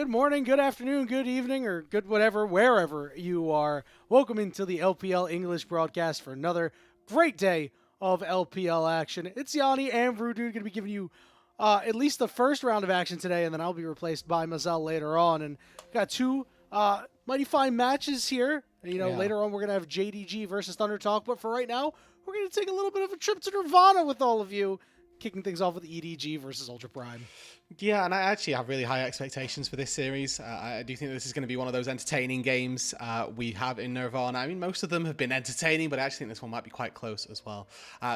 Good morning, good afternoon, good evening, or good whatever, wherever you are. Welcome into the LPL English broadcast for another great day of LPL action. It's Yanni and Voodoo going to be giving you at least the first round of action today, and then I'll be replaced by Mazel later on. And got two mighty fine matches here. Later on we're going to have JDG versus Thunder Talk, but for right now, we're going to take a little bit of a trip to Nirvana with all of you, kicking things off with EDG versus Ultra Prime. Yeah, and I actually have really high expectations for this series. I do think this is going to be one of those entertaining games we have in Nirvana. I mean, most of them have been entertaining, but I actually think this one might be quite close as well.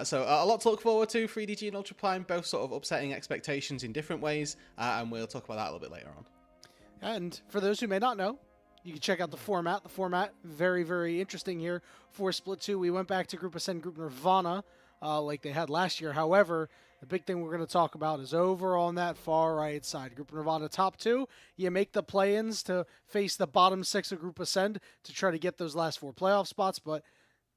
So a lot to look forward to for EDG and Ultra Prime, both sort of upsetting expectations in different ways, and we'll talk about that a little bit later on. And for those who may not know, you can check out the format. The format, very, very interesting here for Split 2. We went back to Group Ascend, Group Nirvana, like they had last year. However, the big thing we're going to talk about is over on that far right side. Group Nirvana top 2, you make the play-ins to face the bottom 6 of Group Ascend to try to get those last 4 playoff spots. But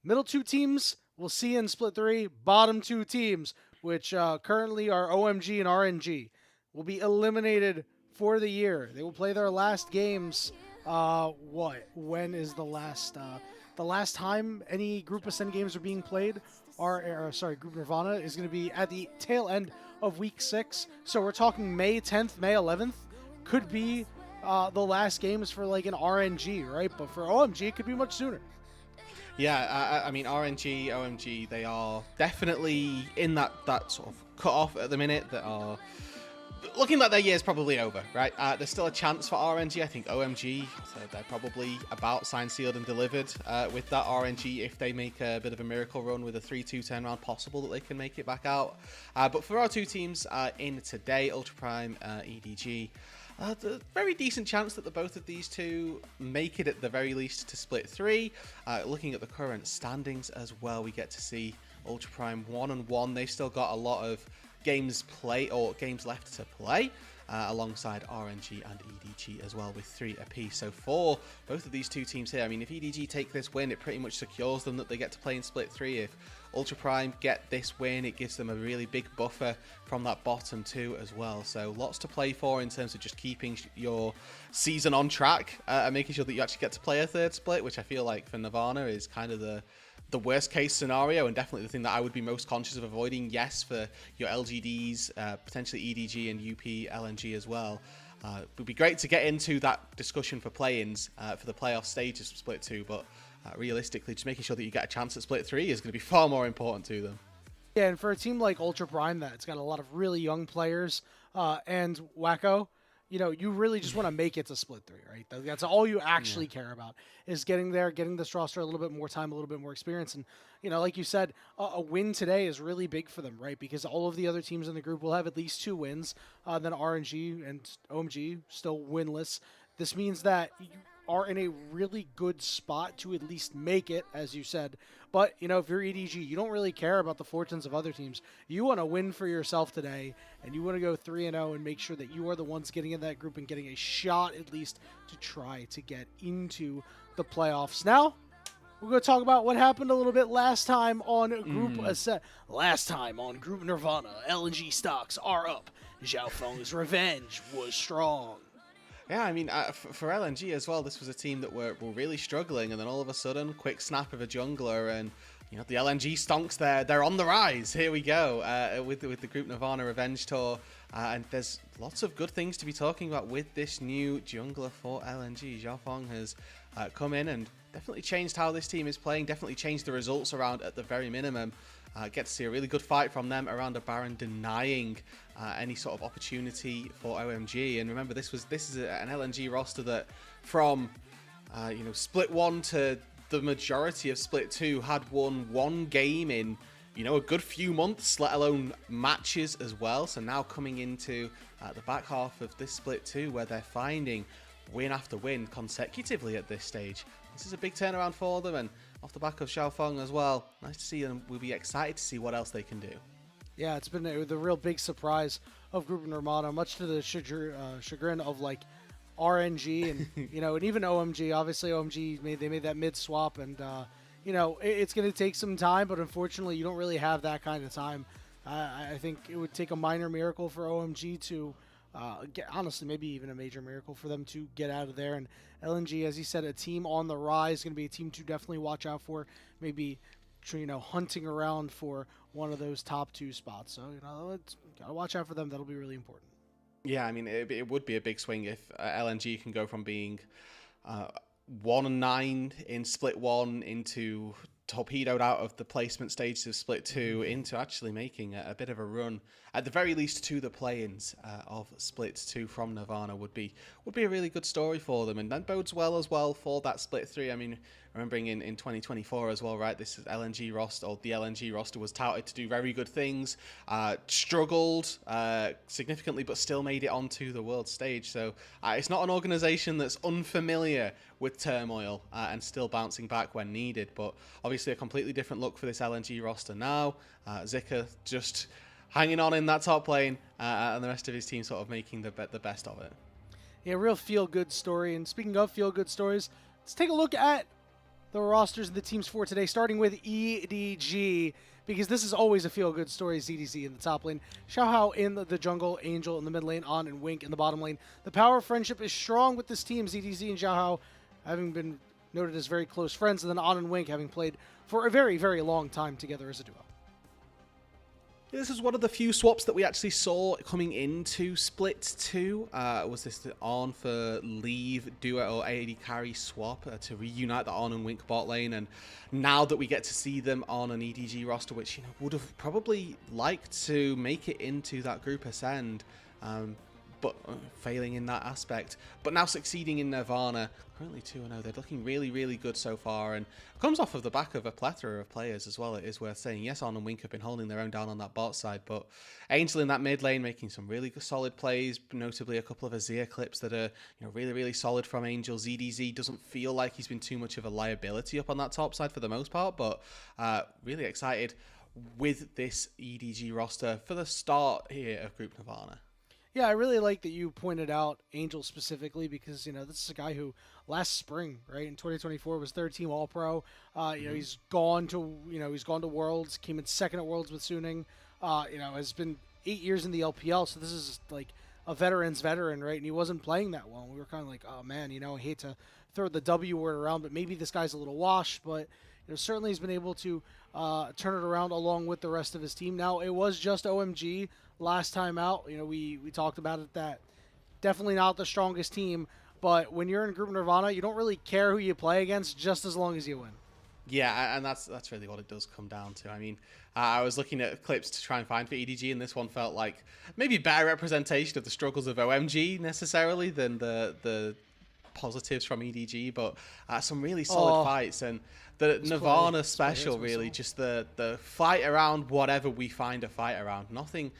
middle 2 teams, we'll see in Split 3. Bottom 2 teams, which currently are OMG and RNG, will be eliminated for the year. They will play their last games. When is the last time any Group Ascend games are being played? Group Nirvana is going to be at the tail end of Week 6. So we're talking May 10th, May 11th. Could be the last games for like an RNG, right? But for OMG, it could be much sooner. Yeah, I mean, RNG, OMG, they are definitely in that sort of cut-off at the minute that are looking like their year's probably over, right? There's still a chance for RNG. I think OMG, they're probably about signed, sealed, and delivered with that RNG. If they make a bit of a miracle run with a 3-2 turnaround, possible that they can make it back out. But for our two teams in today, Ultra Prime, EDG, there's a very decent chance that the both of these two make it at the very least to Split 3. Looking at the current standings as well, we get to see Ultra Prime 1-1. They've still got a lot of games left to play alongside RNG and EDG as well with 3 apiece. So for both of these two teams here, I mean, if EDG take this win, it pretty much secures them that they get to play in Split 3. If Ultra Prime get this win, it gives them a really big buffer from that bottom 2 as well. So lots to play for in terms of just keeping your season on track and making sure that you actually get to play a third split, which I feel like for Nirvana is kind of the worst case scenario, and definitely the thing that I would be most conscious of avoiding. Yes, for your LGDs, potentially EDG and UP LNG as well. It would be great to get into that discussion for play-ins for the playoff stages of Split 2, but realistically, just making sure that you get a chance at Split 3 is going to be far more important to them. Yeah, and for a team like Ultra Prime that's got a lot of really young players and Wacko, you really just want to make it to Split 3, right? That's all you actually care about, is getting there, getting this roster a little bit more time, a little bit more experience. And, like you said, a win today is really big for them, right? Because all of the other teams in the group will have at least 2 wins. Then RNG and OMG still winless. This means that you are in a really good spot to at least make it, as you said. But, if you're EDG, you don't really care about the fortunes of other teams. You want to win for yourself today, and you want to go 3-0 and make sure that you are the ones getting in that group and getting a shot at least to try to get into the playoffs. Now, we're going to talk about what happened a little bit last time on Group Ascent. Last time on Group Nirvana, LNG stocks are up. Zhao Feng's revenge was strong. Yeah, I mean, for LNG as well, this was a team that were really struggling, and then all of a sudden, quick snap of a jungler, and the LNG stonks they're on the rise. Here we go with the Group Nirvana Revenge Tour, and there's lots of good things to be talking about with this new jungler for LNG. Zhao Feng has come in and definitely changed how this team is playing, definitely changed the results around at the very minimum. Get to see a really good fight from them around a Baron, denying any sort of opportunity for OMG. And remember, this is an LNG roster that from Split 1 to the majority of Split 2 had won 1 game in a good few months, let alone matches as well. So now coming into the back half of this Split 2, where they're finding win after win consecutively at this stage, this is a big turnaround for them, and off the back of Zhao Feng as well. Nice to see them. We'll be excited to see what else they can do. Yeah, it's been the real big surprise of Group Nirvana, much to the chagrin of like RNG and and even OMG. Obviously, OMG made that mid swap, and it's going to take some time, but unfortunately, you don't really have that kind of time. I think it would take a minor miracle for OMG to Honestly, maybe even a major miracle for them to get out of there. And LNG, as you said, a team on the rise, going to be a team to definitely watch out for. Maybe hunting around for one of those top 2 spots. So gotta watch out for them. That'll be really important. Yeah, I mean, it would be a big swing if LNG can go from being 1-9 in Split 1 into torpedoed out of the placement stages of Split 2 into actually making a bit of a run, at the very least, to the play-ins of Split 2 from Nirvana would be a really good story for them, and that bodes well for that Split 3. I mean, remembering in 2024 as well, right? This is LNG roster, or the LNG roster was touted to do very good things, struggled significantly, but still made it onto the world stage. So it's not an organization that's unfamiliar with turmoil and still bouncing back when needed. But obviously a completely different look for this LNG roster now. Zika just hanging on in that top lane, and the rest of his team sort of making the best of it. Yeah, real feel-good story. And speaking of feel-good stories, let's take a look at the rosters and the teams for today, starting with EDG, because this is always a feel-good story. ZDZ in the top lane, Xiaohao in the jungle, Angel in the mid lane, On and Wink in the bottom lane. The power of friendship is strong with this team, ZDZ and Xiaohao having been noted as very close friends, and then On and Wink having played for a very, very long time together as a duo. This is one of the few swaps that we actually saw coming into Split 2. Was this the On for Leave duo or AD carry swap to reunite the On and Wink bot lane? And now that we get to see them on an EDG roster, which would have probably liked to make it into that group ascend, but failing in that aspect, but now succeeding in Nirvana, currently 2-0. They're looking really, really good so far, and comes off of the back of a plethora of players as well. It is worth saying, yes, On and Wink have been holding their own down on that bot side, but Angel in that mid lane making some really good, solid plays, notably a couple of Azir clips that are really, really solid from Angel. ZDZ doesn't feel like he's been too much of a liability up on that top side for the most part, but really excited with this EDG roster for the start here of Group Nirvana. Yeah, I really like that you pointed out Angel specifically, because this is a guy who last spring, right, in 2024 was 3rd team All Pro. He's gone to Worlds, came in 2nd at Worlds with Suning. Has been 8 years in the LPL, so this is like a veteran's veteran, right? And he wasn't playing that well. And we were kind of like, oh man, I hate to throw the W word around, but maybe this guy's a little washed. But certainly he's been able to turn it around along with the rest of his team. Now, it was just OMG last time out. We talked about it, that definitely not the strongest team, but when you're in Group Nirvana, you don't really care who you play against, just as long as you win. Yeah, and that's really what it does come down to. I mean, I was looking at clips to try and find for EDG, and this one felt like maybe better representation of the struggles of OMG necessarily than the positives from EDG, but some really solid fights, and the Nirvana special, really, just the fight around whatever we find a fight around. Nothing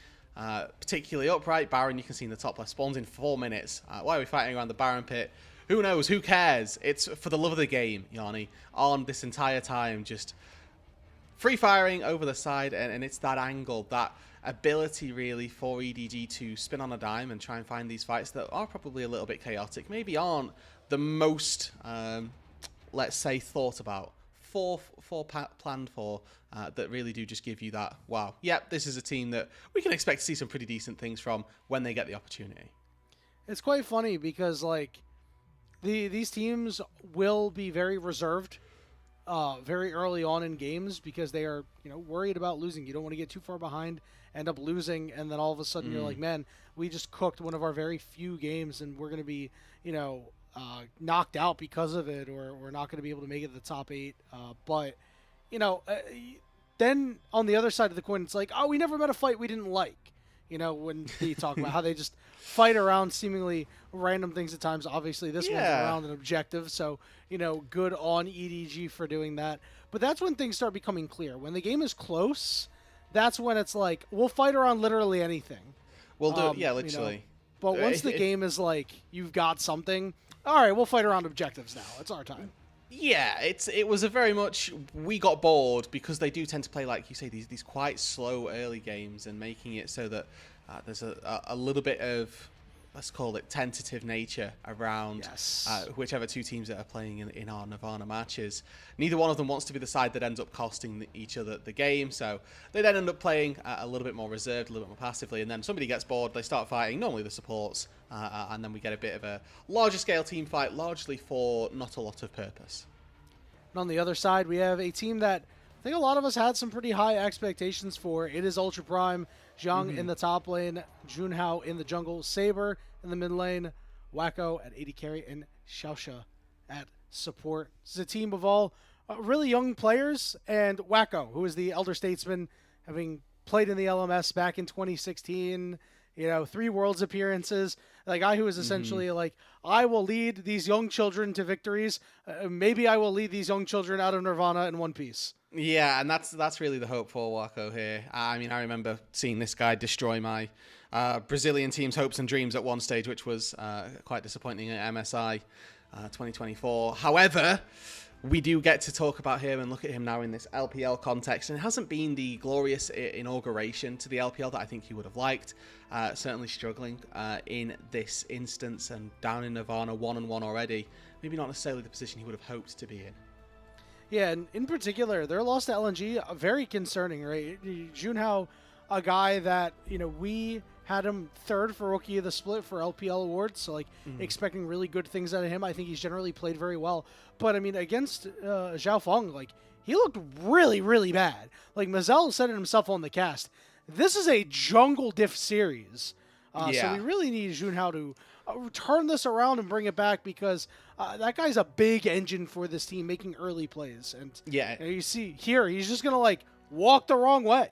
particularly upright. Baron, you can see in the top left, spawns in 4 minutes. Why are we fighting around the Baron pit? Who knows? Who cares? It's for the love of the game, Yanni. On this entire time, just free firing over the side, and it's that angle, that ability really for EDG to spin on a dime and try and find these fights that are probably a little bit chaotic, maybe aren't the most, let's say, thought about, planned for, that really do just give you that, wow, yep, this is a team that we can expect to see some pretty decent things from when they get the opportunity. It's quite funny because, these teams will be very reserved very early on in games, because they are, worried about losing. You don't want to get too far behind, end up losing, and then all of a sudden you're like, man, we just cooked one of our very few games, and we're going to be, knocked out because of it, or we're not going to be able to make it to the top 8. But then on the other side of the coin, it's like, oh, we never met a fight we didn't like. When they talk about how they just fight around seemingly random things at times. Obviously, this one's around an objective, so, good on EDG for doing that. But that's when things start becoming clear. When the game is close, that's when it's like, we'll fight around literally anything. We'll do it, yeah, literally. But once the game is like, you've got something, all right, we'll fight around objectives now. It's our time. Yeah, it was a very much, we got bored, because they do tend to play, like you say, these quite slow early games, and making it so that there's a little bit of let's call it tentative nature around Yes. whichever two teams that are playing in our Nirvana matches. Neither one of them wants to be the side that ends up costing each other the game, so they then end up playing a little bit more reserved, a little bit more passively, and then somebody gets bored, they start fighting, normally the supports, and then we get a bit of a larger scale team fight, largely for not a lot of purpose. And on the other side, we have a team that I think a lot of us had some pretty high expectations for. It is Ultra Prime, Zhang in the top lane, Junhao in the jungle, Saber in the mid lane, Wacko at AD carry, and Xiaosha at support. This is a team of all really young players, and Wacko, who is the elder statesman, having played in the LMS back in 2016, 3 Worlds appearances, the guy who is essentially like, I will lead these young children to victories. Maybe I will lead these young children out of Nirvana in one piece. Yeah, and that's really the hope for Wacko here. I mean, I remember seeing this guy destroy my Brazilian team's hopes and dreams at one stage, which was quite disappointing at MSI 2024. However, we do get to talk about him and look at him now in this LPL context, and it hasn't been the glorious inauguration to the LPL that I think he would have liked. Certainly struggling in this instance, and down in Nirvana 1-1 already. Maybe not necessarily the position he would have hoped to be in. Yeah, and in particular, their loss to LNG, very concerning, right? Junhao, a guy that, we had him third for Rookie of the Split for LPL awards, so, expecting really good things out of him. I think he's generally played very well. But, I mean, against Zhao Feng, he looked really, really bad. Mazel said it himself on the cast. This is a jungle diff series. So we really need Junhao to turn this around and bring it back, because that guy's a big engine for this team, making early plays. And you see here, he's just going to walk the wrong way.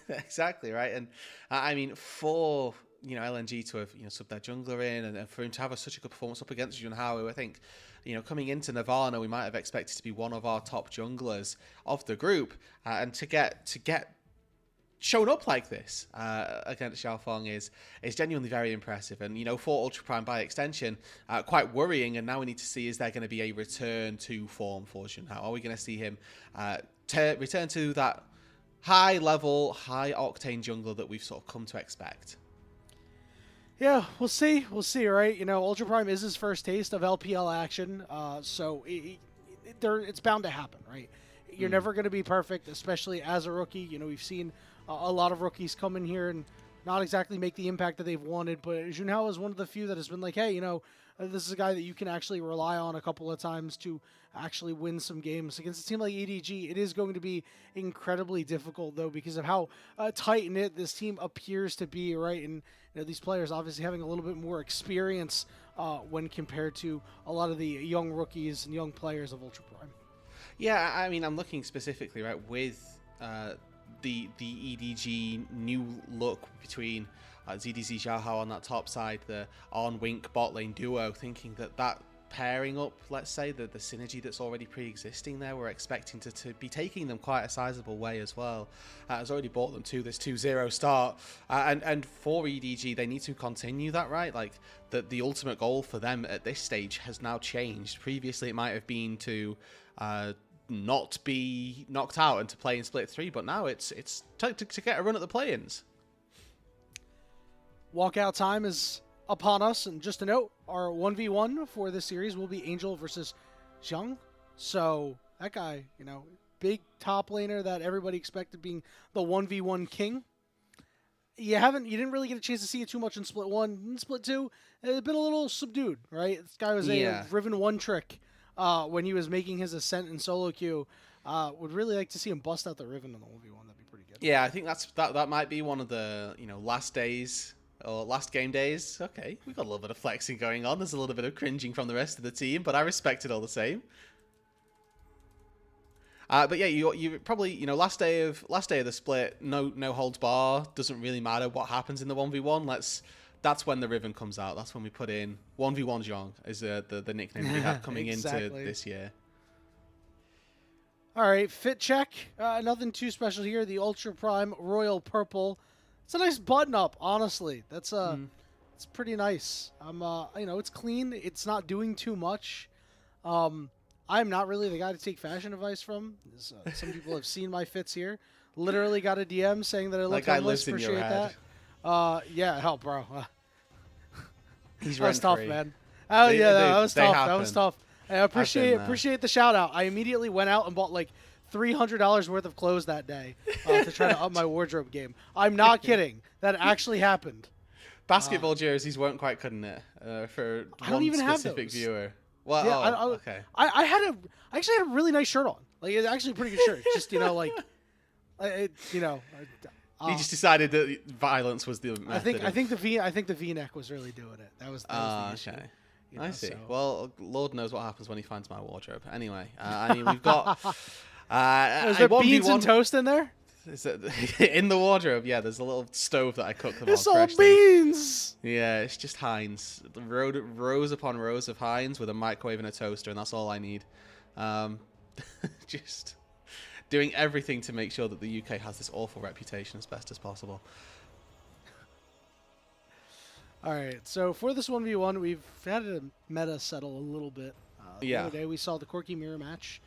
Exactly, right. And I mean, for LNG to have subbed their jungler in, and for him to have such a good performance up against Junhao, who I think coming into Nirvana we might have expected to be one of our top junglers of the group, and to get shown up like this against Xiaofeng is genuinely very impressive, and for Ultra Prime by extension, quite worrying. And now we need to see, is there going to be a return to form for Junhao? Are we going to see him return to that high level, high octane jungler that we've sort of come to expect? Yeah, we'll see. We'll see, right? Ultra Prime is his first taste of LPL action, so it's bound to happen, right? You're never going to be perfect, especially as a rookie. We've seen a lot of rookies come in here and not exactly make the impact that they've wanted, but Junhao is one of the few that has been like, hey, this is a guy that you can actually rely on a couple of times to actually win some games. Against a team like EDG, it is going to be incredibly difficult, though, because of how tight-knit this team appears to be, right? And these players obviously having a little bit more experience when compared to a lot of the young rookies and young players of Ultra Prime. Yeah, I mean, I'm looking specifically, right, with the EDG new look between ZDZ Xiaohao on that top side, the on-Wink bot lane duo, thinking that pairing up, let's say, the synergy that's already pre-existing there, we're expecting to be taking them quite a sizable way as well. Has already brought them to this 2-0 start, and for EDG, they need to continue that, right? The ultimate goal for them at this stage has now changed. Previously, it might have been to not be knocked out and to play in Split 3, but now it's to get a run at the play-ins. Walkout time is upon us, and just a note, our 1v1 for this series will be Angel versus Zhang. So that guy, big top laner that everybody expected being the 1v1 king. You didn't really get a chance to see it too much in Split 1. In Split 2, it's been a little subdued, right? This guy was a Riven 1 trick when he was making his ascent in solo queue. Would really like to see him bust out the Riven on the 1v1. That'd be pretty good. Yeah, I think that might be one of the last days or last game days. Okay, we've got a little bit of flexing going on. There's a little bit of cringing from the rest of the team, but I respect it all the same. But yeah, you probably last day of the split, no holds bar. Doesn't really matter what happens in the 1v1. That's when the Riven comes out. That's when we put in 1v1 Zhang is the nickname we have coming into this year. All right, fit check. Nothing too special here. The Ultra Prime Royal Purple. It's a nice button up, honestly. That's it's pretty nice. It's clean. It's not doing too much. I'm not really the guy to take fashion advice from. Some people have seen my fits here. Literally got a DM saying that I look homeless. Appreciate that. Yeah, hell, bro. He's That was tough, rent-free. man. Oh yeah, that was they tough. happen. That was tough. I appreciate the shout out. I immediately went out and bought like $300 worth of clothes that day to try to up my wardrobe game. I'm not kidding. That actually happened. Basketball jerseys weren't quite cutting it for I don't one even have specific those. viewer. Well, Yeah, okay. I actually had a really nice shirt on. Like it's actually a pretty good shirt. It's just like, He just decided that violence was the method. I think the V-neck was really doing it. That was the issue. Okay. You know, I see. so- Well, Lord knows what happens when he finds my wardrobe. Anyway, I mean, we've got. Was there beans and toast in there? Is it, in the wardrobe, yeah, there's a little stove that I cook them on It's all freshly. beans. Yeah, it's just Heinz. Rows upon rows of Heinz with a microwave and a toaster, and that's all I need. Just doing everything to make sure that the UK has this awful reputation as best as possible. All right, so for this 1v1, we've had a meta settle a little bit. The other day we saw the Corky mirror match.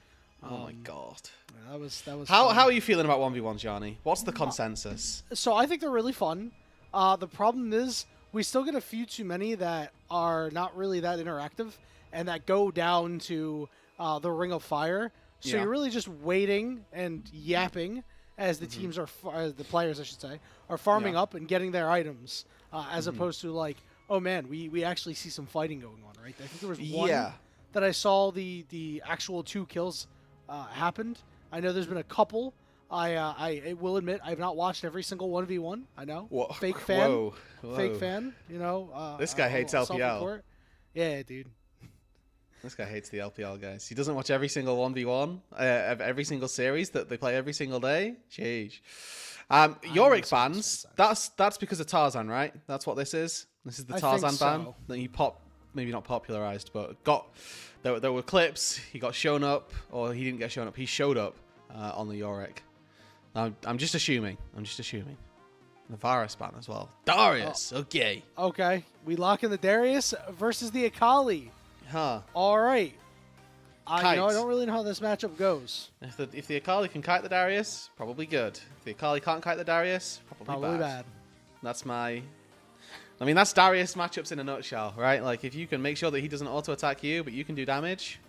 Oh my god. That was How fun. are you feeling about 1v1s, Johnny? What's the consensus? So I think they're really fun. The problem is we still get a few too many that are not really that interactive and that go down to the Ring of Fire. So Yeah. you're really just waiting and yapping as the teams are, the players I should say, are farming Yeah. up and getting their items, as opposed to like, oh man, we actually see some fighting going on, right? I think there was one Yeah. that I saw the actual 2 kills happened. I know there's been a couple. I will admit I've not watched every single 1v1. I know. Whoa. Fake fan. Whoa. Fake fan. You know. This guy hates I'll LPL. self-report. Yeah, dude. This guy hates the LPL, guys. He doesn't watch every single 1v1 of every single series that they play every single day. Jeez. Yorick bans. That's because of Tarzan, right? That's what this is. This is the I Tarzan think ban so. that you maybe not popularized, but got. There were clips. He got shown up, or he didn't get shown up. He showed up on the Yorick. I'm just assuming. The Varus ban as well. Darius. Okay. Okay. We lock in the Darius versus the Akali. Huh. All right. I Kite. don't really know how this matchup goes. If the Akali can kite the Darius, probably good. If the Akali can't kite the Darius, Probably bad. That's that's Darius matchups in a nutshell, right? Like, if you can make sure that he doesn't auto-attack you, but you can do damage,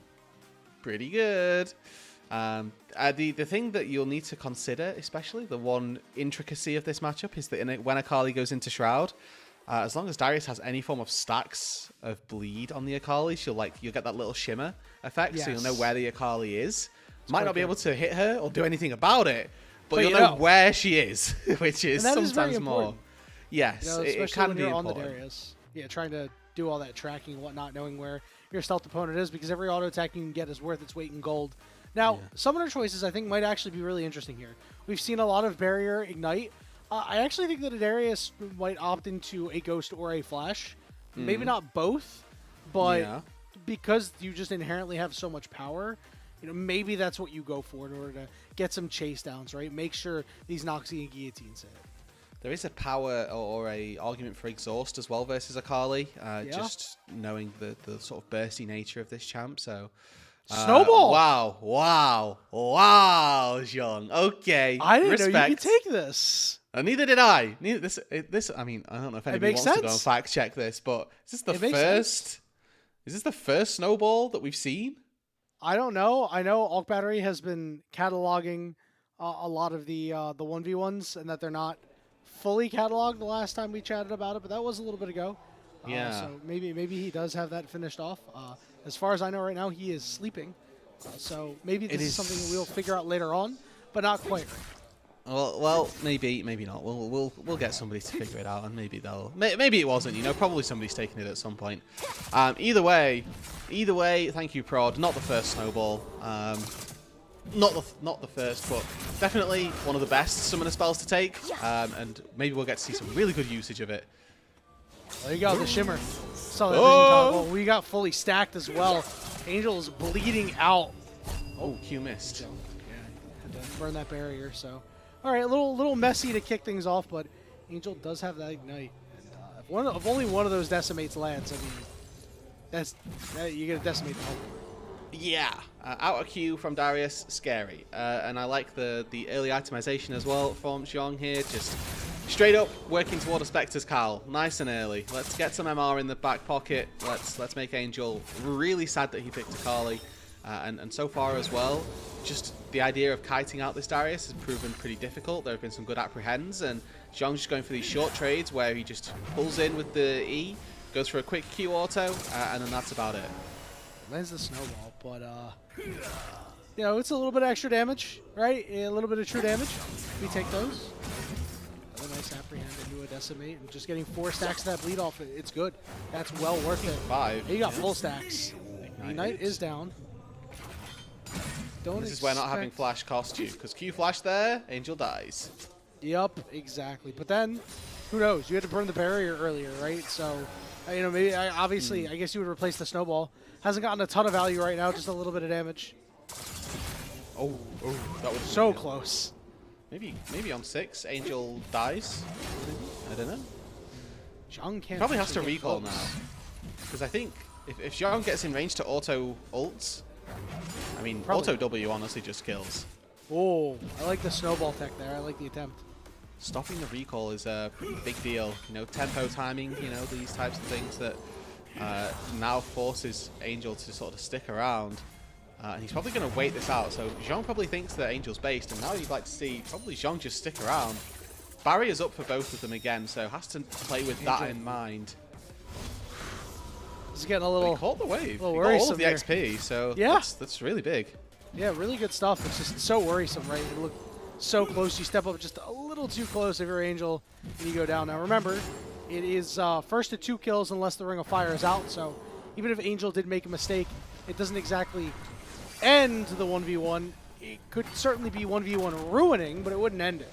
pretty good. The thing that you'll need to consider, especially the one intricacy of this matchup, is that when Akali goes into Shroud, as long as Darius has any form of stacks of bleed on the Akali, you'll get that little shimmer effect, so you'll know Yes. where the Akali is. Might quite not be good. able to hit her or do anything about it, but But you'll you know know. where she is, which is And that is very sometimes more. important. Yes, You know, it especially can when be you're on the important. Darius. Yeah, trying to do all that tracking and whatnot, knowing where your stealth opponent is, because every auto attack you can get is worth its weight in gold. Now, summoner choices I think might actually be really interesting here. We've seen a lot of barrier ignite. I actually think that a Darius might opt into a ghost or a flash. Maybe not both, but Yeah. because you just inherently have so much power, maybe that's what you go for in order to get some chase downs, right? Make sure these Noxie and guillotines hit. There is a power or a argument for exhaust as well versus Akali. Yeah. Just knowing the sort of bursty nature of this champ. So Snowball! Wow, Jean. Okay, I didn't know you respect. could take this. Neither did I. This. I mean, I don't know if anybody makes wants to go and sense. fact check this, but is this the It makes first? sense. Is this the first snowball that we've seen? I don't know. I know Alk Battery has been cataloging a lot of the 1v1s, and that they're not fully cataloged the last time we chatted about it, but that was a little bit ago. Yeah. So maybe he does have that finished off. As far as I know right now, he is sleeping. So maybe this is something we'll figure out later on, but not quite. Well, maybe not. We'll get somebody to figure it out, and maybe maybe it wasn't. Probably somebody's taken it at some point. Either way, thank you, Prod. Not the first snowball. Not the first, but definitely one of the best summoner spells to take. And maybe we'll get to see some really good usage of it. There you go, the shimmer. Saw that vision toggle. We got fully stacked as well. Angel is bleeding out. Oh, Q missed. So, yeah, had to burn that barrier. So, all right, a little messy to kick things off, but Angel does have that ignite. And, if only one of those decimates lands, I mean, you get to decimate the whole. Yeah, out of queue from Darius, scary. And I like the early itemization as well from Xiong here, just straight up working toward a Spectre's Cowl, nice and early. Let's get some MR in the back pocket. Let's make Angel really sad that he picked Akali, and so far as well, just the idea of kiting out this Darius has proven pretty difficult. There have been some good apprehends, and Zhong's just going for these short trades where he just pulls in with the E, goes for a quick Q auto, and then that's about it. Lands the snowball, but you know, it's a little bit of extra damage, right? A little bit of true damage. We take those. Another nice apprehend into a decimate, and just getting 4 stacks of that bleed off, it's good. That's well worth it. 5. You got full stacks. Ignite is down. This is where not having flash cost you, because Q flash there, Angel dies. Yep, exactly. But then, who knows? You had to burn the barrier earlier, right? So, you know, maybe obviously, I guess you would replace the snowball. Hasn't gotten a ton of value right now, just a little bit of damage. Oh, that was so close. Maybe on 6, Angel dies. I don't know. Zhong can't. Probably has to recall now, because I think if Zhong gets in range to auto ults, I mean, auto W honestly just kills. Oh, I like the snowball tech there. I like the attempt. Stopping the recall is a pretty big deal. You know, tempo timing, you know, these types of things that now forces Angel to sort of stick around. And he's probably going to wait this out. So Zhong probably thinks that Angel's based, and now you'd like to see probably Zhong just stick around. Barrier's up for both of them again, so has to play with that in mind. He's getting a little. He caught the wave. He got worrisome all of the here. XP, so yeah, that's really big. Yeah, really good stuff. It's just so worrisome, right? It looked so close. You step up just a little too close if you're Angel, and you go down. Now remember, it is first to 2 kills unless the Ring of Fire is out. So even if Angel did make a mistake, it doesn't exactly end the 1v1. It could certainly be 1v1 ruining, but it wouldn't end it.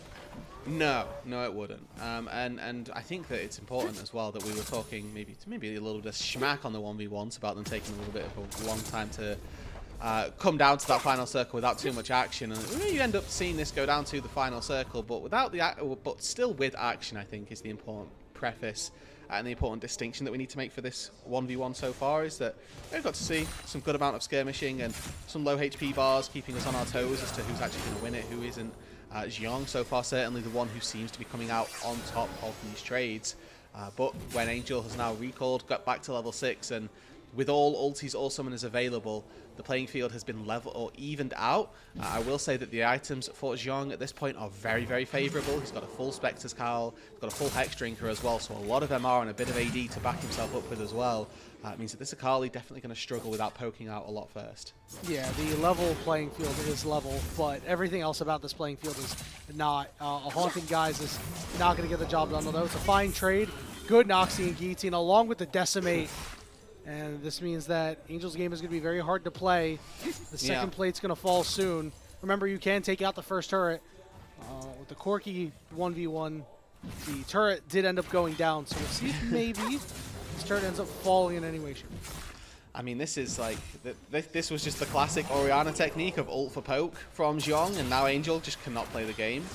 No, it wouldn't. And I think that it's important as well that we were talking maybe a little bit of schmack on the 1v1s about them taking a little bit of a long time to come down to that final circle without too much action, and you end up seeing this go down to the final circle, but without but still with action, I think is the important preface and the important distinction that we need to make for this 1v1 so far, is that we've got to see some good amount of skirmishing and some low HP bars keeping us on our toes as to who's actually going to win it, who isn't. Zhong so far certainly the one who seems to be coming out on top of these trades, but when Angel has now recalled, got back to level 6, and with all ultis, all summoners available, the playing field has been level or evened out. I will say that the items for Zhong at this point are very, very favourable. He's got a full Spectre's Cowl, he's got a full Hex Drinker as well, so a lot of MR and a bit of AD to back himself up with as well. It means that this Akali definitely going to struggle without poking out a lot first. Yeah, the level playing field is level, but everything else about this playing field is not. A Haunting Guise is not going to get the job done, although it's a fine trade. Good Noxie and Guillotine along with the Decimate. And this means that Angel's game is going to be very hard to play. The second plate's going to fall soon. Remember, you can take out the first turret. With the Corki 1v1, the turret did end up going down. So we'll see if maybe this turret ends up falling in any way, shape. I mean, this is like, this was just the classic Orianna technique of ult for poke from Zhong, and now Angel just cannot play the game.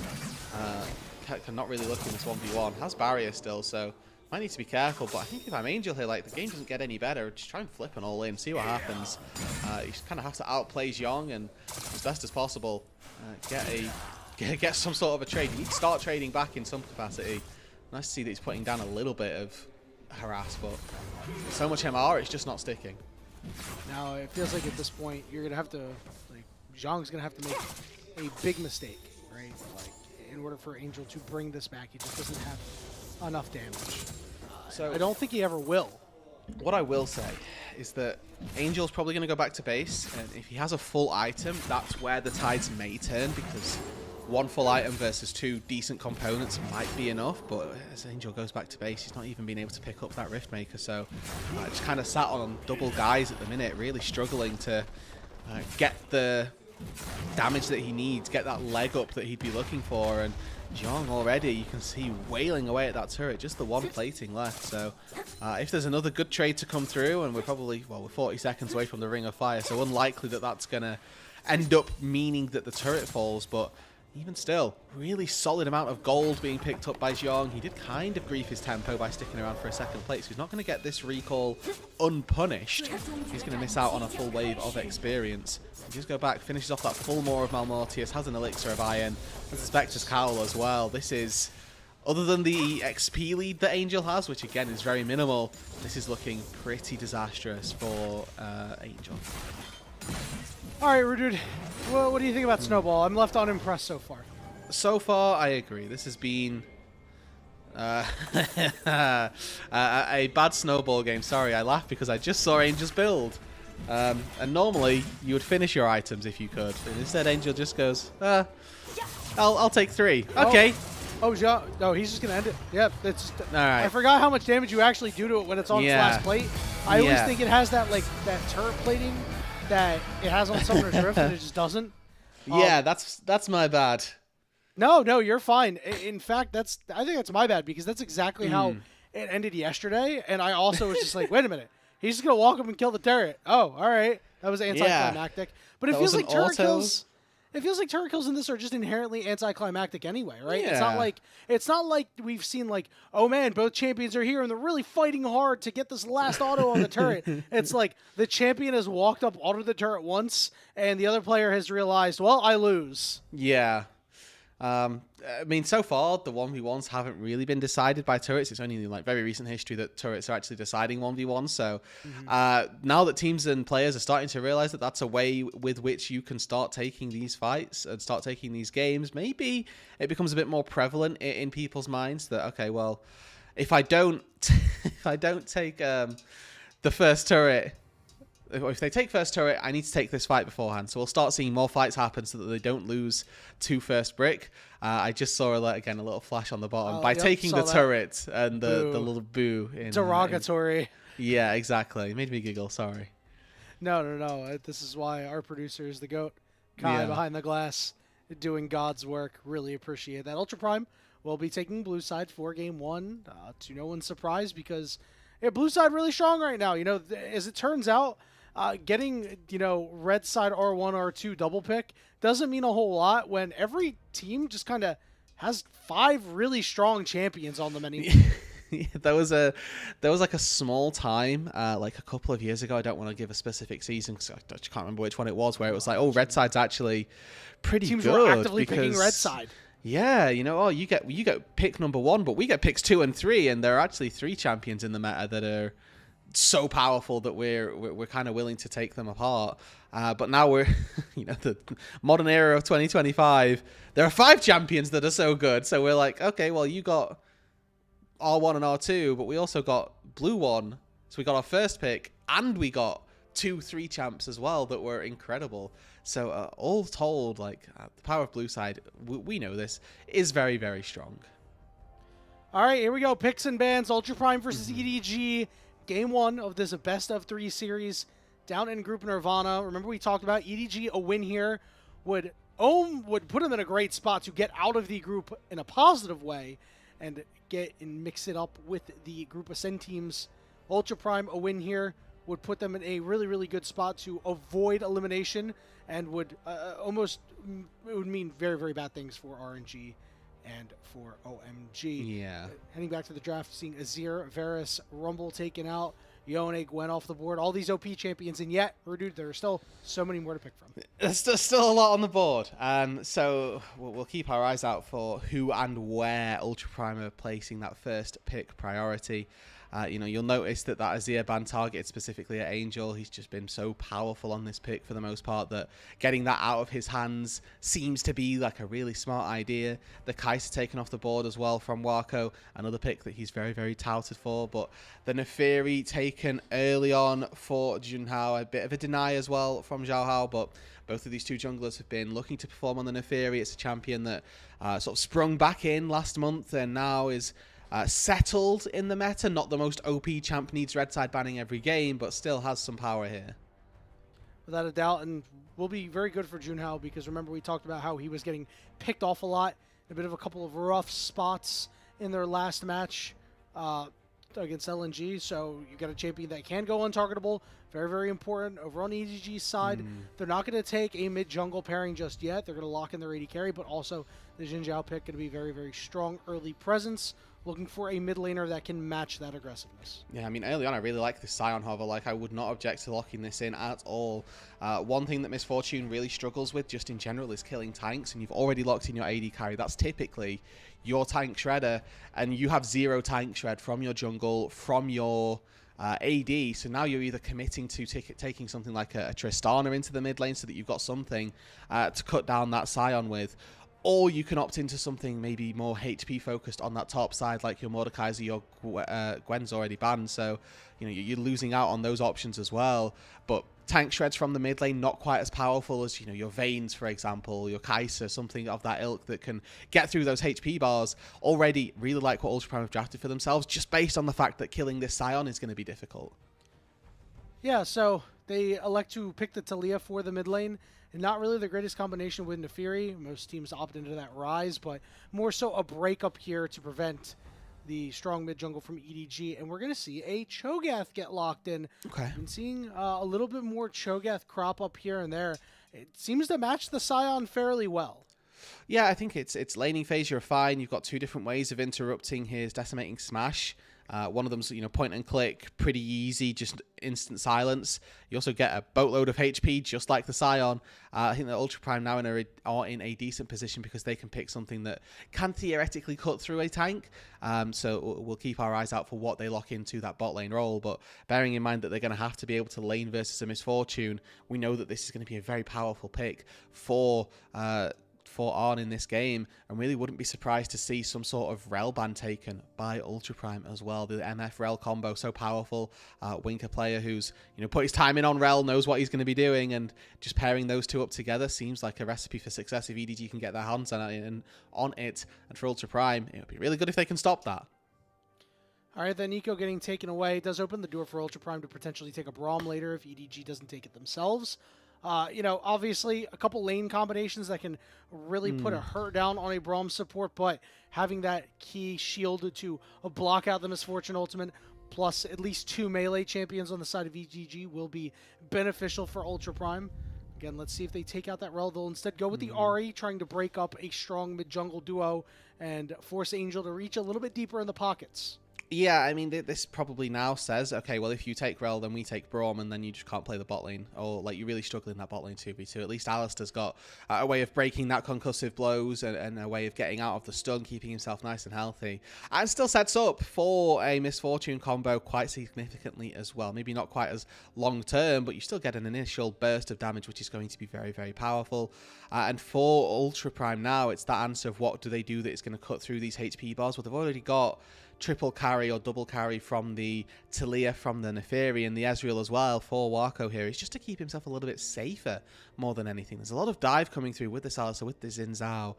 Cannot really look in this 1v1. Has barrier still, so might need to be careful, but I think if I'm Angel here, like, the game doesn't get any better. Just try and flip an all in, see what happens. You just kind of have to outplay Zhong and, as best as possible, get some sort of a trade. You need to start trading back in some capacity. Nice to see that he's putting down a little bit of harass, but so much MR, it's just not sticking. Now, it feels like at this point, you're going to have to, like, Zhong's going to have to make a big mistake, right? Like, in order for Angel to bring this back, he just doesn't have enough damage. So I don't think he ever will. What I will say is that Angel's probably going to go back to base, and if he has a full item, that's where the tides may turn, because one full item versus 2 decent components might be enough, but as Angel goes back to base, he's not even been able to pick up that Riftmaker, so just kind of sat on double guys at the minute, really struggling to get the damage that he needs, get that leg up that he'd be looking for, and Zhong already, you can see wailing away at that turret, just the one plating left. So if there's another good trade to come through, and we're probably, well, we're 40 seconds away from the Ring of Fire, so unlikely that that's going to end up meaning that the turret falls, but even still, really solid amount of gold being picked up by Zhong. He did kind of grief his tempo by sticking around for a second plate, so he's not going to get this recall unpunished. He's going to miss out on a full wave of experience. He just go back, finishes off that full Maw of Malmortius, has an Elixir of Iron, has a Spectre's Cowl as well. This is other than the XP lead that Angel has, which again is very minimal, this is looking pretty disastrous for Angel. All right, Rudude, well, what do you think about Snowball? I'm left unimpressed so far. So far, I agree. This has been a bad Snowball game. Sorry, I laughed because I just saw Angel's build. And normally, you would finish your items if you could. And instead, Angel just goes, I'll take 3. Okay. Oh, no, he's just going to end it. Yep. It's just, all right. I forgot how much damage you actually do to it when it's on its last plate. I always think it has that, like, that turret plating that it has on Summoner's Rift, and it just doesn't. Yeah, that's my bad. No, you're fine. In fact, I think that's my bad, because that's exactly how it ended yesterday, and I also was just like, wait a minute. He's just going to walk up and kill the turret. Oh, all right. That was anticlimactic. But it feels like turret kills... It feels like turret kills in this are just inherently anticlimactic anyway, right? Yeah. It's not like we've seen like, oh man, both champions are here and they're really fighting hard to get this last auto on the turret. It's like the champion has walked up, autoed the turret once, and the other player has realized, well, I lose. Yeah. I mean, so far, the 1v1s haven't really been decided by turrets. It's only in like very recent history that turrets are actually deciding 1v1s. So now that teams and players are starting to realize that that's a way with which you can start taking these fights and start taking these games, maybe it becomes a bit more prevalent in people's minds that, okay, well, if I don't take the first turret, if they take first turret, I need to take this fight beforehand. So we'll start seeing more fights happen so that they don't lose to first brick. I just saw a little flash on the bottom. By taking the turret and the little boo. Derogatory. Yeah, exactly. It made me giggle, sorry. No. This is why our producer is the GOAT. Kai behind the glass doing God's work. Really appreciate that. Ultra Prime will be taking blue side for game 1. To no one's surprise, because blue side really strong right now. You know, as it turns out, getting, red side R1, R2 double pick doesn't mean a whole lot when every team just kind of has 5 really strong champions on them anymore. There was like a small time, like a couple of years ago. I don't want to give a specific season because I just can't remember which one it was, where it was like, oh, red side's actually pretty Teams good. Were actively picking red side. Yeah, you get pick number 1, but we get picks 2 and 3, and there are actually 3 champions in the meta that are so powerful that we're kind of willing to take them apart. But now we're, the modern era of 2025. There are 5 champions that are so good, so we're like, okay, well, you got R1 and R2, but we also got blue 1, so we got our first pick, and we got 2-3 champs as well that were incredible. So all told, the power of blue side, we know this, is very, very strong. All right, here we go. Picks and bans, Ultra Prime versus EDG. Game 1 of this best of 3 series down in Group Nirvana. Remember we talked about EDG, a win here would put them in a great spot to get out of the group in a positive way and mix it up with the Group Ascend teams. Ultra Prime, a win here would put them in a really, really good spot to avoid elimination and would it would mean very, very bad things for RNG and for OMG. Yeah. Heading back to the draft, seeing Azir, Varus, Rumble taken out, Yone, Gwen off the board, all these OP champions, and yet, Rudude, there are still so many more to pick from. There's still a lot on the board, so we'll keep our eyes out for who and where Ultra Prime are placing that first pick priority. You'll notice that Azir ban targeted specifically at Angel. He's just been so powerful on this pick for the most part that getting that out of his hands seems to be like a really smart idea. The Kai'Sa taken off the board as well from Wako, another pick that he's very, very touted for. But the Neferi taken early on for Junhao, a bit of a deny as well from Zhao Hao, but both of these 2 junglers have been looking to perform on the Neferi. It's a champion that sort of sprung back in last month and now is settled in the meta. Not the most OP champ, needs red side banning every game, but still has some power here. Without a doubt, and will be very good for Junhao, because remember we talked about how he was getting picked off a lot, a bit of a couple of rough spots in their last match against LNG, so you got a champion that can go untargetable. Very, very important. Over on EDG's side, they're not going to take a mid-jungle pairing just yet. They're going to lock in their AD carry, but also the Xin Zhao pick going to be very, very strong early presence. looking for a mid laner that can match that aggressiveness. Yeah, I mean, early on, I really like this Scion hover. Like, I would not object to locking this in at all. One thing that Miss Fortune really struggles with, just in general, is killing tanks, and you've already locked in your AD carry. That's typically your tank shredder, and you have 0 tank shred from your jungle, from your AD, so now you're either committing to taking something like a Tristana into the mid lane so that you've got something to cut down that Scion with, or you can opt into something maybe more HP focused on that top side, like your Mordekaiser, your Gwen's already banned, so you know you're losing out on those options as well. But tank shreds from the mid lane, not quite as powerful as, you know, your Vaynes, for example, your Kai'Sa, something of that ilk that can get through those HP bars. Already really like what Ultra Prime have drafted for themselves, just based on the fact that killing this Scion is going to be difficult. Yeah, so they elect to pick the Taliyah for the mid lane. And not really the greatest combination with Nefiri. Most teams opt into that Rise, but more so a breakup here to prevent the strong mid jungle from EDG. And we're going to see a Cho'Gath get locked in. Okay. I've been seeing a little bit more Cho'Gath crop up here and there. It seems to match the Scion fairly well. Yeah, I think it's laning phase, you're fine. You've got 2 different ways of interrupting his decimating smash. One of them's, you know, point and click, pretty easy, just instant silence. You also get a boatload of HP, just like the Scion. I think that Ultra Prime now are in a decent position because they can pick something that can theoretically cut through a tank. So we'll keep our eyes out for what they lock into that bot lane role. But bearing in mind that they're going to have to be able to lane versus a Miss Fortune, we know that this is going to be a very powerful pick for Arn in this game, and really wouldn't be surprised to see some sort of Rel ban taken by Ultra Prime as well. The MF Rel combo, so powerful. Winker player who's, you know, put his time in on Rel, knows what he's going to be doing, and just pairing those 2 up together seems like a recipe for success if EDG can get their hands on it. And for Ultra Prime, it would be really good if they can stop that. All right, then Nico getting taken away does open the door for Ultra Prime to potentially take a Braum later if EDG doesn't take it themselves. You know, obviously a couple lane combinations that can really put a hurt down on a Braum support, but having that key shield to block out the Misfortune ultimate, plus at least 2 melee champions on the side of EDG will be beneficial for Ultra Prime. Again, let's see if they take out that Rel. They'll instead go with the Ahri, trying to break up a strong mid-jungle duo and force Angel to reach a little bit deeper in the pockets. Yeah, I mean, this probably now says, okay, well, if you take Rel, then we take Braum, and then you just can't play the bot lane. Or, like, you're really struggling in that bot lane 2v2. At least Alistair's got a way of breaking that concussive blows and a way of getting out of the stun, keeping himself nice and healthy. And still sets up for a Miss Fortune combo quite significantly as well. Maybe not quite as long-term, but you still get an initial burst of damage, which is going to be very, very powerful. And for Ultra Prime now, it's that answer of what do they do that is going to cut through these HP bars. Well, they've already got triple carry or double carry from the Taliyah, from the Nefiri, and the Ezreal as well for Wako here. It's just to keep himself a little bit safer more than anything. There's a lot of dive coming through with this Alistair, with the Xin Zhao.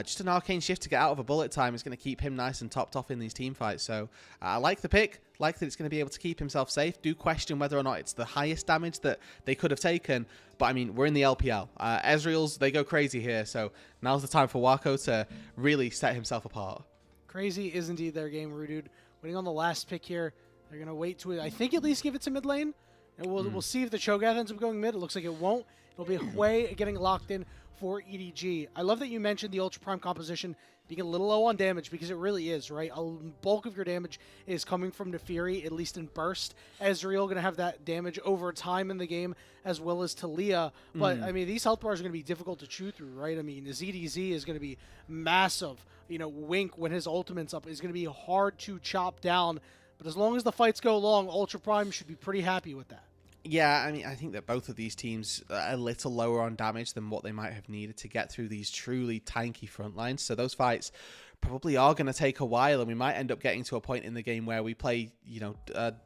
Just an arcane shift to get out of a bullet time is going to keep him nice and topped off in these team fights. So I like the pick, like that it's going to be able to keep himself safe. Do question whether or not it's the highest damage that they could have taken. But I mean, we're in the LPL. Ezreal's, they go crazy here. So now's the time for Wako to really set himself apart. Crazy is indeed their game, Rudude. Waiting on the last pick here. They're going to wait to, I think, at least give it to mid lane. And we'll see if the Cho'Gath ends up going mid. It looks like it won't. It'll be Hui getting locked in for EDG. I love that you mentioned the Ultra Prime composition being a little low on damage, because it really is, right? A bulk of your damage is coming from Nefiri, at least in burst. Ezreal going to have that damage over time in the game, as well as Taliyah. But, I mean, these health bars are going to be difficult to chew through, right? I mean, the ZDZ is going to be massive. You know, Wink, when his ultimate's up, is going to be hard to chop down. But as long as the fights go long, Ultra Prime should be pretty happy with that. Yeah, I mean, I think that both of these teams are a little lower on damage than what they might have needed to get through these truly tanky front lines. So those fights probably are going to take a while, and we might end up getting to a point in the game where we play, you know,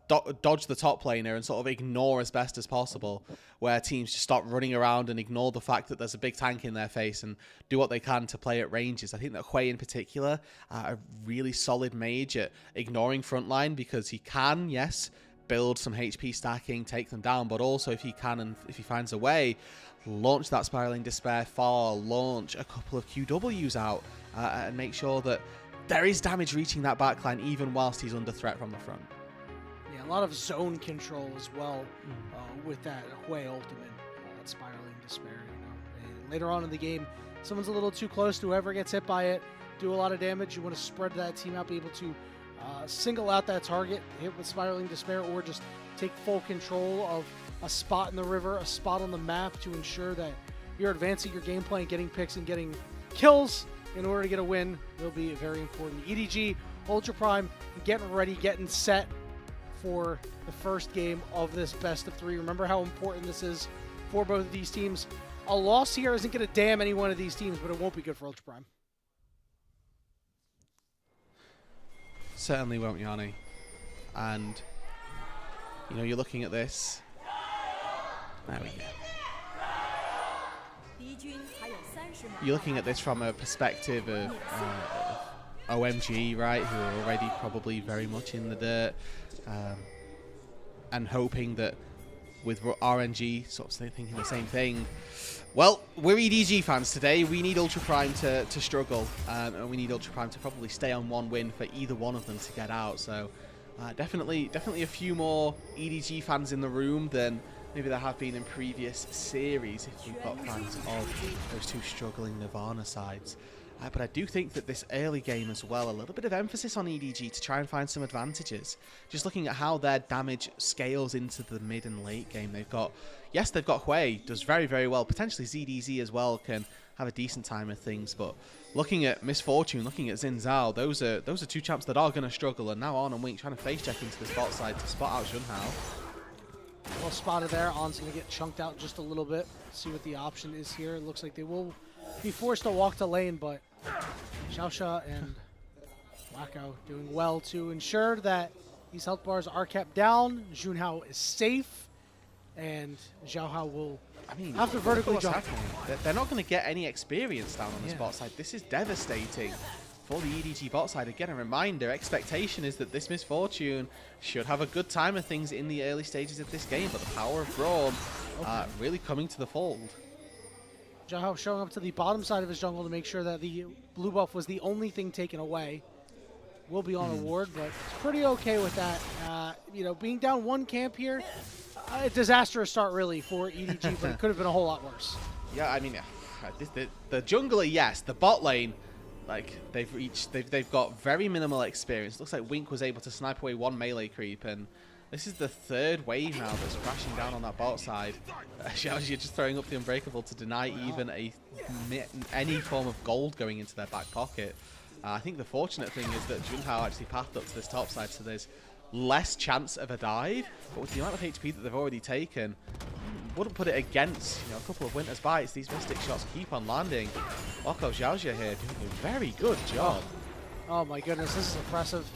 dodge the top laner and sort of ignore as best as possible, where teams just stop running around and ignore the fact that there's a big tank in their face and do what they can to play at ranges. I think that Hui in particular, a really solid mage at ignoring frontline, because he can, yes, build some HP stacking, take them down, but also if he can and if he finds a way, launch that Spiraling Despair far, launch a couple of QWs out, and make sure that there is damage reaching that backline even whilst he's under threat from the front. Yeah, a lot of zone control as well with that Hui ultimate, that Spiraling Despair, you know. And later on in the game, someone's a little too close to whoever gets hit by it. do a lot of damage. You want to spread that team out, be able to single out that target, hit with Spiraling Despair, or just take full control of a spot in the river, a spot on the map to ensure that you're advancing your gameplay and getting picks and getting kills in order to get a win will be very important. EDG, Ultra Prime, getting ready, getting set for the first game of this best of 3. Remember how important this is for both of these teams. A loss here isn't going to damn any one of these teams, but it won't be good for Ultra Prime. Certainly won't, Yanni. And, you know, you're looking at this. There we go. You're looking at this from a perspective of OMG, right, who are already probably very much in the dirt, and hoping that with RNG sort of thinking the same thing. Well, we're EDG fans today. We need Ultra Prime to struggle, and we need Ultra Prime to probably stay on one win for either one of them to get out. So definitely a few more EDG fans in the room than maybe there have been in previous series if we've got fans of those two struggling Nirvana sides. But I do think that this early game as well, a little bit of emphasis on EDG to try and find some advantages. Just looking at how their damage scales into the mid and late game. They've got Hui, does very, very well. Potentially ZDZ as well can have a decent time of things. But looking at Misfortune, looking at Xin Zhao, those are two champs that are going to struggle. And now On and Wink trying to face check into the spot side to spot out Junhao. Well spotted there. On's going to get chunked out just a little bit. See what the option is here. It looks like they will be forced to walk to lane, but Xiaosha and Wacko doing well to ensure that these health bars are kept down. Junhao is safe, and Xiaohao will have to vertically jump. They're not going to get any experience down on the spot side. This is devastating for the EDG bot side. Again, a reminder, expectation is that this Misfortune should have a good time of things in the early stages of this game, but the power of Brawn really coming to the fold. Xiaohao showing up to the bottom side of his jungle to make sure that the blue buff was the only thing taken away. Will be on a ward, but it's pretty okay with that. You know, being down one camp here, a disastrous start really for EDG, but it could have been a whole lot worse. Yeah, I mean, the jungler, yes. The bot lane, like they've got very minimal experience. Looks like Wink was able to snipe away one melee creep, and this is the third wave now that's crashing down on that bot side. Xiaoxia just throwing up the Unbreakable to deny even any form of gold going into their back pocket. I think the fortunate thing is that Junhao actually pathed up to this top side, so there's less chance of a dive. But with the amount of HP that they've already taken, wouldn't put it against a couple of Winter's Bites. These Mystic shots keep on landing. Wacko Xiaoxia here doing a very good job. Oh my goodness, this is impressive.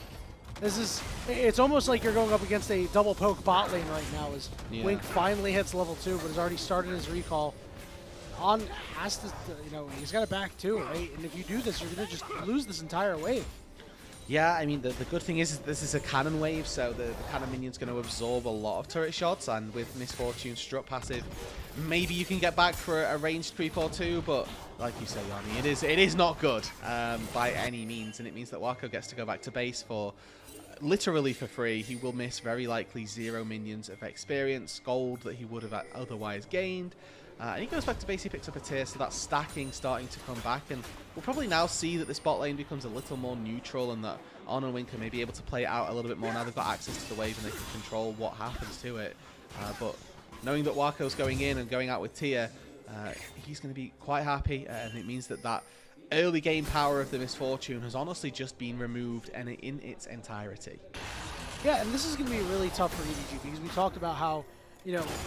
It's almost like you're going up against a double poke bot lane right now as Wink finally hits level 2, but has already started his recall. On has to, he's got it back too, right? And if you do this, you're going to just lose this entire wave. Yeah, I mean, the good thing is this is a cannon wave, so the cannon minion's going to absorb a lot of turret shots, and with Misfortune's strut passive, maybe you can get back for a ranged creep or two, but like you say, Yanni, it is not good by any means, and it means that Wacko gets to go back to base for literally for free. He will miss very likely 0 minions of experience, gold that he would have otherwise gained. And he goes back to base, he picks up a tier, so that's stacking starting to come back, and we'll probably now see that this bot lane becomes a little more neutral and that On and Wink may be able to play it out a little bit more. Now they've got access to the wave and they can control what happens to it. But knowing that Wacko's going in and going out with tier, he's going to be quite happy, and it means that that early game power of the Misfortune has honestly just been removed and in its entirety. Yeah, and this is going to be really tough for EDG because we talked about how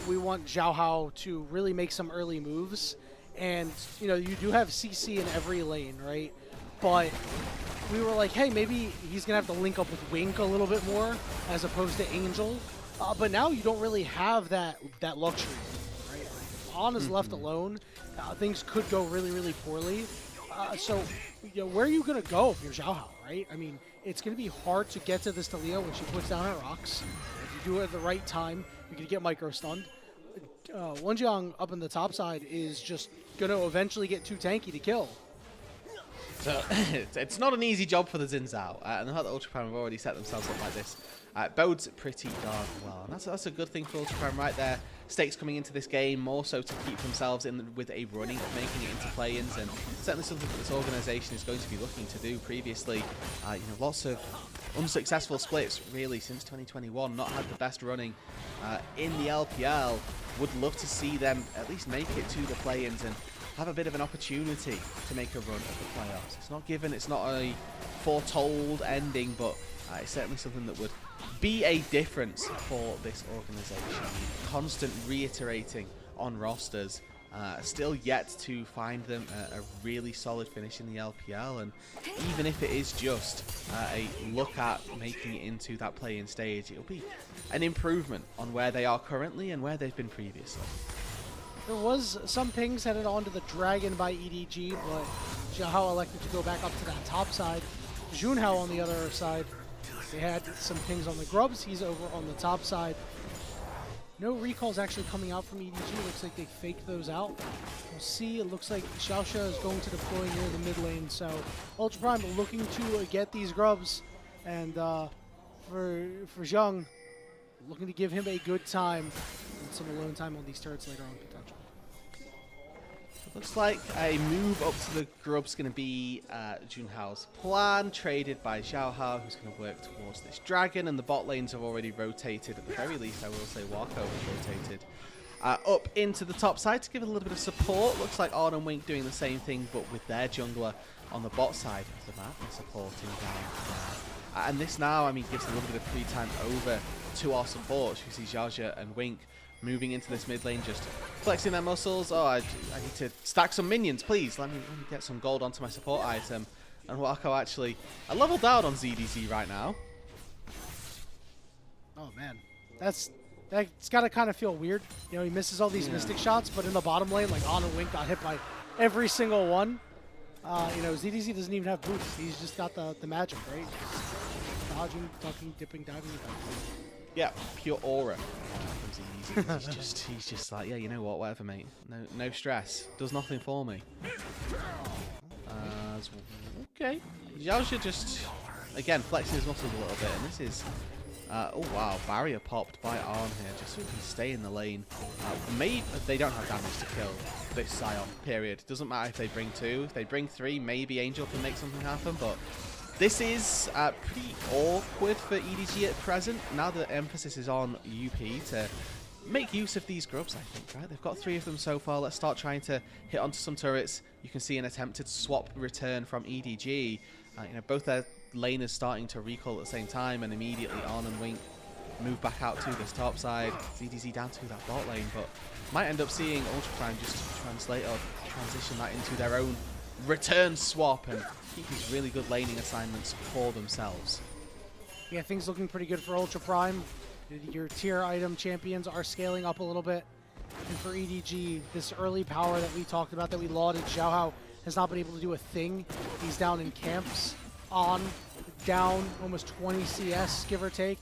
we want Xiaohao to really make some early moves. And, you do have CC in every lane, right? But we were like, hey, maybe he's going to have to link up with Wink a little bit more as opposed to Angel. But now you don't really have that luxury, right? If On is left alone, things could go really, really poorly. So, where are you going to go if you're Xiaohao, right? I mean, it's going to be hard to get to this Talia when she puts down her rocks. If you do it at the right time, you can get micro-stunned. Wenjiang up in the top side is just going to eventually get too tanky to kill. So, it's not an easy job for the Xin Zhao, and the fact that Ultra Prime have already set themselves up like this bodes pretty dark well. And that's a good thing for Ultra Prime right there. stakes coming into this game, more so to keep themselves in with a running of making it into play-ins, and certainly something that this organisation is going to be looking to do. Previously, you know, lots of unsuccessful splits really since 2021, not had the best running in the LPL. Would love to see them at least make it to the play-ins and have a bit of an opportunity to make a run at the playoffs. It's not given, it's not a foretold ending, but it's certainly something that would be a difference for this organisation. Constant reiterating on rosters, still yet to find them a really solid finish in the LPL, and even if it is just a look at making it into that play-in stage, it'll be an improvement on where they are currently and where they've been previously. There was some pings headed onto the Dragon by EDG, but Xiaohao elected to go back up to that top side. Junhao on the other side, they had some pings on the Grubs. He's over on the top side. No recalls actually coming out from EDG. Looks like they faked those out. We'll see. It looks like Xiaoxia is going to deploy near the mid lane. So Ultra Prime looking to get these Grubs. And for Zheng, looking to give him a good time and some alone time on these turrets later on potential. Looks like a move up to the Grub's going to be Junhao's plan, traded by Xiaohao, who's going to work towards this Dragon, and the bot lanes have already rotated. At the very least, I will say Wako has rotated up into the top side to give it a little bit of support. Looks like Arn and Wink doing the same thing, but with their jungler on the bot side of the map and supporting down there. And this now, I mean, gives a little bit of free time over to our support. You see Xiaoxia and Wink moving into this mid lane, just flexing their muscles. Oh, I need to stack some minions, please. Let me get some gold onto my support item. And Wako actually a level down on ZDZ right now. Oh man, that's got to kind of feel weird. You know, he misses all these Mystic shots, but in the bottom lane, like On and Wink got hit by every single one. You know, ZDZ doesn't even have boots. He's just got the magic, right? Just dodging, ducking, dipping, diving. Yeah, pure aura. He's just like, yeah, you know what, whatever, mate. No stress. Does nothing for me. Okay. Xiaoxia just, again, flexing his muscles a little bit, and this is, oh wow, barrier popped by Arn here, just so he can stay in the lane. Maybe they don't have damage to kill this Sion, period. Doesn't matter if they bring 2. If they bring 3, maybe Angel can make something happen, but this is pretty awkward for EDG at present. Now the emphasis is on UP to make use of these Grubs, I think, right? They've got 3 of them so far. Let's start trying to hit onto some turrets. You can see an attempted swap return from EDG. You know, both their laners starting to recall at the same time, and immediately Arn and Wink move back out to this top side. ZDZ down to that bot lane, but might end up seeing Ultra Prime just translate or transition that into their own return swap and keep these really good laning assignments for themselves. Yeah, things looking pretty good for Ultra Prime. Your tier item champions are scaling up a little bit. And for EDG, this early power that we talked about, that we lauded, Xiaohao has not been able to do a thing. He's down in camps, down almost 20 CS, give or take.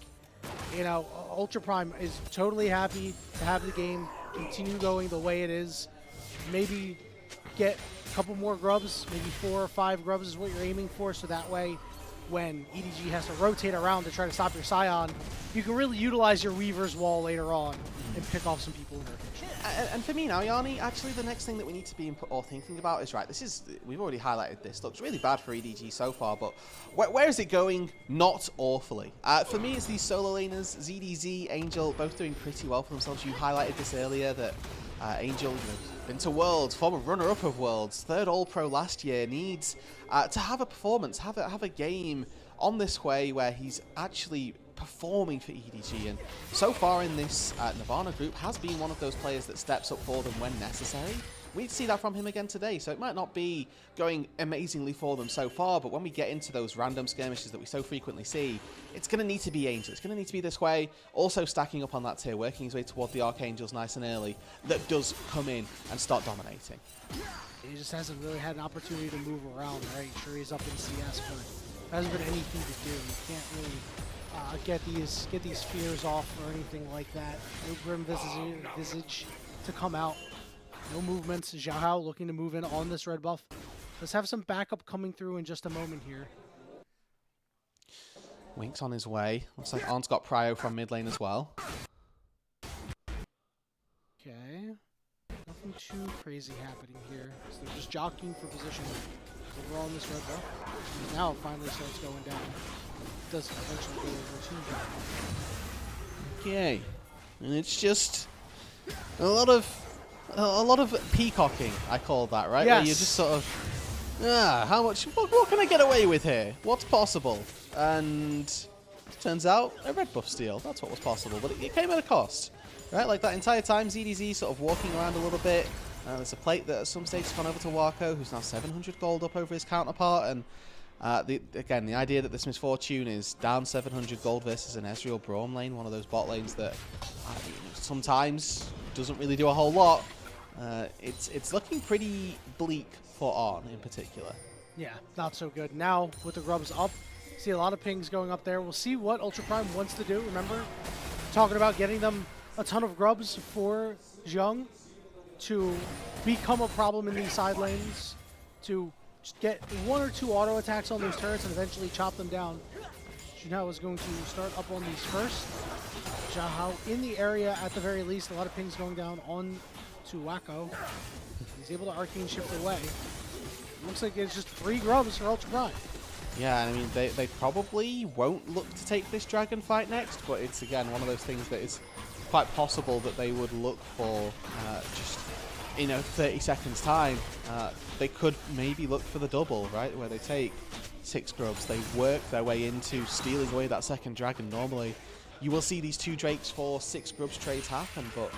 You know, Ultra Prime is totally happy to have the game continue going the way it is. Maybe get a couple more Grubs, maybe 4 or 5 Grubs is what you're aiming for, so that way when EDG has to rotate around to try to stop your Scion, you can really utilize your Weaver's Wall later on and pick off some people in their kitchen. And for me now, Yanni, actually the next thing that we need to be thinking about is, right, we've already highlighted this, looks really bad for EDG so far, but where is it going? Not awfully. For me, it's these solo laners, ZDZ, Angel, both doing pretty well for themselves. You highlighted this earlier, that Angel, you know, been to Worlds, former runner-up of Worlds, 3rd All-Pro last year, needs to have a performance, have a game on this way where he's actually performing for EDG, and so far in this Nirvana group has been one of those players that steps up for them when necessary. We see that from him again today, so it might not be going amazingly for them so far, but when we get into those random skirmishes that we so frequently see, it's going to need to be Angel. It's going to need to be this way, also stacking up on that tier, working his way toward the Archangels nice and early, that does come in and start dominating. He just hasn't really had an opportunity to move around, right? Sure, he's up in CS, but hasn't been anything to do. You can't really get these fears off or anything like that. No Grim Visage to come out. No movements. Xiaohao looking to move in on this red buff. Let's have some backup coming through in just a moment here. Wink's on his way. Looks like Arn's got prio from mid lane as well. Okay. Nothing too crazy happening here. So they're just jockeying for position overall in this red buff. And now it finally starts going down. It does eventually go over 2. Okay. And it's just a lot of peacocking, I call that, right? Yes. Where you're just sort of, how much, what can I get away with here? What's possible? And it turns out a red buff steal. That's what was possible, but it came at a cost, right? Like that entire time, ZDZ sort of walking around a little bit. There's a plate that at some stage has gone over to Wako, who's now 700 gold up over his counterpart. And again, the idea that this Misfortune is down 700 gold versus an Ezreal Braum lane, one of those bot lanes that sometimes doesn't really do a whole lot. It's looking pretty bleak for On in particular. Yeah, not so good. Now, with the grubs up, see a lot of pings going up there. We'll see what Ultra Prime wants to do. Remember, talking about getting them a ton of grubs for Zheng to become a problem in these side lanes, to just get 1 or 2 auto attacks on those turrets and eventually chop them down. Junhao is going to start up on these first. Junhao in the area at the very least. A lot of pings going down on to Wako. He's able to arcane shift away. Looks like it's just 3 grubs for Ultra Prime. Yeah, I mean, they probably won't look to take this dragon fight next, but it's, again, one of those things that is quite possible that they would look for just, 30 seconds time. They could maybe look for the double, right, where they take 6 grubs. They work their way into stealing away that second dragon. Normally, you will see these 2 Drakes for 6 grubs trades happen, but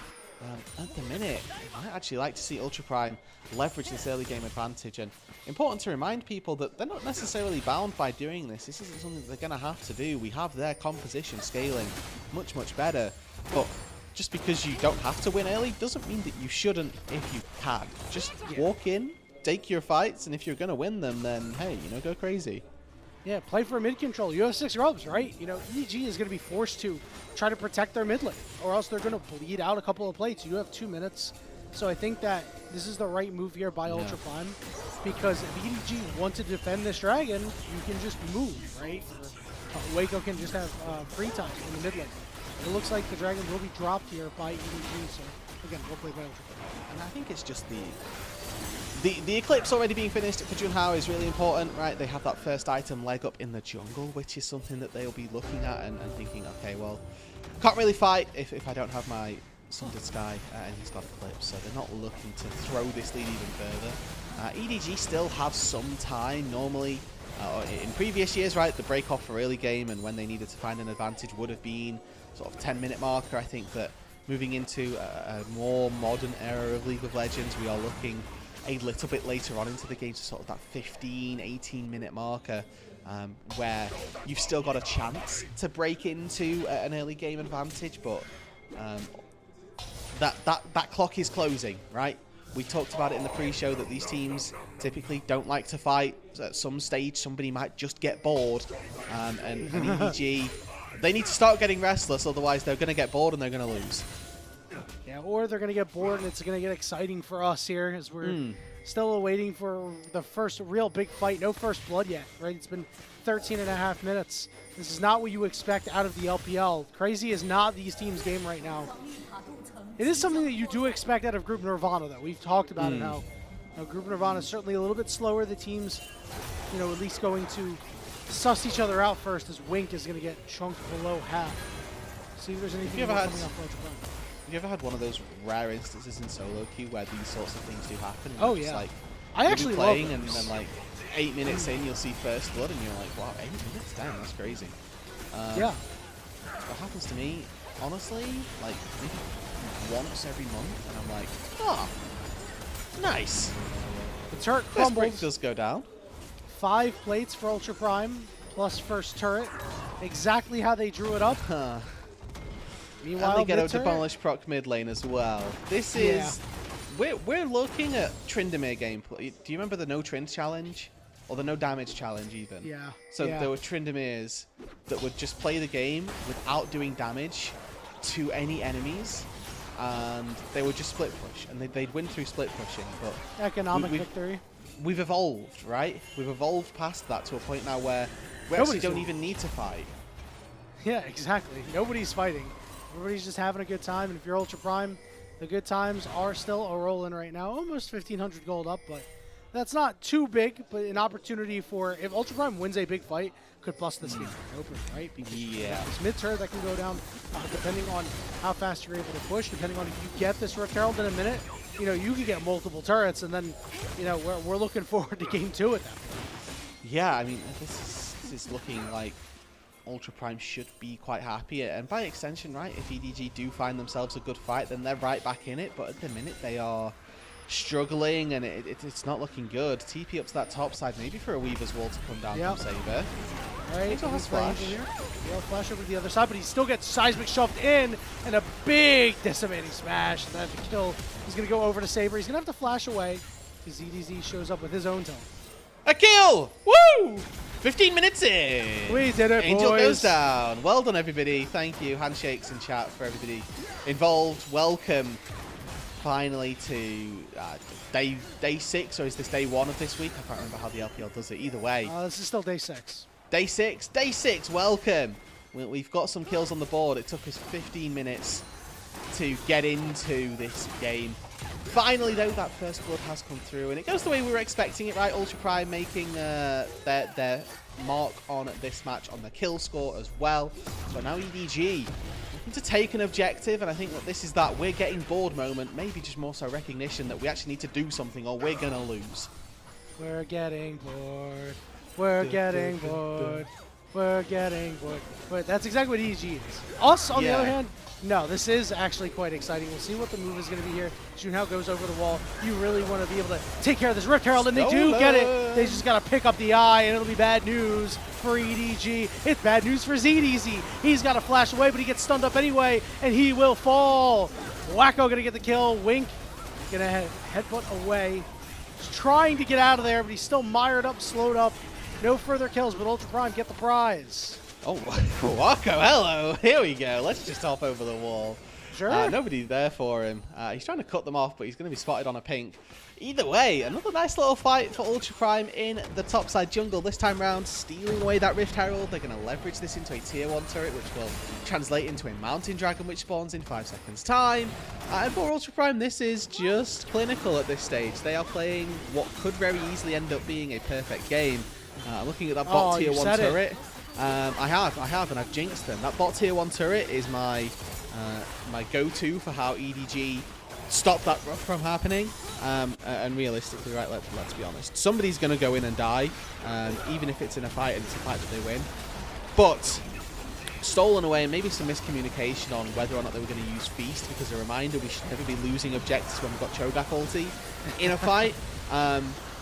at the minute, I actually like to see Ultra Prime leverage this early game advantage. And important to remind people that they're not necessarily bound by doing this. This isn't something that they're going to have to do. We have their composition scaling much, much better. But just because you don't have to win early doesn't mean that you shouldn't if you can. Just walk in, take your fights, and if you're going to win them, then hey, go crazy. Yeah, play for mid control. You have 6 grubs, right? EDG is going to be forced to try to protect their mid lane, or else they're going to bleed out a couple of plates. You have 2 minutes. So I think that this is the right move here by Ultra Prime, because if EDG want to defend this dragon, you can just move, right? Wako can just have free time in the mid lane. It looks like the dragon will be dropped here by EDG, so again, well played by Ultra Prime. And I think it's just the Eclipse already being finished for Junhao is really important, right? They have that first item leg up in the jungle, which is something that they'll be looking at and thinking, okay, well, can't really fight if I don't have my Sundered Sky and he's got Eclipse, so they're not looking to throw this lead even further. EDG still have some time normally. In previous years, right, the break off for early game and when they needed to find an advantage would have been sort of 10-minute marker. I think that moving into a more modern era of League of Legends, we are looking a little bit later on into the game to sort of that 15, 18-minute marker where you've still got a chance to break into an early game advantage, but that clock is closing, right? We talked about it in the pre-show that these teams typically don't like to fight. At some stage, somebody might just get bored, and EDG, they need to start getting restless, otherwise they're going to get bored and they're going to lose. Yeah, or they're going to get bored and it's going to get exciting for us here as we're still waiting for the first real big fight. No first blood yet, right? It's been 13.5 minutes. This is not what you expect out of the LPL. Crazy is not these teams' game right now. It is something that you do expect out of Group Nirvana, though. We've talked about it how Group Nirvana is certainly a little bit slower. The teams, at least going to suss each other out first, as Wink is going to get chunked below half. See if there's anything coming off Ultra Prime. Have you ever had one of those rare instances in solo queue where these sorts of things do happen? Oh, yeah. just, Like, I actually love playing, those. and then like 8 minutes in, you'll see first blood, and you're like, wow, 8 minutes? Damn, that's crazy. Yeah. What happens to me, honestly, like maybe once every month, and I'm like, oh, nice. The turret First break crumbles. does go down. 5 plates for Ultra Prime, plus first turret. Exactly how they drew it up. Meanwhile, And they get a mid-turret. demolish proc mid lane as well. This is... We're looking at Tryndamere gameplay. Do you remember the no Trynd challenge? Or the no damage challenge even? Yeah. So there were Tryndameres that would just play the game without doing damage to any enemies. And they would just split push. And they'd win through split pushing. But Economic victory. we've evolved, right? We've evolved past that to a point now where we actually don't even need to fight. Yeah, exactly. Nobody's fighting. Everybody's just having a good time, and if you're Ultra Prime, The good times are still a-rolling right now. Almost 1,500 gold up, but that's not too big, but an opportunity for, if Ultra Prime wins a big fight, could bust this game open, right? Because this mid turret that can go down, depending on how fast you're able to push, depending on if you get this Rift Herald in a minute, you know, you can get multiple turrets, and then, you know, we're looking forward to game 2 at that point. Yeah, I mean, this is looking like Ultra Prime should be quite happy, and by extension, right, if EDG do find themselves a good fight, then they're right back in it, but at the minute they are struggling, and it's not looking good. TP up to that top side, maybe for a Weaver's Wall to come down from Saber. Right, he's flash. Flash over to the other side, but he still gets Seismic shoved in, and a big decimating smash. And then the kill, he's going to go over to Saber. He's going to have to flash away, because EDZ shows up with his own tone. A kill! Woo! 15 minutes in. We did it, Angel boys. goes down. Well done, everybody. Thank you. Handshakes in chat for everybody involved. Welcome, finally, to day 6, or is this day 1 of this week? I can't remember how the LPL does it. Either way. This is still day 6. Day 6. Day 6. Welcome. We've got some kills on the board. It took us 15 minutes to get into this game. Finally, though, that first blood has come through, and it goes the way we were expecting it, right? Ultra Prime making their mark on this match on the kill score as well. So now EDG looking to take an objective, and I think that this is that we're getting bored moment, maybe just more so recognition that we actually need to do something or we're going to lose. We're getting bored. We're getting bored. We're getting bored. But that's exactly what EDG is. Us, on the other hand, no, this is actually quite exciting. We'll see what the move is going to be here. Junhao goes over the wall. You really want to be able to take care of this Rift Herald, and they do get it. They just got to pick up the eye, and it'll be bad news for EDG. It's bad news for ZDZ. He's got to flash away, but he gets stunned up anyway, and he will fall. Wacko going to get the kill. Wink going to headbutt away. He's trying to get out of there, but he's still mired up, slowed up. No further kills, but Ultra Prime get the prize. Oh, Wacko, hello. Here we go. Let's just hop over the wall. Sure. Nobody's there for him. He's trying to cut them off, but he's going to be spotted on a pink. Either way, another nice little fight for Ultra Prime in the topside jungle. This time round, stealing away that Rift Herald. They're going to leverage this into a tier 1 turret, which will translate into a Mountain Dragon, which spawns in 5 seconds' time. And for Ultra Prime, this is just clinical at this stage. They are playing what could very easily end up being a perfect game. Looking at that bot tier 1 turret. I have, and I've jinxed them. That bot tier 1 turret is my my go-to for how EDG stop that from happening. And realistically, right, let's be honest, somebody's going to go in and die, even if it's in a fight and it's a fight that they win. But stolen away, and maybe some miscommunication on whether or not they were going to use Feast, because a reminder, we should never be losing objectives when we've got Cho'Gath ulti in a fight.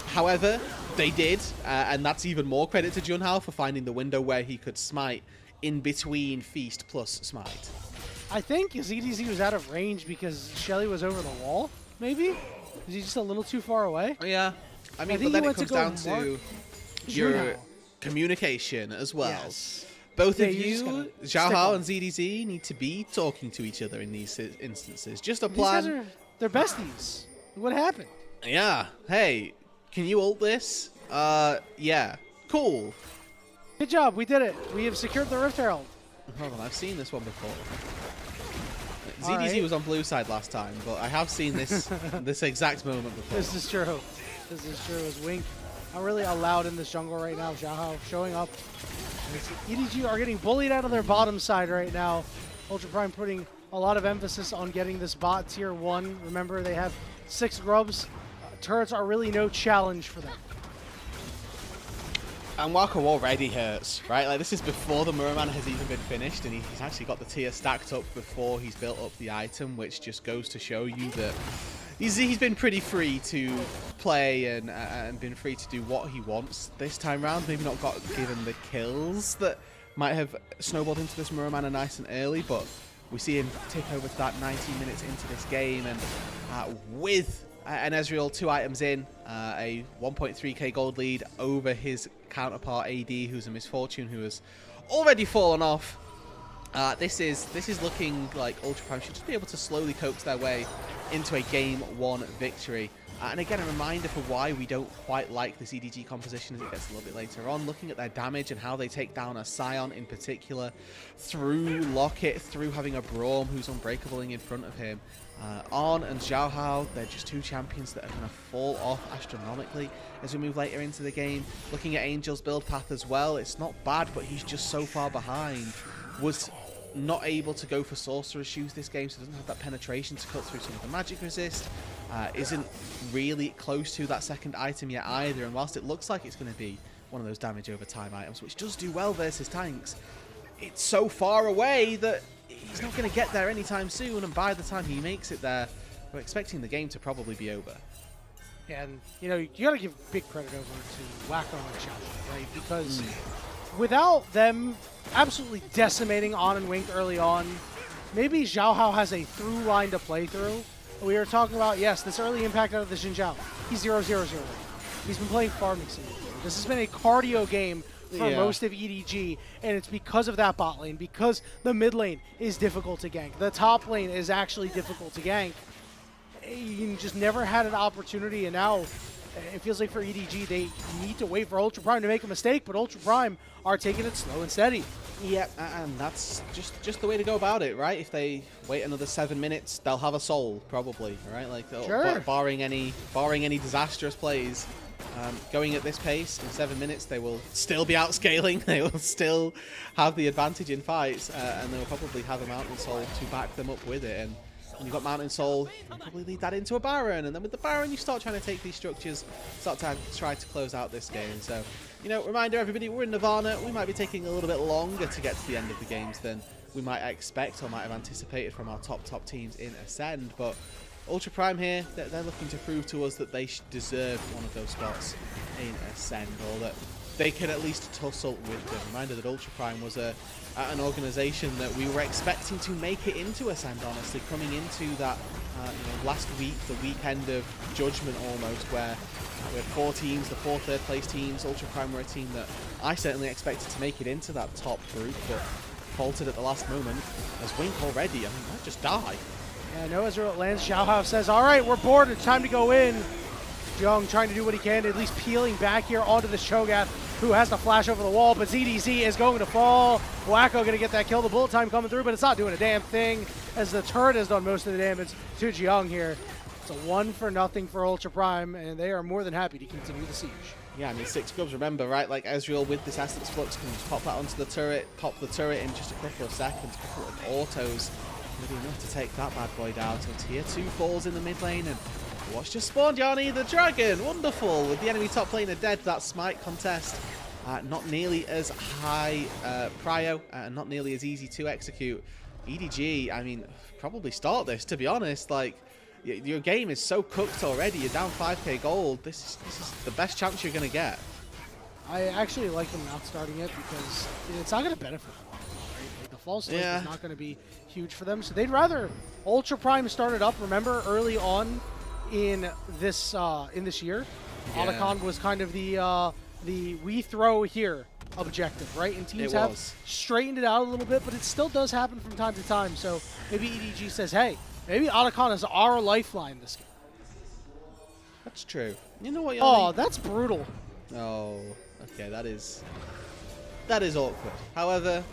However, they did, and that's even more credit to Junhao for finding the window where he could smite in between Feast plus smite. I think ZDZ was out of range because Shelly was over the wall, maybe? Was he just a little too far away? Yeah. I mean, but then it comes down to your communication as well. Yes. Both of you, Xiaohao and ZDZ, need to be talking to each other in these instances. Just a plan. These guys they're besties. What happened? Yeah. Hey, can you ult this? Yeah. Cool. Good job. We did it. We have secured the Rift Herald. Hold on. I've seen this one before. ZDZ was on blue side last time, but I have seen this this exact moment before. This is true. This is true. As Wink, not really allowed in this jungle right now. Xiaohao showing up. EDG are getting bullied out of their bottom side right now. Ultra Prime putting a lot of emphasis on getting this bot tier 1. Remember, they have 6 grubs. Turrets are really no challenge for them. And Wacko already hurts, right? Like, this is before the Mirror Man has even been finished, and he's actually got the tier stacked up before he's built up the item, which just goes to show you that he's been pretty free to play and been free to do what he wants this time round. Maybe not got given the kills that might have snowballed into this Mirror Man nice and early, but we see him tip over to that 19 minutes into this game, and with an Ezreal 2 items in, a 1.3k gold lead over his counterpart AD, who's a misfortune, who has already fallen off. This is looking like Ultra Prime should just be able to slowly coax their way into a game 1 victory. And again, a reminder for why we don't quite like this EDG composition as it gets a little bit later on. Looking at their damage and how they take down a Scion in particular, through Locket, through having a Braum who's unbreakabling in front of him. On and Xiaohao, they're just two champions that are going to fall off astronomically as we move later into the game. Looking at Angel's build path as well, it's not bad, but he's just so far behind. Was not able to go for Sorcerer's Shoes this game, so doesn't have that penetration to cut through some of the magic resist. Isn't really close to that second item yet either, and whilst it looks like it's going to be one of those damage over time items, which does do well versus tanks, it's so far away that he's not going to get there anytime soon, and by the time he makes it there, we're expecting the game to probably be over. Yeah, and you know, you got to give big credit over to Wacko and Xiaohao, right? Because without them absolutely decimating On and Wink early on, maybe Xiaohao has a through line to play through. We were talking about, yes, this early impact out of the Xinjiao. He's 0-0-0. He's been playing Farming Simulator. This has been a cardio game for most of EDG, and it's because of that bot lane, because the mid lane is difficult to gank. The top lane is actually difficult to gank. You just never had an opportunity, and now it feels like for EDG, they need to wait for Ultra Prime to make a mistake, but Ultra Prime are taking it slow and steady. Yeah, and that's just the way to go about it, right? If they wait another 7 minutes, they'll have a soul, probably, right? Like, sure. barring any disastrous plays. Going at this pace, in 7 minutes, they will still be outscaling. They will still have the advantage in fights, and they'll probably have a Mountain Soul to back them up with it. And when you've got Mountain Soul, you probably lead that into a Baron, and then with the Baron, you start trying to take these structures, start to try to close out this game. So, you know, reminder everybody, we're in Nirvana. We might be taking a little bit longer to get to the end of the games than we might expect or might have anticipated from our top teams in Ascend, but Ultra Prime here, they're looking to prove to us that they deserve one of those spots in Ascend, or that they can at least tussle with them. Reminder that Ultra Prime was an organisation that we were expecting to make it into Ascend, honestly, coming into that last week, the weekend of Judgment almost, where we had 4 teams, the 4 third-place teams. Ultra Prime were a team that I certainly expected to make it into that top group, but faltered at the last moment. As Wink already, I mean, might just die. Yeah, no, as it lands, Xiaohao says, all right, we're bored, it's time to go in. Young trying to do what he can, at least peeling back here onto this Cho'Gath, who has to flash over the wall, but ZDZ is going to fall. Wacko going to get that kill, the bullet time coming through, but it's not doing a damn thing, as the turret has done most of the damage to Jiyoung here. It's a 1-0 for Ultra Prime, and they are more than happy to continue the siege. Yeah, I mean, 6 grubs, remember, right? Like, Ezreal with this Essence Flux can just pop that onto the turret, pop the turret in just a couple of seconds, a couple of autos. Really enough to take that bad boy down. So tier 2 falls in the mid lane, and what's just spawned, Yanni? The dragon! Wonderful! With the enemy top laner dead, that smite contest not nearly as high prio, and not nearly as easy to execute. EDG, I mean, probably start this, to be honest. Like, your game is so cooked already. You're down 5k gold. This is the best chance you're going to get. I actually like them not starting it because it's not going to benefit them. Right? Like, the false life is not going to be huge for them, so they'd rather Ultra Prime start it up. Remember, early on in this year, Otacon was kind of the we throw here objective, right? And teams have straightened it out a little bit, but it still does happen from time to time. So maybe EDG says, hey, maybe Otacon is our lifeline this game. That's true. You know what? Oh, that's brutal. Oh, okay, that is awkward. However,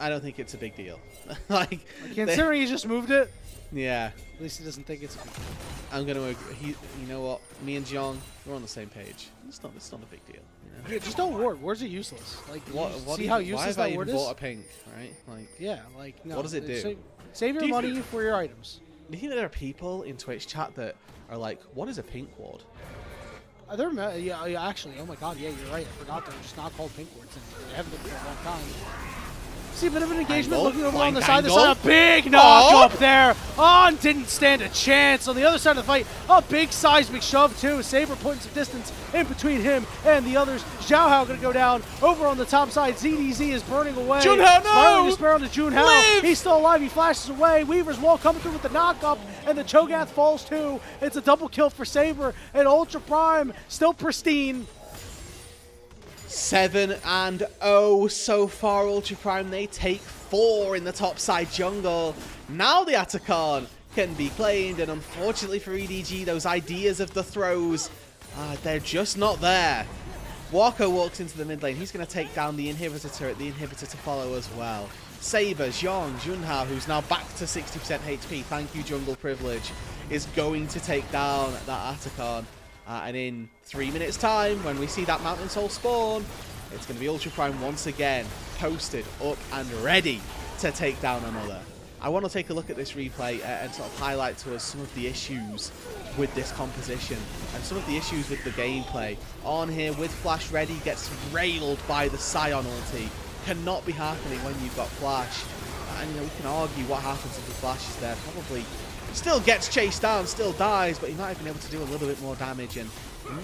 I don't think it's a big deal. Like, considering he just moved it. Yeah. At least he doesn't think it's a big deal. I'm gonna agree. You know what? Me and Jiyoung, we're on the same page. It's not a big deal. You know? Yeah, just don't ward. Wards are useless. Like, what see how useless that ward is? Why have I even bought a pink? Right? Like. Yeah. Like, no. What does it do? Save your money for your items. Do you think there are people in Twitch chat that are like, "What is a pink ward?" Yeah, actually. Oh my God. Yeah, you're right. I forgot they're just not called pink wards, and they haven't been for a long time. See a bit of an engagement, looking over on the side. A big knock up there. On didn't stand a chance. On the other side of the fight, a big seismic shove too. Saber putting some distance in between him and the others. Xiaohao going to go down. Over on the top side, ZDZ is burning away. Junhao, no! Smiling despair on to Junhao. He's still alive. He flashes away. Weaver's wall coming through with the knock up, and the Cho'Gath falls too. It's a double kill for Saber, and Ultra Prime still pristine. 7-0 so far, Ultra Prime. They take 4 in the top side jungle. Now the Atacon can be claimed, and unfortunately for EDG, those ideas of the throws, they're just not there. Wako walks into the mid lane. He's going to take down the inhibitor turret, the inhibitor to follow as well. Saber, Zhong, Junhao, who's now back to 60% HP, thank you jungle privilege, is going to take down that Atacon. And in 3 minutes time, when we see that Mountain Soul spawn, it's going to be Ultra Prime once again, posted up and ready to take down another. I want to take a look at this replay and sort of highlight to us some of the issues with this composition and some of the issues with the gameplay. On here with Flash ready, gets railed by the Scion ulti. Cannot be happening when you've got Flash. And you know, we can argue what happens if the Flash is there. Probably still gets chased down, still dies, but he might have been able to do a little bit more damage and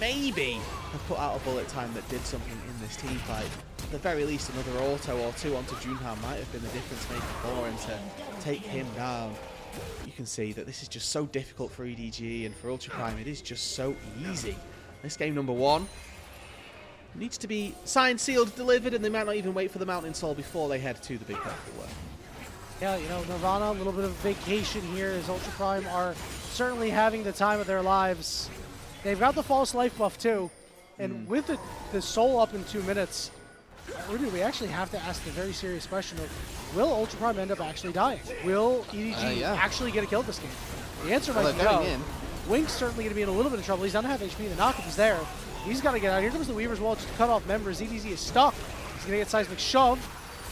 maybe have put out a bullet time that did something in this team fight. At the very least, another auto or two onto Junhao might have been the difference maker for him to take him down. You can see that this is just so difficult for EDG, and for Ultra Prime it is just so easy. This game number 1 needs to be signed, sealed, delivered, and they might not even wait for the Mountain Soul before they head to the big capital world. Yeah, you know, Nirvana, a little bit of vacation here as Ultra Prime are certainly having the time of their lives. They've got the false life buff too, and with the soul up in 2 minutes, Rudy, we actually have to ask the very serious question of, will Ultra Prime end up actually dying? Will EDG actually get a kill this game? The answer might be no. Wink's certainly going to be in a little bit of trouble. He's down to half HP. The knockup is there. He's got to get out. Here comes the Weaver's Wall just to cut off members. EDG is stuck. He's going to get seismic shoved.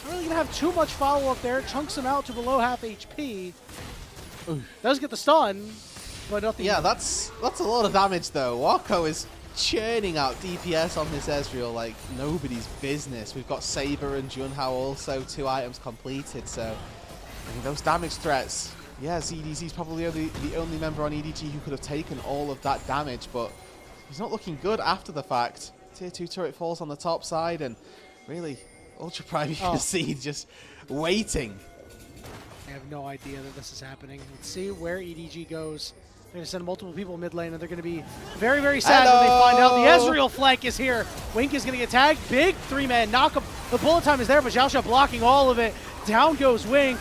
Not really going to have too much follow-up there. Chunks him out to below half HP. Does get the stun, but nothing. Yeah, that's a lot of damage though. Wako is churning out DPS on his Ezreal like nobody's business. We've got Saber and Junhao also 2 items completed, so I mean, those damage threats. Yeah, ZDZ's probably the only member on EDG who could have taken all of that damage, but he's not looking good after the fact. Tier 2 turret falls on the top side, and really, Ultra Prime, you can see just waiting. I have no idea that this is happening. Let's see where EDG goes. They're going to send multiple people mid lane, and they're going to be very, very sad when they find out the Ezreal flank is here. Wink is going to get tagged. Big 3-man knock up. The bullet time is there, but Xiaoxia blocking all of it. Down goes Wink.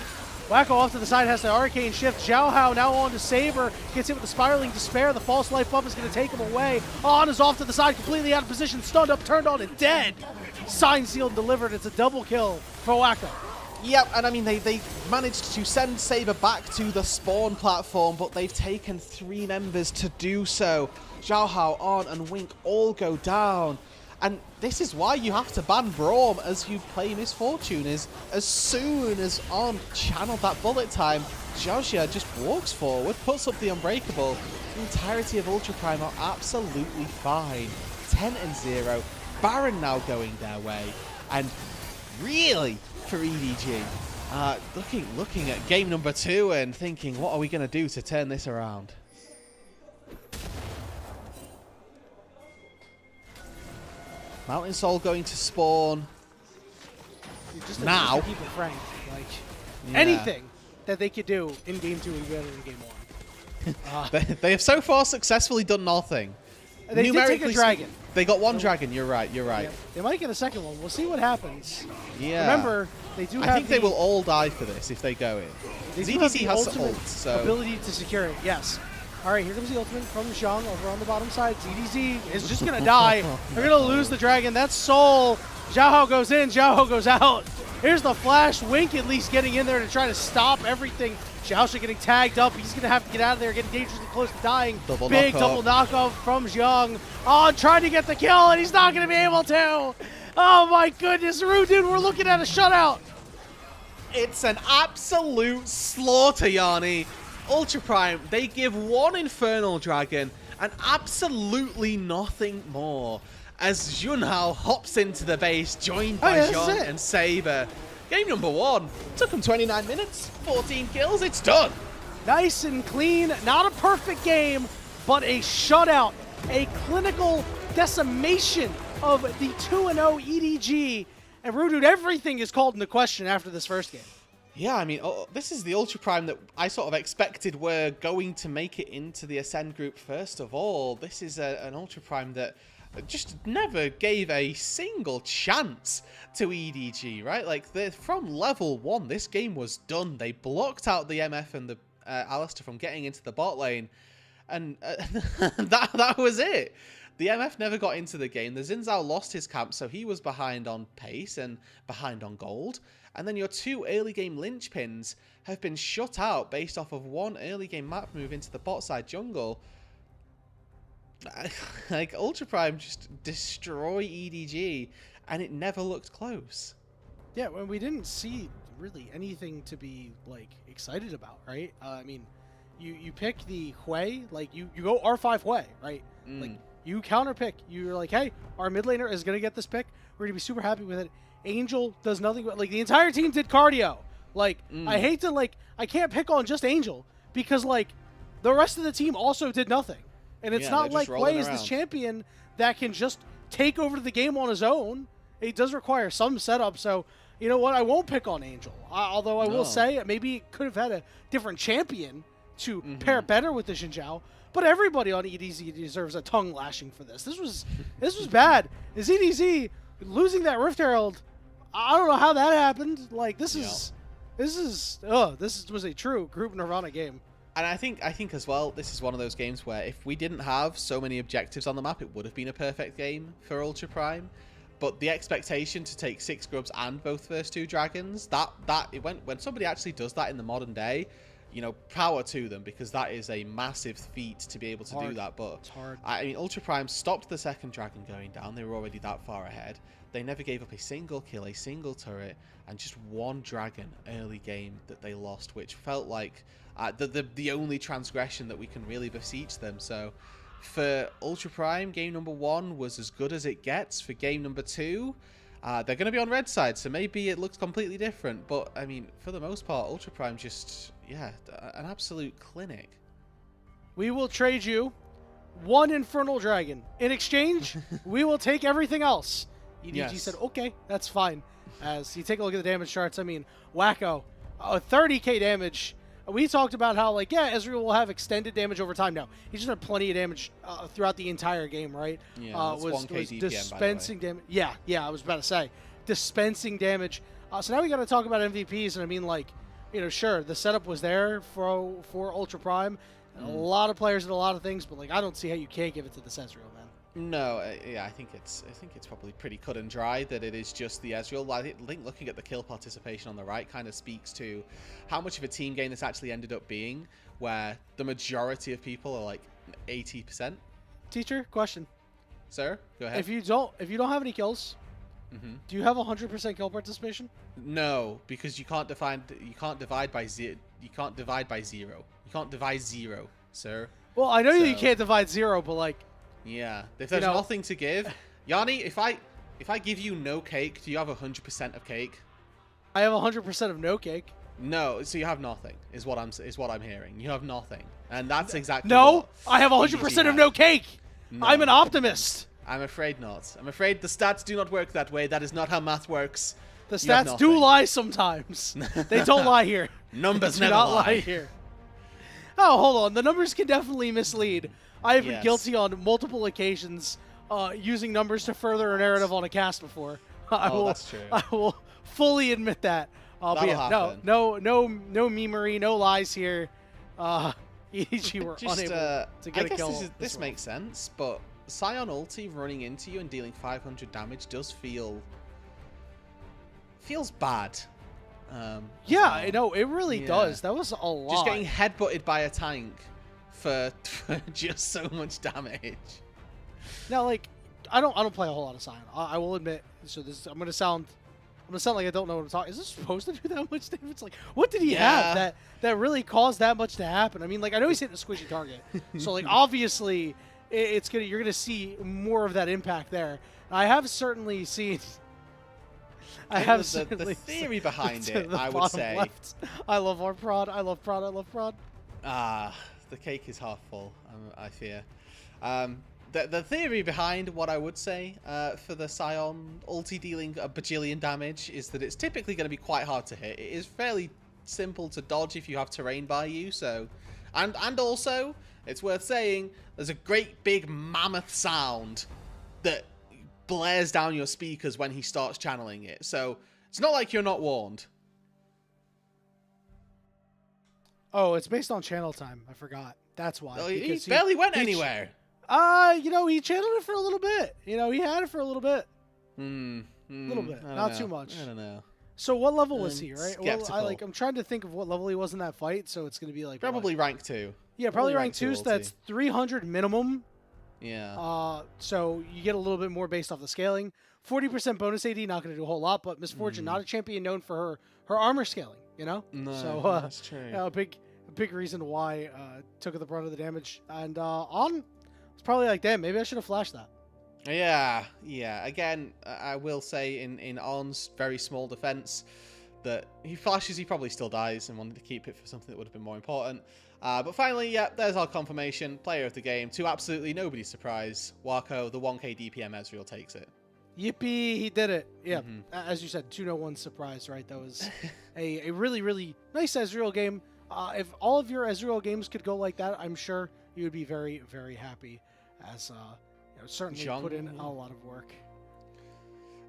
Wako off to the side has the arcane shift. Xiaohao now on to Saber. Gets hit with the spiraling despair. The false life buff is going to take him away. On is off to the side, completely out of position. Stunned up, turned on, and dead. Signed, sealed, and delivered. It's a double kill for Wako. Yep, and I mean, they managed to send Saber back to the spawn platform, but they've taken 3 members to do so. Xiaohao, On, and Wink all go down. And this is why you have to ban Braum as you play Misfortune, is as soon as On channeled that bullet time, Xiaoxia just walks forward, puts up the Unbreakable. The entirety of Ultra Prime are absolutely fine. 10-0, Baron now going their way, and really, for EDG, looking at game number 2 and thinking, what are we going to do to turn this around? Mountain Soul going to spawn Just now. to keep it frank, like anything that they could do in game 2 would be better than game 1. They have so far successfully done nothing. They did take a dragon. They got 1 dragon, you're right. Yeah, they might get a second one. We'll see what happens. Yeah. Remember, they do have I think they will all die for this if they go in. ZDC has ult, so ability to secure it, yes. All right, here comes the ultimate from Zhang over on the bottom side. ZDZ is just going to die. They're going to lose the dragon. That's Soul. Xiaohao goes in, Xiaohao goes out. Here's the flash. Wink at least getting in there to try to stop everything. Xiaoxia getting tagged up. He's going to have to get out of there, getting dangerously close to dying. Big double knockoff from Zhang. On trying to get the kill, and he's not going to be able to. Oh my goodness, Rude, dude, we're looking at a shutout. It's an absolute slaughter, Yanni. Ultra Prime, they give 1 Infernal Dragon and absolutely nothing more. As Junhao hops into the base, joined by Zhong and Saber. Game number 1. Took them 29 minutes, 14 kills, it's done. Nice and clean. Not a perfect game, but a shutout. A clinical decimation of the 2-0 EDG. And Rude, everything is called into question after this first game. Yeah, I mean, this is the Ultra Prime that I sort of expected were going to make it into the Ascend group first of all. This is an Ultra Prime that just never gave a single chance to EDG, right? Like, from level 1, this game was done. They blocked out the MF and the Alistair from getting into the bot lane, and that was it. The MF never got into the game. The Xin Zhao lost his camp, so he was behind on pace and behind on gold. And then your 2 early game linchpins have been shut out based off of 1 early game map move into the bot side jungle. Like, Ultra Prime just destroy EDG, and it never looked close. Yeah, well, we didn't see really anything to be like excited about, right? I mean, you pick the Hui, like you go R5 Hui, right? Like you counter pick. You're like, hey, our mid laner is gonna get this pick. We're gonna be super happy with it. Angel does nothing but, like, the entire team did cardio. Like, I hate to, like, I can't pick on just Angel because, like, the rest of the team also did nothing. And it's not like Hui is this champion that can just take over the game on his own. It does require some setup. So, you know what? I won't pick on Angel. Although I will say maybe it could have had a different champion to pair better with the Xin Zhao. But everybody on EDZ deserves a tongue lashing for this. This was bad. Is EDZ losing that Rift Herald? I don't know how that happened. Like, this was a true group Nirvana game. And I think as well, this is one of those games where if we didn't have so many objectives on the map, it would have been a perfect game for Ultra Prime. But the expectation to take 6 grubs and both first 2 dragons, when somebody actually does that in the modern day, you know, power to them, because that is a massive feat to be able to do that. But it's hard. I mean, Ultra Prime stopped the second dragon going down. They were already that far ahead. They never gave up a single kill, a single turret, and just 1 dragon early game that they lost, which felt like the only transgression that we can really beseech them. So for Ultra Prime, game number 1 was as good as it gets. For game number 2, they're going to be on red side, so maybe it looks completely different. But, I mean, for the most part, Ultra Prime just, yeah, an absolute clinic. We will trade you 1 Infernal Dragon. In exchange, we will take everything else. EDG said, okay, that's fine. As you take a look at the damage charts, I mean, Wacko, 30k damage. We talked about how, like, yeah, Ezreal will have extended damage over time. No, he just had plenty of damage throughout the entire game, right? Yeah, was 1k DPM, dispensing damage. Yeah, I was about to say. Dispensing damage. So now we got to talk about MVPs, and I mean, like, you know, sure, the setup was there for Ultra Prime. A lot of players did a lot of things, but, like, I don't see how you can't give it to the Ezreal, man. No, yeah, I think it's probably pretty cut and dry that it is just the Ezreal. I think looking at the kill participation on the right kind of speaks to how much of a team game this actually ended up being, where the majority of people are like 80%. Teacher, question. Sir, go ahead. If you don't have any kills, do you have 100% kill participation? No, because you can't divide by zero. You can't divide zero, sir. Well, I know you can't divide 0, but, like, yeah, if there's nothing to give, Yanni, if I give you no cake, do you have 100% of cake? I have 100% of no cake. No, so you have nothing. Is what I'm hearing. You have nothing, and that's exactly. No, I have 100% of no cake. No, I'm an optimist. I'm afraid not. I'm afraid the stats do not work that way. That is not how math works. The stats do lie sometimes. They don't lie here. Numbers never lie here. Oh, hold on. The numbers can definitely mislead. I have been guilty on multiple occasions using numbers to further a narrative on a cast before. That's true. I will fully admit that. No memery, no lies here. EDG were unable to get a kill. This makes sense, but Scion ulti running into you and dealing 500 damage does feels bad. Yeah, I know, it really does. That was a lot. Just getting headbutted by a tank for just so much damage. Now, like, I don't play a whole lot of Scion. I will admit. So I'm gonna sound like I don't know what I'm talking. Is this supposed to do that much damage? Like, what did he have that really caused that much to happen? I mean, like, I know he's hitting a squishy target, so, like, obviously you're gonna see more of that impact there. I have certainly seen. The theory behind it, I would say. Left. I love our prod. I love prod. The cake is half full, I fear. The theory behind what I would say for the Scion ulti dealing a bajillion damage is that it's typically going to be quite hard to hit. It is fairly simple to dodge if you have terrain by you. So, and also, it's worth saying, there's a great big mammoth sound that blares down your speakers when he starts channeling it. So, it's not like you're not warned. Oh, it's based on channel time. I forgot. That's why. Oh, he Because barely went he anywhere. You know, he channeled it for a little bit. You know, he had it for a little bit. A little bit, not too much. I don't know. So what level was he, right? Well, Skeptical. I'm trying to think of what level he was in that fight, so it's going to be like Probably what? rank 2. Yeah, probably rank 2, so that's 300 minimum. Yeah. So you get a little bit more based off the scaling. 40% bonus AD, not going to do a whole lot, but Misfortune, not a champion known for her armor scaling, you know? No, so, that's true. A big reason why took the brunt of the damage. And On, it's probably like, damn, maybe I should have flashed that. Yeah. Again, I will say in On's very small defense that he flashes, he probably still dies, and wanted to keep it for something that would have been more important. But finally, yeah, there's our confirmation. Player of the game, to absolutely nobody's surprise, Wako, the 1k DPM Ezreal, takes it. Yippee, he did it. Yeah, as you said, 2-1 surprise, right? That was a really, really nice Ezreal game. If all of your Ezreal games could go like that, I'm sure you would be very, very happy, as certainly Zhang, put in a lot of work.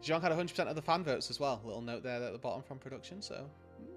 Zhang had 100% of the fan votes as well. Little note there at the bottom from production, so...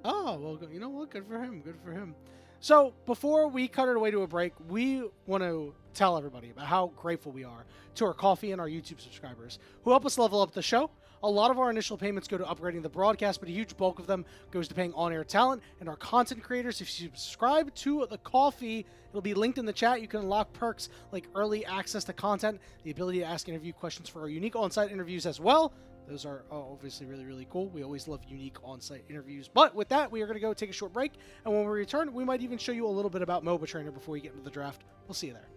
Oh, well, you know what? Good for him. Good for him. So, before we cut it away to a break, we want to tell everybody about how grateful we are to our Coffee and our YouTube subscribers who help us level up the show. A lot of our initial payments go to upgrading the broadcast, but a huge bulk of them goes to paying on-air talent and our content creators. If you subscribe to the Coffee, it'll be linked in the chat. You can unlock perks like early access to content, the ability to ask interview questions for our unique on-site interviews as well. Those are obviously really, really cool. We always love unique on-site interviews. But with that, we are going to go take a short break. And when we return, we might even show you a little bit about MOBA Trainer before we get into the draft. We'll see you there.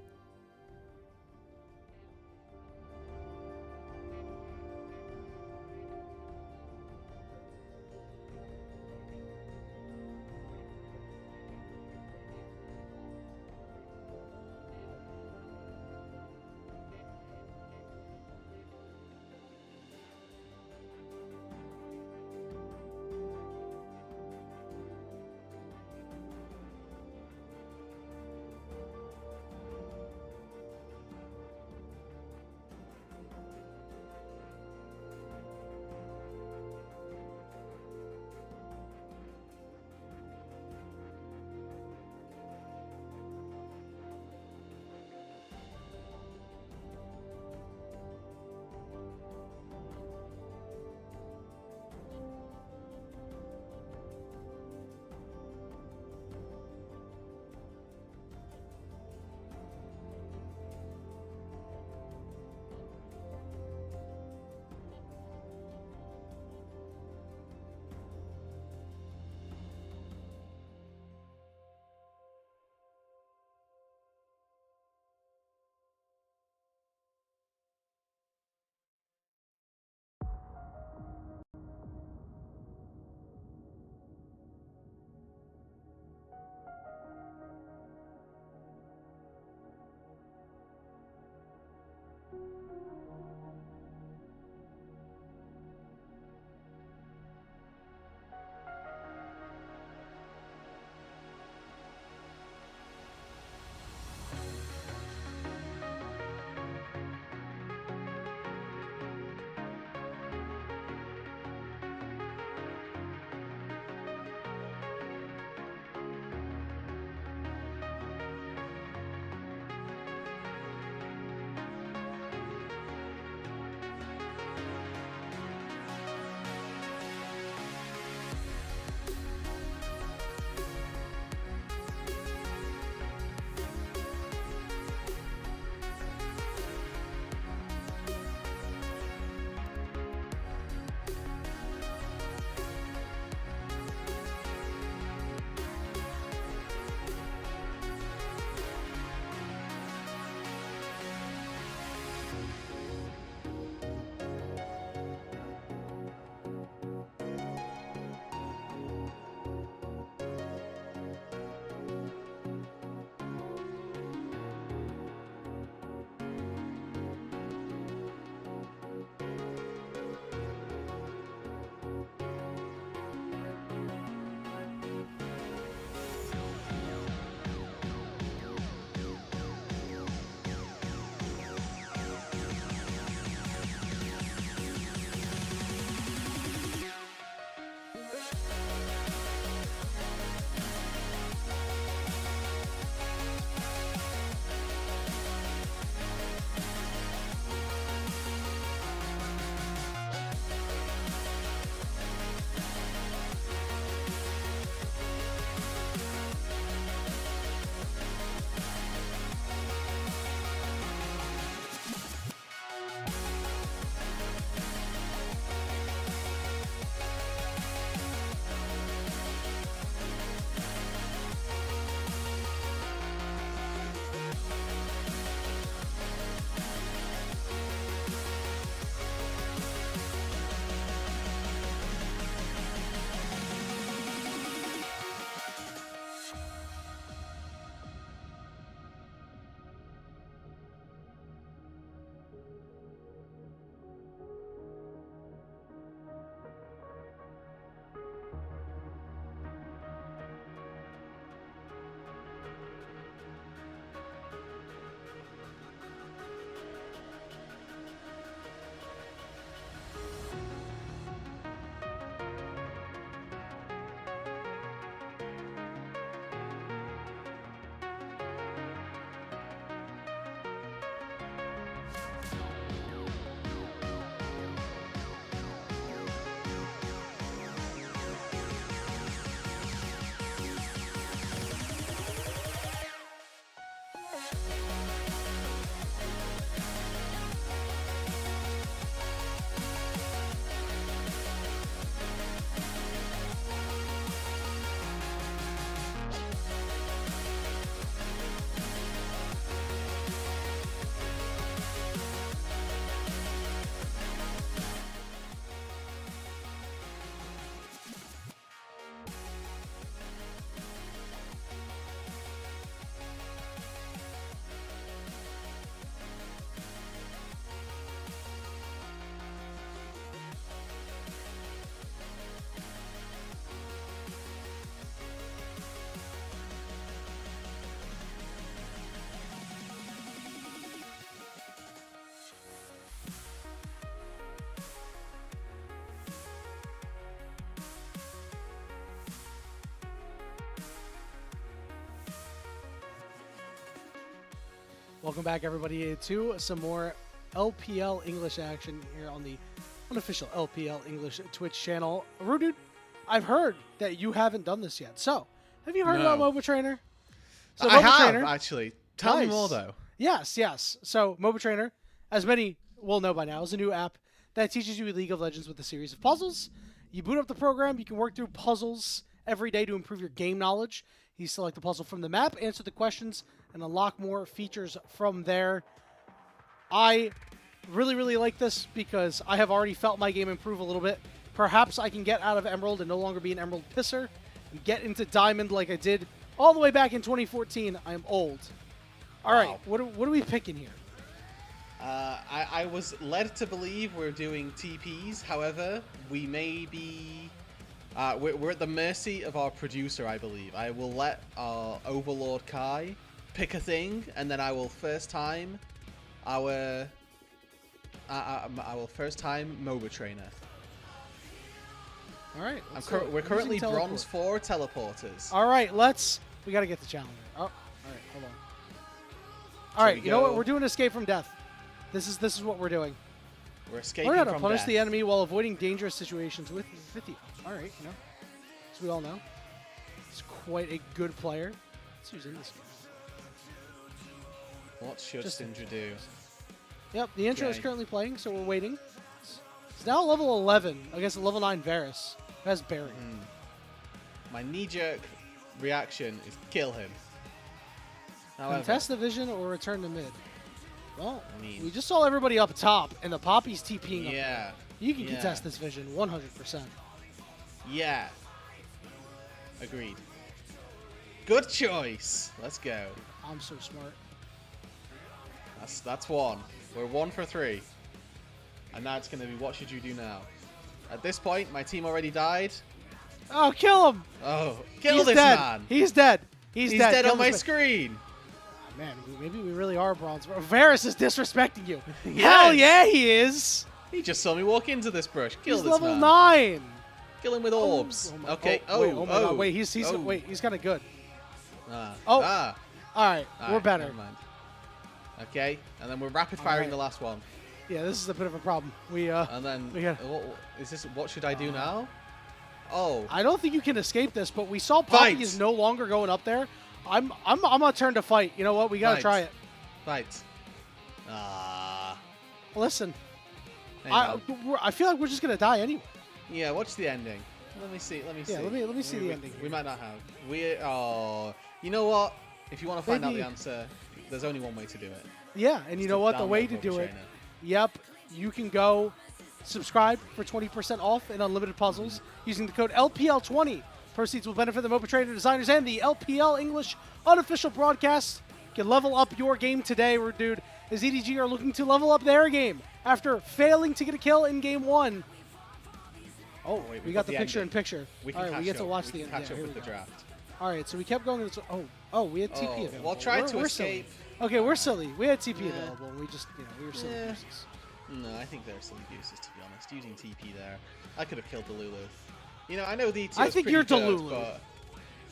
Welcome back, everybody, to some more LPL English action here on the unofficial LPL English Twitch channel. Rudude, I've heard that you haven't done this yet. So, have you heard about MOBA Trainer? So I MOBA have, Trainer, actually. Tell me Nice. more, though. Yes. So, MOBA Trainer, as many will know by now, is a new app that teaches you League of Legends with a series of puzzles. You boot up the program, you can work through puzzles every day to improve your game knowledge. You select the puzzle from the map, answer the questions, and unlock more features from there. I really like this because I have already felt my game improve a little bit. Perhaps I can get out of Emerald and no longer be an Emerald pisser and get into Diamond like I did all the way back in 2014. I am old. All right, what are we picking here? I was led to believe we're doing TPs. However, we may be... we're at the mercy of our producer, I believe. I will let our Overlord Kai pick a thing, and then I will first time MOBA Trainer. All right. We're currently Bronze 4 teleporters. All right, we got to get the challenger. Oh, all right, hold on. All right, you know what? We're doing Escape from Death. This is what we're doing. We're escaping Learn how from to punish death. the enemy while avoiding dangerous situations with 50. All right, as we all know, he's quite a good player. Let's use in this game. What should Syndra do? Yep, the intro is Okay. currently playing, so we're waiting. It's now level 11 against a level 9 Varus. Who has Barry. My knee-jerk reaction is kill him. However, Contest the vision or return to mid. Well, I mean- we just saw everybody up top, and the Poppy's TPing up. yeah, You can contest this vision 100%. yeah. Agreed. Good choice. Let's go. I'm so smart. That's one. We're 1 for 3. And now it's going to be what should you do now? At this point, my team already died. Oh, kill him! Oh, kill He's this dead. man. He's dead. He's dead Kill on my this man. screen. Man, maybe we really are bronze. Varus is disrespecting you. Yes. Hell yeah, he is. He just saw me walk into this brush. Kill He's this level man. 9. Kill him with orbs. my- Okay. Wait, oh my God, wait, he's oh. he's kind of good. Ah. Oh. Ah. All right, we're Alright, better. never mind. Okay, and then we're rapid firing Alright. the last one. Yeah, this is a bit of a problem. And then, we got- is this what should I do now? Oh, I don't think you can escape this, but we saw Poppy Fight. is no longer going up there. I'm gonna turn to fight. You know what? We gotta Fight. try it. fight. Ah. Listen, Hang on. I feel like we're just gonna die anyway. Yeah, watch the ending. Let me see. Let me see. Yeah, let me see the ending We here. might not have. You know what? If you want to find out Maybe- the answer, there's only one way to do it. Yeah, and you know what? The way to do it. Yep, you can go subscribe for 20% off in unlimited puzzles using the code LPL20. Proceeds will benefit the MOBA Trainer designers and the LPL English unofficial broadcast. You can level up your game today, dude, as EDG are looking to level up their game after failing to get a kill in game 1. Oh, wait, we got the picture in ending. picture. We All can right, we catch get to up. watch We the can end. catch Yeah, up here with we the go. draft. All right, so we kept going. Oh, we had TP Oh, available. well, try to we're escape. Silly. Okay, we're silly. We had TP Yeah. available, and we just, we were silly. Yeah. gooses. No, I think there are silly gooses, to be honest. Using TP there, I could have killed the Lulu. You know, I know the ET I was think pretty you're good, Delulu. but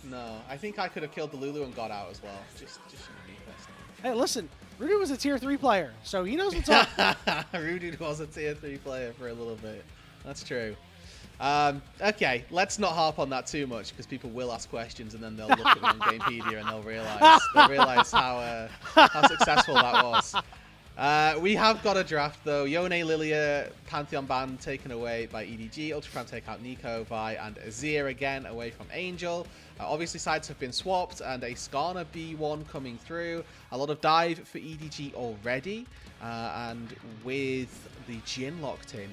no, I think I could have killed the Lulu and got out as well. Just me personally. Hey, listen, Rudy was a tier 3 player, so he knows what's up. Rudy was a tier 3 player for a little bit. That's true. Okay, let's not harp on that too much because people will ask questions and then they'll look at me on Gamepedia and they'll realize how successful that was. We have got a draft though. Yone, Lilia, Pantheon ban taken away by EDG. Ultra Prime take out Nico, Vi, and Azir again away from Angel. Obviously sides have been swapped and a Skarner B1 coming through. A lot of dive for EDG already. And with the Jhin locked in,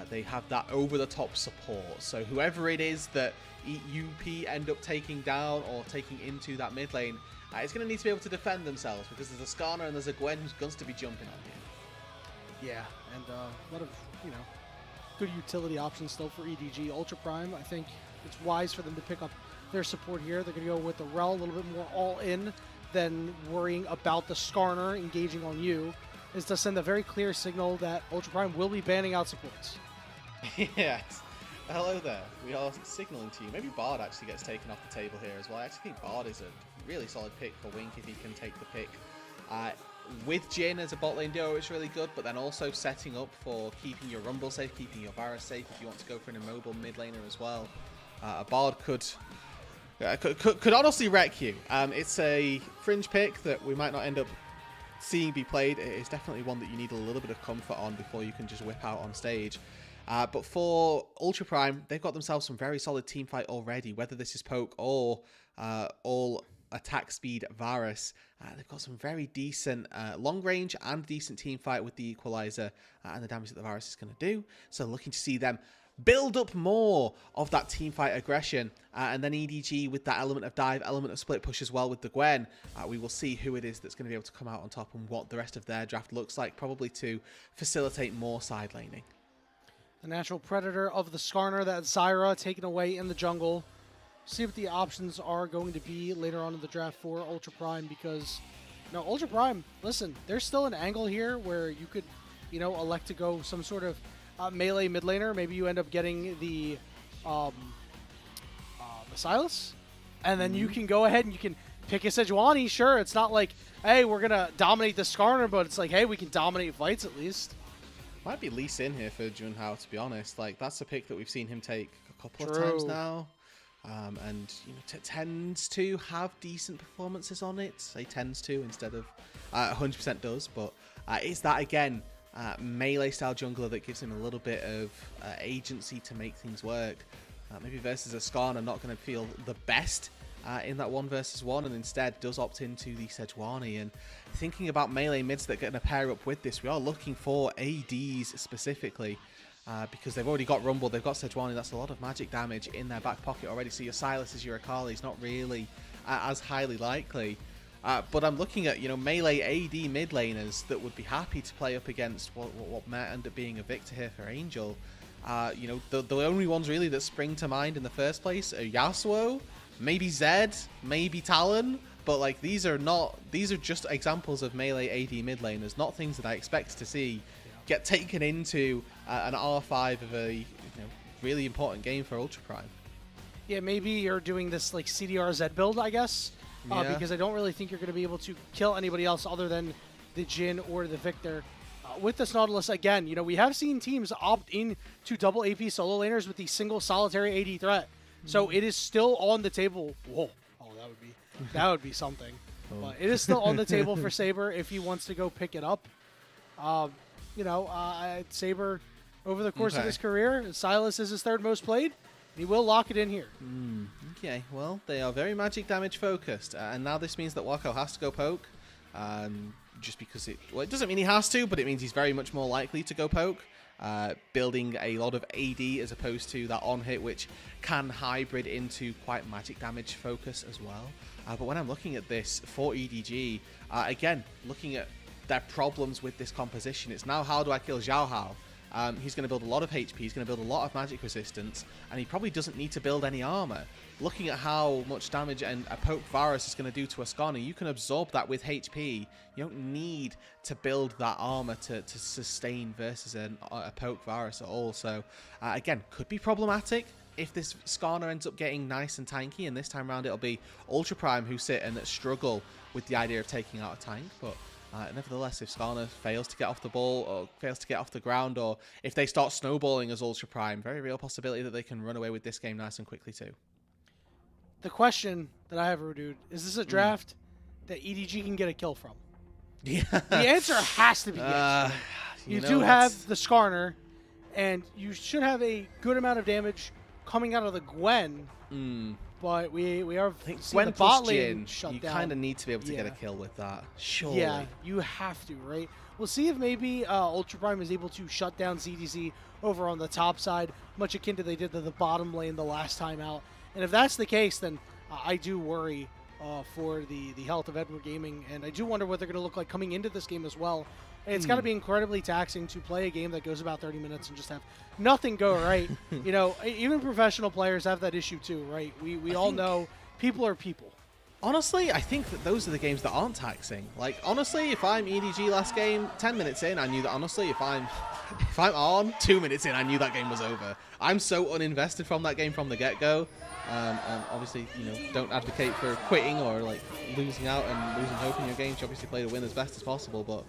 they have that over-the-top support. So whoever it is that UP end up taking down or taking into that mid lane, it's going to need to be able to defend themselves because there's a Skarner and there's a Gwen who's going to be jumping on you. Yeah, and a lot of, good utility options still for EDG. Ultra Prime, I think it's wise for them to pick up their support here. They're going to go with the Rel a little bit more all-in than worrying about the Skarner engaging on you, is to send a very clear signal that Ultra Prime will be banning out supports. Yes. Hello there. We are signaling to you. Maybe Bard actually gets taken off the table here as well. I actually think Bard is a really solid pick for Wink if he can take the pick. with Jhin as a bot lane duo, it's really good, but then also setting up for keeping your Rumble safe, keeping your Varus safe if you want to go for an immobile mid laner as well. A Bard could honestly wreck you. It's a fringe pick that we might not end up seeing be played. It's definitely one that you need a little bit of comfort on before you can just whip out on stage. But for Ultra Prime, they've got themselves some very solid team fight already, whether this is poke or all attack speed Varus. They've got some very decent long range and decent team fight with the equalizer and the damage that the Varus is going to do. So looking to see them build up more of that team fight aggression, and then EDG with that element of dive, element of split push as well with the Gwen. We will see who it is that's going to be able to come out on top and what the rest of their draft looks like, probably to facilitate more side laning. The natural predator of the Skarner, that Zyra taken away in the jungle. See what the options are going to be later on in the draft for Ultra Prime, because Ultra Prime, listen, there's still an angle here where you could, elect to go some sort of melee mid laner. Maybe you end up getting the Silas, and then you can go ahead and you can pick a Sejuani. Sure, it's not like, hey, we're gonna dominate the Skarner, but it's like, hey, we can dominate fights at least. Might be Lee Sin here for Junhao, to be honest. Like, that's a pick that we've seen him take a couple of times now. And tends to have decent performances on it. Say tends to instead of 100% does, but it's that again, melee style jungler that gives him a little bit of agency to make things work. Maybe versus a Skarner not going to feel the best in that 1 versus 1, and instead does opt into the Sejuani. And thinking about melee mids that are going to pair up with this, we are looking for ADs specifically. Because they've already got Rumble, they've got Sejuani, that's a lot of magic damage in their back pocket already. So your Silas, your Akali is not really as highly likely. But I'm looking at, melee AD mid laners that would be happy to play up against what might end up being a victor here for Angel. The only ones really that spring to mind in the first place are Yasuo, maybe Zed, maybe Talon. But like these are just examples of melee AD mid laners, not things that I expect to see get taken into an R5 of a really important game for Ultra Prime. Yeah, maybe you're doing this like CDR Z build, I guess, because I don't really think you're going to be able to kill anybody else other than the Jhin or the Victor. With this Nautilus, again, we have seen teams opt in to double AP solo laners with the single solitary AD threat. So it is still on the table. Whoa. Oh, that would be something. But it is still on the table for Saber if he wants to go pick it up. Saber, over the course of his career, Silas is his 3rd most played. He will lock it in here. Okay, well, they are very magic damage focused, and now this means that Wako has to go poke, just because it doesn't mean he has to, but it means he's very much more likely to go poke, building a lot of AD as opposed to that on hit, which can hybrid into quite magic damage focus as well. But when I'm looking at this for EDG, again, looking at their problems with this composition, it's now how do I kill Xiao Hao? He's going to build a lot of HP, he's going to build a lot of magic resistance, and he probably doesn't need to build any armor. Looking at how much damage a poke Varus is going to do to a Skarner, you can absorb that with HP. You don't need to build that armor to sustain versus a poke Varus at all. So again, could be problematic if this Skarner ends up getting nice and tanky, and this time around it'll be Ultra Prime who sit and struggle with the idea of taking out a tank. But nevertheless, if Skarner fails to get off the ball or fails to get off the ground, or if they start snowballing as Ultra Prime, very real possibility that they can run away with this game nice and quickly too. The question that I have, Rudude, is this a draft that EDG can get a kill from? Yeah. The answer has to be yes. You do have the Skarner, and you should have a good amount of damage coming out of the Gwen. But we are seeing Gwen the bot plus lane Jhin, shut you down. kind of need to be able to get a kill with that. Surely. Yeah, you have to, right? We'll see if maybe Ultra Prime is able to shut down ZDZ over on the top side, much akin to they did to the bottom lane the last time out. And if that's the case, then I do worry for the health of Edward Gaming, and I do wonder what they're going to look like coming into this game as well. It's got to be incredibly taxing to play a game that goes about 30 minutes and just have nothing go right. Even professional players have that issue too, right? We all know people are people. Honestly, I think that those are the games that aren't taxing. Like, honestly, if I'm EDG last game, 10 minutes in, I knew that. Honestly, if I'm on 2 minutes in, I knew that game was over. I'm so uninvested from that game from the get-go. And obviously, you know, don't advocate for quitting or like losing out and losing hope in your games. You obviously play to win as best as possible, but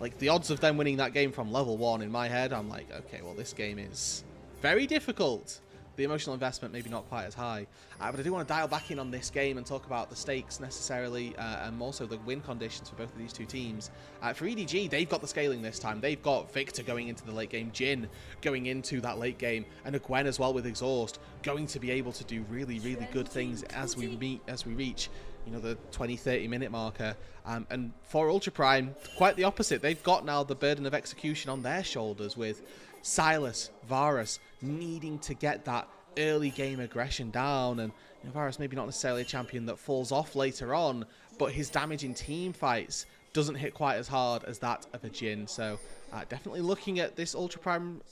like the odds of them winning that game from level 1 in my head, I'm like, okay, well, this game is very difficult. The emotional investment maybe not quite as high, but I do want to dial back in on this game and talk about the stakes necessarily, and also the win conditions for both of these two teams. For EDG, they've got the scaling this time. They've got Victor going into the late game, Jin going into that late game, and a Gwen as well with Exhaust going to be able to do really, really good things as we reach, you know, the 20-30 minute marker. And for Ultra Prime, quite the opposite. They've got now the burden of execution on their shoulders with Silas, Varus needing to get that early game aggression down, and you know, Varus maybe not necessarily a champion that falls off later on, but his damage in team fights doesn't hit quite as hard as that of a Jin. So definitely looking at this Ultra Prime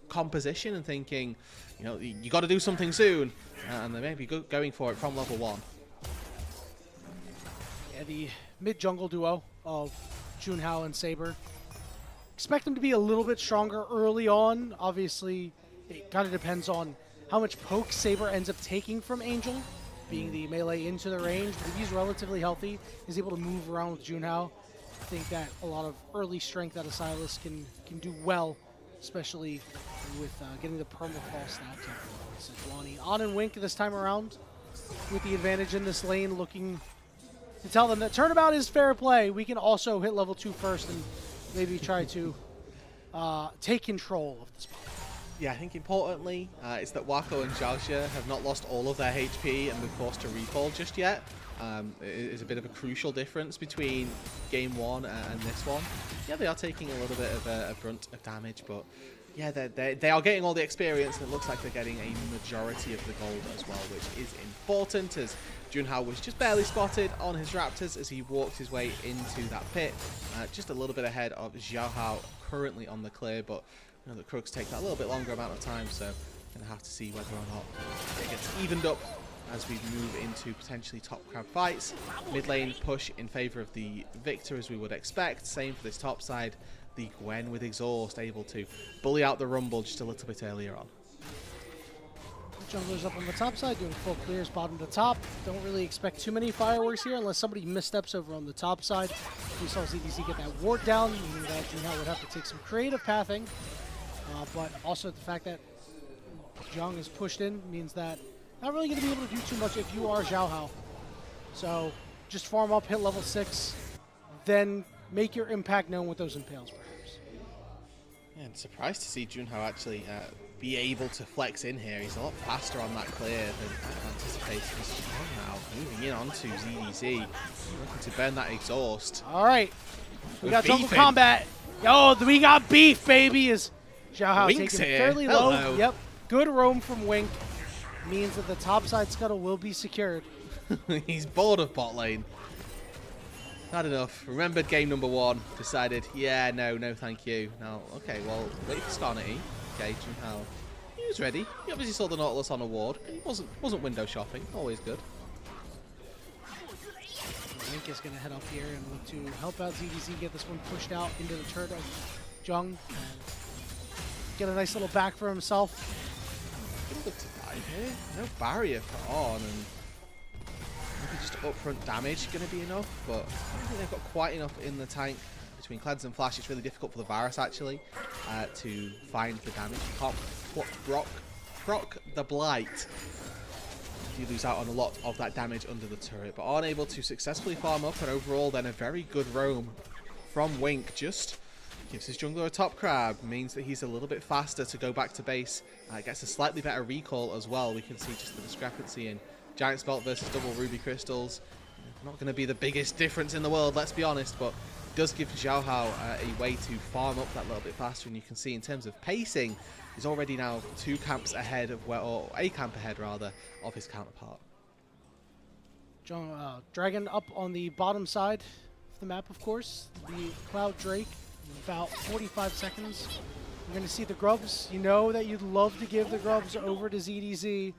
composition and thinking, you know, you got to do something soon, and they may be going for it from level 1. Yeah, the mid jungle duo of Junhao and Saber. Expect them to be a little bit stronger early on. Obviously, it kind of depends on how much poke Saber ends up taking from Angel, being the melee into the range. But if he's relatively healthy, he's able to move around with Junhao. I think that a lot of early strength out of Silas can do well, especially with getting the permafrost out to Sejuani. On and Wink this time around with the advantage in this lane, looking to tell them that turnabout is fair play. We can also hit level 2 first and maybe try to take control of this. Yeah, I think importantly, it's that Wako and Xiaoxia have not lost all of their HP and been forced to recall just yet. It is a bit of a crucial difference between game 1 and this one. Yeah, they are taking a little bit of a brunt of damage, but yeah, they are getting all the experience, and it looks like they're getting a majority of the gold as well, which is important, as Junhao was just barely spotted on his Raptors as he walked his way into that pit, just a little bit ahead of Xiaohao currently on the clear, but you know, the Crooks take that a little bit longer amount of time, so gonna have to see whether or not it gets evened up as we move into potentially top crab fights. Mid lane push in favor of the Victor, as we would expect. Same for this top side. The Gwen with Exhaust able to bully out the Rumble just a little bit earlier on. Junglers up on the top side, doing full clears bottom to top. Don't really expect too many fireworks here unless somebody missteps over on the top side. We saw ZDC get that ward down, meaning that Junhao would have to take some creative pathing. But also the fact that Zhang is pushed in means that not really going to be able to do too much if you are Xiaohao. So just farm up, hit level 6, then make your impact known with those impales, perhaps. Yeah, I'm surprised to see Junhao actually be able to flex in here. He's a lot faster on that clear than anticipated. Now moving in onto ZDZ, looking to burn that exhaust. All right, we got jungle beefing. combat. Yo, we got beef, baby. Is Xiaohao Wink's taking here. fairly Hello. low? Yep, good roam from Wink. Means that the top side scuttle will be secured. He's bored of bot lane. Not enough. Remembered game number 1. Decided, yeah, no thank you. Now, okay, well, wait for Skarnity. Okay, Junhao. He was ready. He obviously saw the Nautilus on a ward. He wasn't window shopping. Always good. Wink is going to head up here and look to help out ZDZ, get this one pushed out into the turret of Jung, and get a nice little back for himself. Gonna look to dive here. No barrier for on, and maybe just upfront damage going to be enough, but I don't think they've got quite enough in the tank. Between Cleanse and Flash, it's really difficult for the Varus actually to find the damage. You can't proc the Blight. You lose out on a lot of that damage under the turret, but aren't able to successfully farm up, and overall then a very good roam from Wink. Just gives his jungler a top crab, means that he's a little bit faster to go back to base. Gets a slightly better recall as well. We can see just the discrepancy in Giant Spelt versus double Ruby Crystals. Not going to be the biggest difference in the world, let's be honest, but does give Xiaohao a way to farm up that little bit faster. And you can see in terms of pacing, he's already now 2 camps ahead of or a camp ahead rather of his counterpart. Dragon up on the bottom side of the map, of course. The Cloud Drake, in about 45 seconds. You're going to see the Grubs. You know that you'd love to give the Grubs over to ZDZ.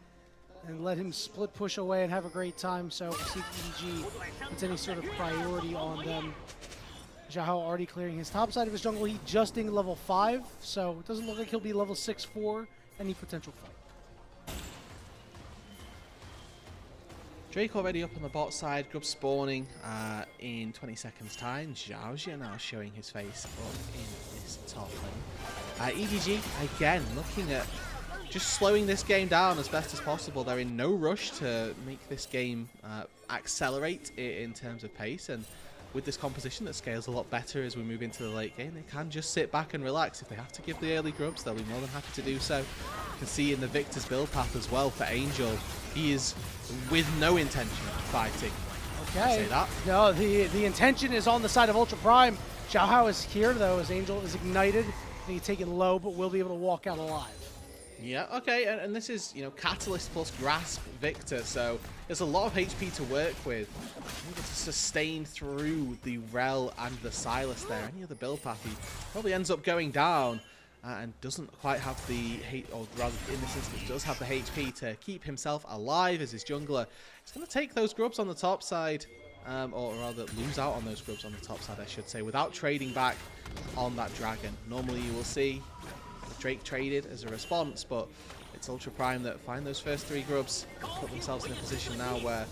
and let him split push away and have a great time. So we'll see if EDG puts any sort of priority on them. Xiao already clearing his top side of his jungle. He just dinged level 5, so it doesn't look like he'll be level 6 for any potential fight. Drake already up on the bot side, Grub spawning in 20 seconds time. Xiao now showing his face up in this top lane. EDG again looking at just slowing this game down as best as possible. They're in no rush to make this game accelerate in terms of pace, and with this composition that scales a lot better as we move into the late game, they can just sit back and relax. If they have to give the early grubs, they'll be more than happy to do so. You can see in the Victor's build path as well for Angel, he is with no intention of fighting. Okay. Say that. No, the intention is on the side of Ultra Prime. Xiao is here though, as Angel is ignited. And he's taken low, but will be able to walk out alive. Yeah, okay, and this is, you know, Catalyst plus Grasp Victor, so there's a lot of HP to work with. Able to sustain through the Rel and the Silas there. Any other build path, he probably ends up going down and doesn't quite have the, or rather in this instance, does have the HP to keep himself alive as his jungler. He's going to take those grubs on the top side, or rather lose out on those grubs on the top side, I should say, without trading back on that dragon. Normally you will see Drake traded as a response, but it's Ultra Prime that find those first 3 grubs, put themselves in a position now where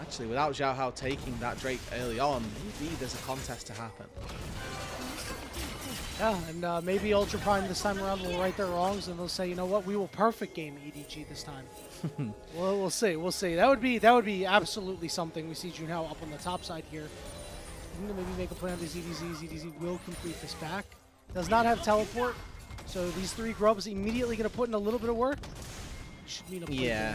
actually without Xiao taking that Drake early on, maybe there's a contest to happen. Yeah, and maybe Ultra Prime this time around will right their wrongs and they'll say, you know what, we will perfect game EDG this time. Well, we'll see. We'll see. That would be absolutely something. We see Junhao up on the top side here. I'm gonna maybe make a plan to ZDZ. ZDZ will complete this back. Does not have teleport. So these 3 grubs immediately going to put in a little bit of work. Should mean a yeah.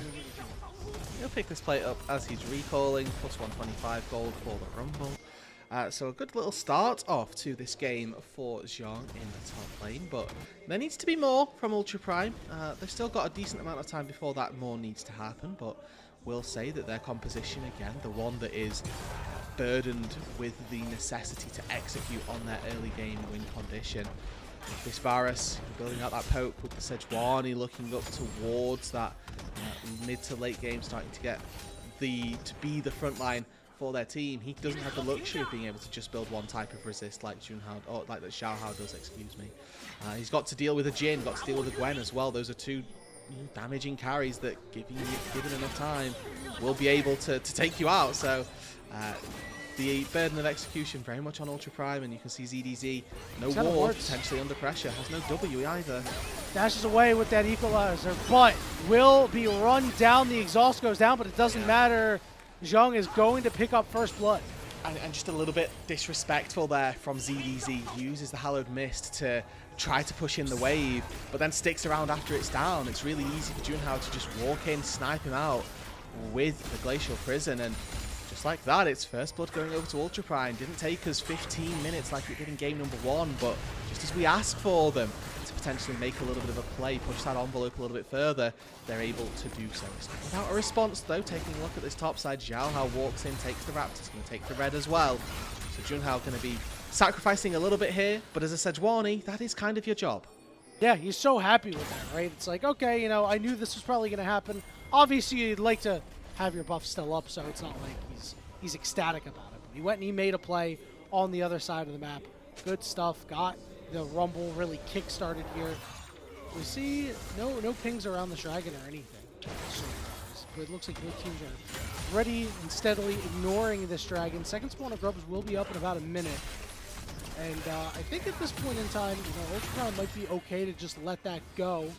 He'll pick this plate up as he's recalling. Plus 125 gold for the Rumble. So a good little start off to this game for Zhang in the top lane. But there needs to be more from Ultra Prime. They've still got a decent amount of time before that more needs to happen. But we'll say that their composition, again, the one that is burdened with the necessity to execute on their early game win condition. This Varus building out that poke with the Sejuani looking up towards that mid to late game, starting to get to be the front line for their team. He doesn't have the luxury of being able to just build one type of resist like Junhao, or like that Xiaohao does, excuse me. He's got to deal with a Jhin, got to deal with a Gwen as well. Those are 2 damaging carries that, given enough time, will be able to take you out. So the burden of execution very much on Ultra Prime, and you can see ZDZ, no ward, potentially under pressure, has no W either. Dashes away with that equalizer, but will be run down. The exhaust goes down, but it doesn't matter. Zhang is going to pick up first blood. And just a little bit disrespectful there from ZDZ. Uses the Hallowed Mist to try to push in the wave, but then sticks around after it's down. It's really easy for Junhao to just walk in, snipe him out with the Glacial Prison, and just like that, it's first blood going over to Ultra Prime. Didn't take us 15 minutes like it did in game number 1, but just as we asked for them to potentially make a little bit of a play, push that envelope a little bit further, they're able to do so. Without a response though, taking a look at this top side, Xiaohao walks in, takes the Raptors, going to take the red as well. So Junhao going to be sacrificing a little bit here, but as a Sejuani, that is kind of your job. Yeah, he's so happy with that, right? It's like, okay, you know, I knew this was probably going to happen. Obviously, you'd like to have your buff still up, so it's not like he's ecstatic about it. But he went and he made a play on the other side of the map. Good stuff. Got the Rumble really kick-started here. We see no pings around the dragon or anything. But it looks like both teams are ready and steadily ignoring this dragon. Second spawn of grubs will be up in about a minute. And I think at this point in time, you know, Ultra Prime might be okay to just let that go.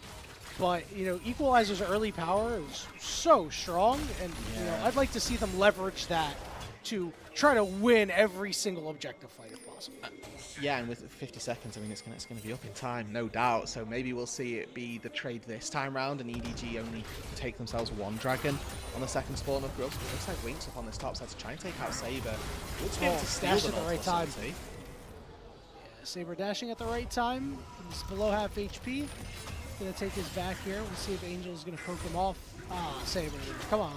But, you know, Equalizer's early power is so strong, and, you know, I'd like to see them leverage that to try to win every single objective fight if possible. Yeah, and with 50 seconds, I mean, it's gonna be up in time, no doubt. So maybe we'll see it be the trade this time round, and EDG only take themselves 1 dragon on the second spawn of grubs. But it looks like Winks up on this top side to try and take out Saber. Looks to dash at the right time. Yeah, Saber dashing at the right time. He's below half HP. Gonna take his back here. We'll see if Angel is gonna poke him off. Ah, Saber, come on,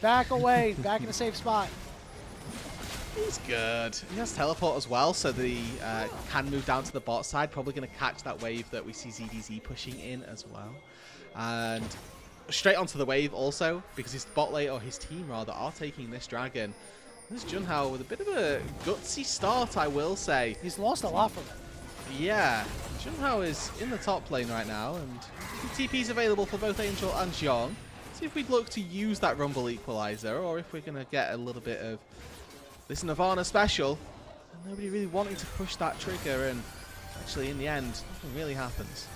back away, back in a safe spot. He's good. He has teleport as well, so the can move down to the bot side. Probably going to catch that wave that we see ZDZ pushing in as well. And straight onto the wave also, because his bot lane, or his team rather, are taking this dragon. There's Junhao with a bit of a gutsy start, I will say. He's lost a lot from it. Yeah, Junhao is in the top lane right now, and TP's available for both Angel and Zhong. See if we'd look to use that Rumble Equalizer, or if we're going to get a little bit of this Nirvana special. And nobody really wanting to push that trigger, and actually in the end, nothing really happens.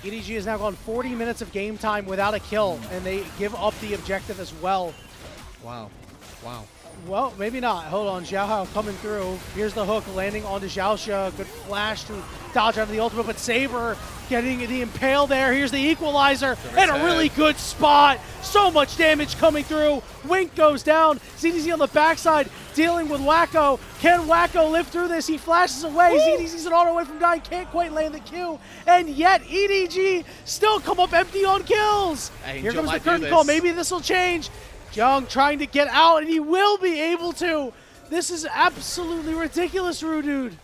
EDG has now gone 40 minutes of game time without a kill, and they give up the objective as well. Wow. Wow. Well, maybe not. Hold on, Xiaohao coming through. Here's the hook landing onto Xiaoxia. Good flash to dodge out of the ultimate, but Saber getting the impale there. Here's the equalizer, and a really good spot. So much damage coming through. Wink goes down. ZDZ on the backside dealing with Wacko. Can Wacko live through this? He flashes away. Woo! ZDZ's an auto away from dying. Can't quite land the Q. And yet EDG still come up empty on kills. Angel Here comes the might do curtain call. this. Maybe this will change. Young trying to get out, and he will be able to. This is absolutely ridiculous, Rudude.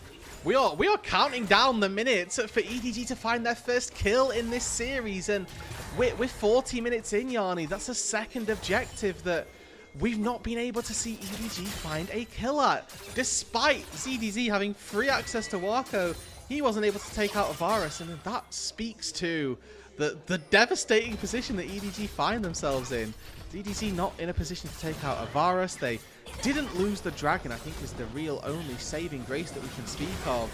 We are counting down the minutes for EDG to find their first kill in this series, and we're 40 minutes in, Yanni. That's a second objective that we've not been able to see EDG find a kill at. Despite ZDZ having free access to Wako, he wasn't able to take out Varus, and that speaks to the devastating position that EDG find themselves in. ZDZ not in a position to take out Varus. They didn't lose the dragon, I think is the real only saving grace that we can speak of.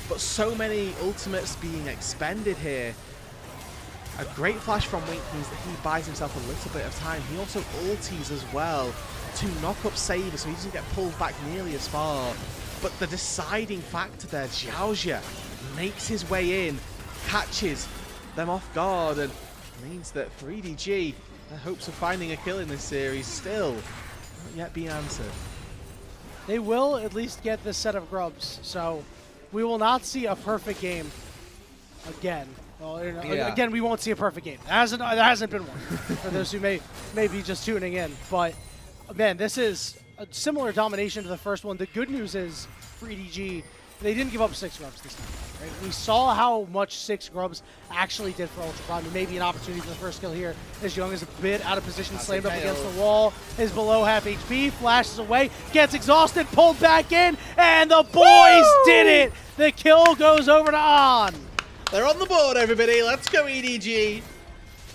But so many ultimates being expended here. A great flash from Wink means that he buys himself a little bit of time. He also ulties as well to knock up Saber so he doesn't get pulled back nearly as far. But the deciding factor there, Xiaoxia makes his way in, catches them off guard, and means that for EDG, their hopes of finding a kill in this series still not yet being answered. They will at least get this set of grubs, so we will not see a perfect game again. Well, you know, again, we won't see a perfect game. There hasn't been one for those who may be just tuning in. But man, this is a similar domination to the first one. The good news is for EDG, they didn't give up 6 grubs this time. Right? We saw how much 6 grubs actually did for Ultra Prime. Maybe an opportunity for the first kill here. As Young is a bit out of position, slammed up against the wall, is below half HP, flashes away, gets exhausted, pulled back in, and the boys did it! The kill goes over to On. They're on the board, everybody. Let's go, EDG.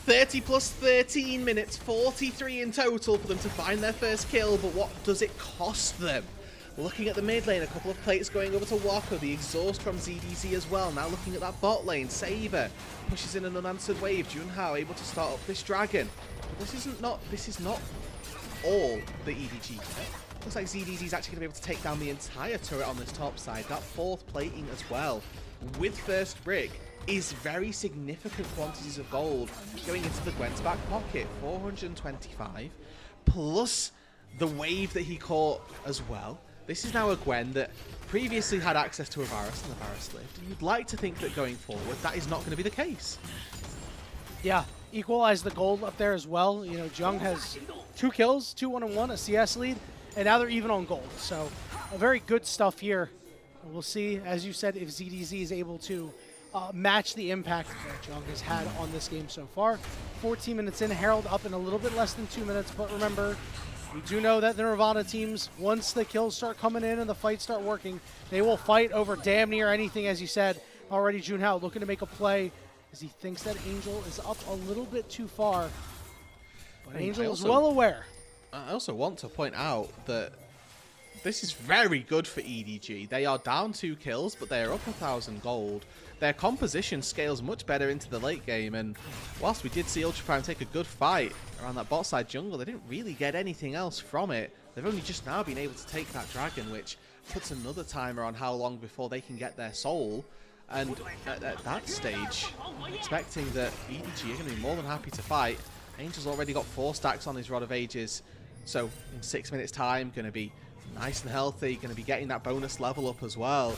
30 plus 13 minutes, 43 in total for them to find their first kill, but what does it cost them? Looking at the mid lane, a couple of plates going over to Wako, the exhaust from ZDZ as well. Now looking at that bot lane, Saber pushes in an unanswered wave. Junhao able to start up this dragon. But this is not all the EDG get. Looks like ZDZ is actually going to be able to take down the entire turret on this top side. That 4th plating as well, with first brick, is very significant quantities of gold going into the Gwen's back pocket. 425 plus the wave that he caught as well. This is now a Gwen that previously had access to a Varus and the Varus lived. And you'd like to think that going forward, that is not going to be the case. Yeah, equalize the gold up there as well. You know, Jung has 2 kills, 2 1-on-1, a CS lead, and now they're even on gold. So, very good stuff here. We'll see, as you said, if ZDZ is able to match the impact that Jung has had on this game so far. 14 minutes in, Herald up in a little bit less than 2 minutes, but remember, we do know that the Nirvana teams, once the kills start coming in and the fights start working, they will fight over damn near anything, as you said. Already Junhao looking to make a play as he thinks that Angel is up a little bit too far. But Angel is well aware. I also want to point out that this is very good for EDG. They are down 2 kills, but they are up 1,000 gold. Their composition scales much better into the late game, and whilst we did see Ultra Prime take a good fight around that bot side jungle, they didn't really get anything else from it. They've only just now been able to take that dragon, which puts another timer on how long before they can get their soul. And at that stage, I'm expecting that EDG are going to be more than happy to fight. Angel's already got 4 stacks on his Rod of Ages, so in 6 minutes time, going to be nice and healthy, going to be getting that bonus level up as well.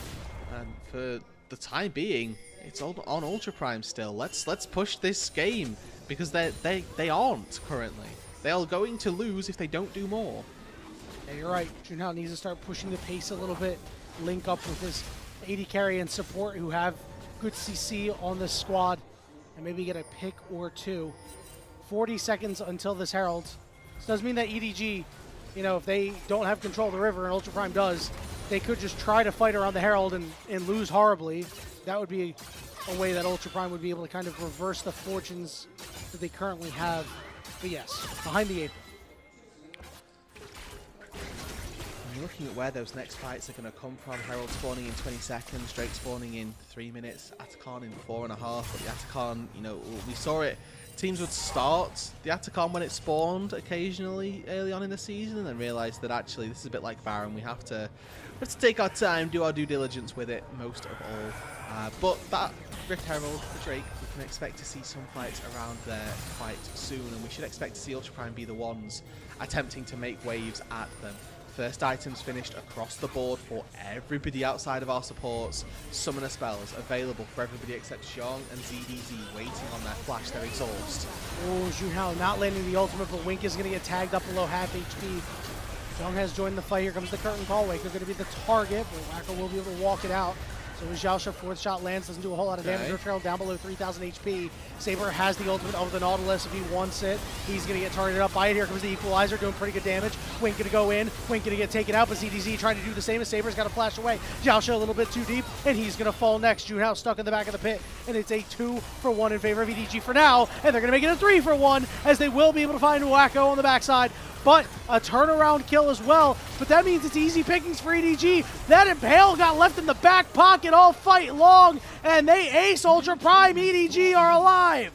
And for the time being, it's on Ultra Prime still. Let's push this game, because they aren't currently. They are going to lose if they don't do more. Yeah, you're right. Junhao needs to start pushing the pace a little bit, link up with his AD carry and support who have good CC on this squad, and maybe get a pick or 2 40 seconds until this Herald. This does mean that EDG, you know, if they don't have control of the river and Ultra Prime does, they could just try to fight around the Herald and lose horribly. That would be a way that Ultra Prime would be able to kind of reverse the fortunes that they currently have. But yes, behind the 8. You're looking at where those next fights are going to come from. Herald spawning in 20 seconds, Drake spawning in 3 minutes, Atacon in 4.5. But the Atacon, you know, we saw it. Teams would start the Atacon when it spawned occasionally early on in the season and then realize that actually this is a bit like Baron. We have to take our time, do our due diligence with it most of all. But that Rift Herald for Drake, we can expect to see some fights around there quite soon, and we should expect to see Ultra Prime be the ones attempting to make waves at them. First items finished across the board for everybody outside of our supports. Summoner spells available for everybody except Xiong and ZDZ waiting on their flash, their exhaust. Oh, Junhao not landing the ultimate, but Wink is going to get tagged up below half HP. Xiong has joined the fight. Here comes the curtain call. Wake are going to be the target, but Wacko will be able to walk it out. So as Xiaosha, fourth shot lands, doesn't do a whole lot of damage. Rift Herald down below 3,000 HP. Saber has the ultimate of the Nautilus if he wants it. He's going to get targeted up by it. Here comes the Equalizer, doing pretty good damage. Wink going to go in. Wink going to get taken out, but ZDZ trying to do the same as Saber's got to flash away. Xiaosha a little bit too deep, and he's going to fall next. Junhao stuck in the back of the pit, and it's a 2-for-1 in favor of EDG for now, and they're going to make it a 3-for-1 as they will be able to find Wacko on the backside. But a turnaround kill as well. But that means it's easy pickings for EDG. That Impale got left in the back pocket all fight long, and they ace Ultra Prime. EDG are alive.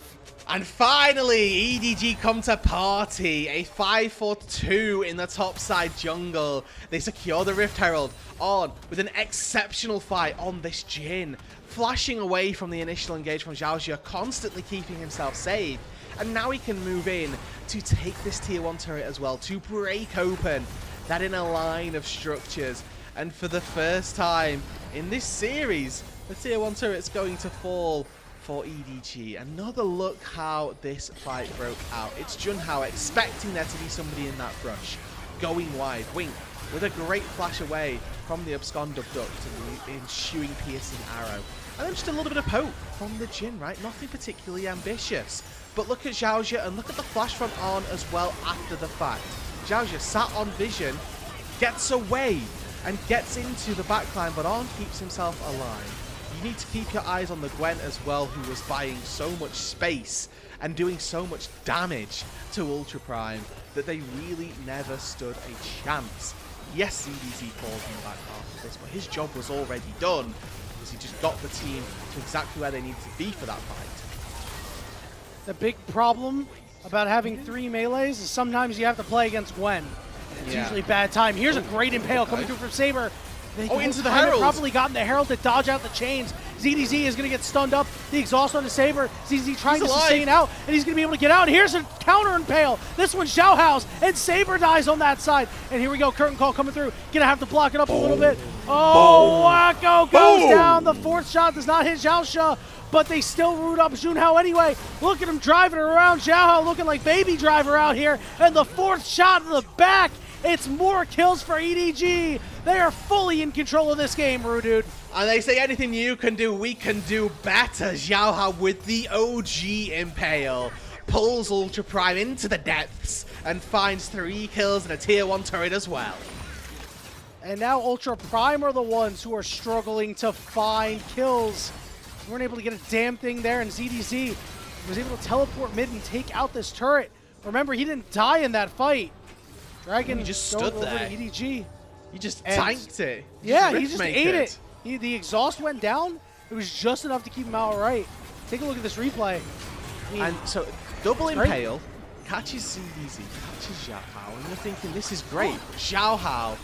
And finally, EDG come to party. A 5-4-2 in the topside jungle. They secure the Rift Herald on with an exceptional fight on this Jhin. Flashing away from the initial engage from Xiaoxia, constantly keeping himself safe. And now he can move in to take this tier 1 turret as well, to break open that inner line of structures. And for the first time in this series, the tier 1 turret's going to fall for EDG. Another look how this fight broke out. It's Junhao expecting there to be somebody in that brush, going wide. Wink with a great flash away from the Abscond Abduct and the ensuing piercing arrow. And then just a little bit of poke from the Jhin, right? Nothing particularly ambitious. But look at Xiaoxia and look at the flash from On as well after the fact. Xiaoxia sat on vision, gets away, and gets into the backline, but On keeps himself alive. You need to keep your eyes on the Gwen as well, who was buying so much space and doing so much damage to Ultra Prime that they really never stood a chance. Yes, CDZ falls in the back half of this, but his job was already done because he just got the team to exactly where they needed to be for that fight. The big problem about having 3 melees is sometimes you have to play against Gwen. It's usually bad time. Here's a great Impale coming through from Saber. Into the Herald. Probably gotten the Herald to dodge out the chains. ZDZ is going to get stunned up. The exhaust on the Saber. ZDZ trying to sustain out, and he's going to be able to get out. Here's a counter Impale. This one's Xiaohao's, and Saber dies on that side. And here we go. Curtain call coming through. Going to have to block it up a little bit. Oh, Wacko goes down. The 4th shot does not hit Xiaoxia, but they still root up Junhao anyway. Look at him driving around. Xiaohao looking like Baby Driver out here. And the 4th shot in the back. It's more kills for EDG. They are fully in control of this game, Rudude. And they say anything you can do, we can do better. Xiaohao with the OG Impale pulls Ultra Prime into the depths and finds 3 kills and a tier 1 turret as well. And now Ultra Prime are the ones who are struggling to find kills. We weren't able to get a damn thing there, and ZDZ was able to teleport mid and take out this turret. Remember, he didn't die in that fight. Dragon he just stood there. EDG. He just tanked it. Yeah, he just ate it. The exhaust went down. It was just enough to keep him outright. Take a look at this replay. And so, double Impale, catches ZDZ, catches Xiaohao, and you're thinking, this is great. Xiaohao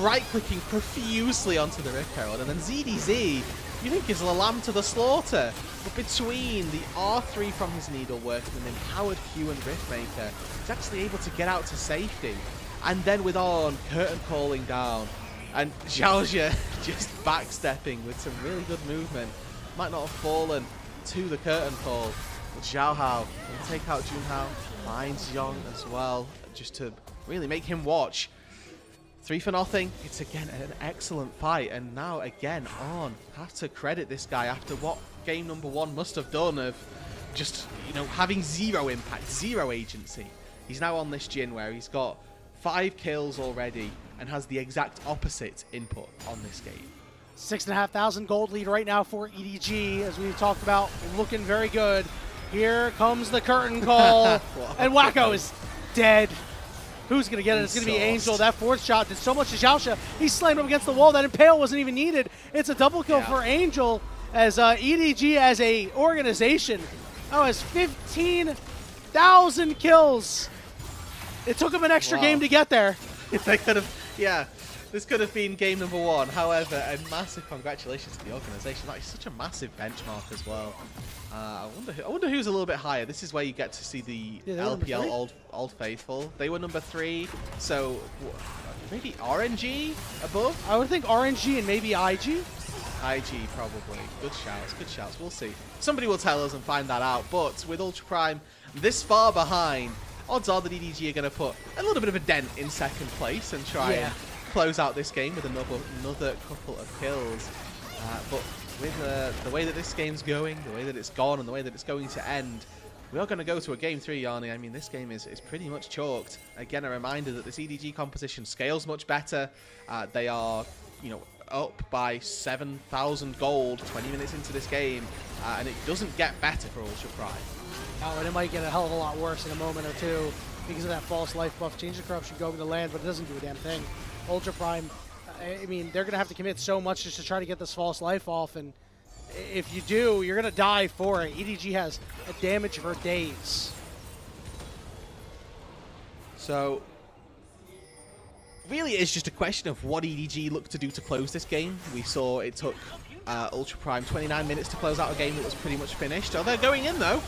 right-clicking profusely onto the Rift Herald, and then ZDZ, you think is a lamb to the slaughter. But between the R3 from his needlework and an empowered Q and Riftmaker, he's actually able to get out to safety. And then with On, curtain calling down, and Xiaoxia just backstepping with some really good movement. Might not have fallen to the curtain call, but Xiaohao will take out Junhao, finds Yong as well, just to really make him watch. 3-0. It's again an excellent fight, and now again On have to credit this guy after what game number 1 must have done of just, you know, having zero impact, zero agency. He's now on this Jhin where he's got 5 kills already and has the exact opposite input on this game. 6,500 gold lead right now for EDG, as we've talked about, looking very good. Here comes the curtain call, and Wacko is dead. Who's going to get it? It's going to be Angel. That 4th shot did so much to Xiaoxia. He slammed him against the wall. That Impale wasn't even needed. It's a double kill for Angel, as EDG as a organization has 15,000 kills. It took him an extra game to get there. They could have, this could have been game number 1. However, a massive congratulations to the organization. That is such a massive benchmark as well. I wonder who's a little bit higher. This is where you get to see the LPL Old Faithful. They were number 3, so maybe RNG above? I would think RNG and maybe IG. IG probably. Good shouts, good shouts. We'll see. Somebody will tell us and find that out. But with Ultra Prime this far behind, odds are that EDG are going to put a little bit of a dent in 2nd place and try and close out this game with another couple of kills. But with the way that this game's going, the way that it's gone, and the way that it's going to end, we are going to go to a Game 3, Yanni. I mean, this game is pretty much chalked. Again, a reminder that this EDG composition scales much better. They are, you know, up by 7,000 gold 20 minutes into this game, and it doesn't get better for Ultra Prime. Oh, and it might get a hell of a lot worse in a moment or two because of that false life buff. Change the corruption going to land, but it doesn't do a damn thing. Ultra Prime, I mean, they're going to have to commit so much just to try to get this false life off, and if you do, you're going to die for it. EDG has a damage for days. So, really, it's just a question of what EDG look to do to close this game. We saw it took Ultra Prime 29 minutes to close out a game that was pretty much finished. Oh, they're going in, though.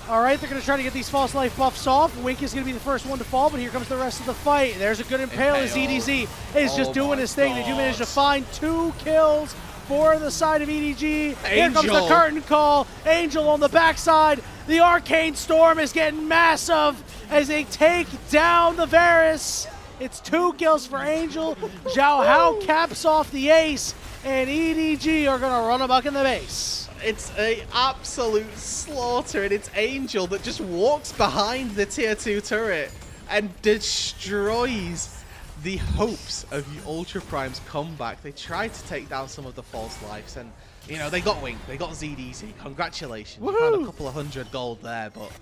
All right, they're going to try to get these false life buffs off. Wink is going to be the first one to fall, but here comes the rest of the fight. There's a good Impale as EDG is just doing his thing. They do manage to find 2 kills for the side of EDG. Here comes the curtain call. Angel on the backside. The Arcane Storm is getting massive as they take down the Varus. It's 2 kills for Angel. Zhao Hao caps off the ace, and EDG are going to run amok in the base. It's an absolute slaughter, and it's Angel that just walks behind the tier 2 turret and destroys the hopes of the Ultra Prime's comeback. They tried to take down some of the false lives, and, you know, they got Wink, they got ZDZ. Congratulations. You found a couple of 100 gold there, but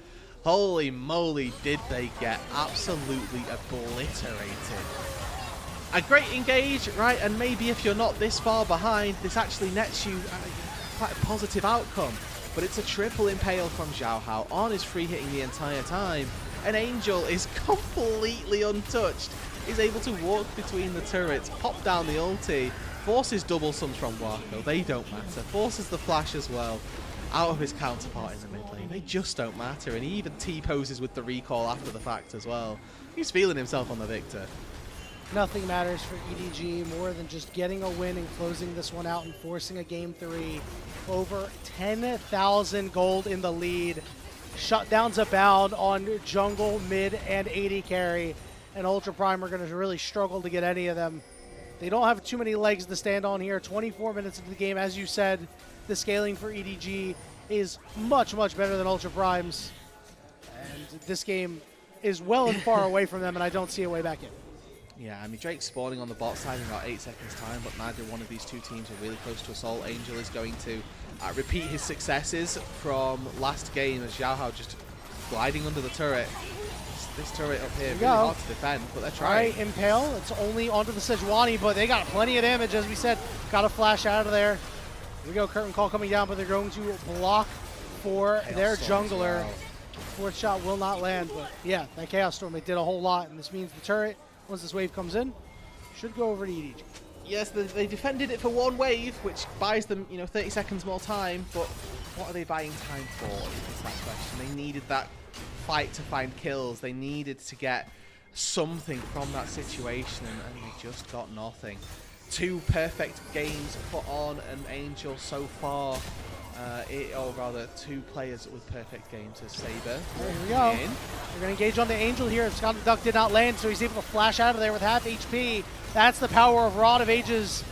holy moly, did they get absolutely obliterated. A great engage, right? And maybe if you're not this far behind, this actually nets you quite a positive outcome. But it's a triple impale from Zhao Hao. On is free hitting the entire time, and Angel is completely untouched. He's able to walk between the turrets, pop down the ulti, forces double sums from Wacko. They don't matter. Forces the flash as well out of his counterpart in the mid lane. They just don't matter, and he even T-poses with the recall after the fact as well. He's feeling himself on the victor. Nothing matters for EDG more than just getting a win and closing this one out and forcing a Game 3. Over 10,000 gold in the lead. Shutdowns abound on jungle, mid, and AD carry. And Ultra Prime are going to really struggle to get any of them. They don't have too many legs to stand on here. 24 minutes into the game, as you said, the scaling for EDG is much, much better than Ultra Prime's. And this game is well and far away from them, and I don't see a way back in. Yeah, I mean, Drake's spawning on the bot side in about 8 seconds time, but neither one of these two teams are really close to Assault. Angel is going to repeat his successes from last game as Zhao Hao just gliding under the turret. This turret up here, really hard to defend, but they're trying. All right, Impale, it's only onto the Sejuani, but they got plenty of damage, as we said. Got a flash out of there. Here we go, curtain call coming down, but they're going to block for their jungler. Well. 4th shot will not land, but yeah, that Chaos Storm, they did a whole lot, and this means the turret, once this wave comes in, should go over to EDG. Yes, they defended it for 1 wave, which buys them, 30 seconds more time, but what are they buying time for, is that question. They needed that fight to find kills. They needed to get something from that situation, and they just got nothing. 2 perfect games put on an Angel so far, or rather 2 players with perfect games as Saber. Here we go. They're going to engage on the Angel here. Scott Duck did not land, so he's able to flash out of there with half HP. That's the power of Rod of Ages.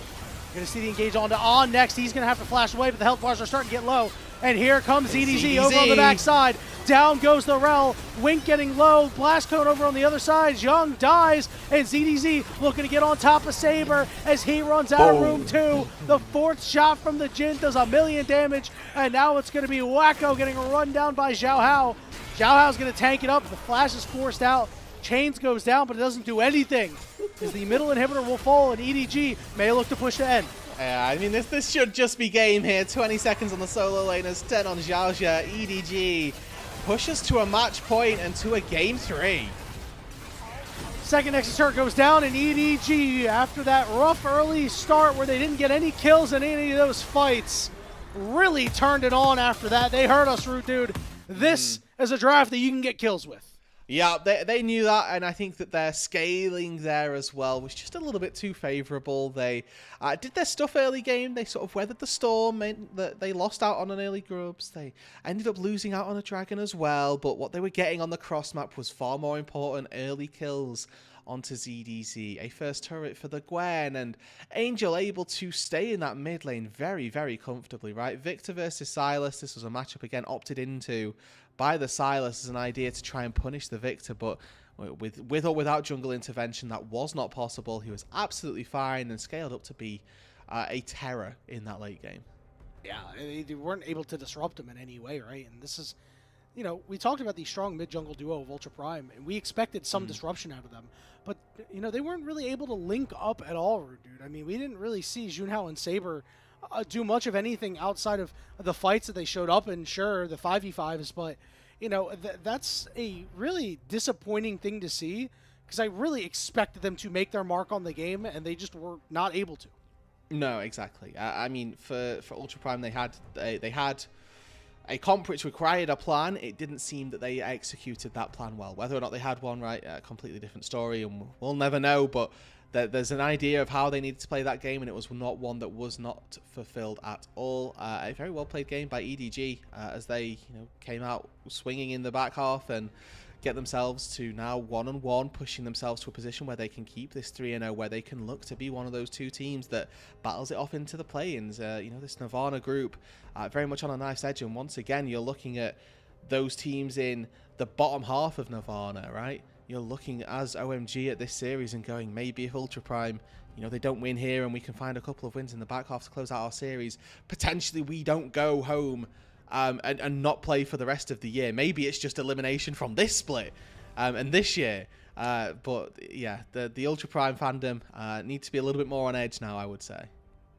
You're going to see the engage on to On next. He's going to have to flash away, but the health bars are starting to get low. And here comes EDG over on the backside. Down goes the Rel. Wink getting low. Blast Cone over on the other side. Young dies. And ZDZ looking to get on top of Saber as he runs out of room 2. The 4th shot from the Jin does 1,000,000 damage. And now it's going to be Wacko getting run down by Xiao Hao. Xiao Hao's going to tank it up. The flash is forced out. Chains goes down, but it doesn't do anything. As the middle inhibitor will fall, and EDG may look to push the end. Yeah, I mean, this should just be game here. 20 seconds on the solo laners, 10 on Xiaoxia. EDG pushes to a match point and to a game 3. Second Nexus turret goes down, and EDG, after that rough early start where they didn't get any kills in any of those fights, really turned it on after that. They heard us, Root Dude. This is a draft that you can get kills with. Yeah, they knew that, and I think that their scaling there as well was just a little bit too favourable. They did their stuff early game. They sort of weathered the storm, meant that they lost out on an early grubs. They ended up losing out on a dragon as well, but what they were getting on the cross map was far more important. Early kills onto ZDZ, a first turret for the Gwen, and Angel able to stay in that mid lane very, very comfortably, right? Victor versus Silas, this was a matchup again opted into by the Silas as an idea to try and punish the Victor, but with or without jungle intervention, that was not possible. He was absolutely fine and scaled up to be a terror in that late game. Yeah, they weren't able to disrupt him in any way, right? And this is, you know, we talked about the strong mid-jungle duo of Ultra Prime, and we expected some disruption out of them. But, you know, they weren't really able to link up at all, dude. I mean, we didn't really see Junhao and Saber do much of anything outside of the fights that they showed up in, sure, the 5v5s, but, you know, that's a really disappointing thing to see, because I really expected them to make their mark on the game, and they just were not able to. No, exactly. I mean, for Ultra Prime, they had a comp which required a plan. It didn't seem that they executed that plan well. Whether or not they had one, right, a completely different story, and we'll never know, but there's an idea of how they needed to play that game, and it was not one that was not fulfilled at all. A very well played game by EDG as they came out swinging in the back half and get themselves to now 1-on-1, pushing themselves to a position where they can keep this 3-0, where they can look to be one of those two teams that battles it off into the play-ins. This Nirvana group very much on a nice edge, and once again you're looking at those teams in the bottom half of Nirvana, right? You're looking as OMG at this series and going, maybe if Ultra Prime, they don't win here and we can find a couple of wins in the back half to close out our series, potentially we don't go home and not play for the rest of the year. Maybe it's just elimination from this split and this year. But yeah, the Ultra Prime fandom need to be a little bit more on edge now, I would say.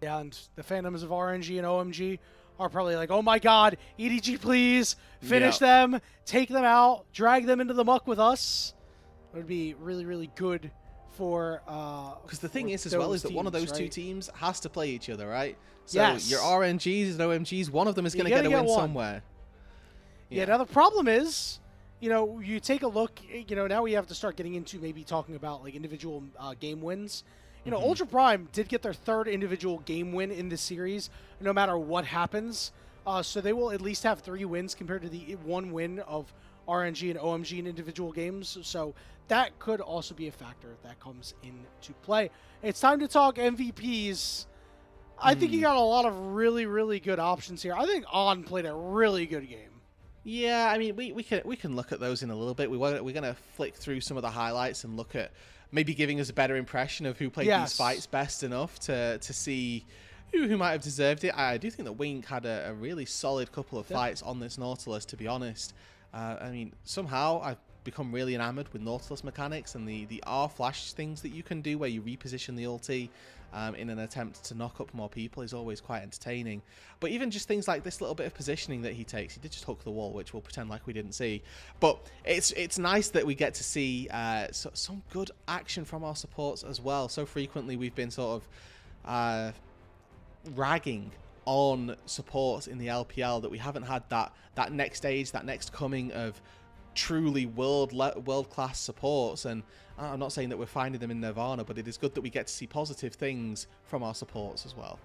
Yeah, and the fandoms of RNG and OMG are probably like, oh my god, EDG, please finish them, take them out, drag them into the muck with us. It would be really, really good for because the thing is as well is that one of those two teams has to play each other, right? So yes. Your RNGs and OMGs, one of them is going to get a win somewhere. Yeah, now the problem is, you take a look, now we have to start getting into maybe talking about like individual game wins. Ultra Prime did get their 3rd individual game win in the series, no matter what happens. So they will at least have 3 wins compared to the 1 win of RNG and OMG in individual games. So that could also be a factor that comes into play. It's time to talk MVPs. I think you got a lot of really, really good options here. I think On played a really good game. Yeah, I mean, we can look at those in a little bit. We're going to flick through some of the highlights and look at maybe giving us a better impression of who played these fights best enough to see who might have deserved it. I do think that Wink had a really solid couple of fights on this Nautilus, to be honest. I mean, somehow I've become really enamored with Nautilus mechanics and the R flash things that you can do where you reposition the ulti in an attempt to knock up more people is always quite entertaining. But even just things like this little bit of positioning that he takes, he did just hook the wall, which we'll pretend like we didn't see. But it's nice that we get to see some good action from our supports as well. So frequently we've been sort of ragging on supports in the LPL that we haven't had that next stage, that next coming of truly world-class supports. And I'm not saying that we're finding them in Nirvana, but it is good that we get to see positive things from our supports as well.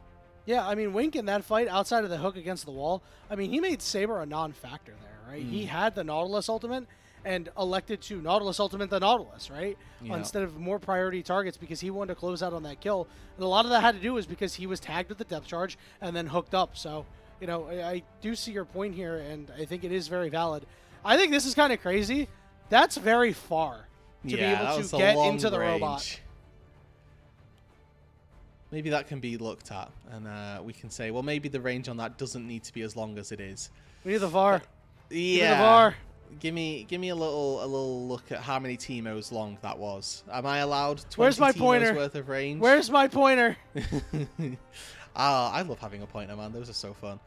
Yeah, I mean, Wink in that fight, outside of the hook against the wall, I mean, he made Saber a non-factor there, right? He had the Nautilus ultimate and elected to Nautilus ultimate the Nautilus, right? Yeah. Instead of more priority targets because he wanted to close out on that kill. And a lot of that had to do was because he was tagged with the depth charge and then hooked up. So, you know, I do see your point here, and I think it is very valid. I think this is kind of crazy. That's very far to be able to get into the robot. Maybe that can be looked at, and we can say, well, maybe the range on that doesn't need to be as long as it is. We need the VAR. Yeah. We need the VAR. Give me a little look at how many Teemos long that was. Am I allowed 20 Where's my Teemos pointer? worth of range? Where's my pointer? I love having a pointer, man. Those are so fun.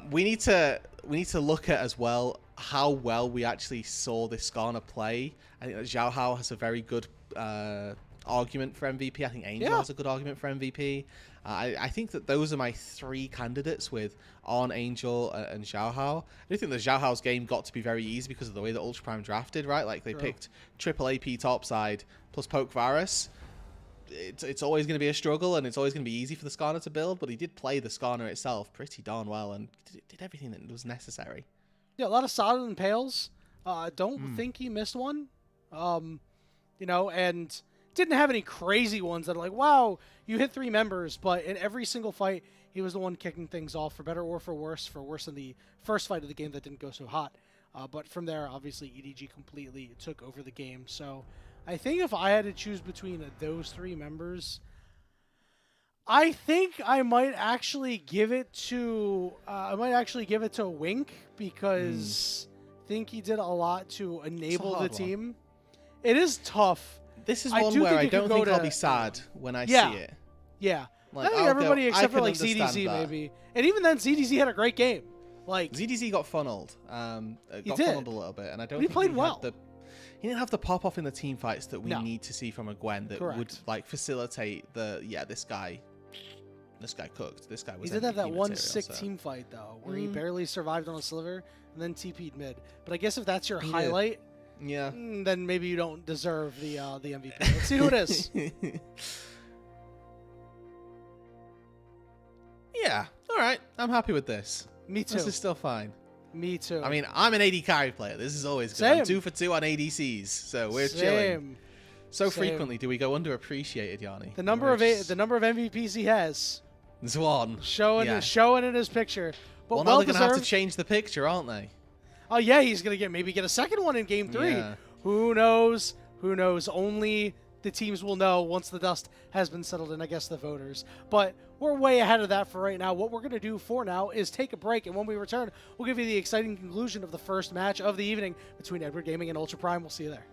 We need to look at as well how well we actually saw this Skarner play. I think that Zhao Hao has a very good argument for MVP. I think Angel has a good argument for MVP. I think that those are my 3 candidates with On, Angel, and Zhao Hao. I do think that Zhao Hao's game got to be very easy because of the way that Ultra Prime drafted, right? Like, they picked triple AP topside plus Poke Varus. It's always going to be a struggle, and it's always going to be easy for the Skarner to build, but he did play the Skarner itself pretty darn well and did everything that was necessary. Yeah, a lot of solid impales. Don't think he missed one. You know, and didn't have any crazy ones that are like, wow, you hit 3 members, but in every single fight, he was the one kicking things off, for better or for worse than the first fight of the game that didn't go so hot. But from there, obviously, EDG completely took over the game. So I think if I had to choose between those 3 members, I think I might actually give it to Wink, because I think he did a lot to enable the team. It is tough. This is one where I don't think I'll be sad when I see it. Yeah. Like, I think everybody except for like ZDZ maybe. And even then, ZDZ had a great game. Like, ZDZ got funneled. Funneled a little bit, and I don't. But he played well. He didn't have the pop off in the team fights that we need to see from a Gwen that would like facilitate the this guy cooked. This guy was. He did have that one material, sick team fight though, where he barely survived on a sliver and then TP'd mid. But I guess if that's your highlight, then maybe you don't deserve the MVP. Let's see who it is. Yeah. All right. I'm happy with this. Me too. This is still fine. Me too. I mean, I'm an AD carry player. This is always good. Same. I'm 2 for 2 on ADCs, so we're chilling. So frequently do we go underappreciated, Yanni. The number of MVPs he has. There's one. Showing in his picture. But well, now they're gonna have to change the picture, aren't they? Oh yeah, he's gonna maybe get a second one in game 3. Yeah. Who knows? Who knows? Only the teams will know once the dust has been settled, and I guess the voters. But we're way ahead of that for right now. What we're going to do for now is take a break, and when we return, we'll give you the exciting conclusion of the first match of the evening between Edward Gaming and Ultra Prime. We'll see you there.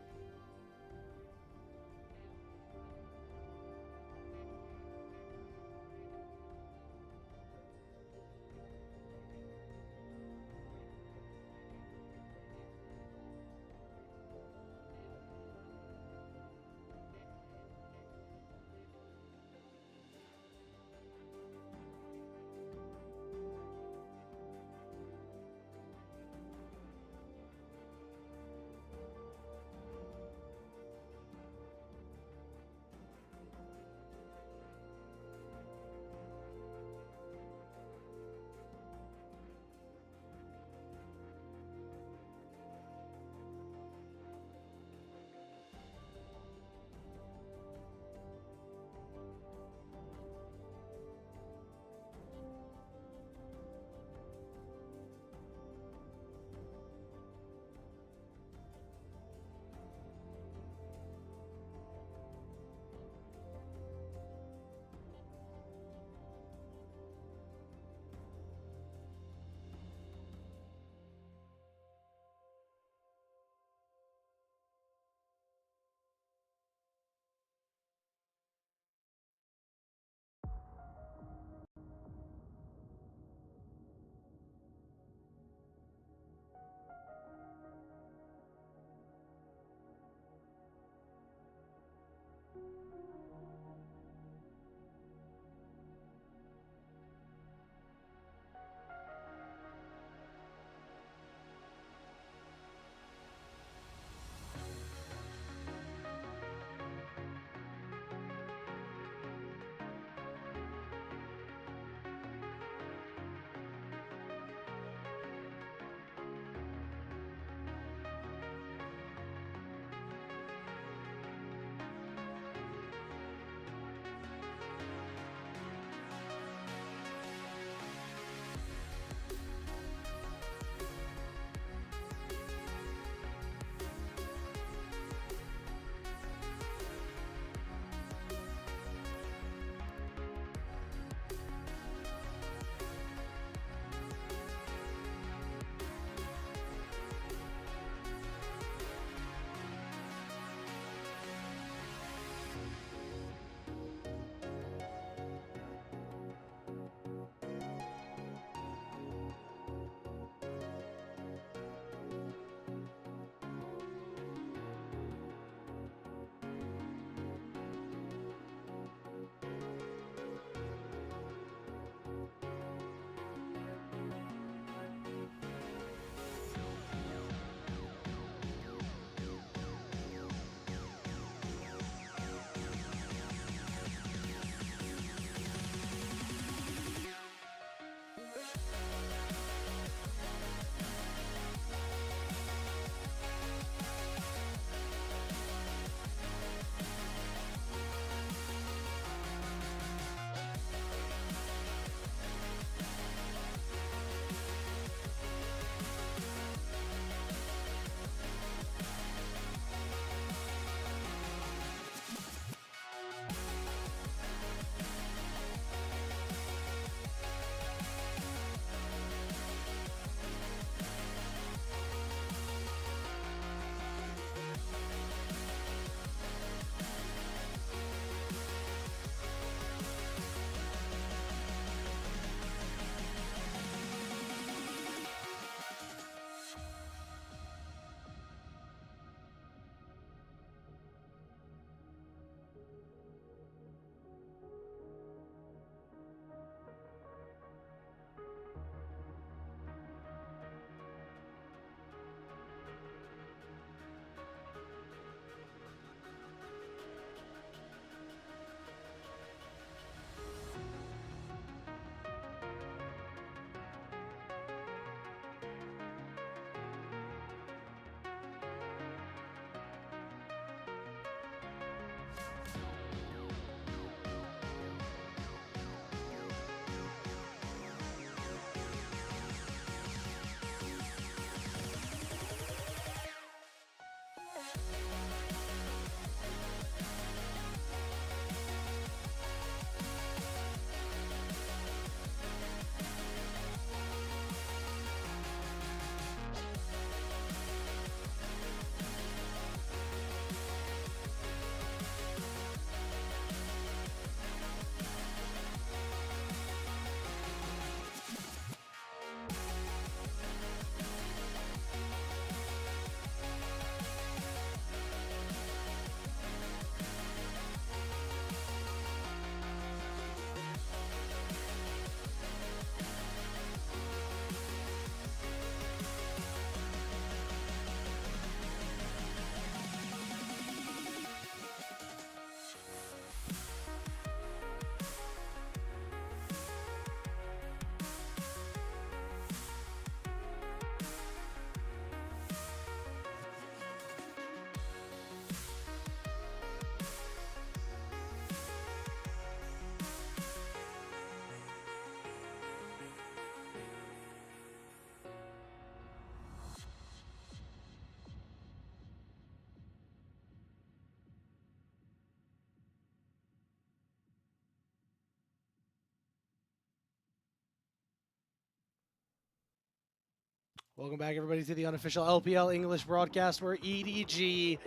Welcome back, everybody, to the unofficial LPL English broadcast where EDG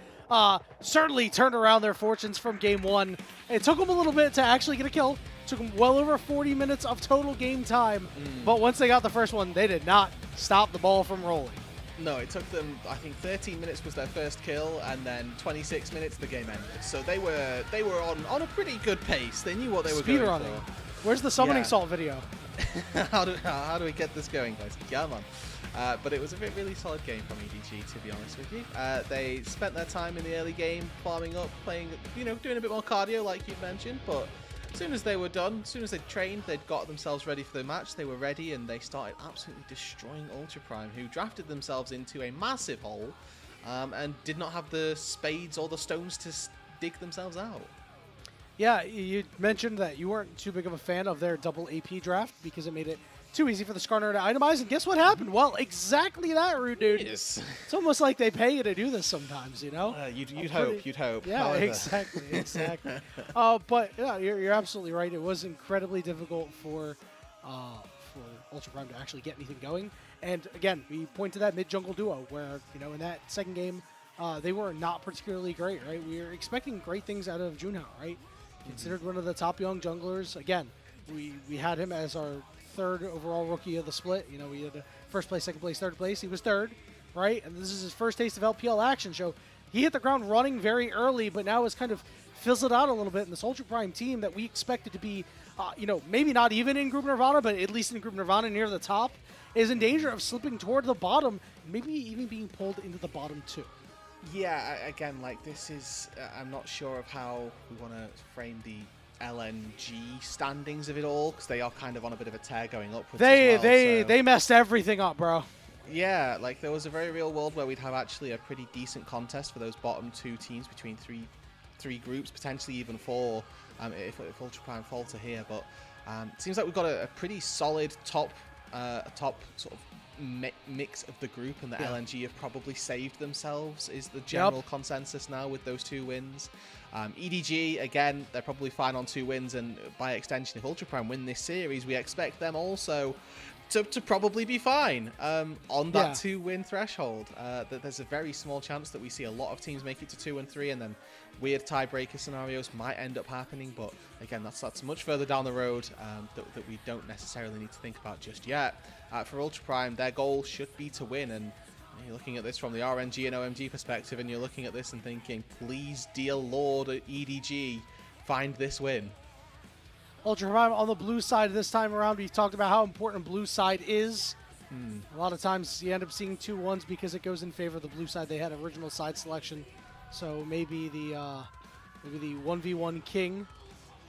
certainly turned around their fortunes from game one. It took them a little bit to actually get a kill. It took them well over 40 minutes of total game time. But once they got the first one, they did not stop the ball from rolling. No, it took them, I think 13 minutes was their first kill, and then 26 minutes the game ended. So they were on a pretty good pace. They knew what they were going Speedrunning. for. Where's the summoning salt video? how do we get this going, guys? Come on. But it was a really solid game from EDG, to be honest with you. They spent their time in the early game farming up, playing, doing a bit more cardio, like you mentioned. But as soon as they were done, as soon as they'd trained, they'd got themselves ready for the match. They were ready, and they started absolutely destroying Ultra Prime, who drafted themselves into a massive hole and did not have the spades or the stones to dig themselves out. Yeah, you mentioned that you weren't too big of a fan of their double AP draft because it made it too easy for the Skarner to itemize, and guess what happened? Well, exactly that, Rude Dude. Yes. It's almost like they pay you to do this sometimes, you know? You'd hope. Yeah, However. exactly. But yeah, you're absolutely right. It was incredibly difficult for Ultra Prime to actually get anything going. And again, we point to that mid-jungle duo where, in that second game, they were not particularly great, right? We were expecting great things out of Junhao, right? Considered one of the top young junglers. Again, we had him as our third overall rookie of the split. We had first place, second place, third place. He was third, right? And this is his first taste of LPL action. So he hit the ground running very early, but now has kind of fizzled out a little bit. And this Ultra Prime team that we expected to be, maybe not even in Group Nirvana, but at least in Group Nirvana near the top, is in danger of slipping toward the bottom, maybe even being pulled into the bottom too. Yeah, again, this is, I'm not sure of how we want to frame the LNG standings of it all, because they are kind of on a bit of a tear going upwards They messed everything up, bro. Yeah, there was a very real world where we'd have actually a pretty decent contest for those bottom two teams between three groups, potentially even four, if Ultra Prime falter here. But it seems like we've got a pretty solid top sort of mix of the group, and the LNG have probably saved themselves is the general consensus now with those 2 wins. EDG, again, they're probably fine on 2 wins, and by extension, if Ultra Prime win this series, we expect them also to probably be fine on that 2-win threshold. There's a very small chance that we see a lot of teams make it to 2 and 3, and then weird tiebreaker scenarios might end up happening. But again, that's much further down the road that we don't necessarily need to think about just yet. For Ultra Prime, their goal should be to win, and you're looking at this from the RNG and OMG perspective, and you're looking at this and thinking, please, dear Lord EDG, find this win. Ultra Prime on the blue side this time around. We talked about how important blue side is. A lot of times you end up seeing 2-1s because it goes in favor of the blue side. They had original side selection, so maybe the 1v1 king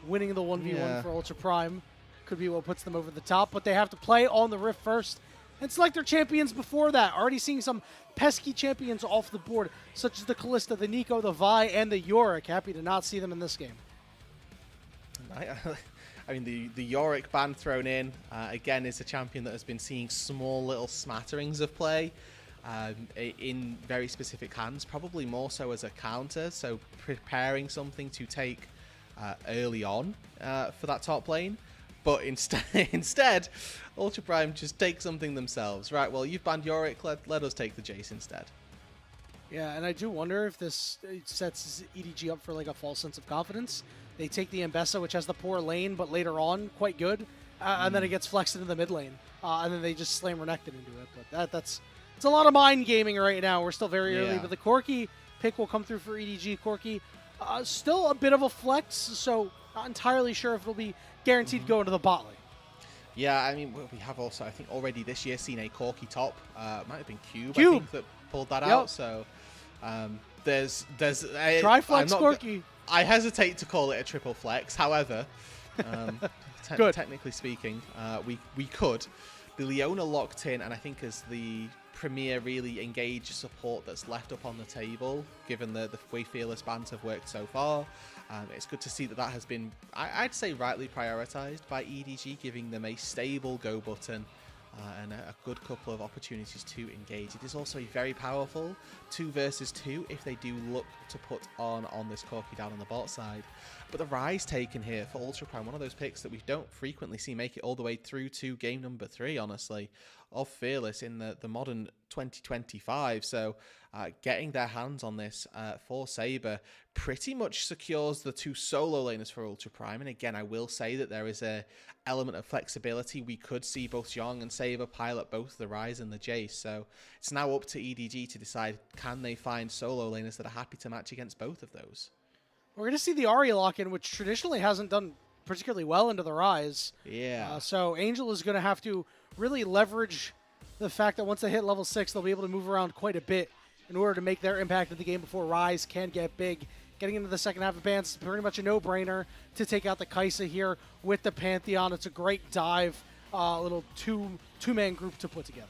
winning the 1v1 for Ultra Prime could be what puts them over the top. But they have to play on the Rift first and select their champions before that. Already seeing some pesky champions off the board, such as the Kalista, the Nico, the Vi, and the Yorick. Happy to not see them in this game. I mean, the Yorick ban thrown in, again, is a champion that has been seeing small little smatterings of play in very specific hands, probably more so as a counter, so preparing something to take early on for that top lane. But instead, Ultra Prime just take something themselves. Right, well, you've banned Yorick, let us take the Jace instead. Yeah, and I do wonder if this sets EDG up for a false sense of confidence. They take the Ambessa, which has the poor lane, but later on, quite good. And then it gets flexed into the mid lane. And then they just slam Renekton into it. But it's a lot of mind gaming right now. We're still very early, but the Corki pick will come through for EDG. Corki, still a bit of a flex, so not entirely sure if it'll be guaranteed to go into the bot lane. Yeah, I mean, we have also, I think, already this year seen a Corki top. Might have been Cube, I think, that pulled that out. So there's Try flex Corki. I hesitate to call it a triple flex. However, technically speaking, we could. The Leona locked in, and I think as the premier really engaged support that's left up on the table, given the way Fearless bans have worked so far, it's good to see that has been, I'd say, rightly prioritized by EDG, giving them a stable go button and a good couple of opportunities to engage. It is also a very powerful 2 versus 2 if they do look to put on this Corki down on the bot side. But the Rise taken here for Ultra Prime, one of those picks that we don't frequently see make it all the way through to game number 3, honestly, of Fearless in the modern 2025. So getting their hands on this for Saber pretty much secures the 2 solo laners for Ultra Prime. And again, I will say that there is a element of flexibility. We could see both Zhong and Saber pilot both the Rise and the Jace. So it's now up to EDG to decide, can they find solo laners that are happy to match against both of those? We're going to see the Ahri lock-in, which traditionally hasn't done particularly well into the Rise. Yeah. So Angel is going to have to really leverage the fact that once they hit level 6, they'll be able to move around quite a bit in order to make their impact in the game before Rise can get big. Getting into the second half of Bans is pretty much a no-brainer to take out the Kai'Sa here with the Pantheon. It's a great dive, little two-man group to put together.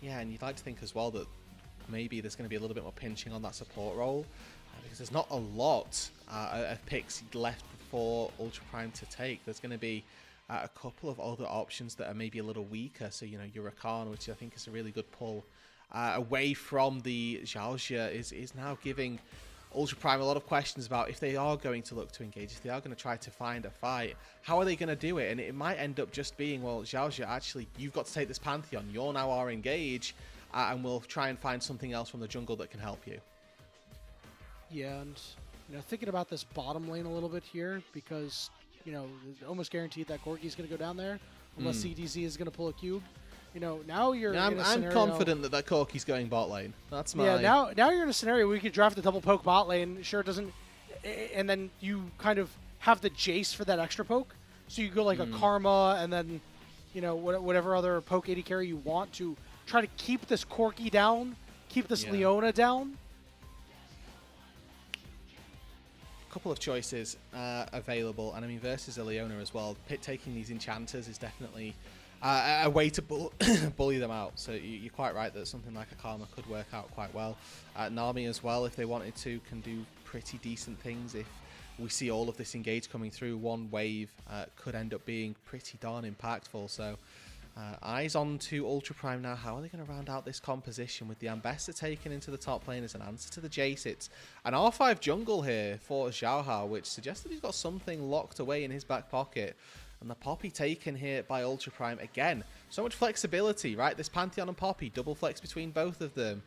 Yeah, and you'd like to think as well that maybe there's going to be a little bit more pinching on that support role, because there's not a lot of picks left for Ultra Prime to take. There's going to be a couple of other options that are maybe a little weaker. So, you know, Huracan, which I think is a really good pull away from the Xiaoxia, is now giving Ultra Prime a lot of questions about if they are going to look to engage, if they are going to try to find a fight, how are they going to do it? And it might end up just being, well, Xiaoxia, actually, you've got to take this Pantheon. You're now our engage, and we'll try and find something else from the jungle that can help you. Yeah, and thinking about this bottom lane a little bit here, because it's almost guaranteed that Corki's going to go down there unless CDZ is going to pull a cube. Now you're. Yeah, in a I'm scenario, confident that Corki's going bot lane. That's my. Yeah, now you're in a scenario where you could draft a double poke bot lane. Sure, it doesn't, and then you kind of have the Jace for that extra poke. So you go like a Karma, and then whatever other poke AD carry you want to try to keep this Corki down, keep this Leona down. Couple of choices available, and I mean versus a Leona as well. Taking these enchanters is definitely a way to bully them out. So you're quite right that something like a Karma could work out quite well. Nami as well, if they wanted to, can do pretty decent things. If we see all of this engage coming through, one wave could end up being pretty darn impactful. So eyes on to Ultra Prime now. How are they going to round out this composition with the Ambessa taken into the top lane as an answer to the Jace? It's an R5 jungle here for Xiaohao, which suggests that he's got something locked away in his back pocket. And the Poppy taken here by Ultra Prime. Again, so much flexibility, right? This Pantheon and Poppy, double flex between both of them.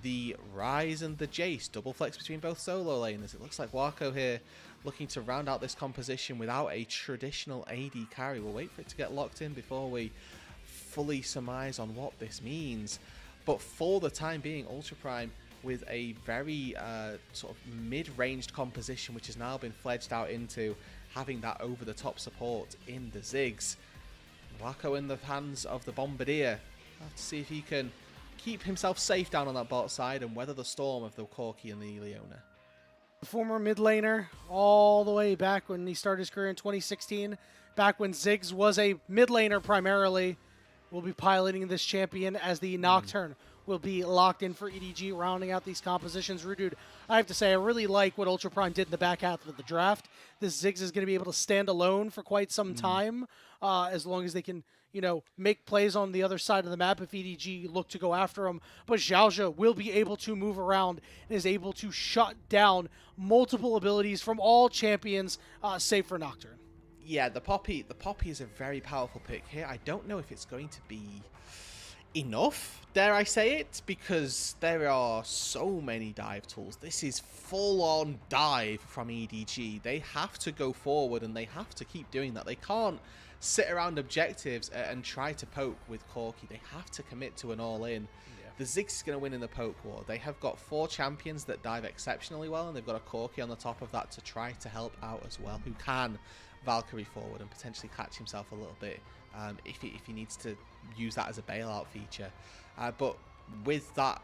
The Rise and the Jace, double flex between both solo laners. It looks like Wako here looking to round out this composition without a traditional AD carry. We'll wait for it to get locked in before we fully surmise on what this means. But for the time being, Ultra Prime with a very sort of mid-ranged composition, which has now been fledged out into having that over-the-top support in the Ziggs. Wako in the hands of the Bombardier. Have to see if he can keep himself safe down on that bot side and weather the storm of the Corki and the Leona. Former mid laner, all the way back when he started his career in 2016, back when Ziggs was a mid laner primarily, will be piloting this champion as the Nocturne will be locked in for EDG, rounding out these compositions. Rudude, I have to say, I really like what Ultra Prime did in the back half of the draft. This Ziggs is going to be able to stand alone for quite some time, as long as they can, make plays on the other side of the map if EDG look to go after him. But Xiaoxia will be able to move around and is able to shut down multiple abilities from all champions, save for Nocturne. Yeah, the Poppy is a very powerful pick here. I don't know if it's going to be enough, dare I say it, because there are so many dive tools. This is full-on dive from EDG. They have to go forward, and they have to keep doing that. They can't sit around objectives and try to poke with Corki. They have to commit to an all-in. Yeah. The Ziggs is going to win in the poke war. They have got 4 champions that dive exceptionally well, and they've got a Corki on the top of that to try to help out as well, who can Valkyrie forward and potentially catch himself a little bit if he needs to use that as a bailout feature. But with that,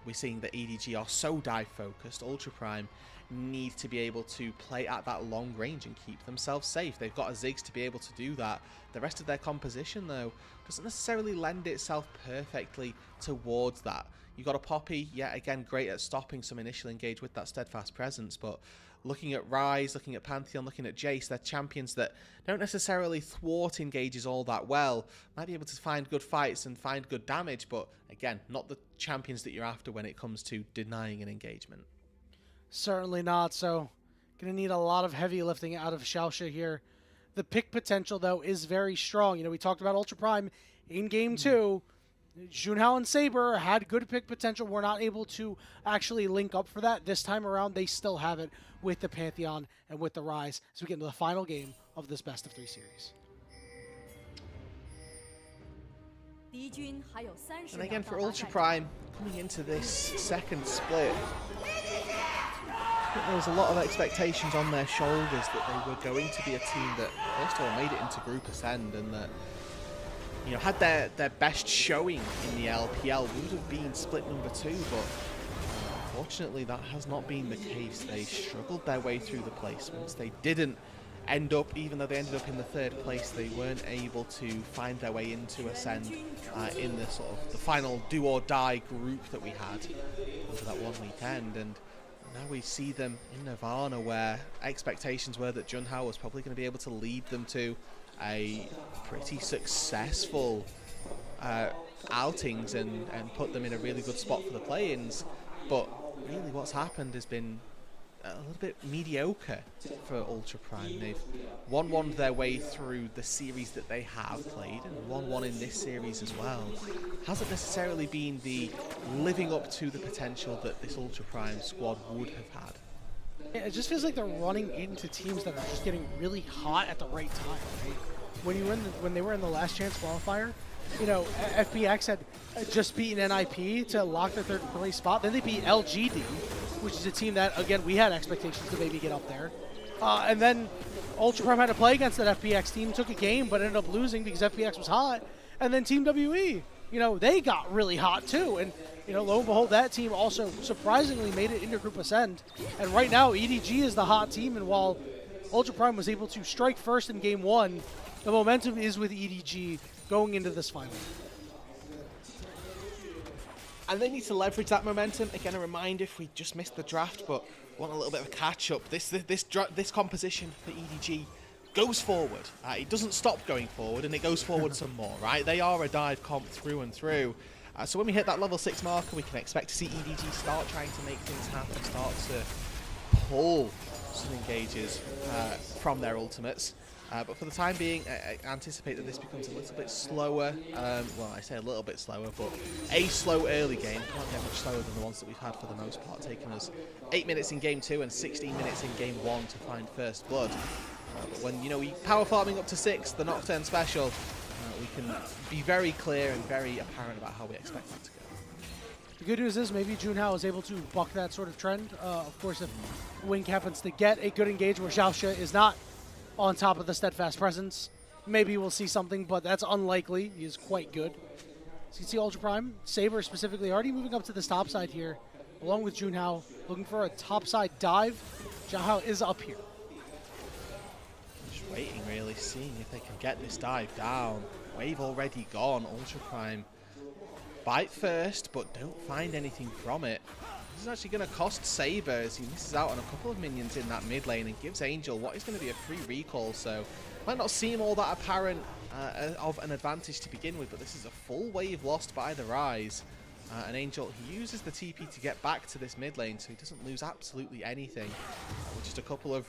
we're seeing that EDG are so dive focused. Ultra Prime need to be able to play at that long range and keep themselves safe. They've got a Ziggs to be able to do that. The rest of their composition, though, doesn't necessarily lend itself perfectly towards that. You've got a Poppy, yet again, great at stopping some initial engage with that steadfast presence, but looking at Ryze, looking at Pantheon, looking at Jace, they're champions that don't necessarily thwart engages all that well. Might be able to find good fights and find good damage, but again, not the champions that you're after when it comes to denying an engagement. Certainly not. So, going to need a lot of heavy lifting out of Xiaoxia here. The pick potential, though, is very strong. You know, we talked about Ultra Prime in Game 2. Junhao and Saber had good pick potential. We're not able to actually link up for that. This time around, they still have it with the Pantheon and with the Ryze as we get into the final game of this best-of-3 series. And again, for Ultra Prime, coming into this second split, I think there was a lot of expectations on their shoulders that they were going to be a team that, first of all, made it into Group Ascend and that, you know, had their best showing in the LPL, would have been split number 2, but unfortunately that has not been the case. They struggled their way through the placements. They didn't end up, even though they ended up in the 3rd place, they weren't able to find their way into Ascend in the sort of the final do or die group that we had over that one weekend. And now we see them in Nirvana, where expectations were that Junhao was probably going to be able to lead them to a pretty successful outings and put them in a really good spot for the play-ins. But really what's happened has been a little bit mediocre for Ultra Prime. They've 1-1'd their way through the series that they have played, and 1-1 in this series as well. Hasn't necessarily been the living up to the potential that this Ultra Prime squad would have had. It just feels like they're running into teams that are just getting really hot at the right time, right? When they were in the last chance qualifier, you know, FPX had just beaten NIP to lock their 3rd place spot. Then they beat LGD, which is a team that, again, we had expectations to maybe get up there. And then Ultra Prime had to play against that FPX team, took a game, but ended up losing because FPX was hot. And then Team WE, you know, they got really hot too. And, you know, lo and behold, that team also surprisingly made it into Group Ascend. And right now, EDG is the hot team. And while Ultra Prime was able to strike first in Game 1, the momentum is with EDG going into this final. And they need to leverage that momentum. Again, a reminder, if we just missed the draft, but want a little bit of a catch-up, this composition for EDG goes forward. It doesn't stop going forward, and it goes forward some more, right? They are a dive comp through and through. So when we hit that level 6 marker, we can expect to see EDG start trying to make things happen, start to pull some engages from their ultimates. But for the time being, I anticipate that this becomes a little bit slower. Well, I say a little bit slower, but a slow early game. Can't get much slower than the ones that we've had for the most part, taking us 8 minutes in Game 2 and 16 minutes in Game 1 to find first blood. But when, you know, we power farming up to 6, the Nocturne special, we can be very clear and very apparent about how we expect that to go. The good news is maybe Junhao is able to buck that sort of trend. Of course, if Wink happens to get a good engage where Xiaoxia is not on top of the steadfast presence, maybe we'll see something, but that's unlikely. He is quite good. So you can see Ultra Prime, Saber specifically, already moving up to this top side here, along with Junhao, looking for a top side dive. Junhao is up here. Just waiting, really, seeing if they can get this dive down. Wave already gone. Ultra Prime bite first, but don't find anything from it. This is actually going to cost Saber as he misses out on a couple of minions in that mid lane and gives Angel what is going to be a free recall. So might not seem all that apparent of an advantage to begin with, but this is a full wave lost by the Ryze. And Angel, he uses the TP to get back to this mid lane, so he doesn't lose absolutely anything. With just a couple of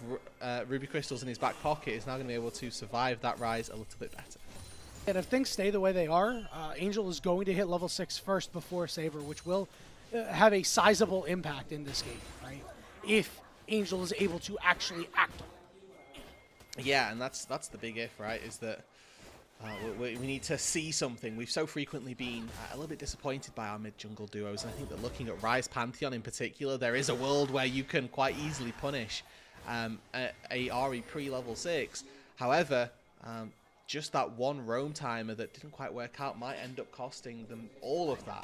Ruby Crystals in his back pocket, is now going to be able to survive that Ryze a little bit better. And if things stay the way they are, Angel is going to hit level 6 first before Saber, which will have a sizable impact in this game, right? If Angel is able to actually act on it. Yeah, and that's the big if, right? Is that we need to see something. We've so frequently been a little bit disappointed by our mid-jungle duos, and I think that looking at Ryze Pantheon in particular, there is a world where you can quite easily punish a Ahri pre-level 6. However, just that one roam timer that didn't quite work out might end up costing them all of that,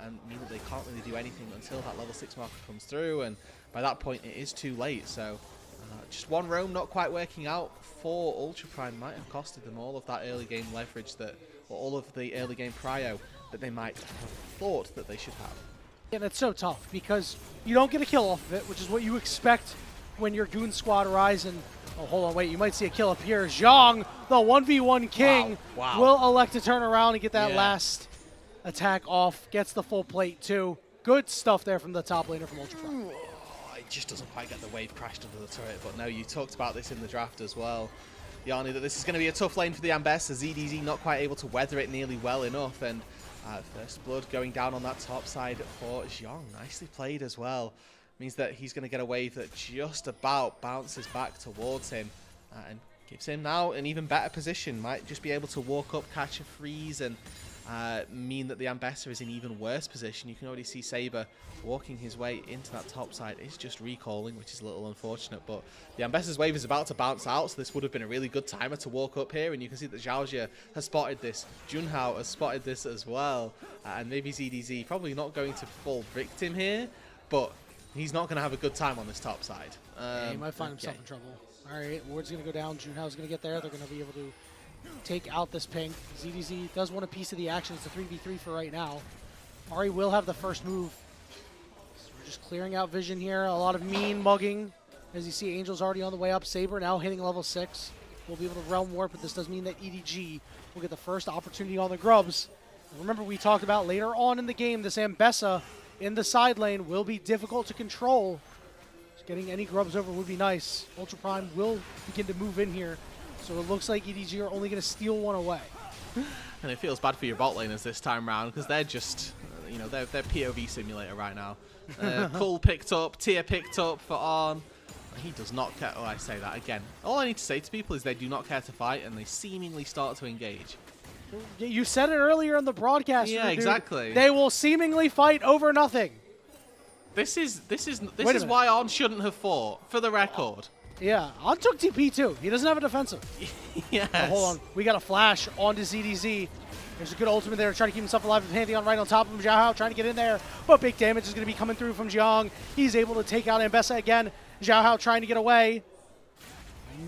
and mean that they can't really do anything until that level 6 marker comes through, and by that point it is too late. So just one roam not quite working out for Ultra Prime might have costed them all of that early game leverage that, or all of the early game prio that they might have thought that they should have. And it's so tough because you don't get a kill off of it, which is what you expect when your goon squad rise. And oh, hold on, wait, you might see a kill up here. Zhang, the 1v1 king, Wow. will elect to turn around and get that last attack off. Gets the full plate too. Good stuff there from the top laner from Ultra Prime. Oh, it just doesn't quite get the wave crashed under the turret, but no, you talked about this in the draft as well, Yanni, that this is going to be a tough lane for the Ambess, as EDG not quite able to weather it nearly well enough, and first blood going down on that top side for Zhang. Nicely played as well. Means that he's going to get a wave that just about bounces back towards him and gives him now an even better position. Might just be able to walk up, catch a freeze, and mean that the Ambessa is in even worse position. You can already see Saber walking his way into that top side. It's just recalling, which is a little unfortunate, but the Ambessa's wave is about to bounce out, so this would have been a really good timer to walk up here, and you can see that Zhaojia has spotted this. Junhao has spotted this as well, and maybe ZDZ probably not going to fall victim here, but he's not going to have a good time on this top side. He might find himself in trouble. All right, Ward's going to go down. Junhao's going to get there. They're going to be able to take out this ping. ZDZ does want a piece of the action. It's a 3v3 for right now. Ari will have the first move. So we're just clearing out vision here. A lot of mean mugging. As you see, Angel's already on the way up. Saber now hitting level 6. We'll be able to realm warp, but this does mean that EDG will get the first opportunity on the grubs. Remember, we talked about later on in the game, this Ambessa in the side lane will be difficult to control. So getting any grubs over would be nice. Ultra Prime will begin to move in here. So it looks like EDG are only going to steal one away. And it feels bad for your bot laners this time round, because they're just, you know, they're POV simulator right now. Cull picked up, Tia picked up for Arn. He does not care. Oh, I say that again. All I need to say to people is they do not care to fight, and they seemingly start to engage. You said it earlier in the broadcast. Yeah, dude. exactly. They will seemingly fight over nothing. This is why Arn shouldn't have fought, for the record. Yeah, On took TP too. He doesn't have a defensive. Yes. Oh, hold on. We got a flash onto ZDZ. There's a good ultimate there to try to keep himself alive with Pantheon right on top of him. Xiaohao trying to get in there, but big damage is going to be coming through from Zhang. He's able to take out Ambessa again. Xiaohao trying to get away.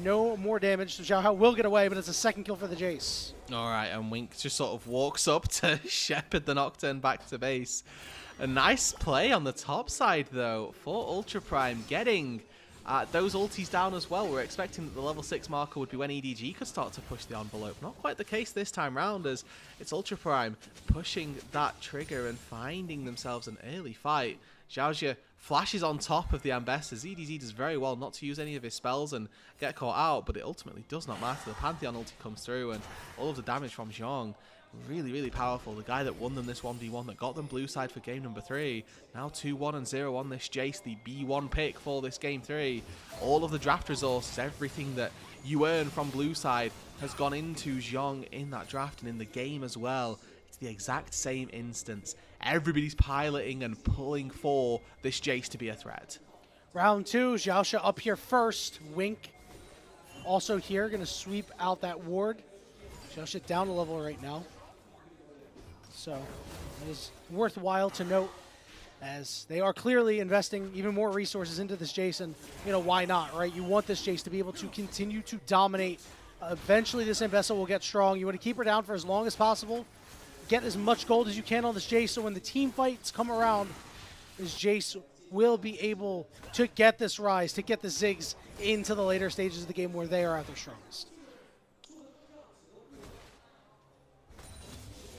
No more damage, so Xiaohao will get away, but it's a second kill for the Jace. All right, and Wink just sort of walks up to shepherd the Nocturne back to base. A nice play on the top side, though, for Ultra Prime, getting those ultis down as well. We're expecting that the level 6 marker would be when EDG could start to push the envelope. Not quite the case this time round, as it's Ultra Prime pushing that trigger and finding themselves an early fight. Zhaojia flashes on top of the Ambessa. ZDZ does very well not to use any of his spells and get caught out, but it ultimately does not matter. The Pantheon ulti comes through, and all of the damage from Zhang, really, really powerful. The guy that won them this 1v1, that got them blue side for game number 3. Now 2-1 and 0 on this Jace, the B1 pick for this game 3. All of the draft resources, everything that you earn from blue side has gone into Zhang in that draft and in the game as well. It's the exact same instance. Everybody's piloting and pulling for this Jace to be a threat. Round 2, Xiaoxia up here first. Wink also here, going to sweep out that ward. Xiaoxia down a level right now. So it is worthwhile to note, as they are clearly investing even more resources into this Jace, and you know, why not, right? You want this Jace to be able to continue to dominate. Eventually this Ambessa will get strong. You want to keep her down for as long as possible. Get as much gold as you can on this Jace, so when the team fights come around, this Jace will be able to get this rise, to get the Ziggs into the later stages of the game where they are at their strongest.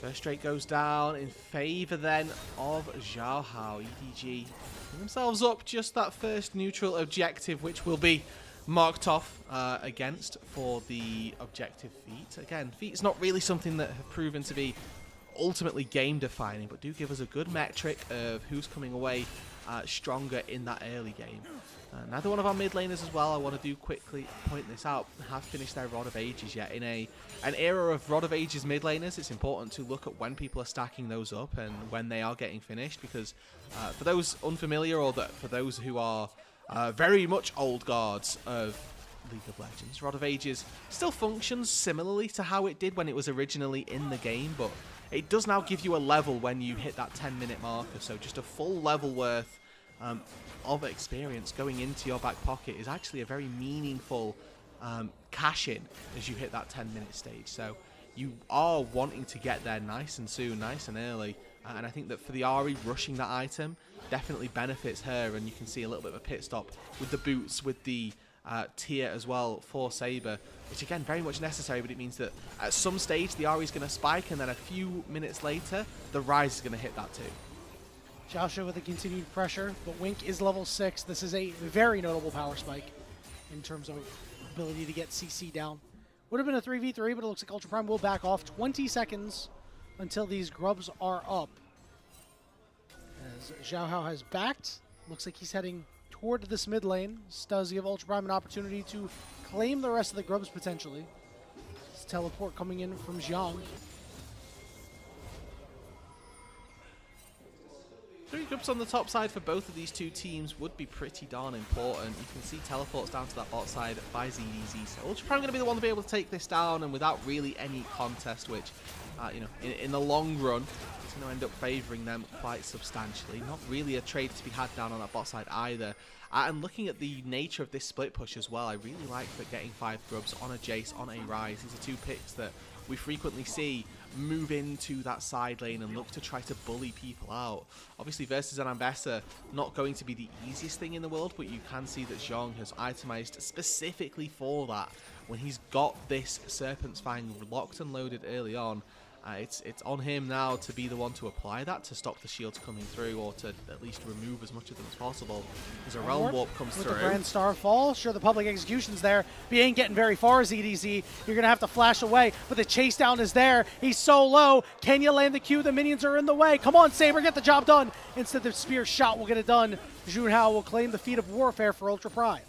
First straight goes down in favor then of Xiaohao. EDG putting themselves up just that first neutral objective, which will be marked off against for the objective feat. Again, feat's not really something that have proven to be ultimately game defining, but do give us a good metric of who's coming away stronger in that early game. Neither one of our mid laners as well, I want to do quickly point this out, have finished their Rod of Ages yet. In an era of Rod of Ages mid laners, it's important to look at when people are stacking those up and when they are getting finished, because for those unfamiliar, or for those who are very much old guards of League of Legends. Rod of Ages still functions similarly to how it did when it was originally in the game, but it does now give you a level when you hit that 10-minute marker, so just a full level worth of experience going into your back pocket is actually a very meaningful cash-in as you hit that 10-minute stage. So you are wanting to get there nice and soon, nice and early, and I think that for the Ahri, rushing that item definitely benefits her, and you can see a little bit of a pit stop with the boots, with the tier as well for Saber, which again, very much necessary, but it means that at some stage the Ahri is going to spike, and then a few minutes later, the Rise is going to hit that too. Joshua with the continued pressure, but Wink is level 6. This is a very notable power spike in terms of ability to get CC down. Would have been a 3v3, but it looks like Ultra Prime will back off. 20 seconds until these grubs are up. As Xiao Hao has backed, looks like he's heading toward this mid lane. This does give Ultra Prime an opportunity to claim the rest of the grubs potentially. This teleport coming in from Zhang. 3 grubs on the top side for both of these two teams would be pretty darn important. You can see teleports down to that bot side by ZDZ. So Ultra Prime going to be the one to be able to take this down, and without really any contest, which, you know, in the long run, it's going to end up favouring them quite substantially. Not really a trade to be had down on that bot side either. And looking at the nature of this split push as well, I really like that getting 5 grubs on a Jace, on a Rise. These are 2 picks that we frequently see move into that side lane and look to try to bully people out. Obviously versus an Ambessa, not going to be the easiest thing in the world, but you can see that Zhang has itemized specifically for that. When he's got this Serpent's Fang locked and loaded early on, it's on him now to be the one to apply that, to stop the shields coming through, or to at least remove as much of them as possible. As a Realm Warp comes with through. The Grand Star fall, sure, the public execution's there, but he ain't getting very far as EDZ. You're going to have to flash away, but the chase down is there. He's so low. Can you land the Q? The minions are in the way. Come on, Saber, get the job done. Instead, the spear shot will get it done. Junhao will claim the feat of warfare for Ultra Prime.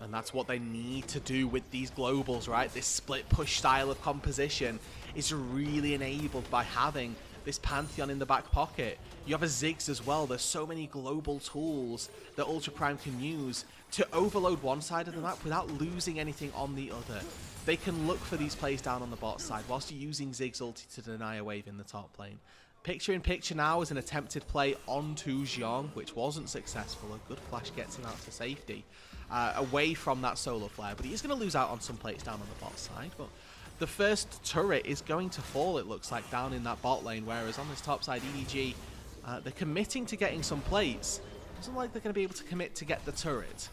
And that's what they need to do with these globals, right? This split push style of composition is really enabled by having this Pantheon in the back pocket. You have a Ziggs as well. There's so many global tools that Ultra Prime can use to overload one side of the map without losing anything on the other. They can look for these plays down on the bot side whilst you're using Ziggs ulti to deny a wave in the top lane. Picture in picture now is an attempted play onto Zhang, which wasn't successful. A good flash gets him out to safety, away from that solar flare, but he is going to lose out on some plates down on the bot side. But the first turret is going to fall, it looks like, down in that bot lane, whereas on this top side, EDG, they're committing to getting some plates. Doesn't like they're going to be able to commit to get the turret.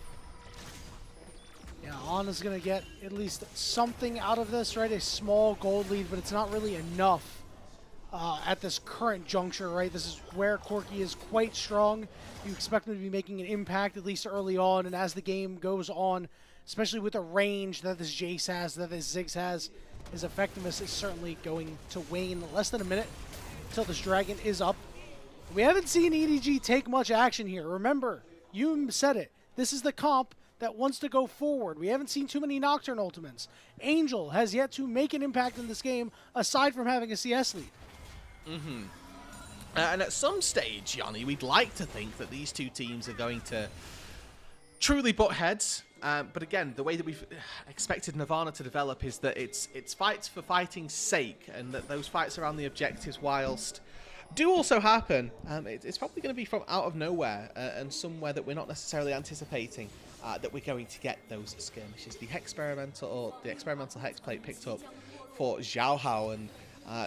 Yeah, Ana's going to get at least something out of this, right? A small gold lead, but it's not really enough at this current juncture, right? This is where Corki is quite strong. You expect him to be making an impact, at least early on, and as the game goes on, especially with the range that this Jace has, that this Ziggs has, his effectiveness is certainly going to wane. Less than a minute until this dragon is up. We haven't seen EDG take much action here. Remember, you said it. This is the comp that wants to go forward. We haven't seen too many Nocturne ultimates. Angel has yet to make an impact in this game, aside from having a CS lead. And at some stage, Yanni, we'd like to think that these two teams are going to truly butt heads. But again, the way that we've expected Nirvana to develop is that it's fights for fighting's sake, and that those fights around the objectives, whilst do also happen, it's probably going to be from out of nowhere and somewhere that we're not necessarily anticipating that we're going to get those skirmishes. The experimental hex plate picked up for Xiao Hao, and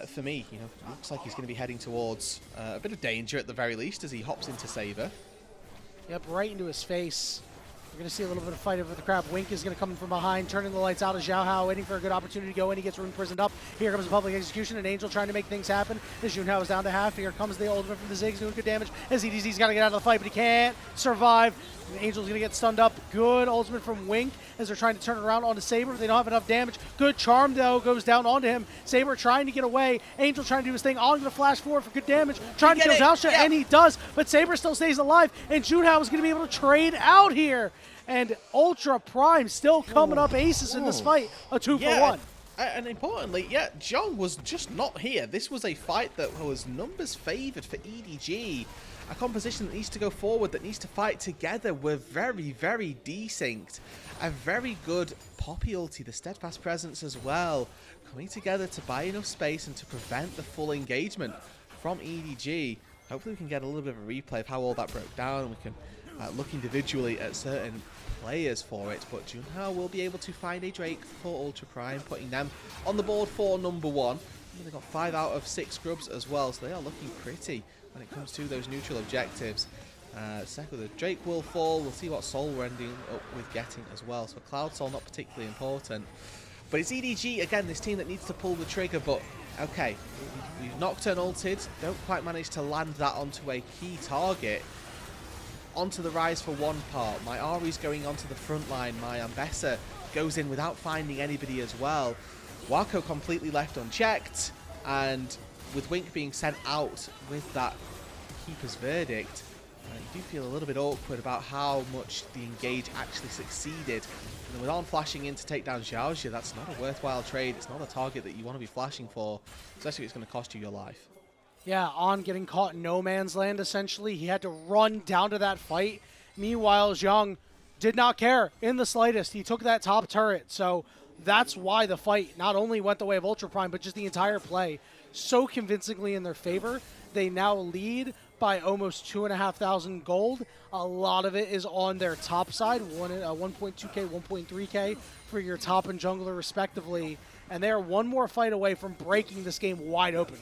for me, you know, it looks like he's going to be heading towards a bit of danger at the very least as he hops into Saber. Yep, right into his face. We're going to see a little bit of fight over the crab. Wink is going to come in from behind, turning the lights out of Xiao Hao, waiting for a good opportunity to go in. He gets rune prisoned up. Here comes the public execution, and Angel trying to make things happen. As Junhao is down to half. Here comes the ultimate from the Ziggs, doing good damage. As EDZ's got to get out of the fight, but he can't survive. Angel's going to get stunned up. Good ultimate from Wink as they're trying to turn it around onto Saber. They don't have enough damage. Good charm, though, goes down onto him. Saber trying to get away. Angel trying to do his thing. On going to flash forward for good damage. Trying to kill Zhaosha, and he does. But Saber still stays alive, and Junhao is going to be able to trade out here. And Ultra Prime still coming up aces in this fight. A 2-for-1. And importantly, Zhang was just not here. This was a fight that was numbers favoured for EDG. a composition that needs to go forward, that needs to fight together. We're very, very desynced. A very good Poppy ulti, the Steadfast Presence as well, coming together to buy enough space and to prevent the full engagement from EDG. Hopefully we can get a little bit of a replay of how all that broke down, and we can look individually at certain players for it. But Junhao will be able to find a Drake for Ultra Prime, putting them on the board for number 1. They've got 5 out of 6 scrubs as well, so they are looking pretty when it comes to those neutral objectives. Second, the Drake will fall. We'll see what Soul we're ending up with getting as well. So Cloud Soul not particularly important. But it's EDG, again, this team that needs to pull the trigger. But, okay, we've Nocturne ulted. Don't quite manage to land that onto a key target. Onto the Rise for one part. My Ari's going onto the front line. My Ambessa goes in without finding anybody as well. Wako completely left unchecked. And with Wink being sent out with that Keeper's Verdict, you do feel a little bit awkward about how much the engage actually succeeded. And with On flashing in to take down Xiaoxia, that's not a worthwhile trade. It's not a target that you want to be flashing for, especially if it's going to cost you your life. Yeah, On getting caught in no man's land, essentially. He had to run down to that fight. Meanwhile, Zhang did not care in the slightest. He took that top turret, so that's why the fight not only went the way of Ultra Prime, but just the entire play so convincingly in their favor. They now lead by almost 2,500 gold. A lot of it is on their top side, 1.2k, 1.3k for your top and jungler respectively. And they are one more fight away from breaking this game wide open.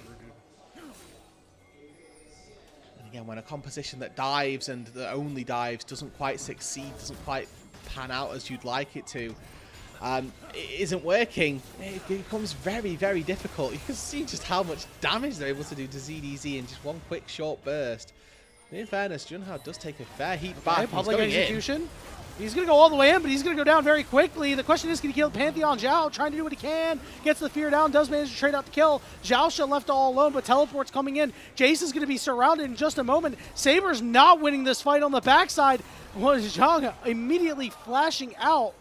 And again, when a composition that dives and that only dives doesn't quite succeed, doesn't quite pan out as you'd like it to, it isn't working, it becomes very, very difficult. You can see just how much damage they're able to do to ZDZ in just one quick short burst. In fairness, Junhao does take a fair heat back. Public execution. He's going to go all the way in, but he's going to go down very quickly. The question is, can he kill Pantheon? Zhao trying to do what he can. Gets the fear down, does manage to trade out the kill. Zhao left all alone, but teleport's coming in. Jace is going to be surrounded in just a moment. Saber's not winning this fight on the backside. Zhang immediately flashing out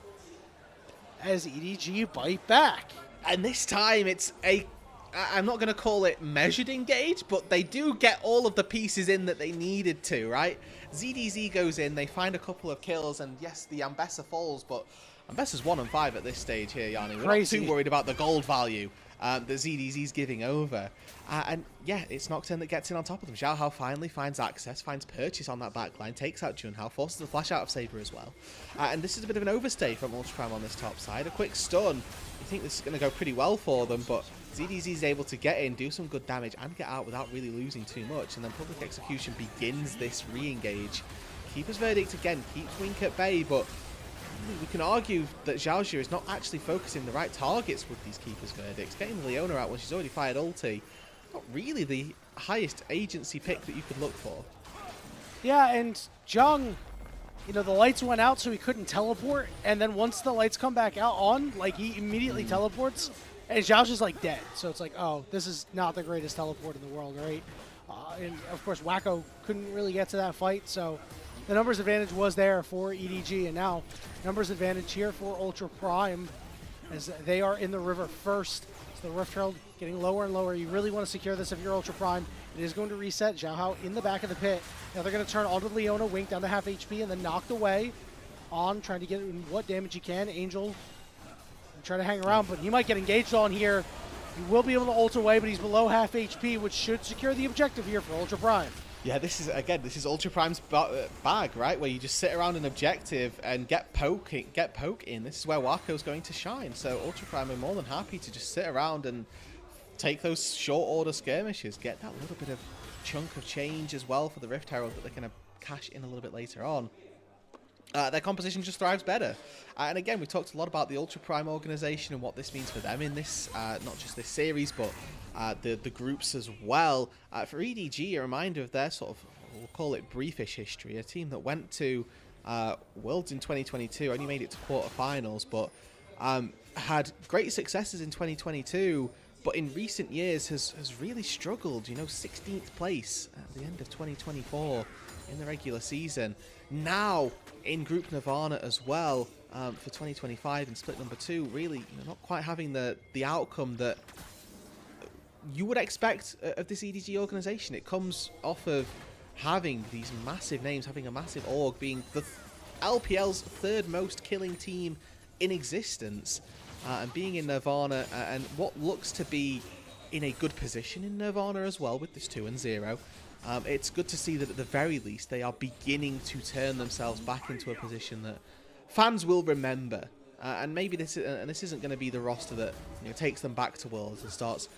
as EDG bite back. And this time it's I'm not going to call it measured engage, but they do get all of the pieces in that they needed to, right? ZDZ goes in, they find a couple of kills, and yes, the Ambessa falls, but Ambessa's 1 and 5 at this stage here, Yanni. We're not too worried about the gold value that ZDZ's giving over. And yeah, it's Nocturne that gets in on top of them. Xiaohao finally finds access, finds purchase on that backline, takes out Junhao, forces the flash out of Saber as well. And this is a bit of an overstay from Ultra Prime on this top side. A quick stun. You think this is going to go pretty well for them, but ZDZ is able to get in, do some good damage, and get out without really losing too much. And then Public Execution begins this re-engage. Keeper's Verdict again keeps Wink at bay, but we can argue that Xiaoxia is not actually focusing the right targets with these Keeper's Verdicts. Getting the Leona out when she's already fired ulti, not really the highest agency pick that you could look for. Yeah, and Zhang, the lights went out so he couldn't teleport, and then once the lights come back out on, like, he immediately teleports, and Zhao's just like dead. So it's like, oh, this is not the greatest teleport in the world, right? And of course, Wako couldn't really get to that fight, so the numbers advantage was there for EDG, and now numbers advantage here for Ultra Prime as they are in the river first. So the Rift Herald getting lower and lower. You really want to secure this if you're Ultra Prime. It is going to reset. Xiaohao in the back of the pit. Now they're going to turn onto Leona, Wink down to half HP, and then knocked away. On trying to get in what damage he can. Angel try to hang around, but he might get engaged on here. He will be able to ult away, but he's below half HP, which should secure the objective here for Ultra Prime. Yeah, this is Ultra Prime's bag, right? Where you just sit around an objective and get poke in. This is where Wako's going to shine. So Ultra Prime are more than happy to just sit around and take those short order skirmishes, get that little bit of chunk of change as well for the Rift Herald that they're going to cash in a little bit later on. Their composition just thrives better. And again, we talked a lot about the Ultra Prime organization and what this means for them in this, not just this series, but the groups as well. For EDG, a reminder of their sort of, we'll call it briefish history, a team that went to Worlds in 2022, only made it to quarterfinals, but had great successes in 2022, but in recent years has really struggled. 16th place at the end of 2024 in the regular season. Now in Group Nirvana as well for 2025 in split number 2, really not quite having the outcome that you would expect of this EDG organization. It comes off of having these massive names, having a massive org, being the LPL's third most killing team in existence, and being in Nirvana, and what looks to be in a good position in Nirvana as well with this 2-0. It's good to see that at the very least they are beginning to turn themselves back into a position that fans will remember. And maybe this isn't going to be the roster that takes them back to Worlds and starts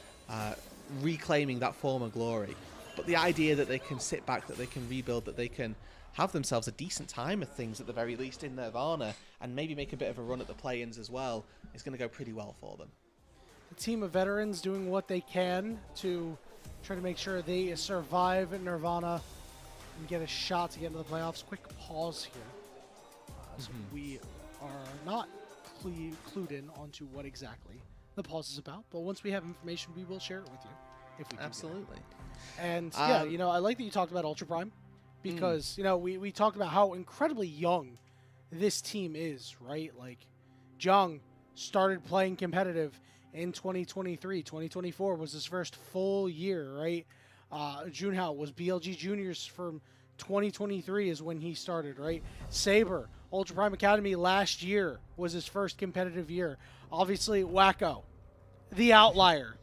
reclaiming that former glory. But the idea that they can sit back, that they can rebuild, that they can have themselves a decent time of things at the very least in Nirvana, and maybe make a bit of a run at the play-ins as well, is going to go pretty well for them. The team of veterans doing what they can to try to make sure they survive in Nirvana and get a shot to get into the playoffs. Quick pause here. So we are not clued in onto what exactly the pause is about, but once we have information, we will share it with you. If we can. Absolutely. And yeah, I like that you talked about Ultra Prime, because we talked about how incredibly young this team is, right? Like, Jung started playing competitive in 2023. 2024 was his first full year, right? Junhao was BLG Juniors from 2023 is when he started, right? Saber, Ultra Prime Academy last year was his first competitive year. Obviously, Wacko, the outlier.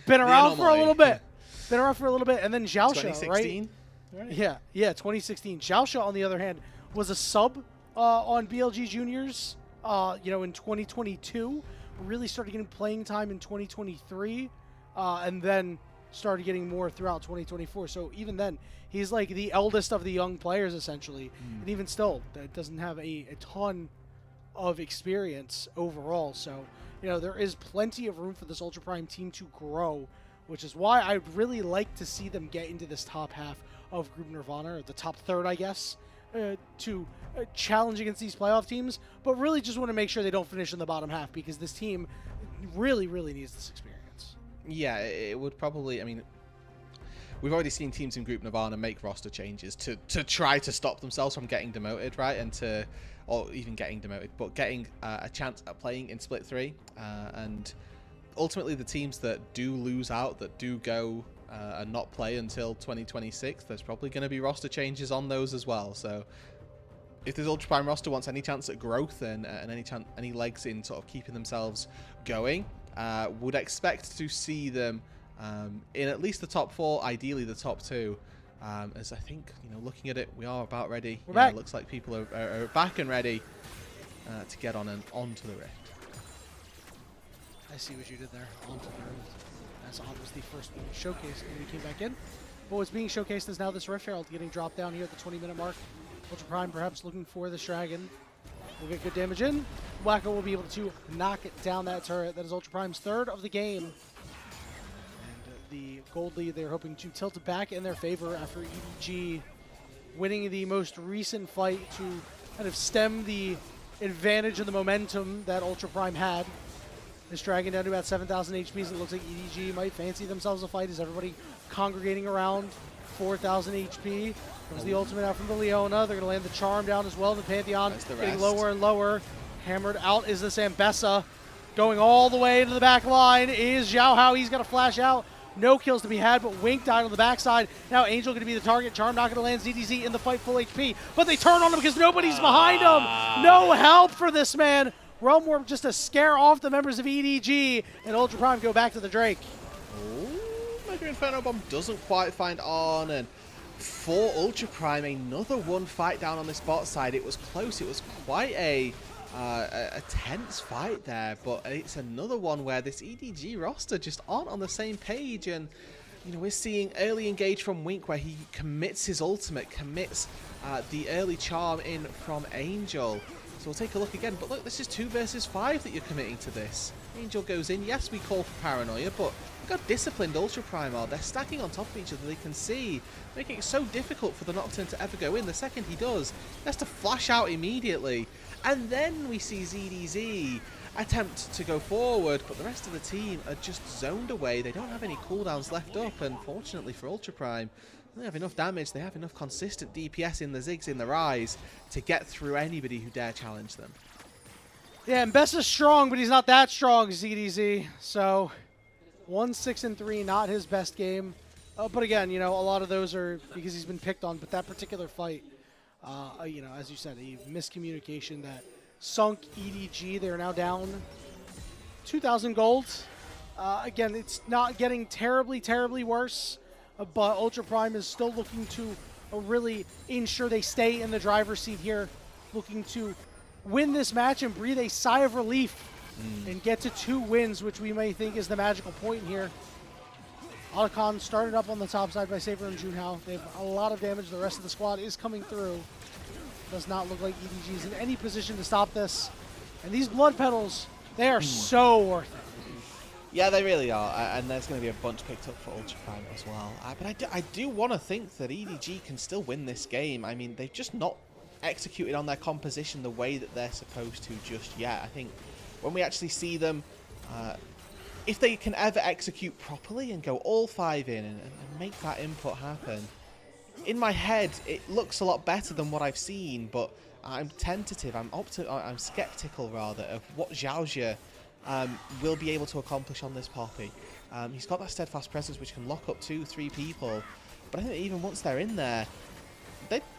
Been around for a little bit. And then Xiaosha, 2016? Right? Yeah, 2016. Xiaosha, on the other hand, was a sub on BLG Juniors, in 2022. Really started getting playing time in 2023, and then started getting more throughout 2024. So even then, he's like the eldest of the young players, essentially. And even still, that doesn't have a ton of experience overall. So, there is plenty of room for this Ultra Prime team to grow, which is why I'd really like to see them get into this top half of Group Nirvana, or the top third, I guess, to challenge against these playoff teams, but really just want to make sure they don't finish in the bottom half, because this team really, really needs this experience. Yeah, it would probably, we've already seen teams in Group Nirvana make roster changes to try to stop themselves from getting demoted, right? Or even getting demoted, but getting a chance at playing in Split 3. And ultimately the teams that do lose out, that do go and not play until 2026, there's probably going to be roster changes on those as well. So if this Ultra Prime roster wants any chance at growth and any legs in sort of keeping themselves going, would expect to see them in at least the top 4, ideally the top 2. As I think, looking at it, we are about ready. We're back. It looks like people are back and ready to get on and onto the Rift. I see what you did there. Onto the Rift. As On was the first one showcased when we came back in. But what's being showcased is now this Rift Herald getting dropped down here at the 20-minute mark. Ultra Prime perhaps looking for this dragon. We'll get good damage in. Wacko will be able to knock it down that turret. That is Ultra Prime's third of the game. The gold lead, they're hoping to tilt it back in their favor after EDG winning the most recent fight to kind of stem the advantage and the momentum that Ultra Prime had. This dragon down to about 7,000 HPs. It looks like EDG might fancy themselves a fight. Is everybody congregating around 4,000 HP? There's the ultimate out from the Leona. They're going to land the charm down as well. The Pantheon getting lower and lower. Hammered out is this Ambessa. Going all the way to the back line is Xiao Hao. He's got to flash out. No kills to be had, but Wink died on the backside. Now Angel going to be the target. Charm not going to land ZDZ in the fight full HP. But they turn on him because nobody's behind him. No help for this man. Realm Warp just to scare off the members of EDG. And Ultra Prime go back to the Drake. Oh, Mega Inferno Bomb doesn't quite find on. And for Ultra Prime, another one fight down on this bot side. It was close. It was quite a tense fight there, but it's another one where this EDG roster just aren't on the same page. And we're seeing early engage from Wink where he commits his ultimate, commits the early charm in from Angel. So we'll take a look again, but look, this is 2 versus 5 that you're committing to this. Angel goes in. Yes, we call for paranoia, but look how disciplined Ultra Prime are. They're stacking on top of each other. They can see, making it so difficult for the Nocturne to ever go in. The second he does, he has to flash out immediately. And then we see ZDZ attempt to go forward, but the rest of the team are just zoned away. They don't have any cooldowns left up, and fortunately for Ultra Prime, they have enough damage, they have enough consistent DPS in the Ziggs, in the Rise, to get through anybody who dare challenge them. Yeah, and Bess is strong, but he's not that strong, ZDZ. So, 1-6-3, not his best game But again, a lot of those are because he's been picked on. But that particular fight, as you said, a miscommunication that sunk EDG. They are now down 2,000 gold. Again, it's not getting terribly, terribly worse, but Ultra Prime is still looking to really ensure they stay in the driver's seat here, looking to win this match and breathe a sigh of relief and get to 2 wins, which we may think is the magical point here. Otacon started up on the top side by Saber and Junhao. They have a lot of damage. The rest of the squad is coming through. Does not look like EDG is in any position to stop this. And these blood petals, they are so worth it. Yeah, they really are, and there's going to be a bunch picked up for Ultra Prime as well. But I do want to think that EDG can still win this game. I mean, they've just not executed on their composition the way that they're supposed to just yet. I think when we actually see them, if they can ever execute properly and go all 5 in and make that input happen, in my head, it looks a lot better than what I've seen, but I'm tentative, I'm skeptical rather, of what Xiaojia will be able to accomplish on this Poppy. He's got that steadfast presence which can lock up 2-3 people, but I think even once they're in there,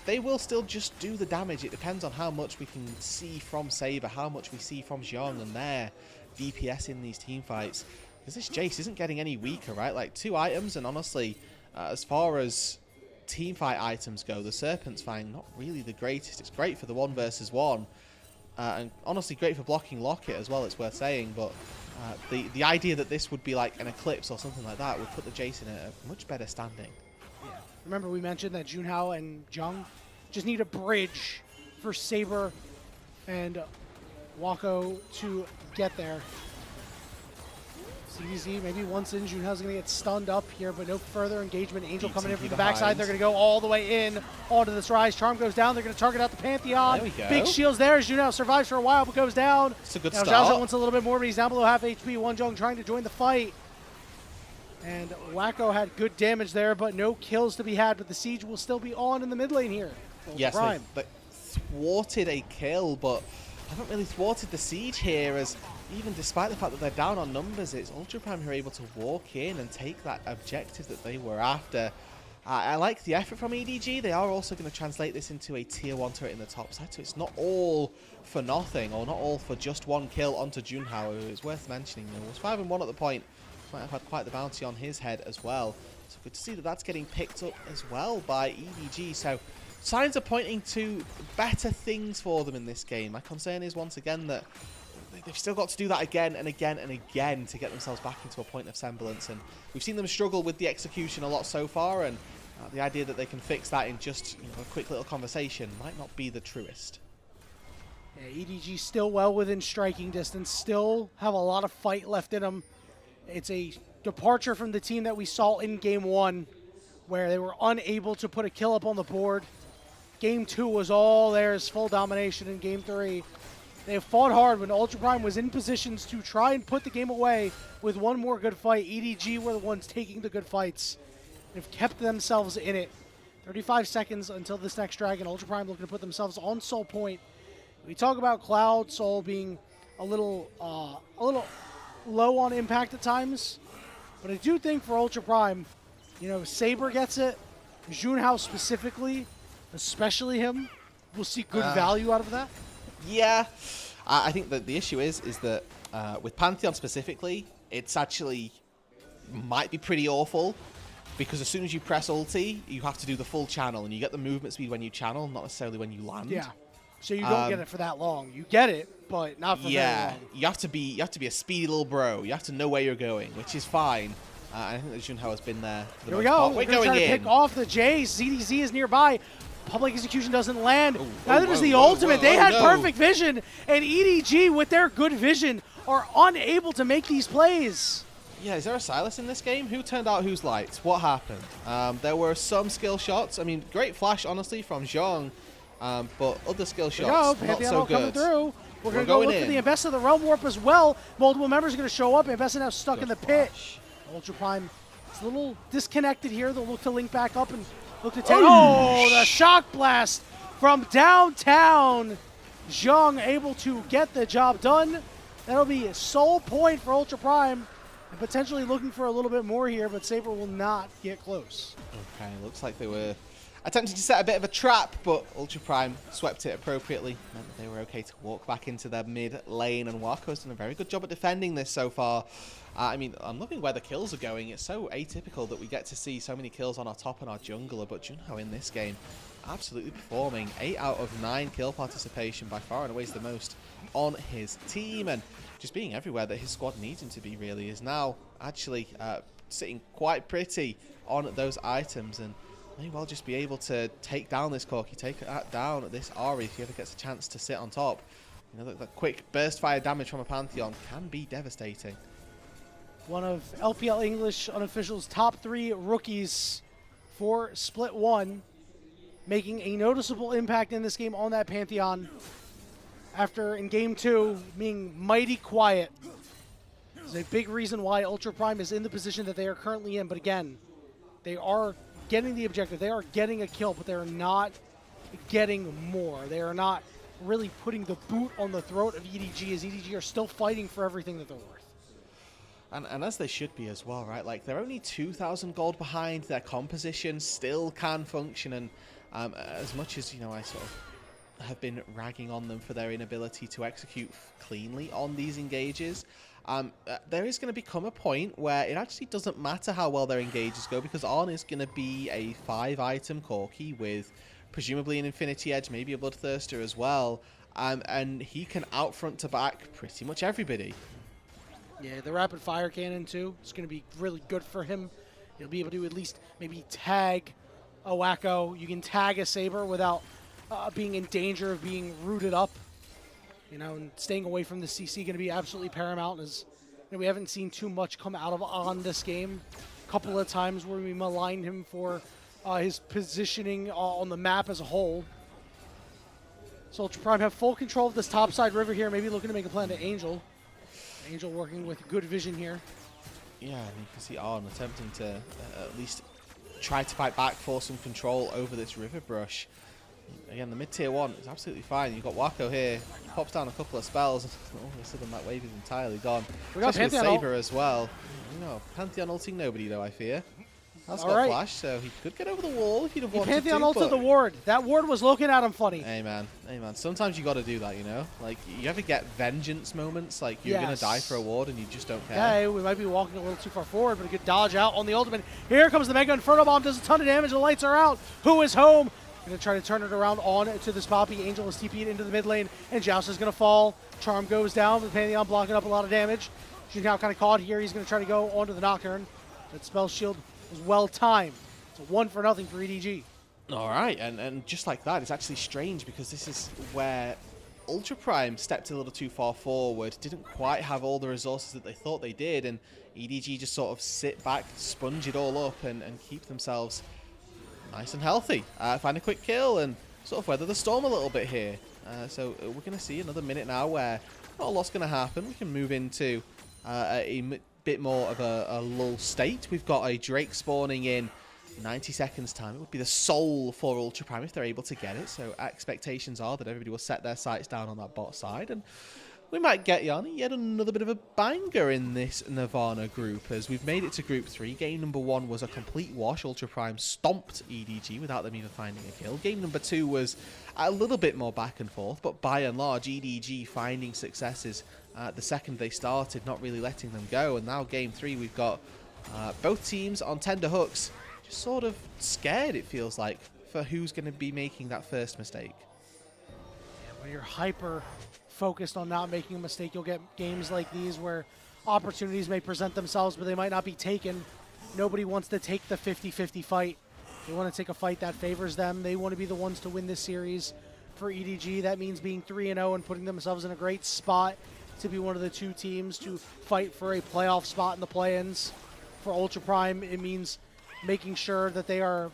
they will still just do the damage. It depends on how much we can see from Saber, how much we see from Xiong and their DPS in these team fights. Because this Jace isn't getting any weaker, right? Like 2 items, and honestly, as far as team fight items go, the Serpent's Fang, not really the greatest. It's great for the 1 versus 1. And honestly great for blocking Locket as well, it's worth saying, but the idea that this would be like an Eclipse or something like that would put the Jace in a much better standing. Yeah. Remember we mentioned that Junhao and Zhang just need a bridge for Saber and Wako to get there. CDZ maybe once in, Junhao's going to get stunned up here, but no further engagement. Angel coming in from the backside. They're going to go all the way in onto this rise. Charm goes down. They're going to target out the Pantheon. There we go. Big shields there. Junhao survives for a while, but goes down. It's a good now start. Zhao wants a little bit more, but he's down below half HP. Wonjong trying to join the fight. And Wako had good damage there, but no kills to be had, but the siege will still be on in the mid lane here. Yes, they thwarted a kill, but haven't really thwarted the siege here, as even despite the fact that they're down on numbers, it's Ultra Prime who are able to walk in and take that objective that they were after. I like the effort from EDG. They are also going to translate this into a tier 1 turret in the top side, so it's not all for nothing, or not all for just 1 kill onto Junhao, who is worth mentioning. He was 5-1 at the point. Might have had quite the bounty on his head as well. So good to see that that's getting picked up as well by EDG. So signs are pointing to better things for them in this game. My concern is once again that they've still got to do that again and again and again to get themselves back into a point of semblance. And we've seen them struggle with the execution a lot so far, and the idea that they can fix that in just a quick little conversation might not be the truest. Yeah, EDG still well within striking distance, still have a lot of fight left in them. It's a departure from the team that we saw in Game 1, where they were unable to put a kill up on the board. Game 2 was all theirs, full domination. In Game 3, they have fought hard when Ultra Prime was in positions to try and put the game away with one more good fight. EDG were the ones taking the good fights. They've kept themselves in it. 35 seconds until this next dragon. Ultra Prime looking to put themselves on Soul Point. We talk about Cloud Soul being a little low on impact at times, but I do think for Ultra Prime, Saber gets it. Junhao specifically, especially him, will see good value out of that. Yeah, I think that the issue is that with Pantheon specifically, it's actually might be pretty awful, because as soon as you press ulti, you have to do the full channel, and you get the movement speed when you channel, not necessarily when you land. Yeah, so you don't get it for that long. You get it, but not for very long. You have to be a speedy little bro. You have to know where you're going, which is fine. I think that Junhao has been there for the Here we most go. part. We're going to pick off the Jays. ZDZ is nearby. Public execution doesn't land. Neither does the ultimate. They had perfect vision, and EDG, with their good vision, are unable to make these plays. Yeah, is there a Silas in this game? Who turned out whose lights? What happened? There were some skill shots. I mean, great flash, honestly, from Zhong, but other skill shots, not so good. Coming through. We're going to go look for the Ambessa of the Realm Warp as well. Multiple members are going to show up. Ambessa now stuck in the pit. Ultra Prime is a little disconnected here. They'll look to link back up and look to take. Oh, the shock blast from downtown. Zhong able to get the job done. That'll be a Soul Point for Ultra Prime. And potentially looking for a little bit more here, but Saber will not get close. Okay, looks like they were attempting to set a bit of a trap, but Ultra Prime swept it appropriately. Meant that they were okay to walk back into their mid lane, and Waco's done a very good job at defending this so far. I mean, I'm looking where the kills are going. It's so atypical that we get to see so many kills on our top and our jungler, but Junho in this game absolutely performing. 8 out of 9 kill participation, by far and away the most on his team, and just being everywhere that his squad needs him to be, really, is now actually sitting quite pretty on those items, and may well just be able to take down this Corki, take down this Ahri if he ever gets a chance to sit on top. You know, that quick burst fire damage from a Pantheon can be devastating. One of LPL English Unofficial's top 3 rookies for Split 1, making a noticeable impact in this game on that Pantheon after in Game 2 being mighty quiet. It's a big reason why Ultra Prime is in the position that they are currently in, but again, they are getting the objective. They are getting a kill, but they're not getting more. They are not really putting the boot on the throat of EDG, as EDG are still fighting for everything that they're worth. And as they should be as well, right? Like, they're only 2,000 gold behind. Their composition still can function, and as much as, you know, I sort of have been ragging on them for their inability to execute cleanly on these engages, there is going to become a point where it actually doesn't matter how well their engages go, because Arn is going to be a 5-item Corki with presumably an Infinity Edge, maybe a Bloodthirster as well, and he can out front to back pretty much everybody. Yeah, the rapid fire cannon too. It's going to be really good for him. He'll be able to at least maybe tag a Wacko. You can tag a Saber without being in danger of being rooted up. You know, and staying away from the CC going to be absolutely paramount. As you know, we haven't seen too much come out of on this game. A couple of times where we maligned him for his positioning on the map as a whole. So Ultra Prime have full control of this topside river here. Maybe looking to make a plan to Angel. Angel working with good vision here. Yeah, and you can see Arn attempting to at least try to fight back for some control over this river brush. Again, the mid-tier 1 is absolutely fine. You've got Wacko here, pops down a couple of spells, and all of a sudden that wave is entirely gone. We got Just with Pantheon Saber as well. You know, Pantheon ulting nobody though, I fear. That's All got right. Flash, so he could get over the wall if he'd have wanted Pantheon to. ulted the ward. That ward was looking at him funny. Hey man, sometimes you got to do that, you know? Like, you ever get vengeance moments, like you're going to die for a ward and you just don't care? Okay, we might be walking a little too far forward, but a good dodge out on the ultimate. Here comes the Mega Inferno Bomb, does a ton of damage, the lights are out. Who is home? Gonna try to turn it around on to this Poppy. Angel is TP'd into the mid lane, and Joust is gonna fall. Charm goes down, but Pantheon blocking up a lot of damage. She's now kind of caught here. He's gonna try to go onto the Nocturne. That spell shield was well timed. It's a 1-0 for EDG. All right, and just like that, it's actually strange because this is where Ultra Prime stepped a little too far forward, didn't quite have all the resources that they thought they did, and EDG just sort of sit back, sponge it all up, and keep themselves nice and healthy. Find a quick kill and sort of weather the storm a little bit here. So we're going to see another minute now where not a lot's going to happen. We can move into a bit more of a lull state. We've got a Drake spawning in 90 seconds time. It would be the soul for Ultra Prime if they're able to get it. So expectations are that everybody will set their sights down on that bot side, and we might get yet another bit of a banger in this Nirvana group, as we've made it to Group 3. Game number 1 was a complete wash. Ultra Prime stomped EDG without them even finding a kill. Game number 2 was a little bit more back and forth, but by and large, EDG finding successes the second they started, not really letting them go. And now Game 3, we've got both teams on tender hooks, just sort of scared, it feels like, for who's going to be making that first mistake. Yeah, when you're hyper focused on not making a mistake, you'll get games like these where opportunities may present themselves, but they might not be taken. Nobody wants to take the 50-50 fight. They want to take a fight that favors them. They want to be the ones to win this series. For EDG, that means being 3-0 and putting themselves in a great spot to be one of the 2 teams to fight for a playoff spot in the play-ins. For Ultra Prime, it means making sure that they are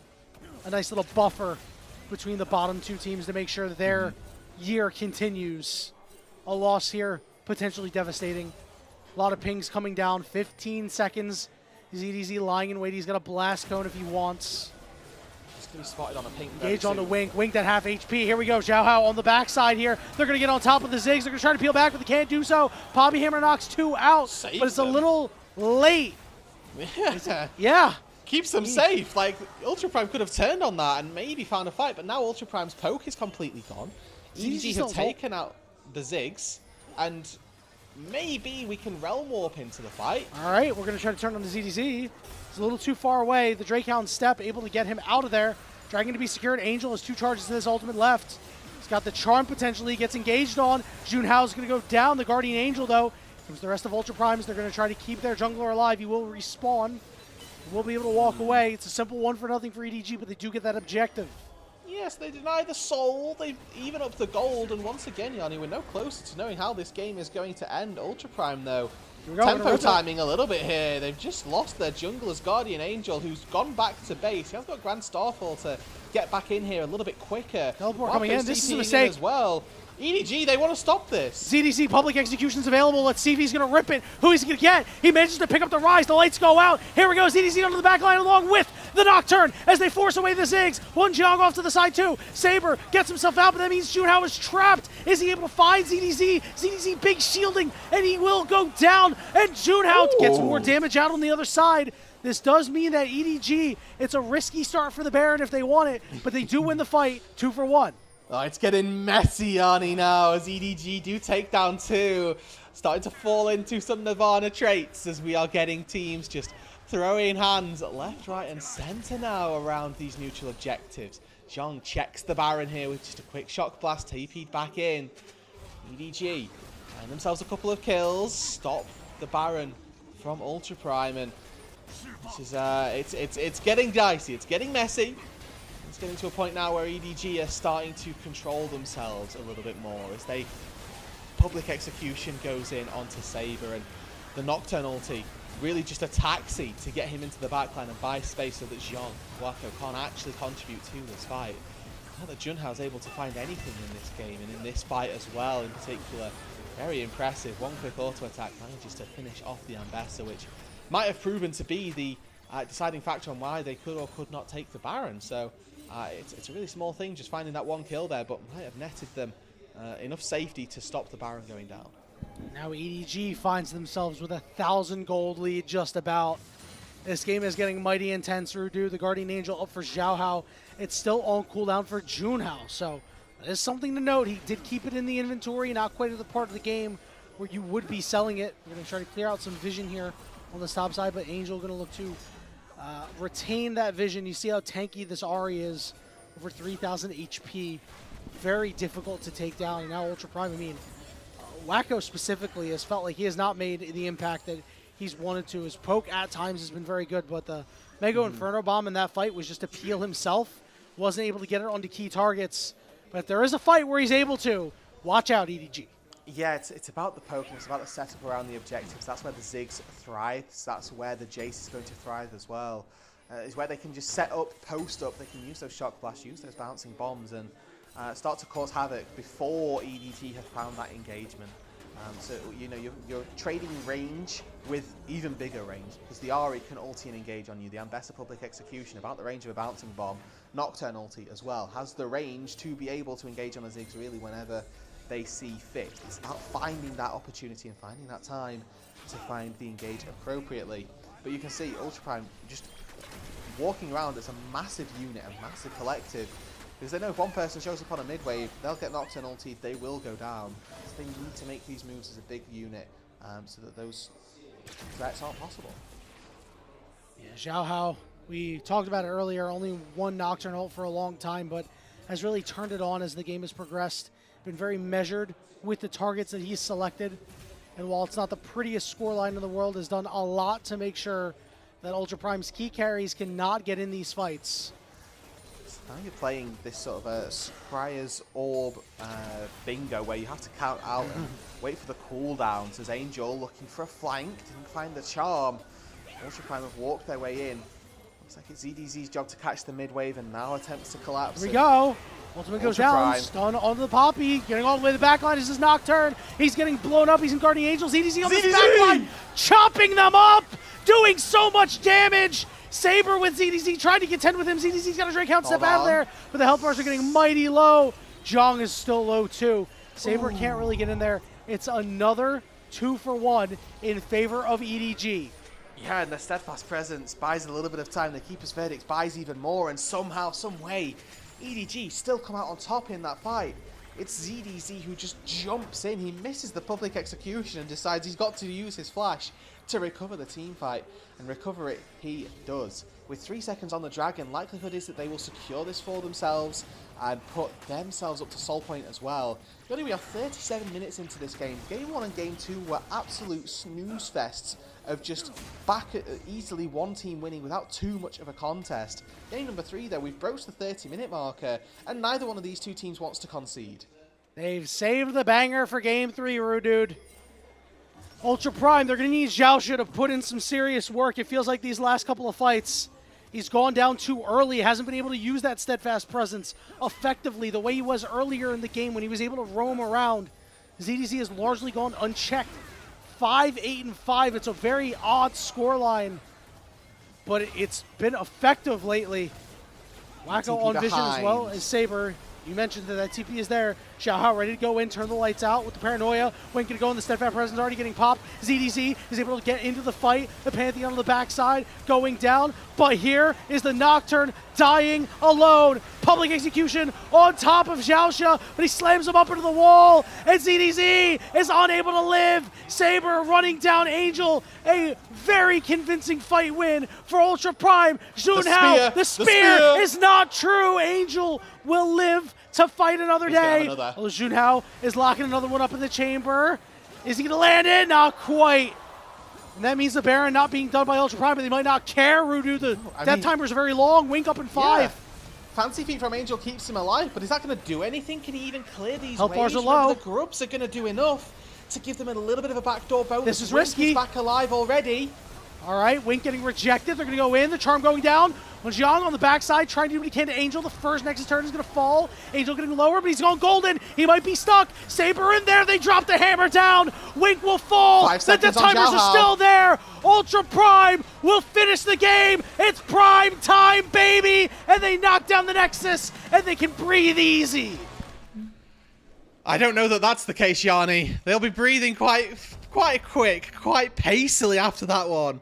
a nice little buffer between the bottom 2 teams to make sure that their year continues. A loss here, potentially devastating. A lot of pings coming down. 15 seconds. Is EDZ lying in wait? He's got a blast cone if he wants. Just going to be spotted on a pink. Engage on the Wink. Winked at half HP. Here we go. Xiao Hao on the backside here. They're going to get on top of the Ziggs. They're going to try to peel back, but they can't do so. Poppy Hammer knocks 2 out. Saves but it's a them. little late. Yeah. Keeps them safe. Like, Ultra Prime could have turned on that and maybe found a fight, but now Ultra Prime's poke is completely gone. EDG have taken out the Ziggs, and maybe we can Realm Warp into the fight. All right, we're going to try to turn on the ZDZ. It's a little too far away. The Drakehound step able to get him out of there. Dragon to be secured. Angel has 2 charges in his ultimate left. He's got the charm potentially. Gets engaged on. Junhao's going to go down. The Guardian Angel, though, comes the rest of Ultra Primes. They're going to try to keep their jungler alive. He will respawn. He will be able to walk away. It's a simple 1-0 for EDG, but they do get that objective. Yes, they deny the soul, they even up the gold, and once again, Yanni, we're no closer to knowing how this game is going to end. Ultra Prime, though, tempo timing a little bit here. They've just lost their jungler's Guardian Angel, who's gone back to base. He has got Grand Starfall to get back in here a little bit quicker. Teleport coming in. This is a mistake as well. EDG, they want to stop this. ZDC public execution's available. Let's see if he's going to rip it. Who is he going to get? He manages to pick up the rise. The lights go out. Here we go. ZDC onto the back line along with the Nocturne as they force away the Ziggs. One jog off to the side too. Saber gets himself out, but that means Junhao is trapped. Is he able to find ZDC? ZDC big shielding, and he will go down. And Junhao gets more damage out on the other side. This does mean that EDG, it's a risky start for the Baron if they want it, but they do win the fight 2-for-1. Oh, it's getting messy, Yanni, now, as EDG do take down 2. Starting to fall into some Nirvana traits as we are getting teams just throwing hands left, right, and center now around these neutral objectives. Zhong checks the Baron here with just a quick shock blast, TP'd back in. EDG find themselves a couple of kills, stop the Baron from Ultra Prime, and this is it's getting dicey, it's getting messy. It's getting to a point now where EDG are starting to control themselves a little bit more as they public execution goes in onto Saber, and the Nocturne ulti really just a taxi to get him into the backline and buy space so that Zhong Wako can't actually contribute to this fight. Not that Junhao's able to find anything in this game and in this fight as well in particular. Very impressive. One quick auto attack manages to finish off the Ambessa, which might have proven to be the deciding factor on why they could or could not take the Baron. So it's a really small thing just finding that one kill there, but might have netted them enough safety to stop the Baron going down. Now EDG finds themselves with 1,000 gold lead just about. This game is getting mighty intense. Rudu, the Guardian Angel up for Xiao Hao. It's still on cooldown for Junhao, so that is something to note. He did keep it in the inventory, not quite at the part of the game where you would be selling it. We're going to try to clear out some vision here on the top side, but Angel going to look to retain that vision. You see how tanky this Ahri is, over 3,000 HP. Very difficult to take down. And now Ultra Prime, I mean, Wako specifically has felt like he has not made the impact that he's wanted to. His poke at times has been very good, but the Mega Inferno Bomb in that fight was just to peel himself. Wasn't able to get it onto key targets. But if there is a fight where he's able to, watch out, EDG. Yeah, it's about the poke, and it's about the setup around the objectives. That's where the Ziggs thrives. That's where the Jace is going to thrive as well. Is where they can just set up, post up. They can use those shock blasts, use those bouncing bombs, and start to cause havoc before EDT have found that engagement. So you know you're trading range with even bigger range, because the Ahri can ulti and engage on you. The Ambessa public execution, about the range of a bouncing bomb. Nocturne ulti as well has the range to be able to engage on the Ziggs really whenever they see fit. It's about finding that opportunity and finding that time to find the engage appropriately. But you can see Ultra Prime just walking around as a massive unit, a massive collective, because they know if one person shows up on a mid-wave, they'll get Nocturne ulti, they will go down. So they need to make these moves as a big unit so that those threats aren't possible. Yeah, Xiao Hao, we talked about it earlier, only one Nocturne ult for a long time, but has really turned it on as the game has progressed. Been very measured with the targets that he's selected, and while it's not the prettiest scoreline in the world, has done a lot to make sure that Ultra Prime's key carries cannot get in these fights. So now you're playing this sort of a Scryer's Orb bingo where you have to count out and wait for the cooldowns. As Angel looking for a flank, didn't find the charm. Ultra Prime have walked their way in. Looks like it's ZDZ's job to catch the mid-wave and now attempts to collapse. Here we go. Ultimate goes down, stun onto the Poppy, getting all the way to the back line. This is Nocturne. He's getting blown up. He's in Guardian Angels. ZDZ on the back line, chopping them up, doing so much damage. Saber with ZDZ, trying to contend with him. ZDZ's got a Drakehound step out of there, but the health bars are getting mighty low. Zhong is still low too. Saber can't really get in there. It's another 2-for-1 in favor of EDG. Yeah, and the steadfast presence buys a little bit of time. The keeper's verdict buys even more, and somehow, some way, EDG still come out on top in that fight. It's ZDZ who just jumps in. He misses the public execution and decides he's got to use his flash to recover the team fight. And recover it he does. With 3 seconds on the Dragon, likelihood is that they will secure this for themselves and put themselves up to soul point as well. Johnny, we are 37 minutes into this game. Game 1 and Game 2 were absolute snooze fests of just back at easily one team winning without too much of a contest. Game number 3, though, we've broached the 30-minute marker, and neither one of these two teams wants to concede. They've saved the banger for Game 3, Rudude. Ultra Prime, they're going to need Xiaoxia to put in some serious work. It feels like these last couple of fights, he's gone down too early, hasn't been able to use that steadfast presence effectively the way he was earlier in the game when he was able to roam around. ZDZ has largely gone unchecked. 5-8-5. It's a very odd scoreline, but it's been effective lately. Wacko on vision as well as Saber. You mentioned that TP is there. Xiaohao ready to go in, turn the lights out with the paranoia. Wink gonna go in, the steadfast presence already getting popped. ZDZ is able to get into the fight. The Pantheon on the backside going down. But here is the Nocturne dying alone. Public execution on top of Xiaoxia, but he slams him up into the wall. And ZDZ is unable to live. Saber running down Angel. A very convincing fight win for Ultra Prime. Junhao, the spear is not true. Angel will live to fight another day. Oh, Junhao is locking another one up in the chamber. Is he going to land it? Not quite. And that means the Baron not being done by Ultra Prime, but they might not care. Rudu, the death timers are very long. Wink up in 5. Yeah. Fancy feat from Angel keeps him alive, but is that going to do anything? Can he even clear these Health bars waves? are low. The grubs are going to do enough to give them a little bit of a backdoor bonus. This is Wink risky. Is back alive already. All right, Wink getting rejected. They're going to go in. The charm going down. Jiang on the backside trying to do what he can to Angel. The first Nexus turn is going to fall. Angel getting lower, but he's gone golden. He might be stuck. Saber in there. They drop the hammer down. Wink will fall. The timers are still there. Ultra Prime will finish the game. It's prime time, baby. And they knock down the Nexus, and they can breathe easy. I don't know that that's the case, Yanni. They'll be breathing quite quick, quite pacily after that one.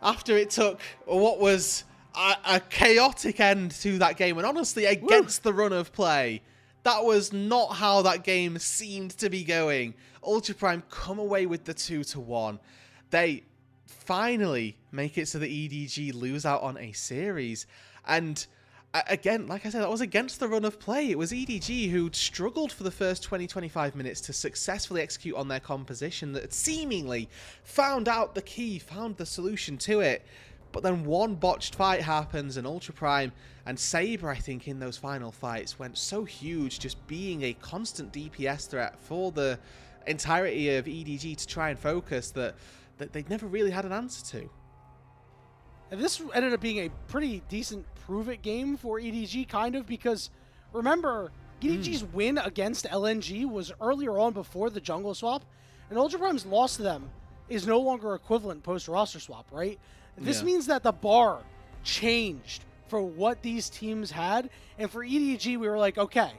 After it took what was a chaotic end to that game, and honestly, against the run of play, that was not how that game seemed to be going. Ultra Prime come away with the 2-1. They finally make it so the EDG lose out on a series, and again, like I said, that was against the run of play. It was EDG who struggled for the first 20-25 minutes to successfully execute on their composition that seemingly found out the key, found the solution to it. But then one botched fight happens, and Ultra Prime and Saber, I think, in those final fights went so huge, just being a constant DPS threat for the entirety of EDG to try and focus that they'd never really had an answer to. And this ended up being a pretty decent prove-it game for EDG, kind of, because remember, EDG's win against LNG was earlier on before the jungle swap, and Ultra Prime's loss to them is no longer equivalent post-roster swap, right? This means that the bar changed for what these teams had, and for EDG, we were like, okay,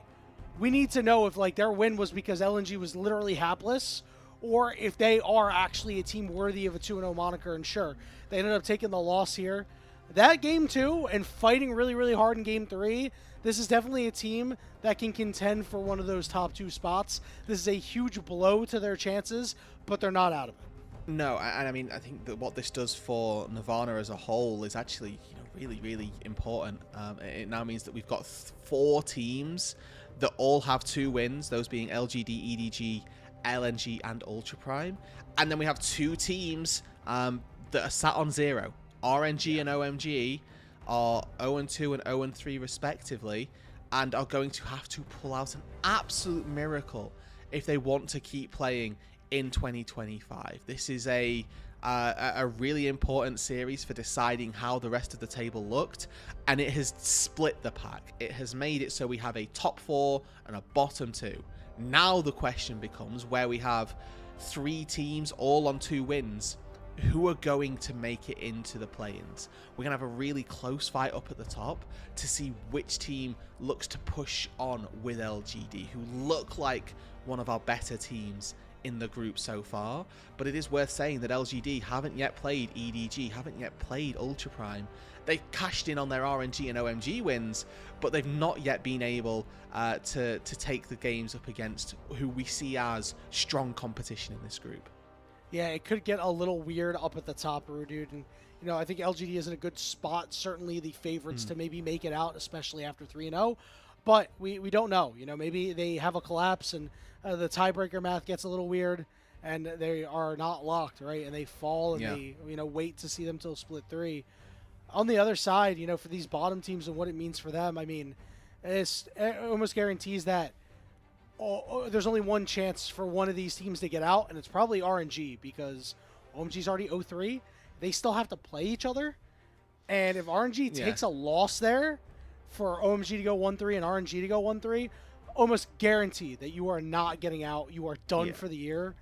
we need to know if like their win was because LNG was literally hapless, or if they are actually a team worthy of a 2-0 moniker, and sure, they ended up taking the loss here. That game 2 and fighting really, really hard in game 3, this is definitely a team that can contend for one of those top 2 spots. This is a huge blow to their chances, but they're not out of it. No, and I mean, I think that what this does for Nirvana as a whole is actually, really, really important. It now means that we've got 4 teams that all have 2 wins, those being LGD, EDG, LNG, and Ultra Prime. And then we have 2 teams that are sat on 0. RNG and OMG are 0-2 and 0-3 respectively, and are going to have to pull out an absolute miracle if they want to keep playing in 2025. This is a really important series for deciding how the rest of the table looked, and it has split the pack. It has made it so we have a top 4 and a bottom 2. Now the question becomes, where we have 3 teams all on 2 wins, who are going to make it into the play-ins? We're going to have a really close fight up at the top to see which team looks to push on with LGD, who look like one of our better teams in the group so far, but it is worth saying that LGD haven't yet played EDG, haven't yet played Ultra Prime. They've cashed in on their RNG and OMG wins, but they've not yet been able to take the games up against who we see as strong competition in this group. Yeah, it could get a little weird up at the top, dude. And, you know, I think LGD is in a good spot. Certainly the favorites to maybe make it out, especially after 3-0. But we don't know. You know, maybe they have a collapse and the tiebreaker math gets a little weird and they are not locked, right? And they fall and they, you know, wait to see them till split 3. On the other side, you know, for these bottom teams and what it means for them, I mean, it almost guarantees that there's only one chance for one of these teams to get out, and it's probably RNG because OMG's already 0-3. They still have to play each other, and if RNG takes a loss there for OMG to go 1-3 and RNG to go 1-3, almost guaranteed that you are not getting out. You are done for the year.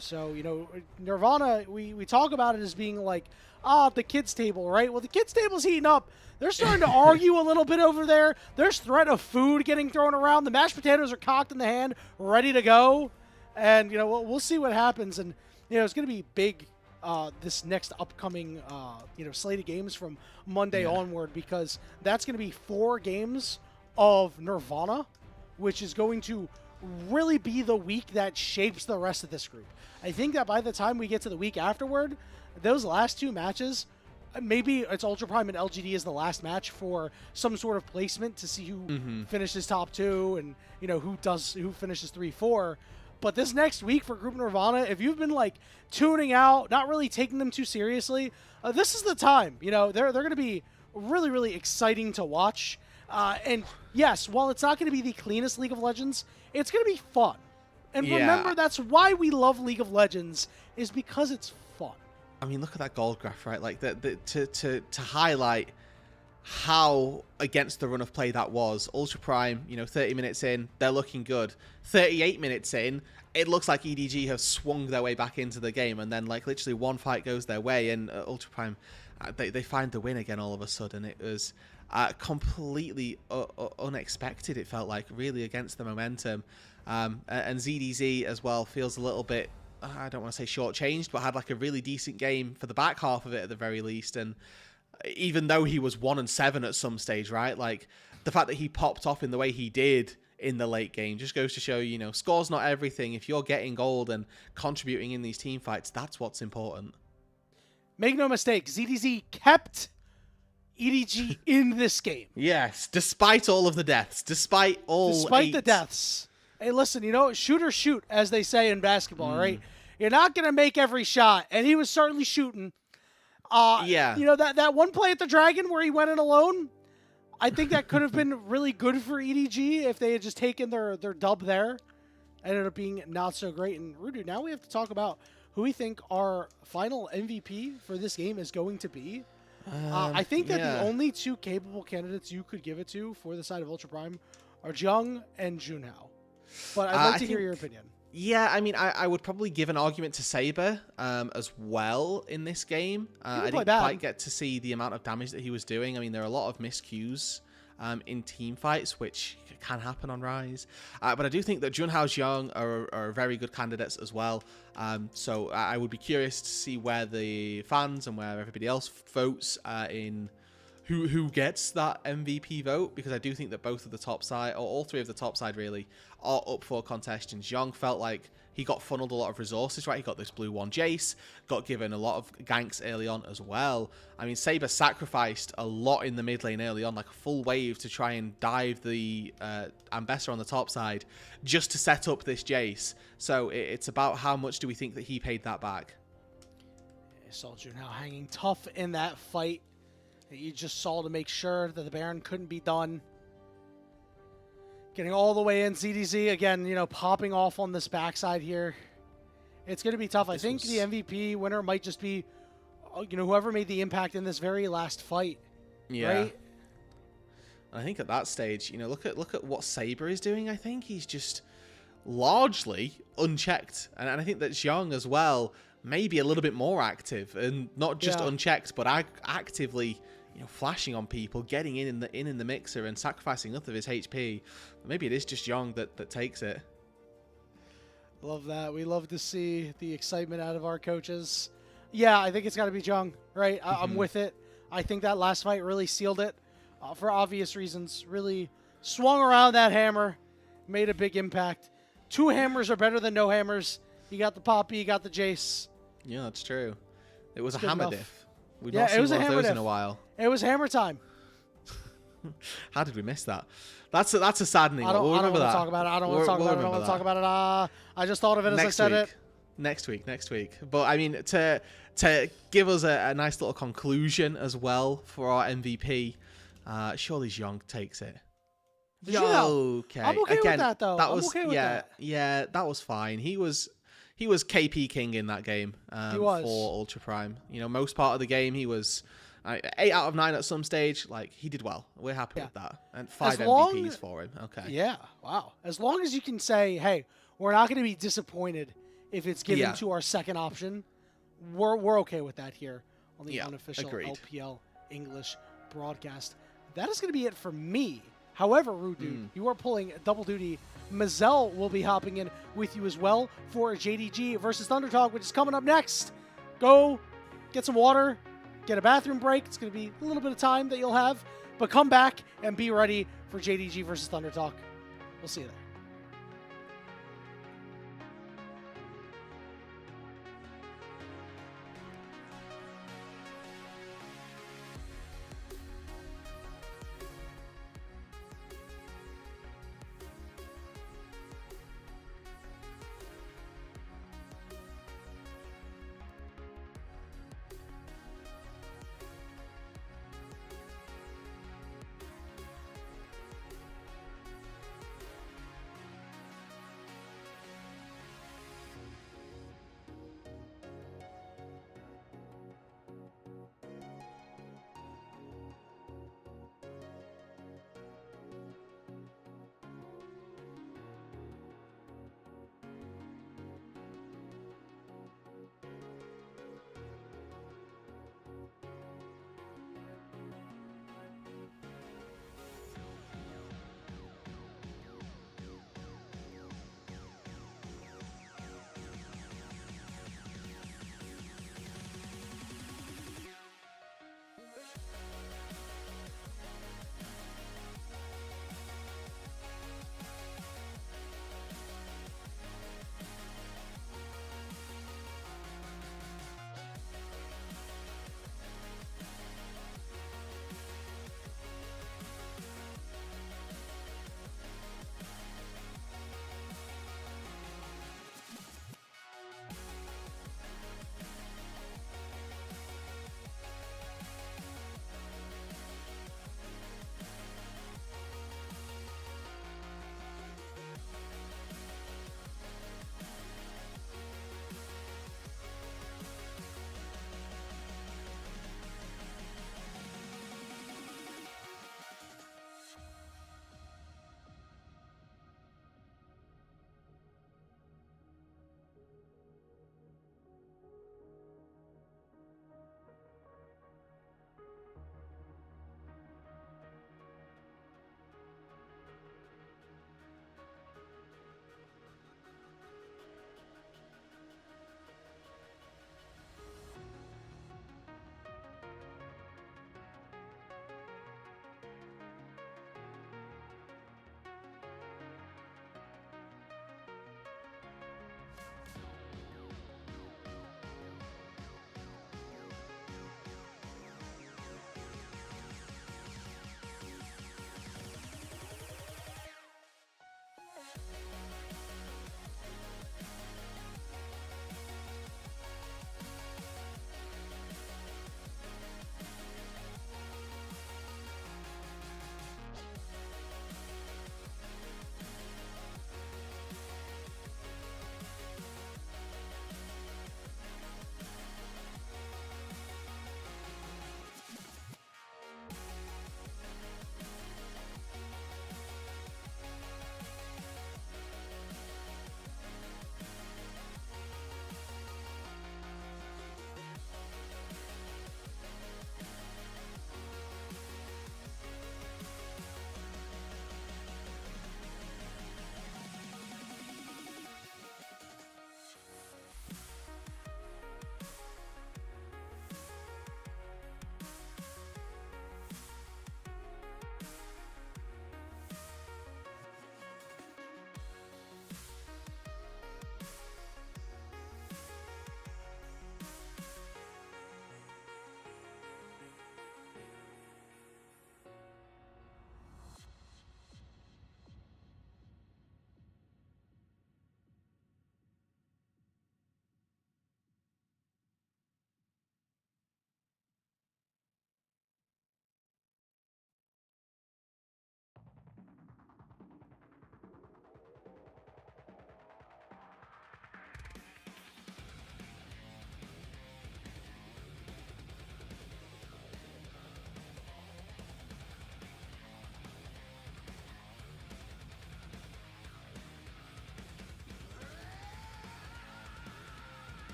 So, you know, Nirvana, we talk about it as being like, the kids' table, right? Well, the kids' table's heating up. They're starting to argue a little bit over there. There's threat of food getting thrown around. The mashed potatoes are cocked in the hand, ready to go. And, you know, we'll see what happens. And, you know, it's going to be big this next upcoming, you know, slate of games from Monday onward, because that's going to be 4 games of Nirvana, which is going to really be the week that shapes the rest of this group. I think that by the time we get to the week afterward, those last 2 matches, maybe it's Ultra Prime and LGD is the last match for some sort of placement to see who finishes top 2 and, you know, who finishes 3-4. But this next week for Group Nirvana, if you've been like tuning out, not really taking them too seriously, this is the time. You know, they're going to be really, really exciting to watch. And yes, while it's not going to be the cleanest League of Legends, it's going to be fun. And remember, that's why we love League of Legends, is because it's fun. I mean, look at that gold graph, right? Like to highlight how against the run of play that was. Ultra Prime, you know, 30 minutes in, they're looking good. 38 minutes in, it looks like EDG have swung their way back into the game, and then like literally one fight goes their way, and Ultra Prime, they find the win again all of a sudden. It was completely unexpected, it felt like, really against the momentum. And ZDZ as well feels a little bit, I don't want to say shortchanged, but had like a really decent game for the back half of it at the very least. And even though he was 1-7 at some stage, right? Like the fact that he popped off in the way he did in the late game just goes to show, you know, score's not everything. If you're getting gold and contributing in these team fights, that's what's important. Make no mistake, ZDZ kept EDG in this game. Yes, despite all of the deaths, despite the deaths. Hey, listen, you know, shoot or shoot, as they say in basketball, right? You're not going to make every shot, and he was certainly shooting. You know, that one play at the Dragon where he went in alone, I think that could have been really good for EDG if they had just taken their dub there. Ended up being not so great. And Rudu, now we have to talk about who we think our final MVP for this game is going to be. I think that the only 2 capable candidates you could give it to for the side of Ultra Prime are Jung and Junhao. But I'd like to hear your opinion. Yeah, I mean, I would probably give an argument to Saber as well in this game. I didn't quite get to see the amount of damage that he was doing. I mean, there are a lot of miscues in team fights, which can happen on Rise. But I do think that Junhao Young are very good candidates as well. So I would be curious to see where the fans and where everybody else votes in who gets that MVP vote, because I do think that both of the top side, or all 3 of the top side really, are up for contention. Young felt like he got funneled a lot of resources, right? He got this blue 1 Jace, got given a lot of ganks early on as well. I mean, Saber sacrificed a lot in the mid lane early on, like a full wave to try and dive the Ambessa on the top side just to set up this Jace. So it's about how much do we think that he paid that back. Soldier now hanging tough in that fight that you just saw to make sure that the Baron couldn't be done. Getting all the way in, ZDZ, again, you know, popping off on this backside here. It's going to be tough. I think the MVP winner might just be, you know, whoever made the impact in this very last fight. Yeah. Right? I think at that stage, you know, look at what Saber is doing. I think he's just largely unchecked. And I think that Xiong as well may be a little bit more active, and not just unchecked, but actively, you know, flashing on people, getting in the mixer and sacrificing enough of his HP. Maybe it is just Young that takes it. Love that. We love to see the excitement out of our coaches. Yeah, I think it's got to be Jung, right? I'm with it. I think that last fight really sealed it for obvious reasons. Really swung around that hammer, made a big impact. 2 hammers are better than no hammers. You got the Poppy, you got the Jace. Yeah, that's true. It was It's a good hammer enough. diff. We've Yeah, not it seen was a one of hammer those in diff. a while. It was hammer time. How did we miss that? That's a saddening I one. We'll don't remember want that. to talk about it. I don't want to talk about it. I don't want to talk about it. I just thought of it as I said it. Next week. But I mean, to give us a nice little conclusion as well for our MVP, surely Zhong takes it. Yeah. Okay. I'm okay with that, though. That I'm was okay with that. Yeah, that was fine. He was KP King in that game was. for Ultra Prime. You know, most part of the game he was 8 out of 9 at some stage. Like, he did well. We're happy with that. And 5 MVPs for him. Okay. Yeah. Wow. As long as you can say, hey, we're not going to be disappointed if it's given to our second option, we're okay with that here on the unofficial LPL English broadcast. That is going to be it for me. However, Rude Dude, you are pulling double duty. Mazel will be hopping in with you as well for JDG versus Thunder Talk, which is coming up next. Go get some water, get a bathroom break. It's going to be a little bit of time that you'll have, but come back and be ready for JDG versus Thunder Talk. We'll see you there.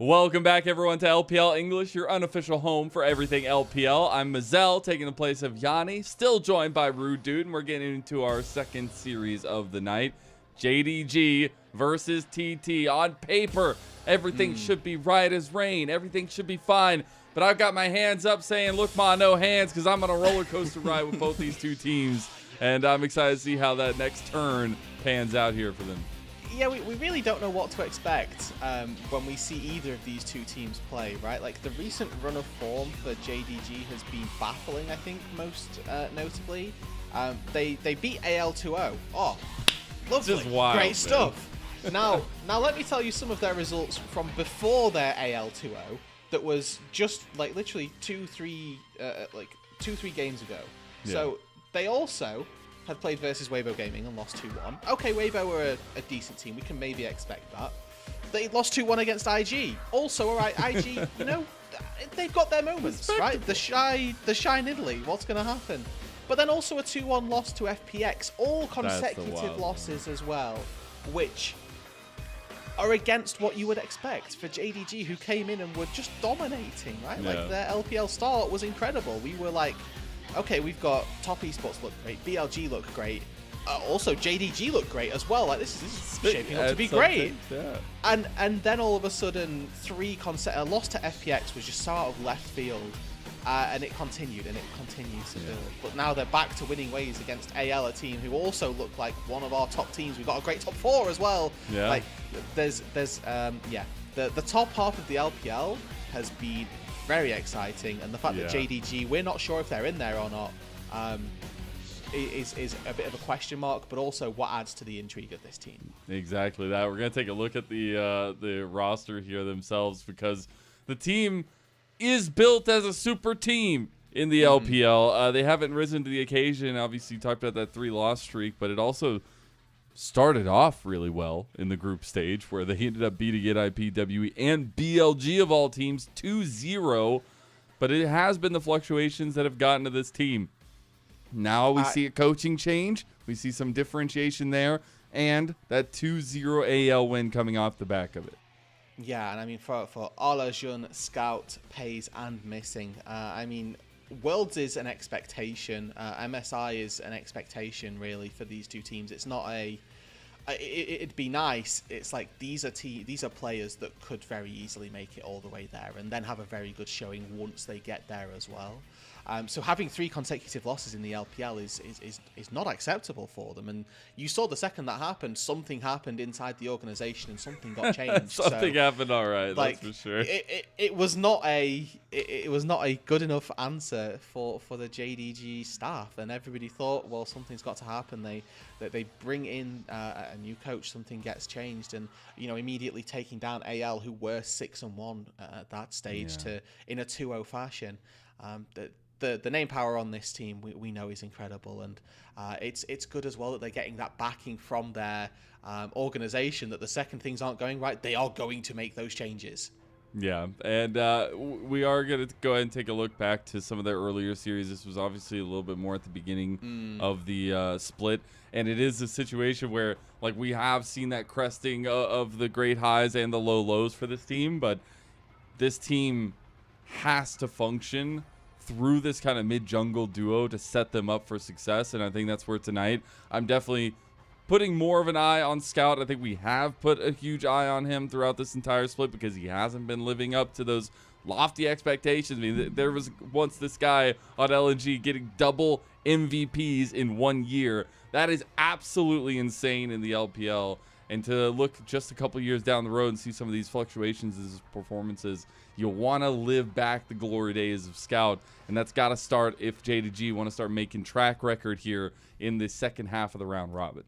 Welcome back, everyone, to LPL English, your unofficial home for everything LPL. I'm Mazel, taking the place of Yanni, still joined by Rude Dude, and we're getting into our second series of the night. JDG versus TT. On paper, everything should be right as rain. Everything should be fine. But I've got my hands up saying, look, ma, no hands, because I'm on a roller coaster ride with both these two teams. And I'm excited to see how that next turn pans out here for them. Yeah, we really don't know what to expect when we see either of these two teams play, right? Like, the recent run of form for JDG has been baffling, I think, most notably. They beat AL 2-0. Oh, lovely. Just wild, great man. stuff. Now let me tell you some of their results from before their AL 2-0 that was just, like, literally 2-3 games ago. Yeah. So, they also had played versus Weibo Gaming and lost 2-1. Okay, Weibo were a decent team. We can maybe expect that. They lost 2-1 against IG. Also, all right, IG, you know, they've got their moments, right? The shy Nidalee, what's going to happen? But then also a 2-1 loss to FPX. All consecutive losses as well, which are against what you would expect for JDG, who came in and were just dominating, right? Yeah. Like, their LPL start was incredible. We were like, okay, we've got top esports look great, BLG look great, also JDG look great as well. Like, this is shaping up to be great. Yeah. And then all of a sudden, a loss to FPX was just so out of left field, and it continued to build. But now they're back to winning ways against AL, a team who also look like one of our top teams. We've got a great top 4 as well. Yeah. Like, the top half of the LPL has been very exciting, and the fact that JDG, we're not sure if they're in there or not, is a bit of a question mark, but also what adds to the intrigue of this team. Exactly that. We're going to take a look at the roster here themselves, because the team is built as a super team in the LPL. They haven't risen to the occasion. Obviously, you talked about that 3-loss streak, but it also started off really well in the group stage, where they ended up beating NIP, WE, and BLG of all teams 2-0. But it has been the fluctuations that have gotten to this team. Now we see a coaching change. We see some differentiation there, and that 2-0 AL win coming off the back of it. Yeah, and I mean, for Ala, Jun, Scout, Pays, and Missing, I mean, Worlds is an expectation. MSI is an expectation, really, for these two teams. It's not it'd be nice. It's like these are players that could very easily make it all the way there, and then have a very good showing once they get there as well. So having 3 consecutive losses in the LPL is not acceptable for them. And you saw the second that happened, something happened inside the organization and something got changed. Something happened, all right, like, that's for sure. It was not a good enough answer for the JDG staff, and everybody thought, well, something's got to happen. They bring in a new coach, something gets changed, and immediately taking down AL, who were 6-1 at that stage, in a 2-0 fashion. The name power on this team we know is incredible, and it's good as well that they're getting that backing from their organization, that the second things aren't going right, they are going to make those changes. Yeah, and we are going to go ahead and take a look back to some of their earlier series. This was obviously a little bit more at the beginning of the split, and it is a situation where, like, we have seen that cresting of the great highs and the low lows for this team, but this team has to function through this kind of mid-jungle duo to set them up for success, and I think that's where tonight I'm definitely putting more of an eye on Scout. I think we have put a huge eye on him throughout this entire split, because he hasn't been living up to those lofty expectations. I mean, there was once this guy on LNG getting double MVPs in 1 year. That is absolutely insane in the LPL. And to look just a couple years down the road and see some of these fluctuations in his performances, you'll want to live back the glory days of Scout. And that's got to start if JDG want to start making track record here in the second half of the round robin.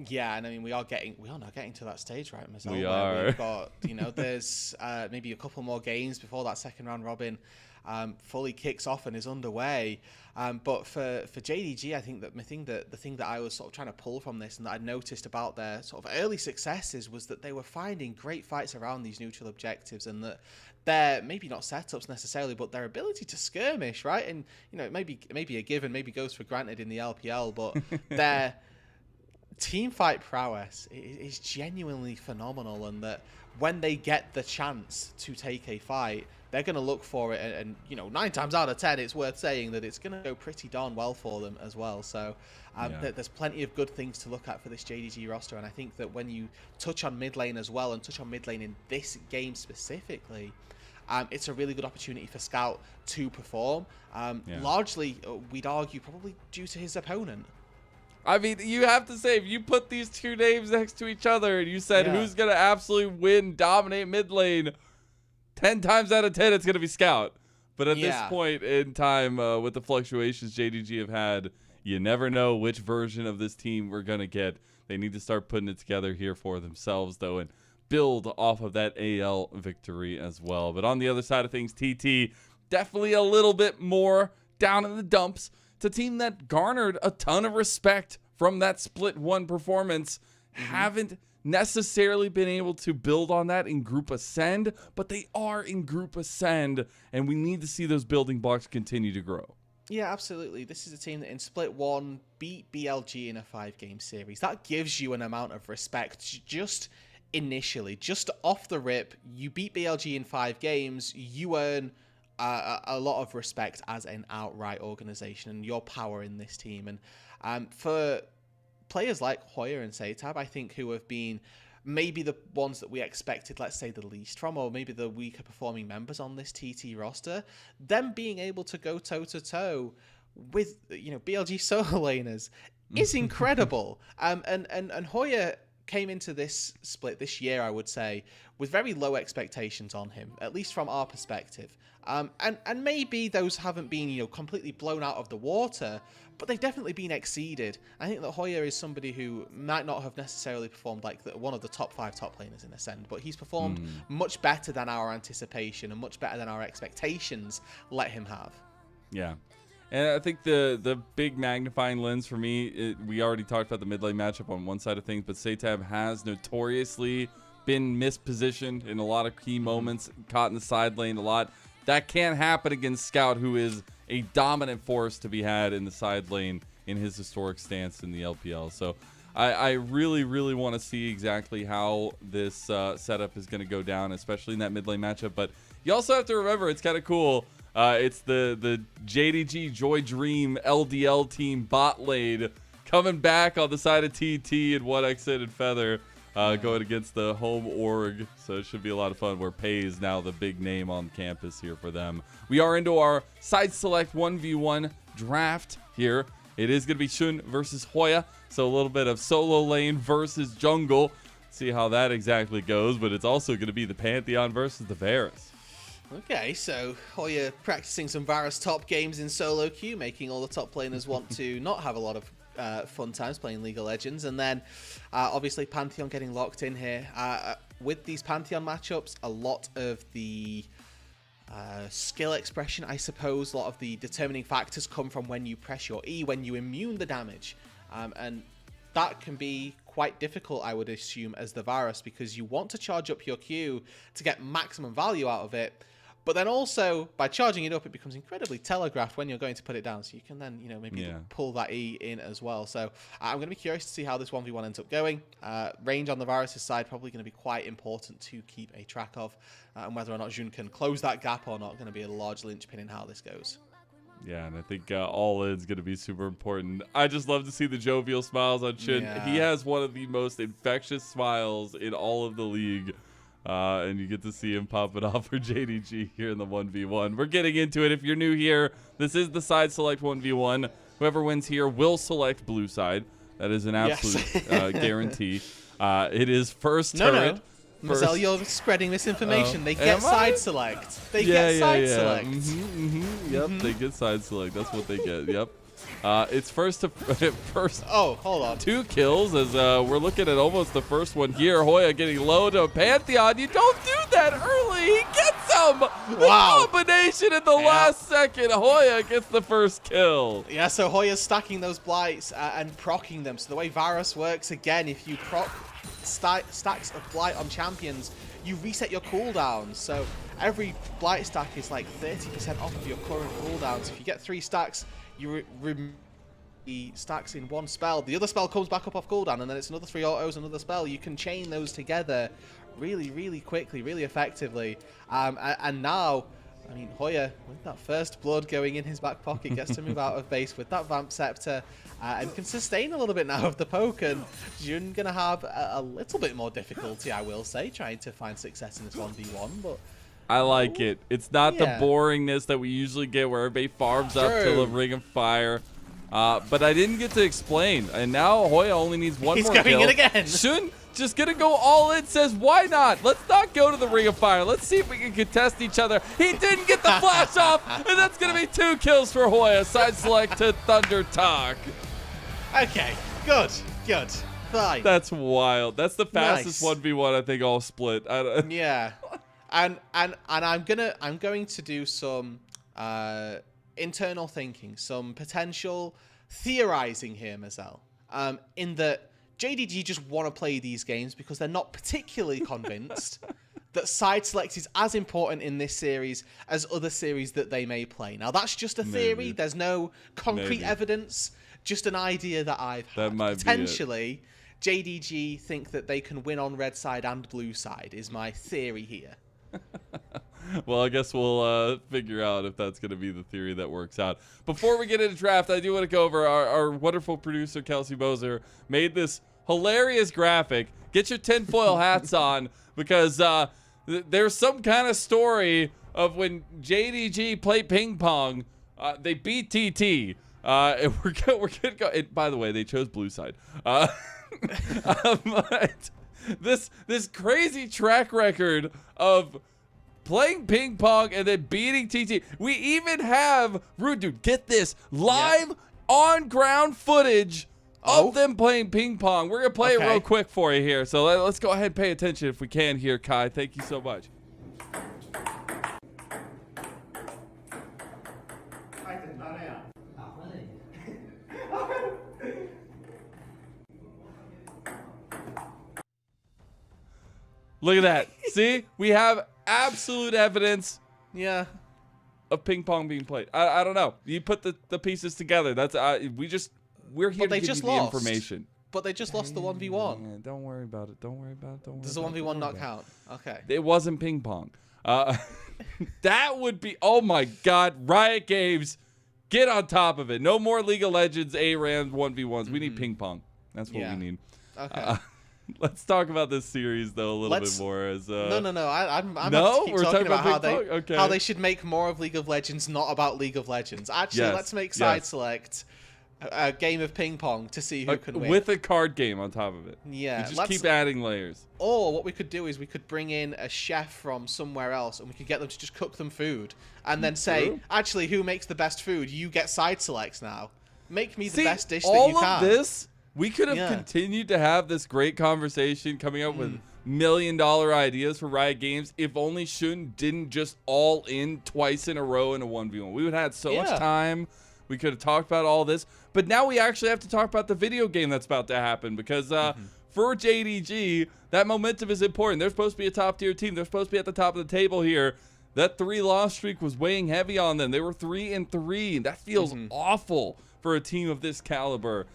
Yeah, and I mean, we are now getting to that stage, right, Mazel? We are. We've got, there's maybe a couple more games before that second round robin fully kicks off and is underway. But for JDG, I think that the thing that I was sort of trying to pull from this, and that I noticed about their sort of early successes, was that they were finding great fights around these neutral objectives, and that their, maybe not setups necessarily, but their ability to skirmish, right? And maybe a given, maybe goes for granted in the LPL, but their team fight prowess is genuinely phenomenal, and that when they get the chance to take a fight, they're going to look for it, and you know, 9 times out of 10, it's worth saying that it's going to go pretty darn well for them as well. So there's plenty of good things to look at for this JDG roster, and I think that when you touch on mid lane as well, and touch on mid lane in this game specifically, it's a really good opportunity for Scout to perform. Largely, we'd argue, probably due to his opponent. I mean, you have to say, if you put these two names next to each other and you said who's going to absolutely win, dominate mid lane, 10 times out of 10, it's going to be Scout. But at this point in time, with the fluctuations JDG have had, you never know which version of this team we're going to get. They need to start putting it together here for themselves, though, and build off of that AL victory as well. But on the other side of things, TT, definitely a little bit more down in the dumps. It's a team that garnered a ton of respect from that Split 1 performance. Haven't necessarily been able to build on that in Group Ascend, but they are in Group Ascend, and we need to see those building blocks continue to grow. Yeah, absolutely. This is a team that in Split 1 beat BLG in a 5-game series. That gives you an amount of respect just initially. Just off the rip, you beat BLG in 5 games, you earn a lot of respect as an outright organization and your power in this team. And for players like Hoya and Satab, I think, who have been maybe the ones that we expected, let's say, the least from, or maybe the weaker performing members on this TT roster, them being able to go toe-to-toe with, you know, BLG solo laners is incredible. And Hoya came into this split this year, I would say, with very low expectations on him, at least from our perspective. And maybe those haven't been, you know, completely blown out of the water, but they've definitely been exceeded. I think that Hoya is somebody who might not have necessarily performed like one of the top 5 top laners in Ascend, but he's performed much better than our anticipation and much better than our expectations let him have. Yeah. And I think the big magnifying lens for me, we already talked about the mid lane matchup on one side of things, but Satab has notoriously been mispositioned in a lot of key moments, caught in the side lane a lot. That can't happen against Scout, who is a dominant force to be had in the side lane in his historic stance in the LPL. So I really, really want to see exactly how this setup is going to go down, especially in that mid lane matchup. But you also have to remember, it's kind of cool. It's the JDG Joy Dream LDL team bot lane coming back on the side of TT and 1xN and Feather. Going against the home org, so it should be a lot of fun, where Pei is now the big name on campus here for them. We are into our side select 1v1 draft here. It is going to be Shun versus Hoya, so a little bit of solo lane versus jungle. See how that exactly goes, but it's also going to be the Pantheon versus the Varus. Okay, so Hoya practicing some Varus top games in solo queue, making all the top laners want to not have a lot of fun times playing League of Legends. And then obviously Pantheon getting locked in here. With these Pantheon matchups, a lot of the skill expression, I suppose, a lot of the determining factors come from when you press your E, when you immune the damage. And that can be quite difficult, I would assume, as the Varus, because you want to charge up your Q to get maximum value out of it. But then also, by charging it up, it becomes incredibly telegraphed when you're going to put it down. So you can then, you know, maybe pull that E in as well. So I'm going to be curious to see how this 1v1 ends up going. Range on the Varus' side probably going to be quite important to keep a track of. And whether or not Jun can close that gap or not, going to be a large linchpin in how this goes. Yeah, and I think all in's going to be super important. I just love to see the jovial smiles on Shin. Yeah. He has one of the most infectious smiles in all of the league. And you get to see him pop it off for JDG here in the 1v1. We're getting into it. If you're new here, this is the side select 1v1. Whoever wins here will select blue side. That is an absolute guarantee. It is first turret. No. Marcel, you're spreading misinformation. They get side select. They get side select. Yep, they get side select. That's what they get. Yep. It's first to first. Oh, hold on. 2 kills as we're looking at almost the first one here. Hoya getting low to Pantheon. You don't do that early. He gets him. Wow. The combination in the last second. Hoya gets the first kill. Yeah, so Hoya's stacking those blights and proccing them. So the way Varus works, again, if you proc stacks of blight on champions, you reset your cooldowns. So every blight stack is like 30% off of your current cooldowns. If you get 3 stacks, you remove stacks in one spell. The other spell comes back up off cooldown, and then it's another 3 autos, another spell. You can chain those together really, really quickly, really effectively. And now, I mean, Hoya, with that first blood going in his back pocket, gets to move out of base with that Vamp Scepter, and can sustain a little bit now of the poke. And Jun going to have a little bit more difficulty, I will say, trying to find success in this 1v1, but... I like it. It's not the boringness that we usually get where everybody farms up to the Ring of Fire. But I didn't get to explain. And now Hoya only needs one more kill. He's going in again. Shun just going to go all in, says, why not? Let's not go to the Ring of Fire. Let's see if we can contest each other. He didn't get the flash off, and that's going to be 2 kills for Hoya. Side select to Thunder Talk. Okay, good. Fine. That's wild. That's the fastest 1v1 I think all split. Yeah. And I'm going to do some internal thinking, some potential theorizing here, Mazel. In that JDG just want to play these games because they're not particularly convinced that side select is as important in this series as other series that they may play. Now that's just a theory. Maybe. There's no concrete evidence. Just an idea that I've had. That might potentially JDG think that they can win on red side and blue side is my theory here. Well, I guess we'll figure out if that's going to be the theory that works out. Before we get into draft, I do want to go over our wonderful producer, Kelsey Bozer, made this hilarious graphic. Get your tinfoil hats on because there's some kind of story of when JDG played ping pong, they beat TT. And we're gonna go. And by the way, they chose blue side. But this crazy track record of playing ping pong and then beating TT. We even have, Rude Dude, get this, live on ground footage of them playing ping pong. We're going to play it real quick for you here. So let's go ahead and pay attention if we can here, Kai. Thank you so much. Look at that. See? We have absolute evidence of ping pong being played. I don't know. You put the pieces together. That's we're here to give you the information. But they just lost the 1v1. Yeah, don't worry about it. Don't worry about it. Does the 1v1 not count? Okay. It wasn't ping pong. That would be, oh my God, Riot Games, get on top of it. No more League of Legends ARAM 1v1s. We need ping pong. That's what we need. Okay. Let's talk about this series though a little bit more. As no. I'm no, keep we're talking about how they should make more of League of Legends, not about League of Legends. Actually, let's make side select a game of ping pong to see who can win with a card game on top of it. Yeah, we just keep adding layers. Or what we could do is we could bring in a chef from somewhere else, and we could get them to just cook them food, and then say, actually, who makes the best food? You get side selects now. Make me the best dish that you can. All of this. We could have continued to have this great conversation coming up with $1 million ideas for Riot Games if only Shun didn't just all in twice in a row in a 1v1. We would have had so much time. We could have talked about all this. But now we actually have to talk about the video game that's about to happen because for JDG, that momentum is important. They're supposed to be a top-tier team. They're supposed to be at the top of the table here. That 3-loss streak was weighing heavy on them. They were 3-3. That feels awful for a team of this caliber.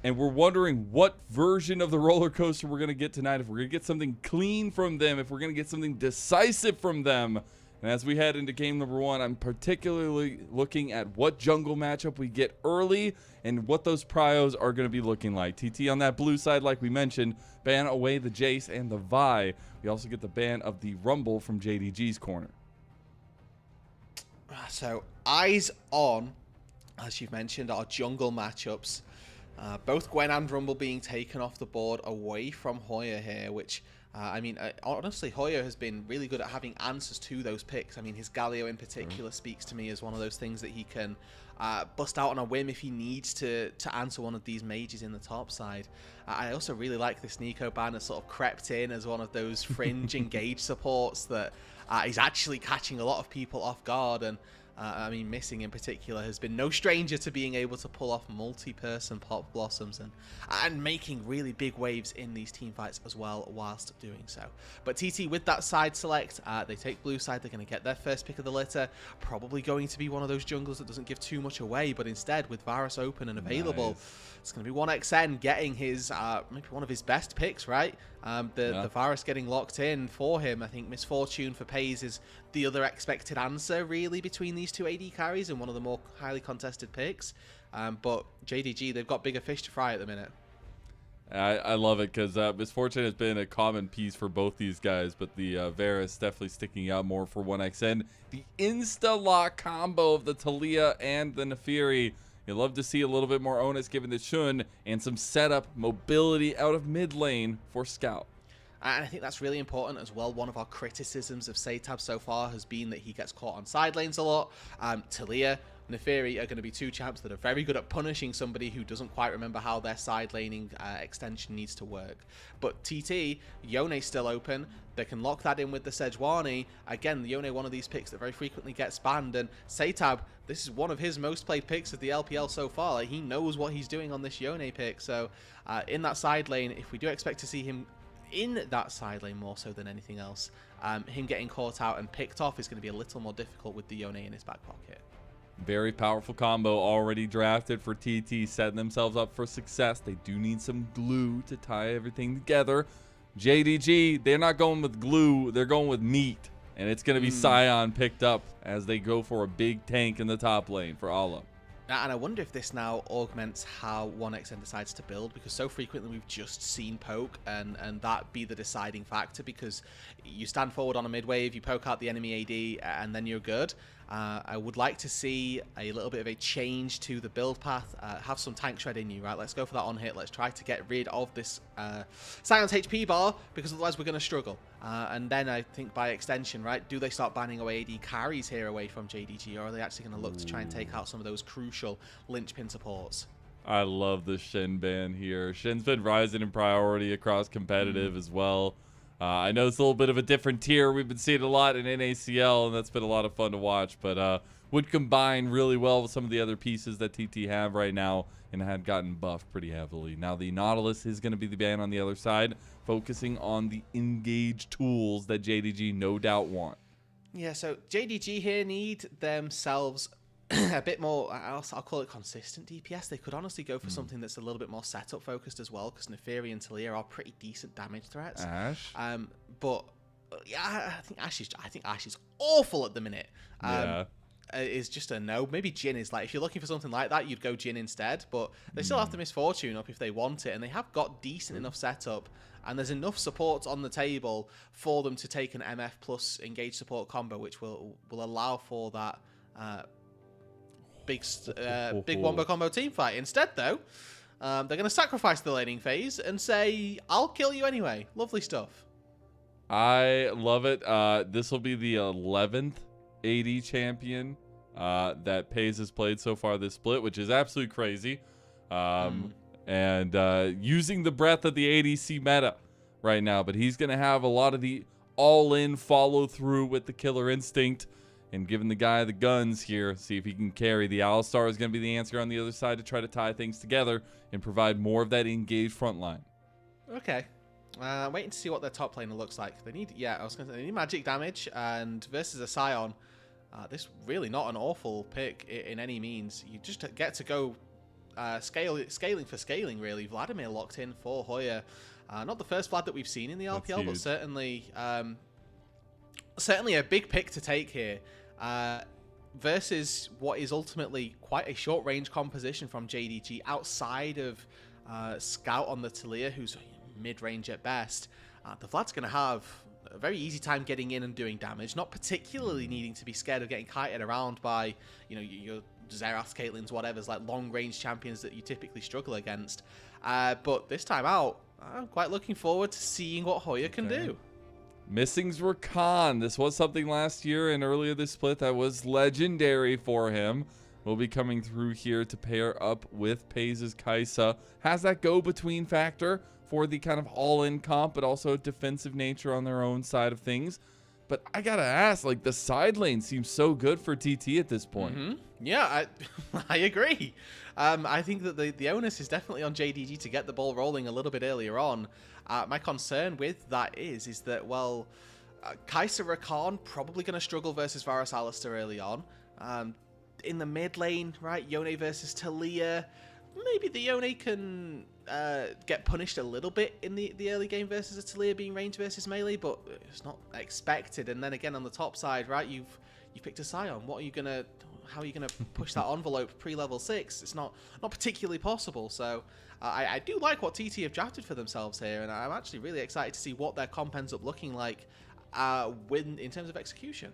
And we're wondering what version of the roller coaster we're going to get tonight. If we're going to get something clean from them. If we're going to get something decisive from them. And as we head into game number 1, I'm particularly looking at what jungle matchup we get early. And what those prios are going to be looking like. TT on that blue side, like we mentioned. Ban away the Jace and the Vi. We also get the ban of the Rumble from JDG's corner. So, eyes on, as you've mentioned, our jungle matchups. Both Gwen and Rumble being taken off the board away from Hoya here, which, honestly, Hoya has been really good at having answers to those picks. I mean, his Galio in particular speaks to me as one of those things that he can bust out on a whim if he needs to answer one of these mages in the top side. I also really like this Nico ban has sort of crept in as one of those fringe engage supports that is actually catching a lot of people off guard. And I mean, Missing in particular has been no stranger to being able to pull off multi-person Pop Blossoms and making really big waves in these team fights as well whilst doing so. But TT with that side select, they take blue side, they're going to get their first pick of the litter, probably going to be one of those junglers that doesn't give too much away, but instead with Varus open and available, it's going to be 1xN getting his, maybe one of his best picks, right? The Varus getting locked in for him. I think Misfortune for Pays is the other expected answer, really, between these two AD carries and one of the more highly contested picks. But JDG, they've got bigger fish to fry at the minute. I love it because Misfortune has been a common piece for both these guys, but the Varus definitely sticking out more for 1xN. The insta-lock combo of the Taliyah and the Naafiri. You'd love to see a little bit more onus given to Shun and some setup mobility out of mid lane for Scout. And I think that's really important as well. One of our criticisms of Satab so far has been that he gets caught on side lanes a lot. Taliyah, Naafiri are going to be two champs that are very good at punishing somebody who doesn't quite remember how their side laning extension needs to work. But TT, Yone's still open. They can lock that in with the Sejuani. Again, Yone, one of these picks that very frequently gets banned. And Satab, this is one of his most played picks of the LPL so far. Like, he knows what he's doing on this Yone pick. So in that side lane, if we do expect to see him in that side lane more so than anything else, him getting caught out and picked off is going to be a little more difficult with the Yone in his back pocket. Very powerful combo already drafted for TT, setting themselves up for success. They do need some glue to tie everything together. JDG, they're not going with glue, they're going with meat. And it's going to be Sion picked up as they go for a big tank in the top lane for Allah. And I wonder if this now augments how 1xN decides to build, because so frequently we've just seen poke and that be the deciding factor, because you stand forward on a mid wave, you poke out the enemy AD, and then you're good. I would like to see a little bit of a change to the build path. Have some tank shred in you, right? Let's go for that on hit. Let's try to get rid of this Sion's HP bar, because otherwise we're going to struggle. And then I think by extension, right, do they start banning away AD carries here away from JDG, or are they actually going to look to try and take out some of those crucial linchpin supports? I love the Shin ban here. Shin's been rising in priority across competitive as well. I know it's a little bit of a different tier. We've been seeing a lot in NACL, and that's been a lot of fun to watch, but would combine really well with some of the other pieces that TT have right now and had gotten buffed pretty heavily. Now the Nautilus is going to be the ban on the other side, focusing on the engage tools that JDG no doubt want. Yeah, so JDG here need themselves a bit more, I'll call it consistent DPS. They could honestly go for something that's a little bit more setup focused as well, because Naafiri and Taliyah are pretty decent damage threats. Ashe? But yeah, I think Ashe is awful at the minute. Is just a no. Maybe Jhin is like, if you're looking for something like that, you'd go Jhin instead. But they still have the Misfortune up if they want it, and they have got decent enough setup, and there's enough support on the table for them to take an MF plus engage support combo, which will allow for that big wombo combo team fight. Instead, though, they're going to sacrifice the laning phase and say, I'll kill you anyway. Lovely stuff. I love it. This will be the 11th AD champion that Pays has played so far this split, which is absolutely crazy. And using the breadth of the ADC meta right now, but he's going to have a lot of the all-in follow-through with the killer instinct and giving the guy the guns here, see if he can carry. The Alistar is going to be the answer on the other side to try to tie things together and provide more of that engaged front line. Okay. Waiting to see what their top laner looks like. They need, I was going to say, they need magic damage, and versus a Sion, this really not an awful pick in any means. You just get to go scaling for scaling, really. Vladimir locked in for Hoya. Not the first Vlad that we've seen in the LPL, but certainly a big pick to take here. Versus what is ultimately quite a short-range composition from JDG outside of Scout on the Taliyah, who's mid-range at best. The Vlad's going to have a very easy time getting in and doing damage, not particularly needing to be scared of getting kited around by, your Xerath, Caitlyn's, whatever's, like long-range champions that you typically struggle against. But this time out, I'm quite looking forward to seeing what Hoya can do. Missing's Rakan. This was something last year and earlier this split that was legendary for him. Will be coming through here to pair up with Pays' Kai'Sa. Has that go-between factor for the kind of all-in comp, but also defensive nature on their own side of things. But I gotta ask, like, the side lane seems so good for TT at this point. Yeah, I agree. I think that the onus is definitely on JDG to get the ball rolling a little bit earlier on. My concern with that is that, well, Kai'Sa Rakan probably going to struggle versus Varus Alistair early on. In the mid lane, right, Yone versus Talia. Maybe the Yone can get punished a little bit in the early game versus a Talia being range versus melee, but it's not expected. And then again on the top side, right, you've picked a Sion. How are you gonna push that envelope pre-level 6? It's not particularly possible. So I do like what TT have drafted for themselves here, and I'm actually really excited to see what their comp ends up looking like in terms of execution.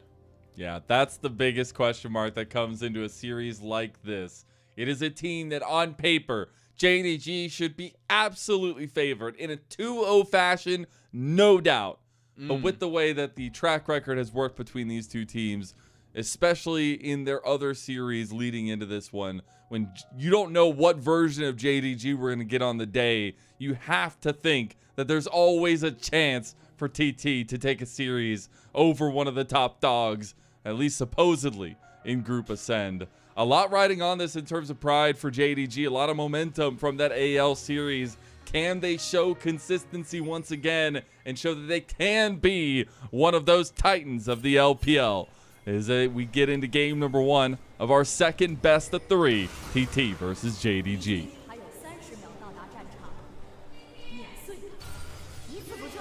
Yeah, that's the biggest question mark that comes into a series like this. It is a team that on paper, JDG should be absolutely favored in a 2-0 fashion, no doubt. But with the way that the track record has worked between these two teams, especially in their other series leading into this one, when you don't know what version of JDG we're going to get on the day, you have to think that there's always a chance for TT to take a series over one of the top dogs, at least supposedly, in Group Ascend. A lot riding on this in terms of pride for JDG, a lot of momentum from that AL series. Can they show consistency once again and show that they can be one of those titans of the LPL? As we get into game number 1 of our second best of 3, TT versus JDG. I'm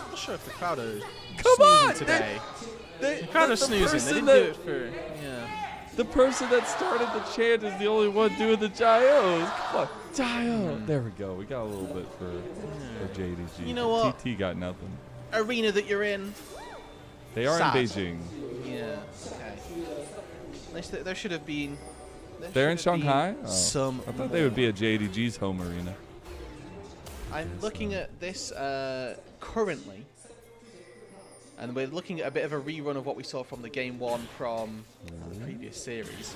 not sure if the crowd are Come snoozing on! today. The crowd are snoozing. They didn't do it for... Yeah. The person that started the chant is the only one doing the gyos. Come on, gyro. There we go. We got a little bit for JDG. You know what? TT got nothing. Arena that you're in. They are Sad. in Beijing. Yeah. Okay. There should have been. They're in Shanghai? Oh. Some. I thought they would be at JDG's home arena. I'm looking at this currently, and we're looking at a bit of a rerun of what we saw from the game 1 from the previous series.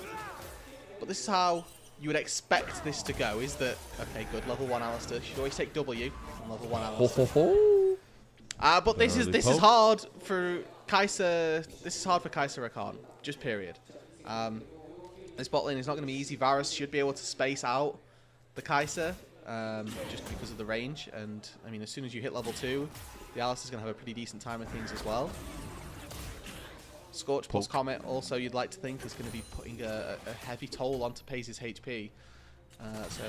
But this is how you would expect this to go, is that, okay, good, level 1 Alistair. Should always take W on level 1 Alistair. But this is hard for Kai'Sa. This is hard for Kai'Sa Rakan, just period. This bot lane is not going to be easy. Varus should be able to space out the Kai'Sa just because of the range. And I mean, as soon as you hit level 2, the Alistair's going to have a pretty decent time of things as well. Scorch plus Comet also, you'd like to think, is going to be putting a heavy toll onto Paze's HP. So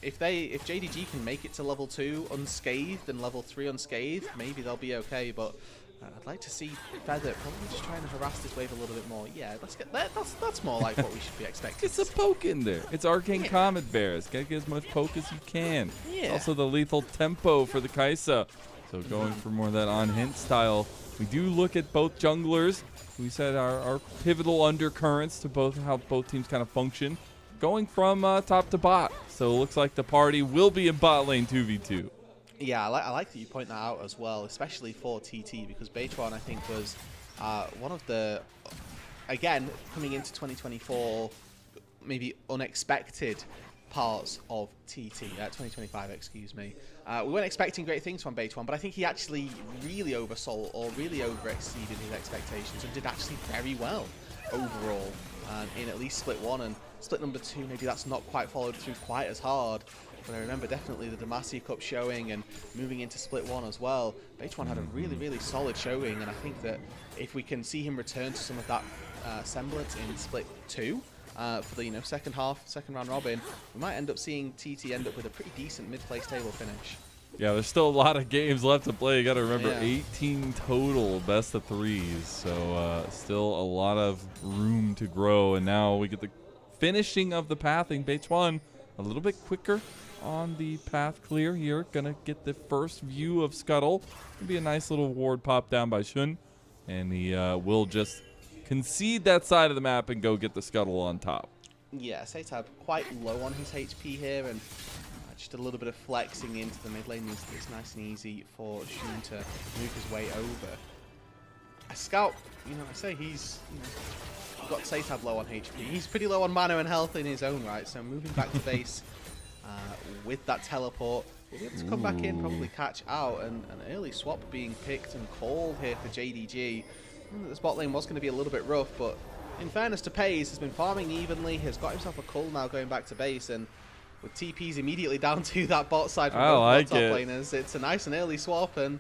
if JDG can make it to level 2 unscathed and level 3 unscathed, maybe they'll be okay. But I'd like to see Feather probably just trying to harass this wave a little bit more. Yeah, let's get that. That's more like what we should be expecting. It's a poke in there. It's Arcane Comet Bears. Gotta get as much poke as you can. Yeah. Also the lethal tempo for the Kai'Sa. So going for more of that on-hint style. We do look at both junglers. We said our pivotal undercurrents to both how both teams kind of function. Going from top to bot. So it looks like the party will be in bot lane 2v2. Yeah, I like that you point that out as well, especially for TT, because Beitron, I think, was one of the, again, coming into 2024, maybe unexpected parts of TT, 2025, excuse me. We weren't expecting great things from Beitron, but I think he actually really oversold or really overexceeded his expectations and did actually very well overall in at least split 1. And split number 2, maybe that's not quite followed through quite as hard. But I remember definitely the Demacia Cup showing and moving into split 1 as well. Beitron had a really, really solid showing, and I think that if we can see him return to some of that semblance in split 2 for the second round robin, we might end up seeing TT end up with a pretty decent mid-place table finish. Yeah, there's still a lot of games left to play. You got to remember, Yeah. 18 total best of 3s. So still a lot of room to grow. And now we get the finishing of the pathing. Beitron a little bit quicker on the path clear here. Gonna get the first view of Scuttle. Gonna be a nice little ward pop down by Shun. And he will just concede that side of the map and go get the Scuttle on top. Yeah, Satab quite low on his HP here, and just a little bit of flexing into the mid lane is nice and easy for Shun to move his way over. A Scout, I say he's got Satab low on HP. He's pretty low on mana and health in his own right, so moving back to base with that teleport, we'll be able to come back in, probably catch out, and an early swap being picked and called here for JDG. This bot lane was going to be a little bit rough, but in fairness to Pace, has been farming evenly, has got himself a cull now going back to base, and with TPs immediately down to that bot side from both top laners, it's a nice and early swap, and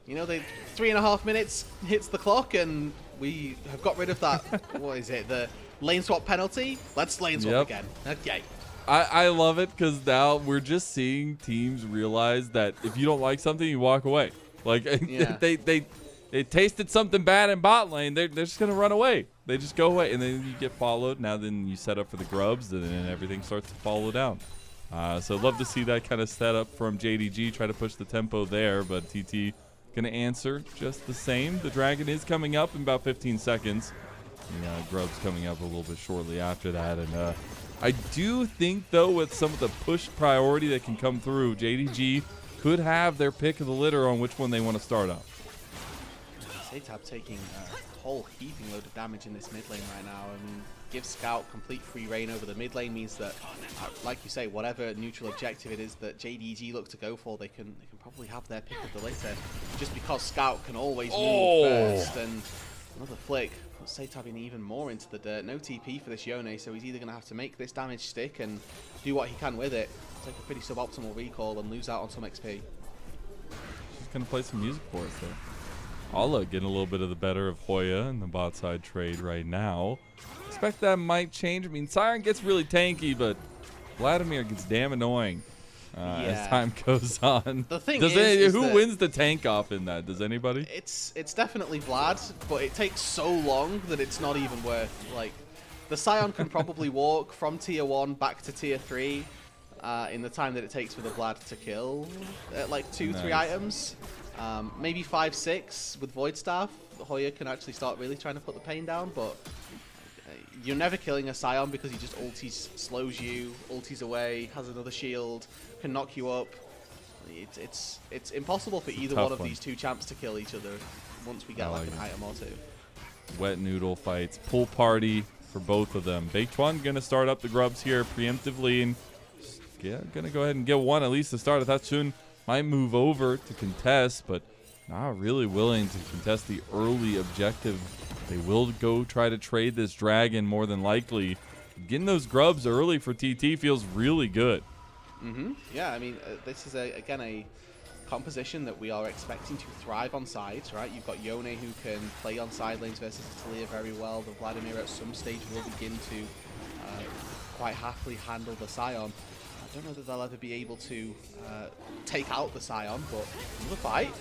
you know, 3.5 minutes hits the clock, and we have got rid of that, what is it, the lane swap penalty? Let's lane swap again. Okay. I love it because now we're just seeing teams realize that if you don't like something, you walk away. Like, they tasted something bad in bot lane, they're just going to run away. They just go away, and then you get followed. Now then you set up for the grubs, and then everything starts to follow down. So love to see that kind of setup from JDG, try to push the tempo there, but TT going to answer just the same. The dragon is coming up in about 15 seconds. Grub's coming up a little bit shortly after that, and I do think, though, with some of the push priority that can come through, JDG could have their pick of the litter on which one they want to start up. Satab taking a whole heaping load of damage in this mid lane right now. I mean, give Scout complete free reign over the mid lane means that, like you say, whatever neutral objective it is that JDG look to go for, they can probably have their pick of the litter. Just because Scout can always move first, and another flick. Satab even more into the dirt. No TP for this Yone, so he's either going to have to make this damage stick and do what he can with it, take a pretty suboptimal recall and lose out on some XP. She's going to play some music for us there. Ala getting a little bit of the better of Hoya in the bot side trade right now. Expect that might change. I mean, Siren gets really tanky, but Vladimir gets damn annoying as time goes on. The thing who wins the tank off in that? Does anybody? It's definitely Vlad, but it takes so long that it's not even worth. Like, the Scion can probably walk from tier 1 back to tier 3 in the time that it takes for the Vlad to kill like 2-3 items. Maybe 5-6 with Void Staff. Hoya can actually start really trying to put the pain down, but you're never killing a Scion because he just ultis, slows you, ultis away, has another shield, can knock you up. It's impossible for either one of these two champs to kill each other once we get like an item or two. Wet noodle fights, pool party for both of them. Beitwan gonna start up the grubs here preemptively, and gonna go ahead and get one at least to start. Tatsun might move over to contest, but not really willing to contest the early objective. They will go try to trade this dragon more than likely. Getting those grubs early for TT feels really good. Yeah, I mean, this is, again, a composition that we are expecting to thrive on sides, right? You've got Yone who can play on side lanes versus Talia very well. The Vladimir at some stage will begin to quite happily handle the Scion. I don't know that they'll ever be able to take out the Scion, but another fight.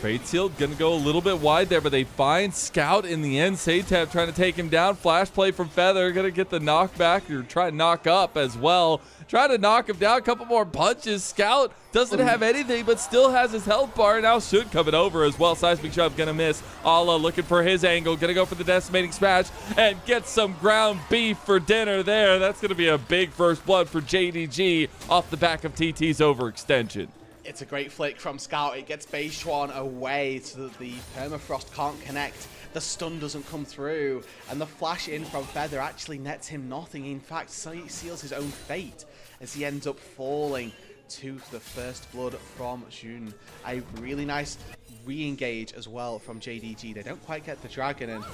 Trade Seal gonna go a little bit wide there, but they find Scout in the end. Satab trying to take him down. Flash play from Feather, gonna get the knockback, or try to knock up as well. Try to knock him down, a couple more punches. Scout doesn't have anything, but still has his health bar. Now should coming over as well. Seismic Shove gonna miss. Ala looking for his angle, gonna go for the decimating smash and get some ground beef for dinner there. That's gonna be a big first blood for JDG off the back of TT's overextension. It's a great flick from Scout. It gets Beishwan away so that the permafrost can't connect. The stun doesn't come through, and the flash in from Feather actually nets him nothing. In fact, seals his own fate as he ends up falling to the first blood from Jun. A really nice re-engage as well from JDG. They don't quite get the dragon, and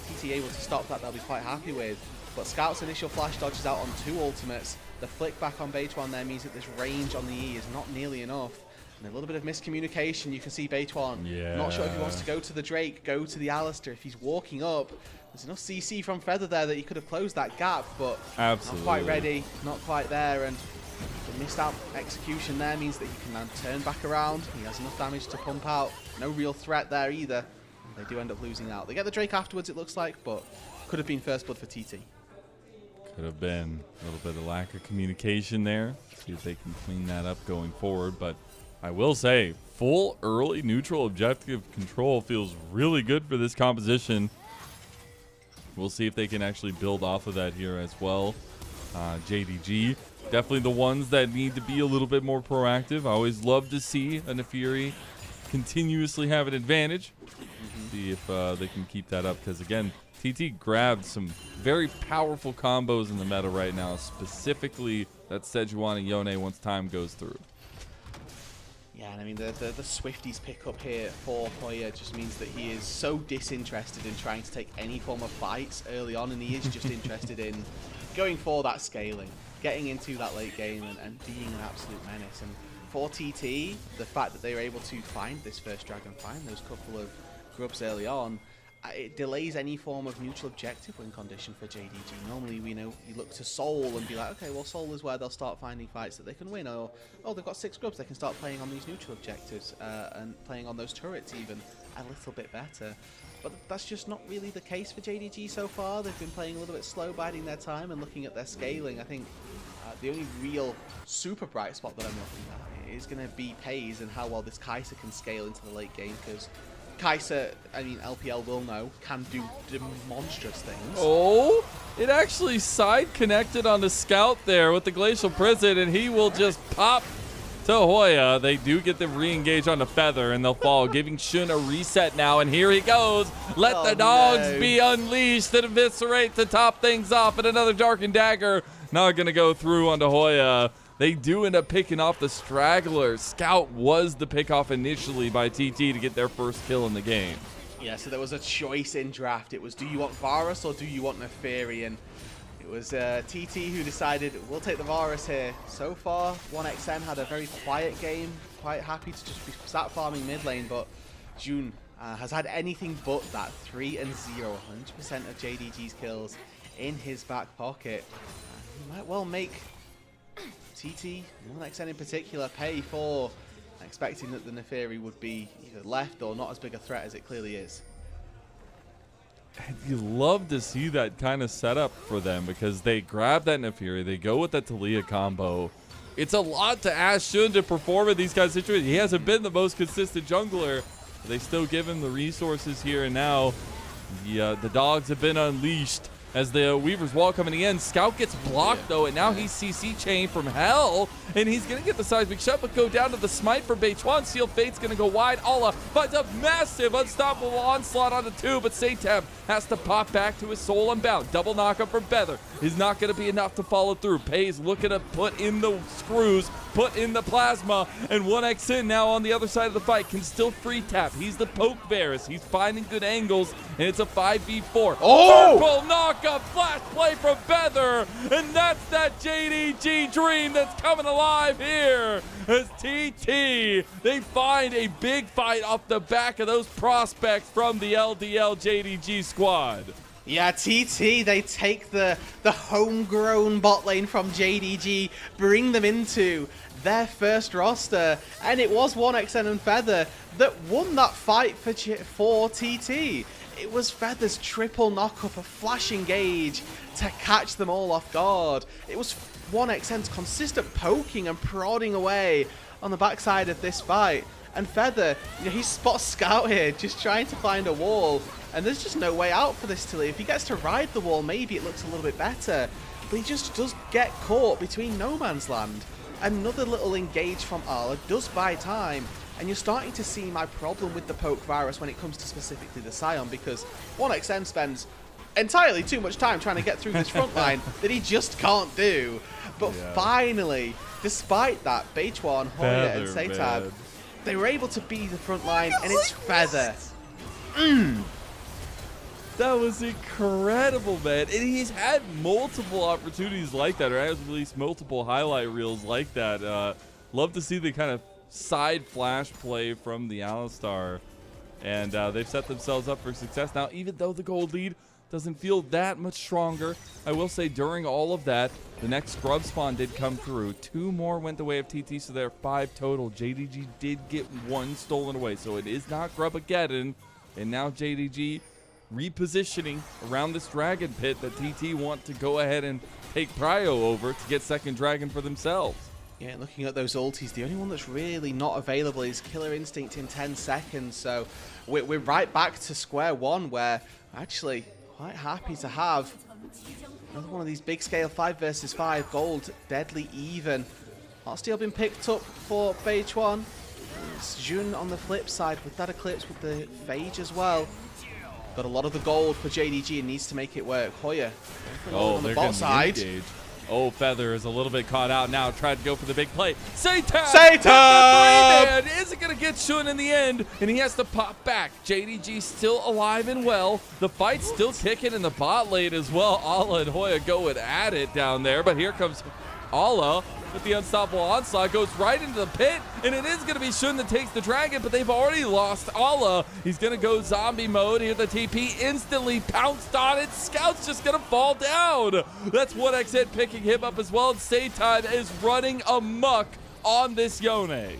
TT able to stop that, they'll be quite happy with. But Scout's initial flash dodges out on 2 ultimates. The flick back on Beitwan there means that this range on the E is not nearly enough. And a little bit of miscommunication. You can see Beitwan not sure if he wants to go to the Drake, go to the Alistair. If he's walking up, there's enough CC from Feather there that he could have closed that gap, but not quite ready, not quite there. And the missed out execution there means that he can now turn back around. He has enough damage to pump out. No real threat there either. They do end up losing out. They get the Drake afterwards, it looks like, but could have been first blood for TT. Could have been a little bit of lack of communication there. See if they can clean that up going forward. But I will say, full early neutral objective control feels really good for this composition. We'll see if they can actually build off of that here as well. JDG, definitely the ones that need to be a little bit more proactive. I always love to see a Nefiri continuously have an advantage. See if they can keep that up, because again, TT grabbed some very powerful combos in the meta right now, specifically that Sejuani Yone once time goes through. Yeah, and I mean, the Swifties pick up here for Hoya just means that he is so disinterested in trying to take any form of fights early on, and he is just interested in going for that scaling, getting into that late game, and being an absolute menace. And for TT, the fact that they were able to find this first Dragon, find those couple of grubs early on, it delays any form of neutral objective win condition for JDG. Normally, we know you look to Seoul and be like, okay, well, Seoul is where they'll start finding fights that they can win, or oh, they've got 6 grubs, they can start playing on these neutral objectives and playing on those turrets even a little bit better. But that's just not really the case for JDG so far. They've been playing a little bit slow, biding their time and looking at their scaling. I think the only real super bright spot that I'm looking at is going to be Pays and how well this Kai'Sa can scale into the late game, because Kai'Sa, I mean, LPL will know, can do demonstrous things. Oh, it actually side connected on the scout there with the Glacial Prison, and he will just pop to Hoya. They do get the re-engage on the Feather, and they'll fall, giving Shun a reset now, and here he goes. Let the dogs be unleashed and eviscerate to top things off, and another Darkened Dagger not going to go through onto Hoya. They do end up picking off the Straggler. Scout was the pickoff initially by TT to get their first kill in the game. Yeah, so there was a choice in draft. It was, do you want Varus or do you want Neferi? And it was TT who decided, we'll take the Varus here. So far, 1XN had a very quiet game, quite happy to just be sat farming mid lane, but Jun has had anything but that. 3-0, 100% of JDG's kills in his back pocket. He might well make TT, 1XN in particular, pay for expecting that the Neferi would be either left or not as big a threat as it clearly is. You love to see that kind of setup for them, because they grab that Neferi, they go with that Talia combo. It's a lot to ask Shun to perform in these kinds of situations. He hasn't been the most consistent jungler, but they still give him the resources here and now. The dogs have been unleashed as the Weaver's Wall coming in. Scout gets blocked though, and now he's CC chain from hell, and he's gonna get the seismic shot, but go down to the smite for Beichuan. Seal Fate's gonna go wide. Ala finds a massive unstoppable onslaught on the 2, but Satab has to pop back to his soul unbound. Double knockup from Feather is not gonna be enough to follow through. Pays looking to put in the screws, put in the plasma, and 1XN now on the other side of the fight can still free tap. He's the poke Varus. He's finding good angles, and it's a 5v4. Oh! Purple knockup, flash play from Feather, and that's that JDG dream that's coming alive here as TT, they find a big fight off the back of those prospects from the LDL JDG squad. Yeah, TT, they take the homegrown bot lane from JDG, bring them into their first roster, and it was 1XN and Feather that won that fight for TT. It was Feather's triple knockup, a flash engage to catch them all off guard. It was 1XN's consistent poking and prodding away on the backside of this fight. And Feather, you know, he spots Scout here, just trying to find a wall. And there's just no way out for this Tilly. If he gets to ride the wall, maybe it looks a little bit better. But he just does get caught between no man's land. Another little engage from Arla does buy time. And you're starting to see my problem with the poke Varus when it comes to specifically the Scion, because 1XN spends entirely too much time trying to get through this front line that he just can't do. But finally, despite that, Beichuan, Hoya, and Satab, they were able to be the front line, and it's Feather. That was incredible, man. And he's had multiple opportunities like that, or has released multiple highlight reels like that. Love to see the kind of side flash play from the Alistar. And they've set themselves up for success. Now, even though the gold lead doesn't feel that much stronger, I will say during all of that, the next scrub spawn did come through. 2 more went the way of TT, so there are 5 total. JDG did get 1 stolen away, so it is not Grubageddon. And now JDG repositioning around this dragon pit that TT want to go ahead and take Prio over to get second dragon for themselves. Yeah, looking at those ultis, the only one that's really not available is Killer Instinct in 10 seconds. So we're right back to square one, where actually quite happy to have another one of these big scale 5 versus 5 gold, deadly even. Heartsteel been picked up for Beichuan. It's Jun on the flip side with that Eclipse with the Phage as well. Got a lot of the gold for JDG and needs to make it work. Hoya on the bot side. Oh, Feather is a little bit caught out now. Tried to go for the big play. Satan! Satan! Isn't going to get Shun in the end, and he has to pop back. JDG still alive and well. The fight's still kicking in the bot lane as well. Ala and Hoya going at it down there, but here comes Ala with the unstoppable onslaught, goes right into the pit, and it is going to be Shun that takes the dragon, but they've already lost Ala. He's going to go zombie mode here. The TP instantly pounced on it. Scout's just going to fall down. That's 1xN picking him up as well, and Satan is running amok on this Yone.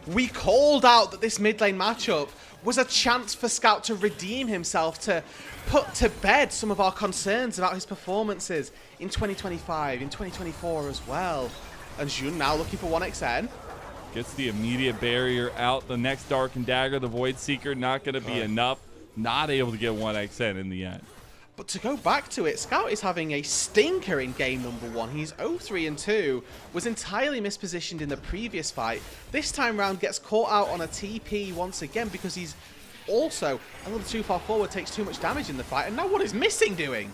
We called out that this mid lane matchup was a chance for Scout to redeem himself, to put to bed some of our concerns about his performances in 2025, in 2024 as well. And Jun now looking for 1xN. Gets the immediate barrier out. The next Dark and Dagger, the Void Seeker, not going to be enough. Not able to get 1xN in the end. But to go back to it, Scout is having a stinker in game number 1. He's 0-3-2, was entirely mispositioned in the previous fight. This time round gets caught out on a TP once again because he's also a little too far forward, takes too much damage in the fight. And now what is Missing doing?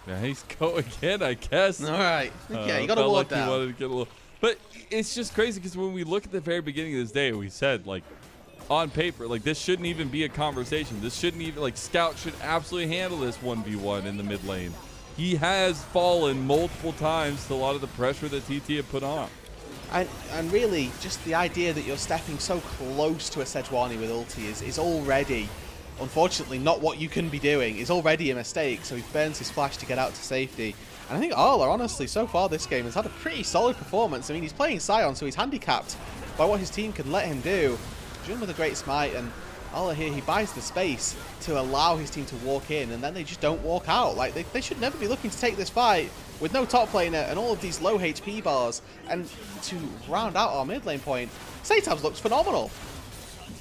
Yeah, he's go again, I guess. All right. Yeah, you got to felt ward like he down. wanted to get a little, but it's just crazy because when we look at the very beginning of this day, we said, like, on paper, like, this shouldn't even be a conversation. This shouldn't even, like, Scout should absolutely handle this 1v1 in the mid lane. He has fallen multiple times to a lot of the pressure that TT had put on. And really, just the idea that you're stepping so close to a Sejuani with ulti is already, unfortunately, not what you can be doing. It's already a mistake, so he burns his flash to get out to safety. And I think Arla, honestly, so far this game has had a pretty solid performance. I mean, he's playing Sion, so he's handicapped by what his team can let him do. Jun with a great smite, and Arla here, he buys the space to allow his team to walk in, and then they just don't walk out. Like, they should never be looking to take this fight with no top laner and all of these low HP bars. And to round out our mid lane point, Satabs looks phenomenal.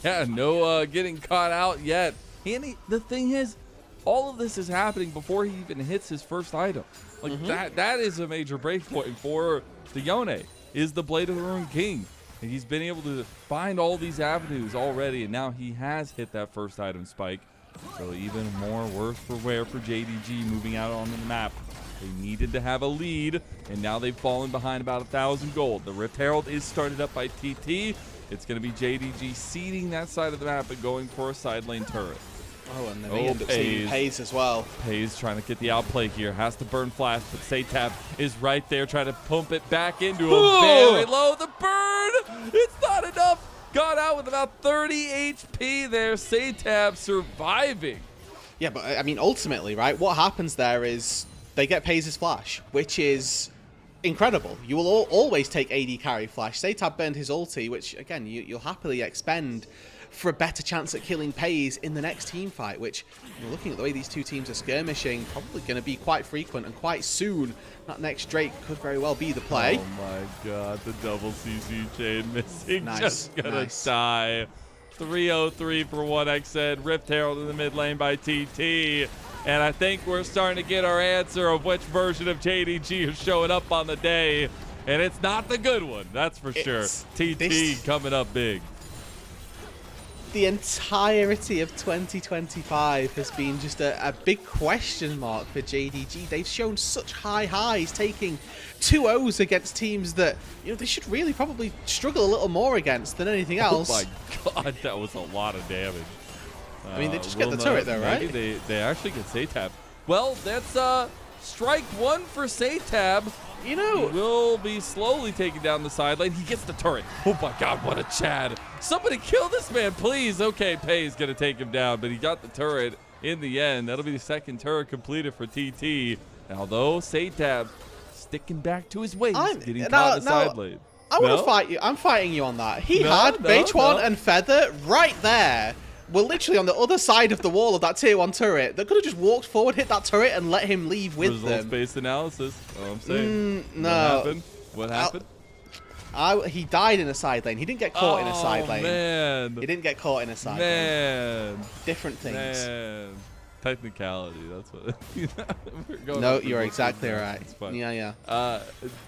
Yeah, no getting caught out yet. And the thing is, all of this is happening before he even hits his first item. Like, that is a major break point for the Yone, is the Blade of the Ruined King. And he's been able to find all these avenues already, and now he has hit that first item spike. So even more worse for wear for JDG moving out on the map. They needed to have a lead, and now they've fallen behind about 1,000 gold. The Rift Herald is started up by TT. It's going to be JDG seeding that side of the map and going for a side lane turret. Oh, and then they end up seeing Paze as well. Paze trying to get the outplay here. Has to burn flash, but Satab is right there trying to pump it back into him. Very low. The burn! It's not enough. Got out with about 30 HP there. Satab surviving. Yeah, but I mean, ultimately, right, what happens there is they get Paze's flash, which is incredible. You will always take AD carry flash. Satab burned his ulti, which, again, you'll happily expend for a better chance at killing Paze in the next team fight, which, looking at the way these two teams are skirmishing, probably going to be quite frequent and quite soon. That next Drake could very well be the play. Oh my god, the double CC chain missing. Nice, Just gonna die. 303 for 1xN. Rift Herald in the mid lane by TT. And I think we're starting to get our answer of which version of JDG is showing up on the day. And it's not the good one, that's for sure. TT coming up big. The entirety of 2025 has been just a big question mark for JDG. They've shown such high highs, taking 2-0s against teams that, they should really probably struggle a little more against than anything else. Oh my god, that was a lot of damage. I mean, they just get the turret though, right? Maybe they actually get Satab. Well, that's strike one for Satab. He will be slowly taking down the side lane. He gets the turret. Oh my god, what a Chad. Somebody kill this man, please. Okay, Pay's going to take him down, but he got the turret in the end. That'll be the second turret completed for TT. Although Satab sticking back to his ways, getting caught in the side lane. I want to fight you. I'm fighting you on that. He had Beichuan and Feather right there. We're literally on the other side of the wall of that tier 1 turret. They could have just walked forward, hit that turret, and let him leave with them. Results-based analysis. All I'm saying. No. What happened? He died in a side lane. He didn't get caught in a side lane. Man. He didn't get caught in a side lane. Different things. Man. Technicality. That's what. We're going no, you're exactly right. It's fun. Yeah.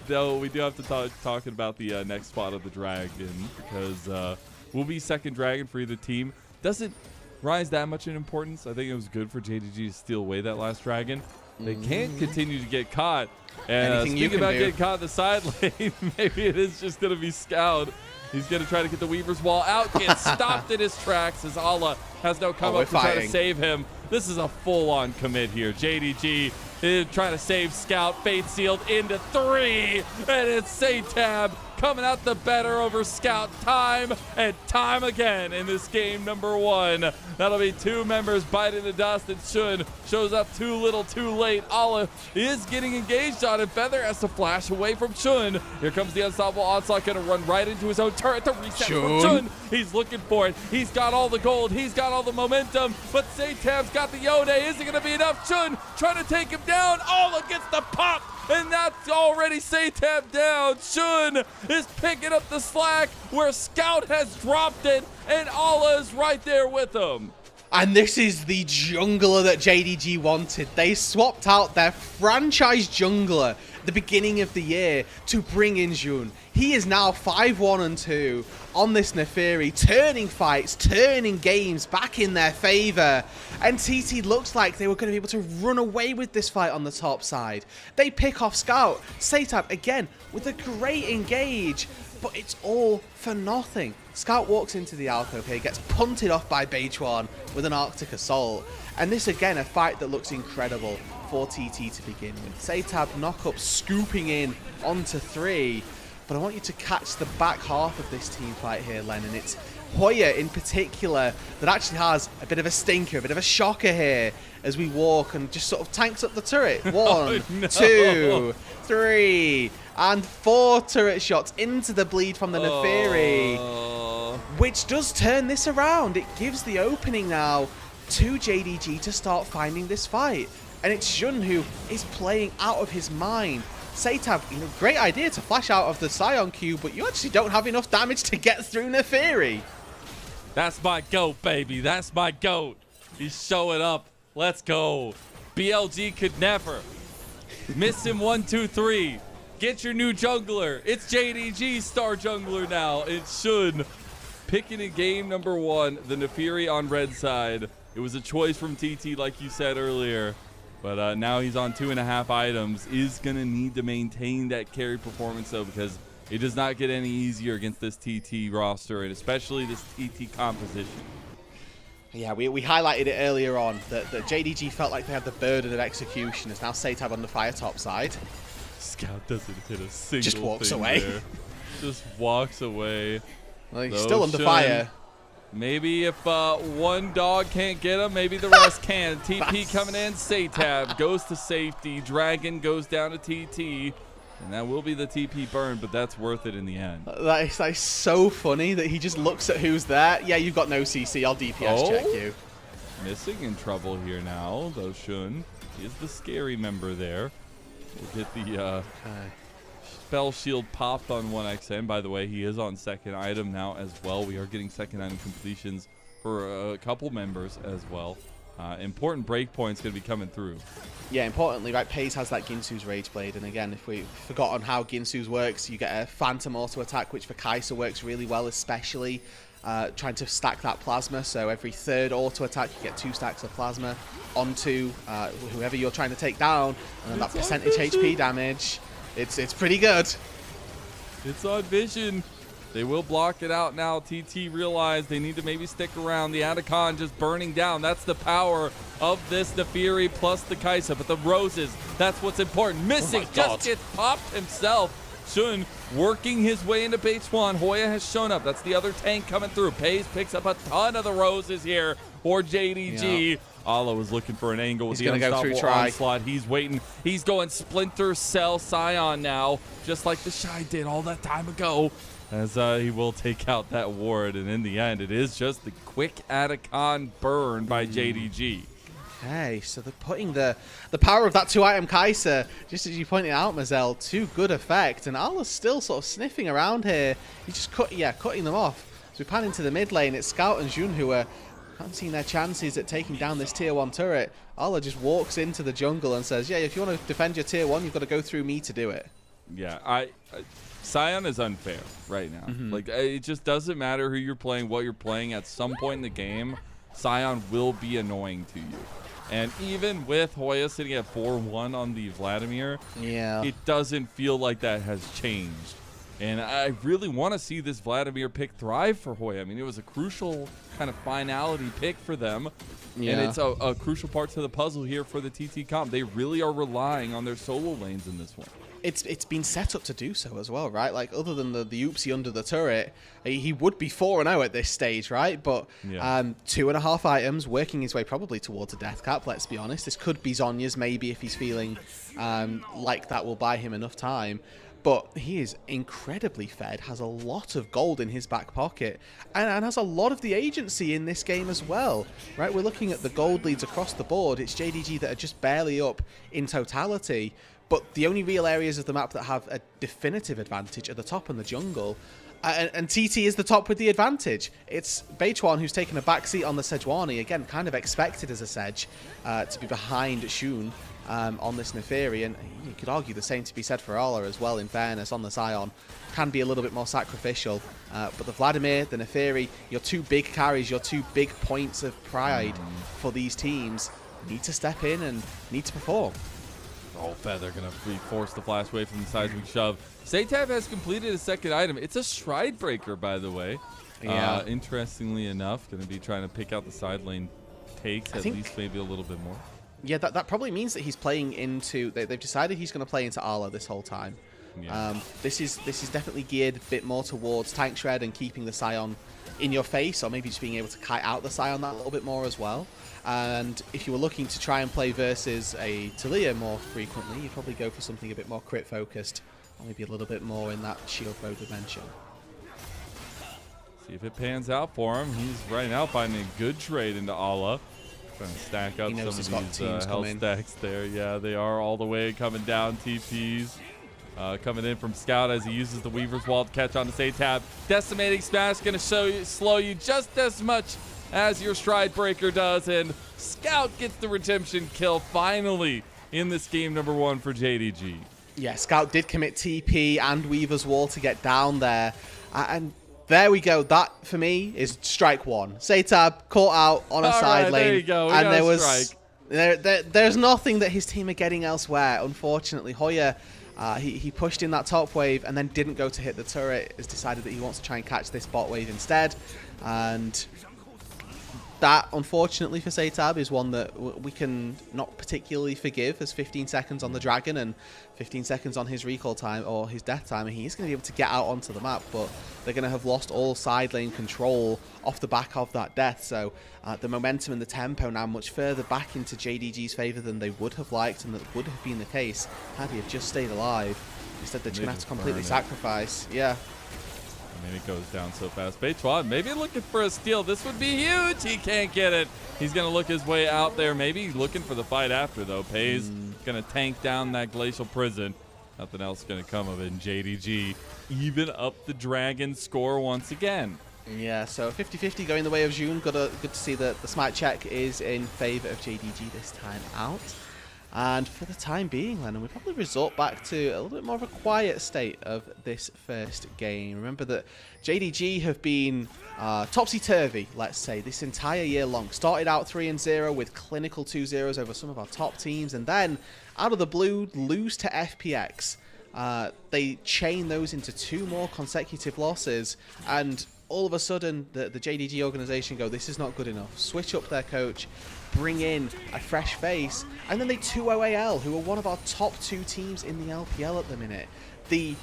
Though we do have to talking about the next spot of the dragon, because we'll be second dragon for either team. Doesn't rise that much in importance. I think it was good for JDG to steal away that last dragon. They can't continue to get caught. And Anything you speaking can about do. getting caught in the side lane, maybe it is just going to be Scout. He's going to try to get the Weaver's Wall out, gets stopped in his tracks as Allah has no come up to try to save him. This is a full-on commit here. JDG is trying to save Scout. Fate sealed into 3, and it's Satab coming out the better over Scout time and time again in this game number 1. That'll be 2 members biting the dust, and Shun shows up too little too late. Allah is getting engaged on it. Feather has to flash away from Shun. Here comes the unstoppable onslaught, gonna run right into his own turret. The reset from Shun. He's looking for it. He's got all the gold. He's got all the momentum, but Satab's got the Yode. Is it gonna be enough? Shun trying to take him down. Allah gets the pop, and that's already Satab down. Shun is picking up the slack where Scout has dropped it, and Allah is right there with him. And this is the jungler that JDG wanted. They swapped out their franchise jungler at the beginning of the year to bring in Jun. He is now 5-1-2 on this Neferi, turning fights, turning games back in their favor. And TT looks like they were going to be able to run away with this fight on the top side. They pick off Scout. Satab, again, with a great engage. But it's all for nothing. Scout walks into the alcove here, gets punted off by Beichuan with an Arctic Assault. And this, again, a fight that looks incredible for TT to begin with. Satab knock-up scooping in onto 3. But I want you to catch the back half of this team fight here, Len. And it's Hoya in particular that actually has a bit of a stinker, a bit of a shocker here as we walk and just sort of tanks up the turret. 1, 2, 3, and 4 turret shots into the bleed from the Neferi, which does turn this around. It gives the opening now to JDG to start finding this fight. And it's Jun who is playing out of his mind. Satab, great idea to flash out of the Scion Q, but you actually don't have enough damage to get through Neferi. That's my GOAT, baby. That's my GOAT. He's showing up. Let's go. BLG could never. Miss him 1, 2, 3. Get your new jungler. It's JDG star jungler now. It should. Picking in game number 1, the Neferi on red side. It was a choice from TT, like you said earlier. But now he's on 2.5 items. Is going to need to maintain that carry performance, though, because it does not get any easier against this TT roster, and especially this TT composition. Yeah, we highlighted it earlier on that JDG felt like they had the burden of execution. As now Satab on the fire top side. Scout doesn't hit a single Just walks thing away. there. Just walks away. Well, he's still under fire. Maybe if one dog can't get him, maybe the rest can. TP coming in. Satab goes to safety. Dragon goes down to TT. And that will be the TP burn, but that's worth it in the end. That is so funny that he just looks at who's there. Yeah, you've got no CC. I'll DPS check you. Missing in trouble here now, though Shun is the scary member there. We'll get the spell shield popped on 1XN. By the way, he is on second item now as well. We are getting second item completions for a couple members as well. Important breakpoints going to be coming through. Yeah, importantly, right, Pays has that Ginsu's Rage Blade, and again, if we've forgotten how Ginsu's works, you get a Phantom auto attack, which for Kai'Sa works really well, especially trying to stack that plasma. So every third auto attack, you get 2 stacks of plasma onto whoever you're trying to take down, and then that percentage HP damage. It's pretty good. It's on Vision. They will block it out now. TT realized they need to maybe stick around. The Atacon just burning down. That's the power of this Neferi plus the Kai'Sa. But the Roses, that's what's important. Missing, just gets popped himself. Shun working his way into Beichuan. Hoya has shown up. That's the other tank coming through. Pays picks up a ton of the Roses here for JDG. Yeah. Allah was looking for an angle with the unstoppable onslaught. He's waiting. He's going Splinter Cell Scion now, just like the Shy did all that time ago. As he will take out that ward, and in the end, it is just the quick Atacon burn by JDG. Okay, so they're putting the power of that 2-item Kai'Sa, just as you pointed out, Mazel, to good effect. And Allah's still sort of sniffing around here. He's just cutting them off. So we pan into the mid lane. It's Scout and Jun who are fancying their chances at taking down this tier 1 turret. Allah just walks into the jungle and says, yeah, if you want to defend your tier 1, you've got to go through me to do it. Yeah, Scion is unfair right now. Like, it just doesn't matter who you're playing, what you're playing. At some point in the game, Scion will be annoying to you. And even with Hoya sitting at 4-1 on the Vladimir, Yeah. it doesn't feel like that has changed. And I really want to see this Vladimir pick thrive for Hoya. I mean, it was a crucial kind of finality pick for them. Yeah. And it's a crucial part to the puzzle here for the TT comp. They really are relying on their solo lanes in this one. It's been set up to do so as well, right? Like, other than the oopsie under the turret, he would be 4-0 at this stage, right? But Yeah. 2.5 items, working his way probably towards a death cap, let's be honest. This could be Zhonya's maybe if he's feeling like that will buy him enough time. But he is incredibly fed, has a lot of gold in his back pocket, and has a lot of the agency in this game as well, right? We're looking at the gold leads across the board. It's JDG that are just barely up in totality, but the only real areas of the map that have a definitive advantage are the top and the jungle. And TT is the top with the advantage. It's Beituan who's taken a backseat on the Sejuani, again, kind of expected as a Sej, to be behind Shun on this Neferi. And you could argue the same to be said for Arla as well, in fairness, on the Sion. Can be a little bit more sacrificial. But the Vladimir, the Neferi, your two big carries, your two big points of pride for these teams, need to step in and need to perform. Oh, Feather going to be forced to flash away from the seismic shove. Satab has completed a second item. It's a Stride Breaker, by the way. Yeah. Interestingly enough, going to be trying to pick out the side lane takes, at least maybe a little bit more. Yeah, that probably means that he's playing into... They've decided he's going to play into Arla this whole time. Yeah. This is definitely geared a bit more towards tank shred and keeping the Sion in your face, or maybe just being able to kite out the Sion that a little bit more as well. And if you were looking to try and play versus a Talia more frequently, you'd probably go for something a bit more crit focused, or maybe a little bit more in that shield bow dimension. See if it pans out for him. He's right now finding a good trade into Ala. Trying to stack up some of these health stacks there. Yeah, they are all the way coming down. TPs coming in from Scout as he uses the Weaver's Wall to catch on to Satab. Decimating Smash going to slow you just as much as your Stride Breaker does. And Scout gets the redemption kill finally in this game number 1 for JDG. Yeah, Scout did commit TP and Weaver's Wall to get down there. And there we go. That, for me, is strike 1. Satab caught out on a side lane. There you go. And there was there's nothing that his team are getting elsewhere. Unfortunately, Hoya, he pushed in that top wave and then didn't go to hit the turret. Has decided that he wants to try and catch this bot wave instead. And that, unfortunately for Satab, is one that we can not particularly forgive, as 15 seconds on the Dragon and 15 seconds on his recall time, or his death time, and he is going to be able to get out onto the map, but they're going to have lost all side lane control off the back of that death, so the momentum and the tempo now much further back into JDG's favour than they would have liked, and that would have been the case had he have just stayed alive. Instead, they're just going to have to completely sacrifice. Yeah. I mean, it goes down so fast. Beituan maybe looking for a steal. This would be huge. He can't get it. He's going to look his way out there. Maybe looking for the fight after, though. Pays going to tank down that Glacial Prison. Nothing else going to come of it. And JDG even up the Dragon score once again. Yeah, so 50-50 going the way of June. Good to see that the smite check is in favour of JDG this time out. And for the time being, Lennon, we probably resort back to a little bit more of a quiet state of this first game. Remember that JDG have been topsy-turvy, let's say, this entire year long. Started out 3-0 with clinical 2-0s over some of our top teams, and then, out of the blue, lose to FPX. They chain those into 2 more consecutive losses, and all of a sudden, the JDG organization go, this is not good enough. Switch up their coach, bring in a fresh face, and then they 2-0 AL, who are one of our top 2 teams in the LPL at the minute. The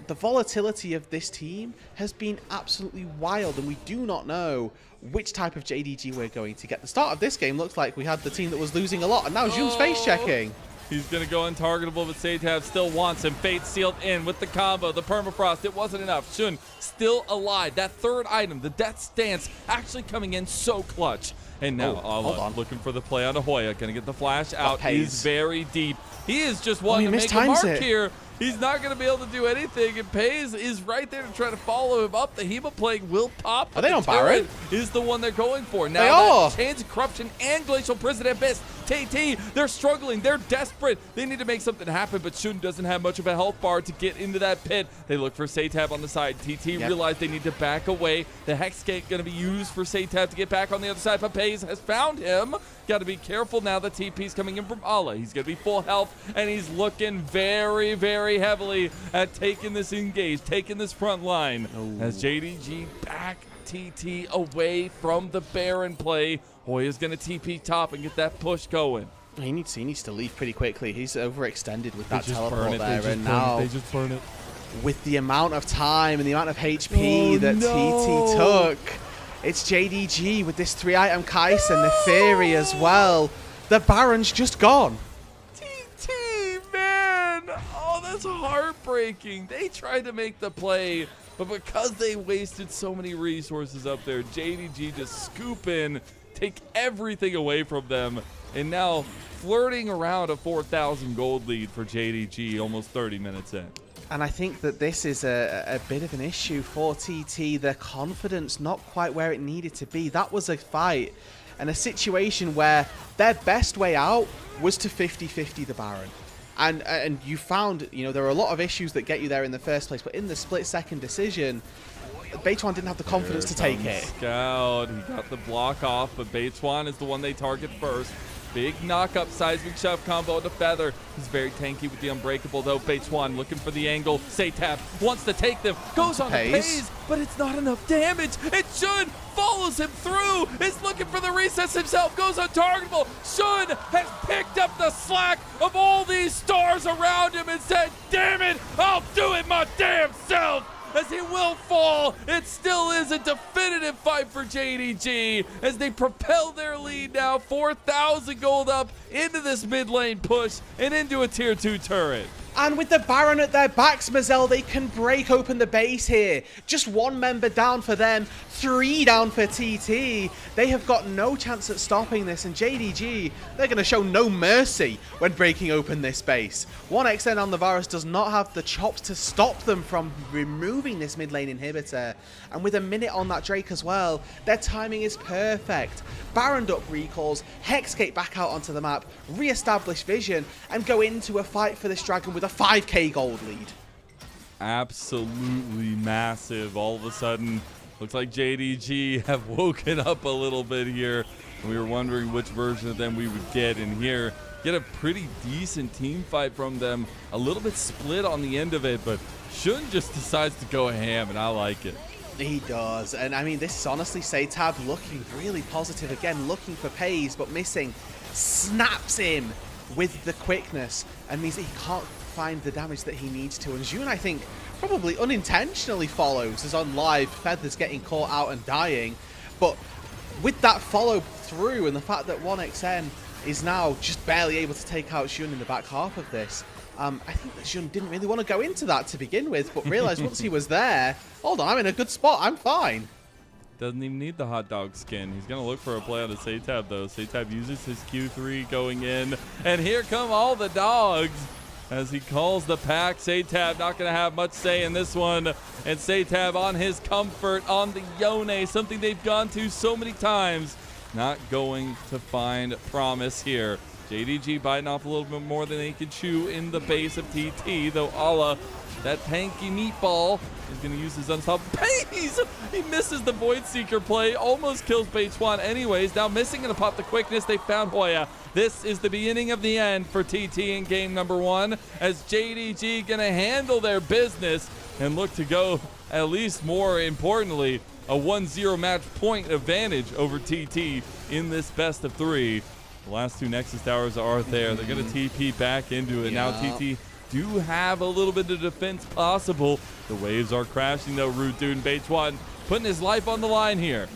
volatility of this team has been absolutely wild, and we do not know which type of JDG we're going to get. The start of this game looks like we had the team that was losing a lot, and now June's face checking. He's going to go untargetable, but Satab still wants him. Fate sealed in with the combo, the permafrost. It wasn't enough. Shun still alive. That third item, the death stance, actually coming in so clutch. And now Ala looking for the play on Hoya. Going to get the flash out. He's very deep. He is just wanting to make a mark here. He's not going to be able to do anything, and Pays is right there to try to follow him up. The Hema Plague will pop. Are they on Baron? Is the one they're going for. Now that Chains of Corruption and Glacial Prison Abyss TT. They're struggling. They're desperate. They need to make something happen, but Shun doesn't have much of a health bar to get into that pit. They look for Satab on the side. TT realized they need to back away. The Hex Gate going to be used for Satab to get back on the other side, but Pays has found him. Got to be careful now. The TP's coming in from Allah. He's going to be full health, and he's looking very, very heavily at taking this engage, taking this front line. As JDG back TT away from the Baron play. Hoya's going to TP top and get that push going. He needs to leave pretty quickly. He's overextended with that teleport burn it. there, They and now just burn it. with the amount of time and the amount of HP that TT took, it's JDG with this 3-item Kai'Sa and the Theory as well. The Baron's just gone. TT, man! Oh, that's heartbreaking. They tried to make the play, but because they wasted so many resources up there, JDG just scoop in, take everything away from them, and now flirting around a 4,000 gold lead for JDG almost 30 minutes in. And I think that this is a bit of an issue for TT. Their confidence not quite where it needed to be. That was a fight and a situation where their best way out was to 50-50 the Baron. And you found, you know, there are a lot of issues that get you there in the first place, but in the split-second decision, Beituan didn't have the confidence to take it. Scout, he got the block off, but Beituan is the one they target first. Big knock-up seismic shove combo to Feather. He's very tanky with the unbreakable though. Beituan looking for the angle. Satab wants to take them. Goes on the Pays, but it's not enough damage. It should follows him through. Is looking for the recess himself. Goes untargetable. Shun has picked up the slack of all these stars around him and said, damn it, I'll do it my damn self. As he will fall, it still is a definitive fight for JDG as they propel their lead now 4,000 gold up into this mid lane push and into a tier 2 turret. And with the Baron at their backs, Mazel, they can break open the base here. Just one member down for them, 3 down for TT. They have got no chance at stopping this, and JDG, they're going to show no mercy when breaking open this base. 1xN on the Varus does not have the chops to stop them from removing this mid lane inhibitor. And with a minute on that Drake as well, their timing is perfect. Baron Duck recalls, Hexgate back out onto the map, re-establish vision, and go into a fight for this dragon with a 5k gold lead. Absolutely massive. All of a sudden, looks like JDG have woken up a little bit here. We were wondering which version of them we would get, and here, get a pretty decent team fight from them. A little bit split on the end of it, but Shun just decides to go ham, and I like it. He does, and I mean, this is honestly Satab looking really positive again, looking for Pays, but missing. Snaps him with the quickness, and means that he can't find the damage that he needs to. And Jun, I think, probably unintentionally follows, as on live, Feather's getting caught out and dying. But with that follow through, and the fact that 1xN is now just barely able to take out Jun in the back half of this, I think that Jun didn't really want to go into that to begin with, but realized once he was there, hold on, I'm in a good spot, I'm fine. Doesn't even need the hot dog skin. He's going to look for a play on the Satab, though. Satab uses his Q3 going in, and here come all the dogs as he calls the pack. Satab not going to have much say in this one, and Satab on his comfort on the Yone, something they've gone to so many times. Not going to find promise here. JDG biting off a little bit more than they can chew in the base of TT, though Allah, that tanky meatball, is going to use his unstoppable Pays. He misses the Void Seeker play, almost kills Beituan anyways. Now missing and to pop the quickness, they found Hoya. This is the beginning of the end for TT in game number 1, as JDG going to handle their business and look to go, at least more importantly, a 1-0 match point advantage over TT in this best of 3. The last 2 Nexus Towers are there. They're going to TP back into it. Yeah. Now TT do have a little bit of defense possible. The waves are crashing though. Root Dude and Beituan putting his life on the line here.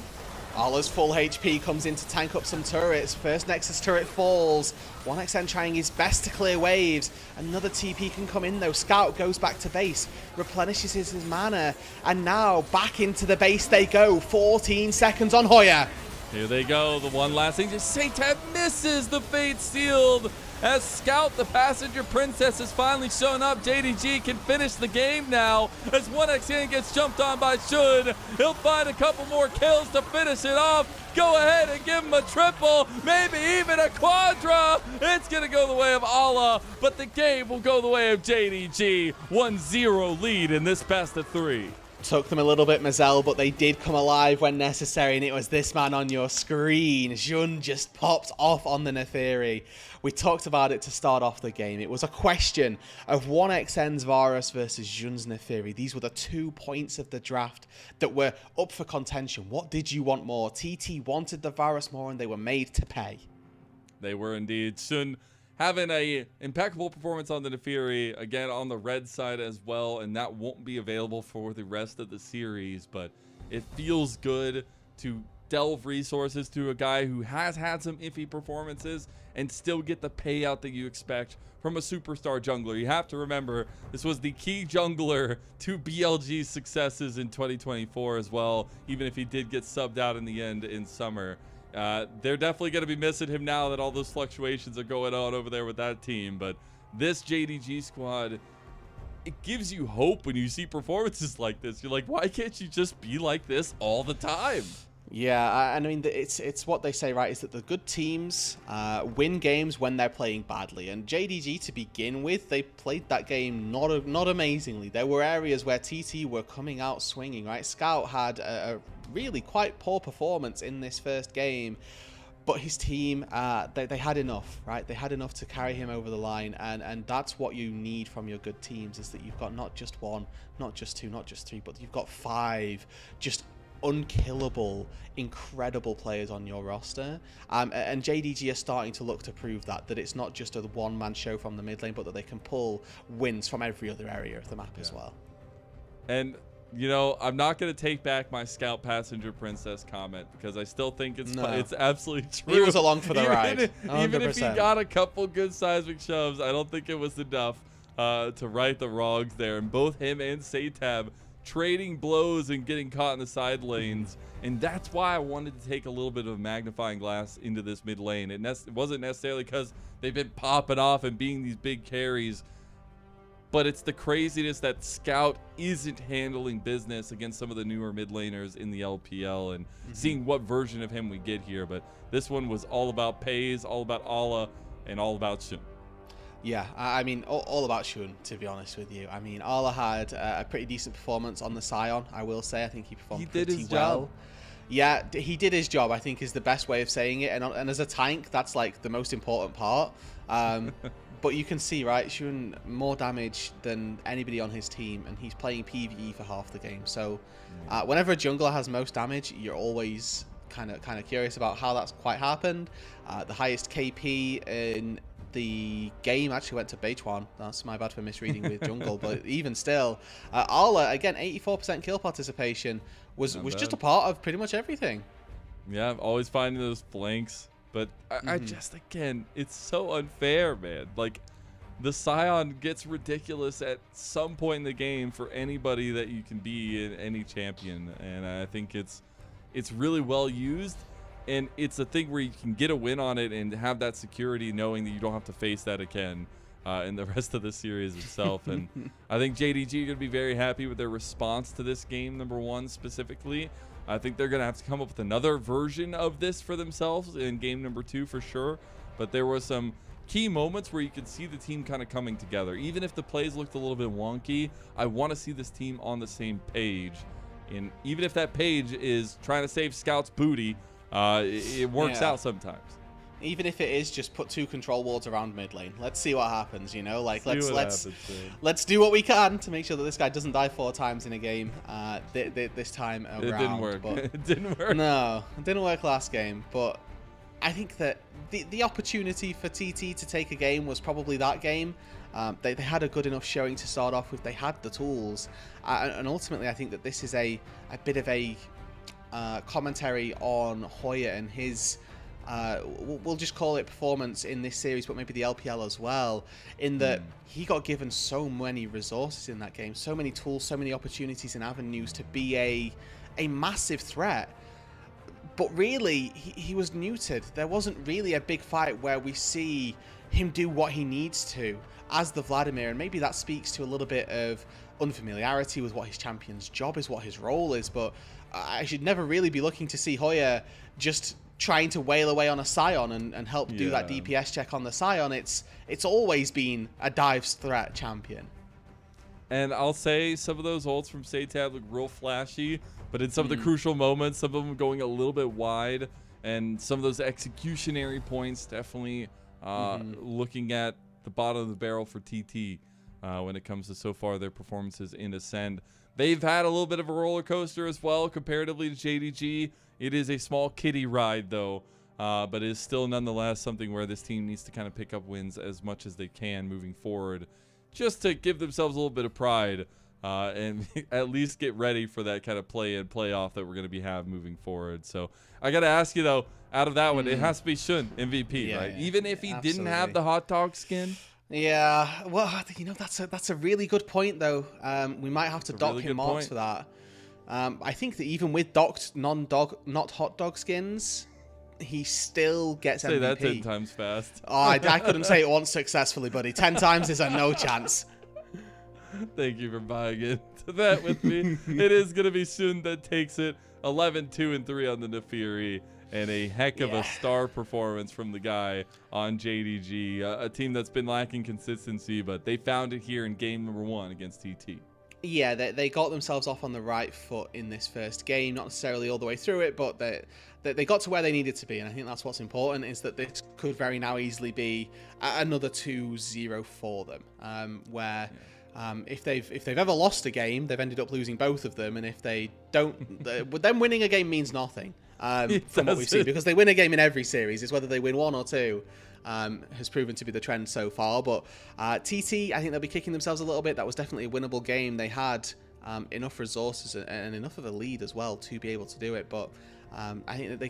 Allah's full HP comes in to tank up some turrets. First Nexus turret falls. 1xN trying his best to clear waves. Another TP can come in though. Scout goes back to base, replenishes his mana, and now back into the base they go. 14 seconds on Hoya. Here they go, the one last thing. Just Satab misses the Fate Sealed. As Scout, the passenger princess, has finally shown up. JDG can finish the game now. As 1xN gets jumped on by Shun. He'll find a couple more kills to finish it off. Go ahead and give him a triple, maybe even a quadra. It's going to go the way of Allah, but the game will go the way of JDG. 1-0 lead in this best of 3. Took them a little bit, Mazel, but they did come alive when necessary, and it was this man on your screen. Jun just popped off on the Neferi. We talked about it to start off the game. It was a question of 1xN's Varus versus Jun's Neferi. These were the 2 points of the draft that were up for contention. What did you want more? TT wanted the Varus more, and they were made to pay. They were indeed. Sun having a impeccable performance on the Neferi, again on the red side as well, and that won't be available for the rest of the series, but it feels good to delve resources to a guy who has had some iffy performances and still get the payout that you expect from a superstar jungler. You have to remember, this was the key jungler to BLG's successes in 2024 as well, even if he did get subbed out in the end in summer. They're definitely going to be missing him now that all those fluctuations are going on over there with that team. But this JDG squad, it gives you hope when you see performances like this. You're like, why can't you just be like this all the time? Yeah, I mean, it's what they say, right, is that the good teams win games when they're playing badly. And JDG, to begin with, they played that game not amazingly. There were areas where TT were coming out swinging, right? Scout had a really quite poor performance in this first game, but his team, they had enough, right? They had enough to carry him over the line, and that's what you need from your good teams, is that you've got not just 1, not just 2, not just 3, but you've got 5 just unkillable, incredible players on your roster, and JDG are starting to look to prove that it's not just a one-man show from the mid lane, but that they can pull wins from every other area of the map as well. And you know, I'm not going to take back my Scout Passenger Princess comment, because I still think it's absolutely true. He was along for the ride. Even if he got a couple good seismic shoves, I don't think it was enough to right the wrongs there. And both him and Satab trading blows and getting caught in the side lanes. And that's why I wanted to take a little bit of a magnifying glass into this mid lane. It wasn't necessarily because they've been popping off and being these big carries, but it's the craziness that Scout isn't handling business against some of the newer mid laners in the LPL, and seeing what version of him we get here. But this one was all about Pays, all about Allah, and all about Shun. Yeah, I mean, all about Shun, to be honest with you. I mean, Allah had a pretty decent performance on the Scion, I will say. I think he performed pretty well. Job. Yeah, he did his job, I think, is the best way of saying it. And as a tank, that's like the most important part. But you can see, right, Shun more damage than anybody on his team, and he's playing PvE for half the game. So whenever a jungler has most damage, you're always kind of curious about how that's quite happened. The highest KP in the game actually went to Beichuan. That's my bad for misreading with jungle, but even still, Arla, again, 84% kill participation was just a part of pretty much everything. Yeah, always finding those flanks. But I just, again, it's so unfair, man. Like, the Scion gets ridiculous at some point in the game for anybody that you can be in any champion. And I think it's really well used. And it's a thing where you can get a win on it and have that security knowing that you don't have to face that again in the rest of the series itself. And I think JDG are going to be very happy with their response to this game, number 1 specifically. I think they're going to have to come up with another version of this for themselves in game number 2 for sure. But there were some key moments where you could see the team kind of coming together. Even if the plays looked a little bit wonky, I want to see this team on the same page. And even if that page is trying to save Scout's booty, it works out sometimes. Even if it is just put 2 control wards around mid lane. Let's see what happens, you know? Like, let's do what we can to make sure that this guy doesn't die 4 times in a game this time around. It didn't work. It didn't work. No, it didn't work last game. But I think that the opportunity for TT to take a game was probably that game. They had a good enough showing to start off with. They had the tools. And ultimately, I think that this is a bit of a commentary on Hoya and his... we'll just call it performance in this series, but maybe the LPL as well, in that he got given so many resources in that game, so many tools, so many opportunities and avenues to be a massive threat. But really, he was neutered. There wasn't really a big fight where we see him do what he needs to as the Vladimir, and maybe that speaks to a little bit of unfamiliarity with what his champion's job is, what his role is, but I should never really be looking to see Hoya just trying to wail away on a Scion and help do that DPS check on the Scion. It's always been a dives threat champion. And I'll say some of those ults from Satan look real flashy, but in some of the crucial moments, some of them going a little bit wide, and some of those executionary points definitely looking at the bottom of the barrel for TT when it comes to so far their performances in Ascend. They've had a little bit of a roller coaster as well comparatively to JDG. It is a small kiddie ride though, but it is still nonetheless something where this team needs to kind of pick up wins as much as they can moving forward, just to give themselves a little bit of pride and at least get ready for that kind of play-in, playoff that we're going to be moving forward. So I got to ask you, though, out of that one, it has to be Shun MVP, right? Even if he didn't have the hot dog skin? Yeah, well, you know, that's a really good point, though. We might have to dock him marks for that. I think that even with docked not hot dog skins, he still gets MVP. Say that 10 times fast. Oh, I couldn't say it once successfully, buddy. 10 times is a no chance. Thank you for buying into that with me. It is going to be Shun that takes it. 11-2-3 on the Nefiri. And a heck of a star performance from the guy on JDG. A team that's been lacking consistency, but they found it here in game number 1 against TT. Yeah, they got themselves off on the right foot in this first game. Not necessarily all the way through it, but they got to where they needed to be. And I think that's what's important, is that this could very now easily be another 2-0 for them. Where if they've ever lost a game, they've ended up losing both of them. And if they don't, them winning a game means nothing. From what we've seen, because they win a game in every series. It's whether they win 1 or 2 has proven to be the trend so far. But TT, I think they'll be kicking themselves a little bit. That was definitely a winnable game. They had enough resources and enough of a lead as well to be able to do it. But I think that they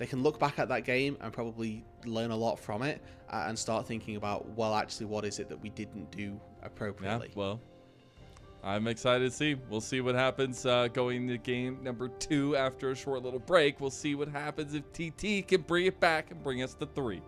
can look back at that game and probably learn a lot from it and start thinking about, well, actually, what is it that we didn't do appropriately? Yeah, well, I'm excited to see. We'll see what happens going into game number 2 after a short little break. We'll see what happens if TT can bring it back and bring us to 3.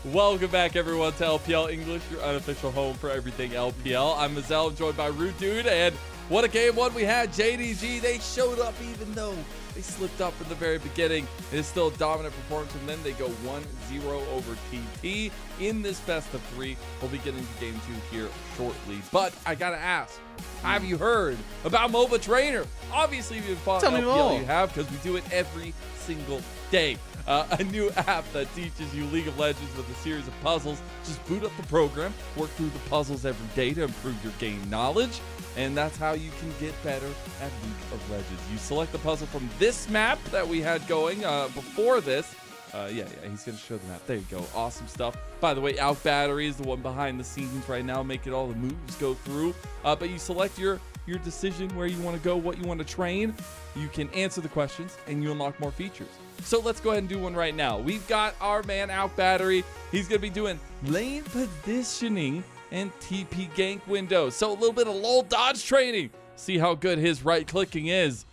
Welcome back, everyone, to LPL English, your unofficial home for everything LPL. I'm Mazel, joined by Rude Dude, and what a game one we had. JDG, they showed up even though they slipped up in the very beginning. It is still a dominant performance, and then they go 1-0 over TP in this best of 3. We'll be getting to game 2 here shortly. But I gotta ask, have you heard about MOBA Trainer? Obviously, if you've been following LPL, you have, because we do it every single day. A new app that teaches you League of Legends with a series of puzzles. Just boot up the program, work through the puzzles every day to improve your game knowledge, and that's how you can get better at League of Legends. You select the puzzle from this map that we had going before this. Yeah, he's going to show the map. There you go. Awesome stuff. By the way, Out Battery is the one behind the scenes right now, making all the moves go through. But you select your decision where you want to go, what you want to train. You can answer the questions, and you unlock more features. So let's go ahead and do one right now. We've got our man Out Battery. He's going to be doing lane positioning and TP gank windows. So a little bit of lull dodge training. See how good his right clicking is.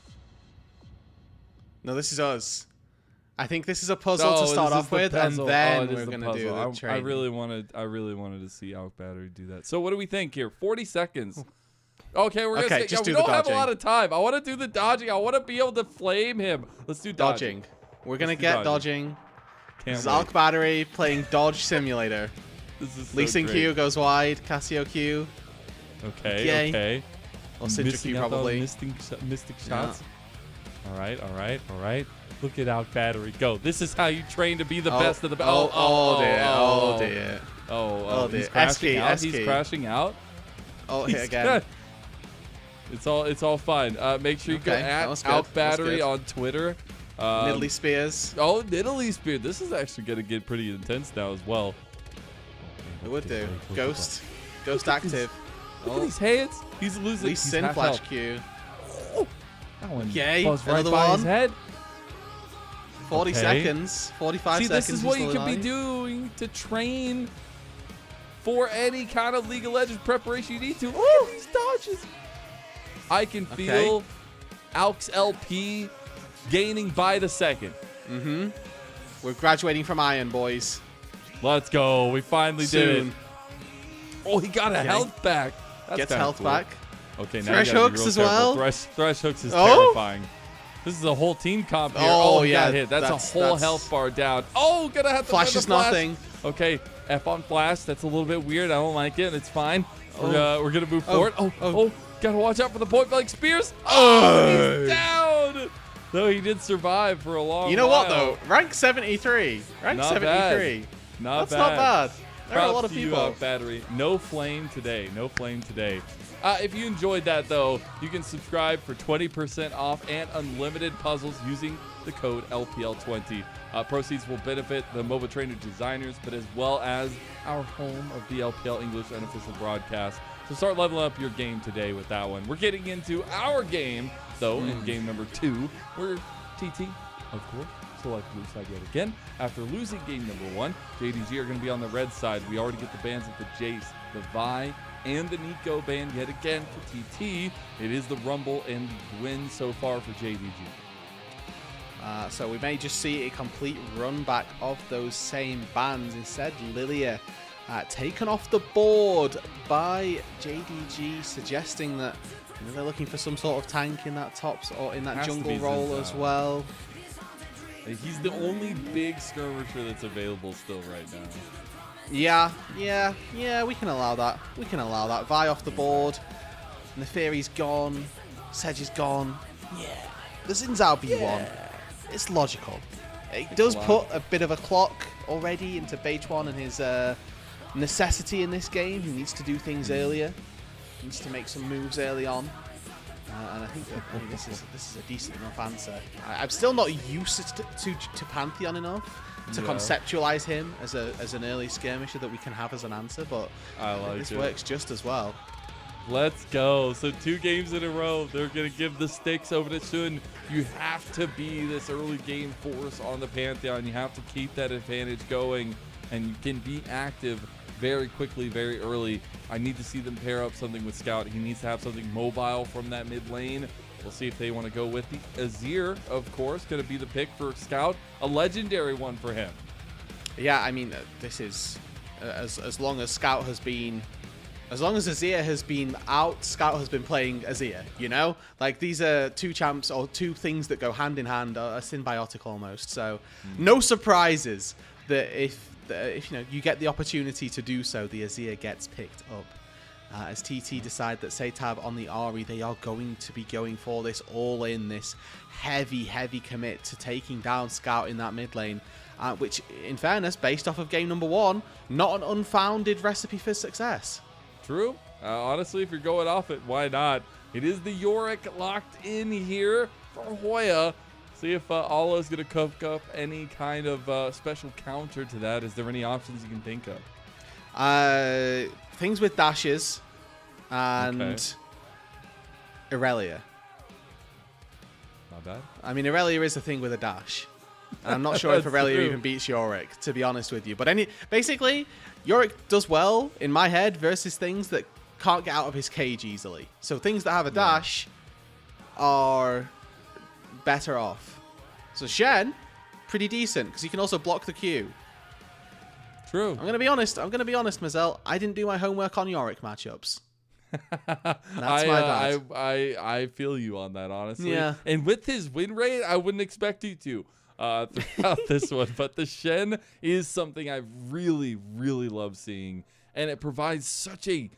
No, this is us. I think this is a puzzle to start off with, and then we're going to do the training. I really wanted to see Out Battery do that. So what do we think here? 40 seconds. Okay, we're gonna just we do don't the have a dodging. lot of time. I want to do the dodging. I want to be able to flame him. Let's do dodging. We're going to get dodging. Can't This is wait. Alk Battery playing Dodge Simulator. This is so Lee Sin great. Q goes wide, Cassio Q, Okay. or Syndra Missing Q out those probably. mystic shots. All right. Look at Alk Battery go. This is how you train to be the best of the best. Oh dear. He's dear. crashing out. SK. He's crashing out. Oh, He's hit again. good. It's all fine. Make sure you go Okay, that at was good. Alk That was Battery good. on Twitter. Nidalee Spears. Oh, Nidalee Spear. This is actually going to get pretty intense now as well. It would do. Look Ghost at active. Look at these hands. He's losing. Lee He's Sin half Flash health. Q. That one Okay, buzzed right another by one. his head. 40 Okay. seconds. 45 See, seconds. this is he's what you still can be alive. doing to train for any kind of League of Legends preparation you need to. Look at these dodges. I can feel Alk's LP gaining by the second. Mm-hmm. We're graduating from Iron, boys. Let's go. We finally did it. Soon. Oh, he got a health back. That's Gets kinda health cool. back. Okay, now Thresh you gotta be hooks real as careful. well. Thresh hooks is Oh. terrifying. This is a whole team comp here. Oh, He yeah, got hit. That's a whole that's- health bar down. Oh, gonna have to Flash find is the flash. nothing. Okay, F on flash. That's a little bit weird. I don't like it. It's fine. We're gonna move forward. Oh, gotta watch out for the point blank spears. Oh, he's down. Though he did survive for a long You know while. what, though? Rank 73. Rank Not 73. bad. Not That's bad. not bad. There are a Props lot of to you, people. Alk Battery. No flame today. No flame today. If you enjoyed that, though, you can subscribe for 20% off and unlimited puzzles using the code LPL20. Proceeds will benefit the MOBA Trainer designers, but as well as our home of the LPL English unofficial broadcast. So start leveling up your game today with that one. We're getting into our game, though, in game number 2. We're TT, of course. Select blue side yet again. After losing game number 1, JDG are going to be on the red side. We already get the bans of the Jace, the Vi, and the Nico ban yet again for TT. It is the Rumble and win so far for JDG. So we may just see a complete run back of those same bans. Instead, Lilia taken off the board by JDG, suggesting that they're looking for some sort of tank in that tops or in that Has to jungle be role Zinzao. as well. He's the only big skirmisher that's available still right now. Yeah, we can allow that. We can allow that. Vi off the board. Neferi's gone. Sedge is gone. Yeah. The Zinzao B1. It's logical. It does put a bit of a clock already into Beitwan and his necessity in this game. He needs to do things earlier. He needs to make some moves early on. And I think that this is a decent enough answer. I'm still not used to Pantheon enough to conceptualize him as an early skirmisher that we can have as an answer, but I like this it. works just as well. Let's go. So 2 games in a row. They're going to give the sticks over to Sun. You have to be this early game force on the Pantheon. You have to keep that advantage going, and you can be active very quickly, very early. I need to see them pair up something with Scout. He needs to have something mobile from that mid lane. We'll see if they want to go with the Azir, of course, going to be the pick for Scout. A legendary one for him. Yeah, I mean, this is as long as Scout has been. As long as Azir has been out, Scout has been playing Azir, you know? Like, these are two champs, or two things that go hand in hand, are symbiotic almost. So, no surprises that if you know, you get the opportunity to do so, the Azir gets picked up. As TT decide that Satab on the Ahri, they are going to be going for this all-in, this heavy commit to taking down Scout in that mid lane. Which, in fairness, based off of game number 1, not an unfounded recipe for success. True. Honestly, if you're going off it, why not? It is the Yorick locked in here for Hoya. See if Allah's going to cook up any kind of special counter to that. Is there any options you can think of? Things with dashes and Irelia. Not bad. I mean, Irelia is a thing with a dash. And I'm not sure if Irelia even beats Yorick, to be honest with you. But basically, Yorick does well, in my head, versus things that can't get out of his cage easily. So things that have a dash are better off. So Shen, pretty decent, because he can also block the Q. True. I'm going to be honest, Mazel. I didn't do my homework on Yorick matchups. That's my bad. I feel you on that, honestly. Yeah. And with his win rate, I wouldn't expect you to throughout this one. But the Shen is something I really love seeing. And it provides such a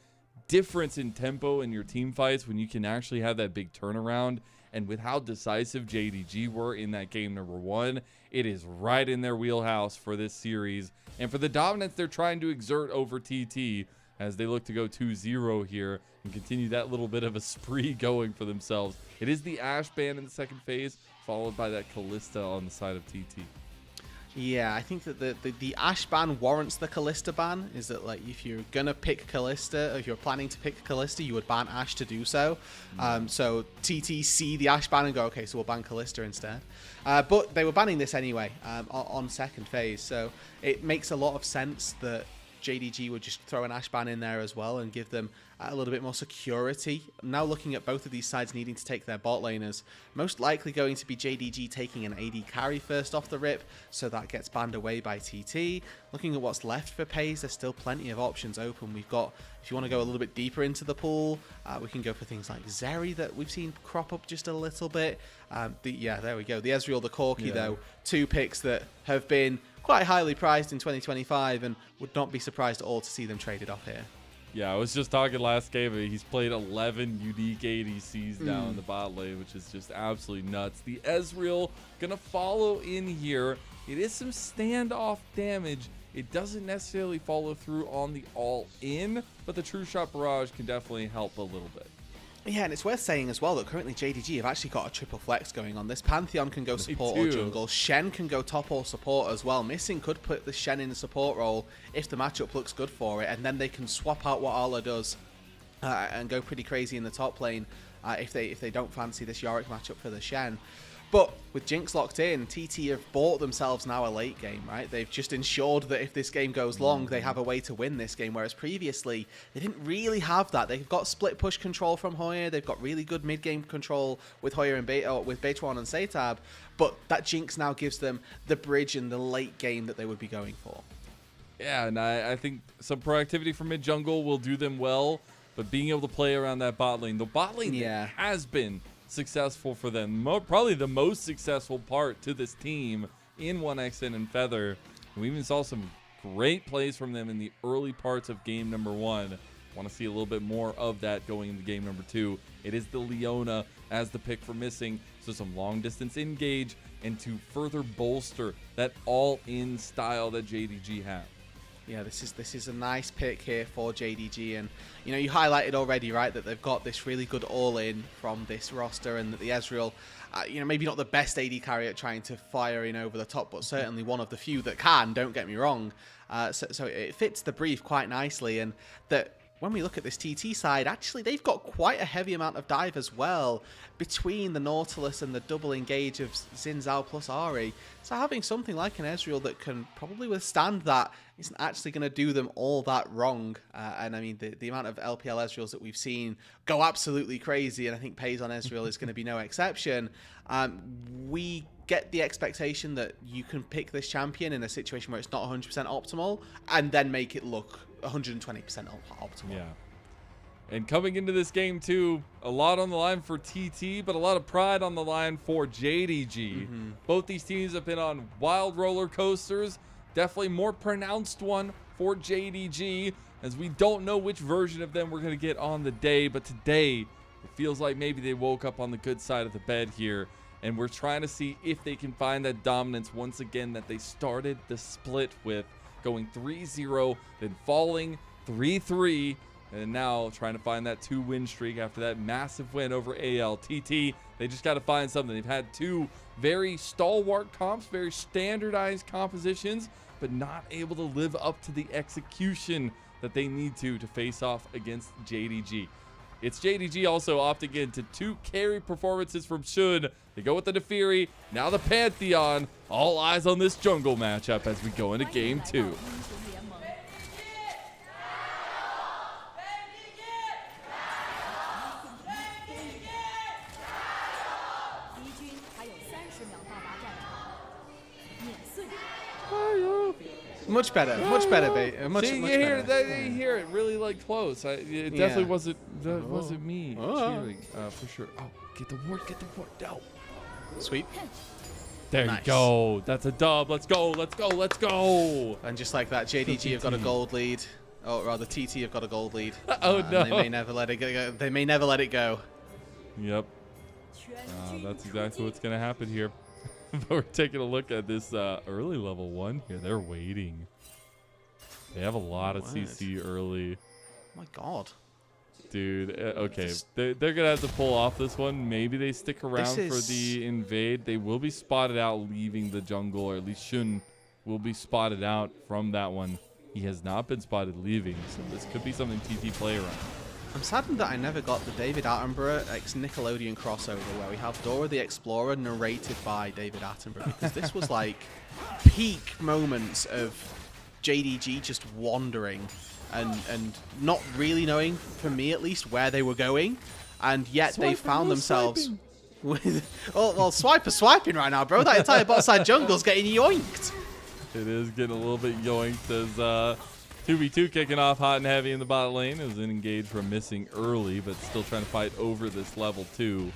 difference in tempo in your team fights when you can actually have that big turnaround. And with how decisive JDG were in that game number 1, it is right in their wheelhouse for this series. And for the dominance they're trying to exert over TT as they look to go 2-0 here and continue that little bit of a spree going for themselves. It is the Ashe ban in the second phase, followed by that Kalista on the side of TT. Yeah, I think that the Ashe ban warrants the Kalista ban. Is that, like, if you're gonna pick Kalista, or if you're planning to pick Kalista, you would ban Ashe to do so. So TT see the Ashe ban and go, okay, so we'll ban Kalista instead. But they were banning this anyway on second phase, so it makes a lot of sense that JDG would just throw an Ashe ban in there as well and give them a little bit more security. Now looking at both of these sides needing to take their bot laners, most likely going to be JDG taking an AD carry first off the rip, so that gets banned away by TT. Looking at what's left for Pays, there's still plenty of options open. We've got, if you want to go a little bit deeper into the pool, we can go for things like Zeri that we've seen crop up just a little bit. Yeah, there we go. The Ezreal, the Corki, though, 2 picks that have been quite highly prized in 2025 and would not be surprised at all to see them traded off here. Yeah, I was just talking last game. He's played 11 unique ADCs now in the bot lane, which is just absolutely nuts. The Ezreal going to follow in here. It is some standoff damage. It doesn't necessarily follow through on the all-in, but the True Shot Barrage can definitely help a little bit. Yeah, and it's worth saying as well that currently JDG have actually got a triple flex going on. This Pantheon can go support or jungle. Shen can go top or support as well. Missing could put the Shen in the support role if the matchup looks good for it, and then they can swap out what Arla does and go pretty crazy in the top lane if they don't fancy this Yorick matchup for the Shen. But with Jinx locked in, TT have bought themselves now a late game, right? They've just ensured that if this game goes long, they have a way to win this game, whereas previously, they didn't really have that. They've got split push control from Hoya, they've got really good mid-game control with Hoya and with Beitwan and Satab, but that Jinx now gives them the bridge in the late game that they would be going for. Yeah, and I think some proactivity from mid-jungle will do them well, but being able to play around that bot lane, the bot lane has been successful for them. Probably the most successful part to this team in 1xN and Feather. We even saw some great plays from them in the early parts of game number 1. Want to see a little bit more of that going into game number 2. It is the Leona as the pick for Missing, so some long distance engage and to further bolster that all-in style that JDG have. Yeah, this is a nice pick here for JDG, and you know, you highlighted already, right, that they've got this really good all-in from this roster, and that the Ezreal, you know, maybe not the best AD carry at trying to fire in over the top, but certainly one of the few that can, don't get me wrong. So it fits the brief quite nicely, and that when we look at this TT side, actually they've got quite a heavy amount of dive as well between the Nautilus and the double engage of Xin Zhao plus Ari. So having something like an Ezreal that can probably withstand that isn't actually going to do them all that wrong. And I mean, the amount of LPL Ezreals that we've seen go absolutely crazy, and I think Pays on Ezreal is going to be no exception. We get the expectation that you can pick this champion in a situation where it's not 100% optimal and then make it look 120% optimal. Yeah. And coming into this game too, a lot on the line for TT, but a lot of pride on the line for JDG. Both these teams have been on wild roller coasters. Definitely more pronounced one for JDG, as we don't know which version of them we're going to get on the day. But today, it feels like maybe they woke up on the good side of the bed here. And we're trying to see if they can find that dominance once again that they started the split with, going 3-0, then falling 3-3, and now trying to find that 2-win streak after that massive win over ALTT. They just got to find something. They've had two very stalwart comps, very standardized compositions, but not able to live up to the execution that they need to face off against JDG. It's JDG also opting into 2 carry performances from Shun. They go with the Nefiri, now the Pantheon. All eyes on this jungle matchup as we go into game 2. Much better, much better, much See, much you better. they hear it really like close. It definitely wasn't me cheering for sure. Oh, get the ward, no. Sweet. There you go. That's a dub. Let's go. And just like that, JDG have got a gold lead. Or rather, TT have got a gold lead. Oh no. They may never let it go. They may never let it go. Yep. That's exactly what's gonna happen here. But we're taking a look at this early level 1 here. They're waiting. They have a lot of CC early. Oh my god. Dude, okay. They're going to have to pull off this one. Maybe they stick around for the invade. They will be spotted out leaving the jungle, or at least Shun will be spotted out from that one. He has not been spotted leaving, so this could be something TT play around. I'm saddened that I never got the David Attenborough ex-Nickelodeon crossover where we have Dora the Explorer narrated by David Attenborough, because this was like peak moments of JDG just wandering and not really knowing, for me at least, where they were going, and yet they found themselves with well, Swiper's swiping right now, bro. That entire bot side jungle's getting yoinked. It is getting a little bit yoinked as 2v2 kicking off hot and heavy in the bot lane. It was an engage from missing early, but still trying to fight over this level 2.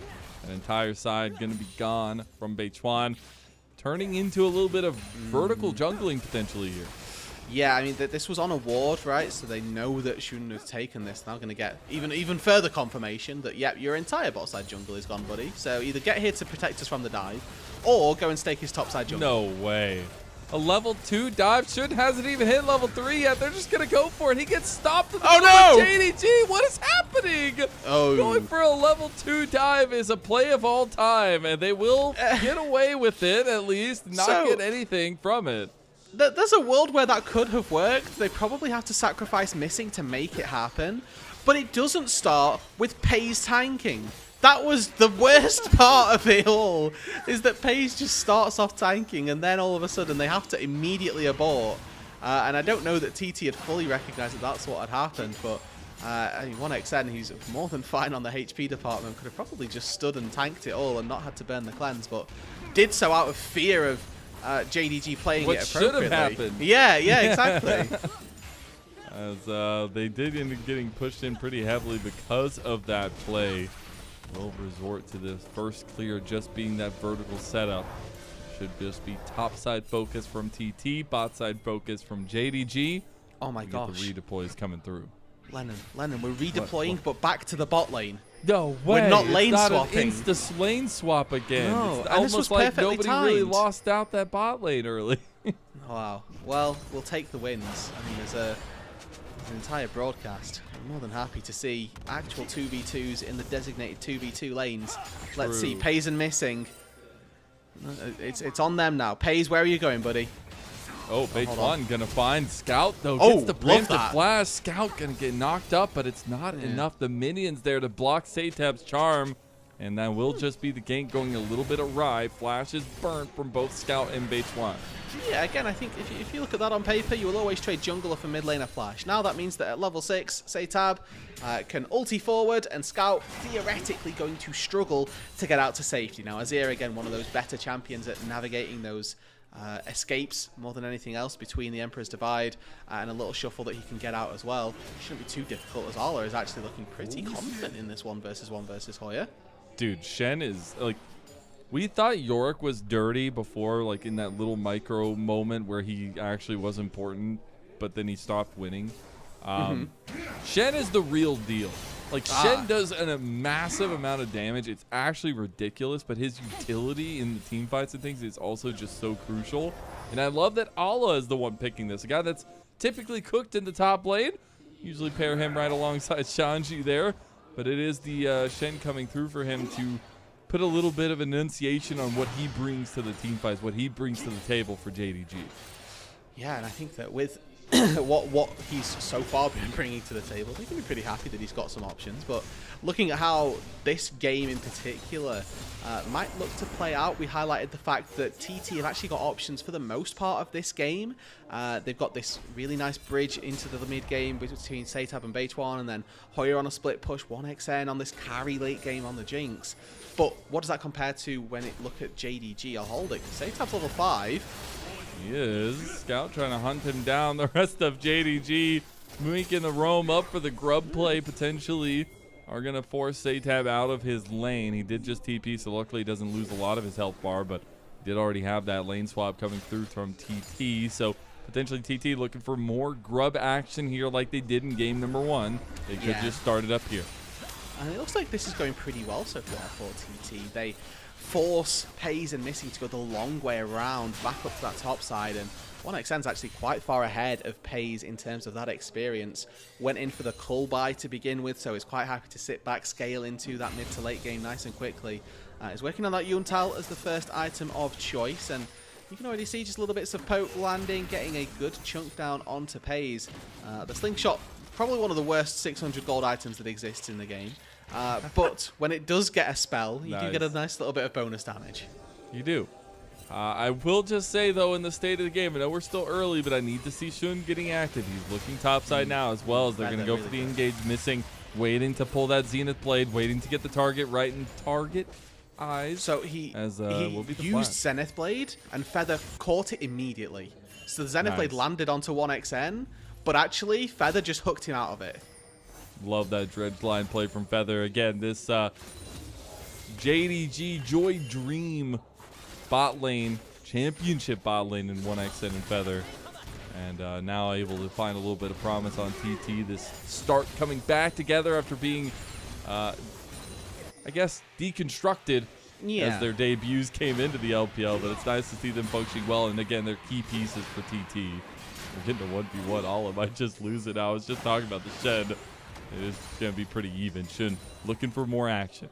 An entire side going to be gone from Beichuan, turning into a little bit of vertical jungling potentially here. Yeah, I mean, this was on a ward, right? So they know that Shun has taken this. Now going to get even further confirmation that, yep, your entire bot side jungle is gone, buddy. So either get here to protect us from the dive, or go and stake his top side jungle. No way. A level 2 dive. Shun hasn't even hit level 3 yet. They're just going to go for it. He gets stopped. Oh, no! JDG, what is happening? Oh. Going for a level 2 dive is a play of all time, and they will get away with it, at least, not get anything from it. There's a world where that could have worked. They probably have to sacrifice missing to make it happen. But it doesn't start with Pays tanking. That was the worst part of it all, is that Pays just starts off tanking and then all of a sudden they have to immediately abort. And I don't know that TT had fully recognized that that's what had happened, but I mean, 1xN, who's more than fine on the HP department, could have probably just stood and tanked it all and not had to burn the cleanse, but did so out of fear of JDG playing it appropriately. What should have happened. Yeah, exactly. As they did end up getting pushed in pretty heavily because of that play. We'll resort to this first clear just being that vertical setup. Should just be top side focus from TT, bot side focus from JDG. Oh my gosh. The redeploys coming through. Lennon, we're redeploying, but back to the bot lane. No way. We're not lane swapping. It's not an insta lane swap again. No, it's and this almost was like perfectly nobody really timed. lost out that bot lane early. Wow. Well, we'll take the wins. I mean, there's an entire broadcast. I'm more than happy to see actual 2v2s in the designated 2v2 lanes. Let's see. Pays and missing. It's on them now. Pays, where are you going, buddy? Oh, hold Beituan gonna find Scout though. Oh, Gets the love preemptive that. flash. Scout gonna get knocked up, but it's not enough. The minions there to block Satab's charm. And that will just be the gank going a little bit awry. Flash is burnt from both Scout and Beituan. Yeah, again, I think if you look at that on paper, you will always trade jungler for mid laner flash. Now that means that at level 6, Satab can ulti forward, and Scout theoretically going to struggle to get out to safety. Now, Azir, again, one of those better champions at navigating those escapes more than anything else between the Emperor's Divide and a little shuffle that he can get out as well. Shouldn't be too difficult, as Arla is actually looking pretty confident in this 1v1 versus Hoya. Dude, Shen is like, we thought Yorick was dirty before, like in that little micro moment where he actually was important, but then he stopped winning. Shen is the real deal. Like, Shen does a massive amount of damage. It's actually ridiculous, but his utility in the team fights and things is also just so crucial. And I love that Allah is the one picking this. A guy that's typically cooked in the top lane. Usually pair him right alongside Shanji there. But it is the Shen coming through for him to put a little bit of enunciation on what he brings to the team fights, what he brings to the table for JDG. Yeah, and I think that with what he's so far been bringing to the table, they can be pretty happy that he's got some options. But looking at how this game in particular might look to play out, we highlighted the fact that TT have actually got options for the most part of this game. They've got this really nice bridge into the mid game between Satab and Beituan, and then Hoya on a split push, 1xN on this carry late game on the Jinx. But what does that compare to when it look at JDG or Holding? Satab's level 5. He is. Scout trying to hunt him down. The rest of JDG making the roam up for the grub play potentially are going to force Satab out of his lane. He did just TP, so luckily he doesn't lose a lot of his health bar, but he did already have that lane swap coming through from TT. So potentially TT looking for more grub action here like they did in game number 1. They could just start it up here. And it looks like this is going pretty well so far for TT. They force FaZe and Missing to go the long way around, back up to that top side, and 1xN's actually quite far ahead of FaZe in terms of that experience. Went in for the cull buy to begin with, so he's quite happy to sit back, scale into that mid to late game nice and quickly. He's working on that Yuntal as the first item of choice, and you can already see just little bits of poke landing, getting a good chunk down onto FaZe. The slingshot, probably one of the worst 600 gold items that exists in the game. But when it does get a spell, you do get a nice little bit of bonus damage. You do. I will just say, though, in the state of the game, I know we're still early, but I need to see Shun getting active. He's looking topside now as well, as they're going to go for the engage. Missing, waiting to pull that Zenith Blade, waiting to get the target right in target eyes. So he will be the used Zenith Blade, and Feather caught it immediately. So the Zenith Blade landed onto 1xN, but actually Feather just hooked him out of it. Love that dredge line play from Feather. Again, this JDG Joy Dream bot lane, championship bot lane in 1xN and Feather. And now able to find a little bit of promise on TT. This start coming back together after being, I guess, deconstructed as their debuts came into the LPL. But it's nice to see them functioning well. And again, they're key pieces for TT. We're getting a 1v1. Olive might just lose it. I was just talking about the Shed. It is going to be pretty even. Shun looking for more action.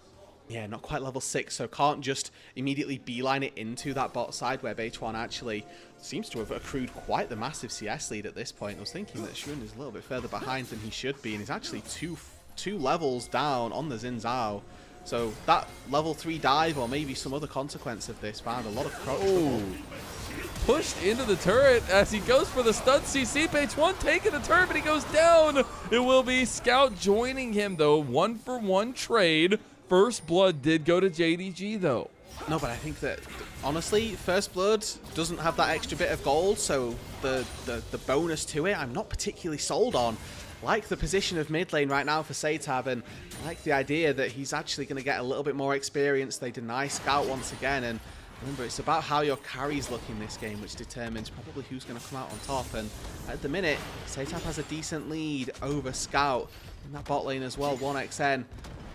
Yeah, not quite level 6, so can't just immediately beeline it into that bot side where Beituan actually seems to have accrued quite the massive CS lead at this point. I was thinking that Shun is a little bit further behind than he should be, and he's actually two levels down on the Xin Zhao. So that level 3 dive, or maybe some other consequence of this, found a lot of crotch. Pushed into the turret as he goes for the stun CC. Beituan taking the turret, but he goes down. It will be Scout joining him, though. 1-for-1 trade. First Blood did go to JDG, though. No, but I think that, honestly, First Blood doesn't have that extra bit of gold, so the bonus to it, I'm not particularly sold on. Like the position of mid lane right now for Satab, and I like the idea that he's actually going to get a little bit more experience. They deny Scout once again, and remember, it's about how your carries look in this game, which determines probably who's going to come out on top. And at the minute, Satab has a decent lead over Scout in that bot lane as well. 1xN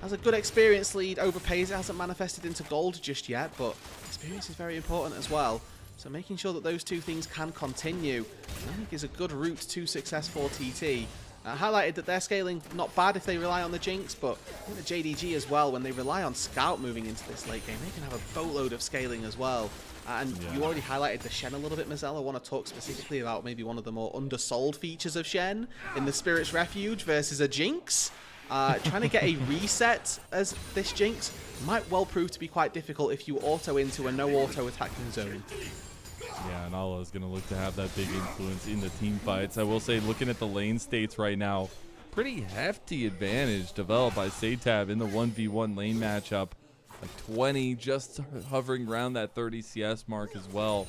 has a good experience lead over FaZe. It hasn't manifested into gold just yet, but experience is very important as well. So making sure that those two things can continue, I think, is a good route to success for TT. Highlighted that their scaling, not bad if they rely on the Jinx, but I think the JDG as well, when they rely on Scout moving into this late game, they can have a boatload of scaling as well. And you already highlighted the Shen a little bit, Mazel. I want to talk specifically about maybe one of the more undersold features of Shen in the Spirit's Refuge versus a Jinx. Trying to get a reset as this Jinx might well prove to be quite difficult if you auto into a no-auto attacking zone. Yeah, and Allah is going to look to have that big influence in the team fights. I will say, looking at the lane states right now, pretty hefty advantage developed by Satab in the 1v1 lane matchup. Like 20, just hovering around that 30 CS mark as well.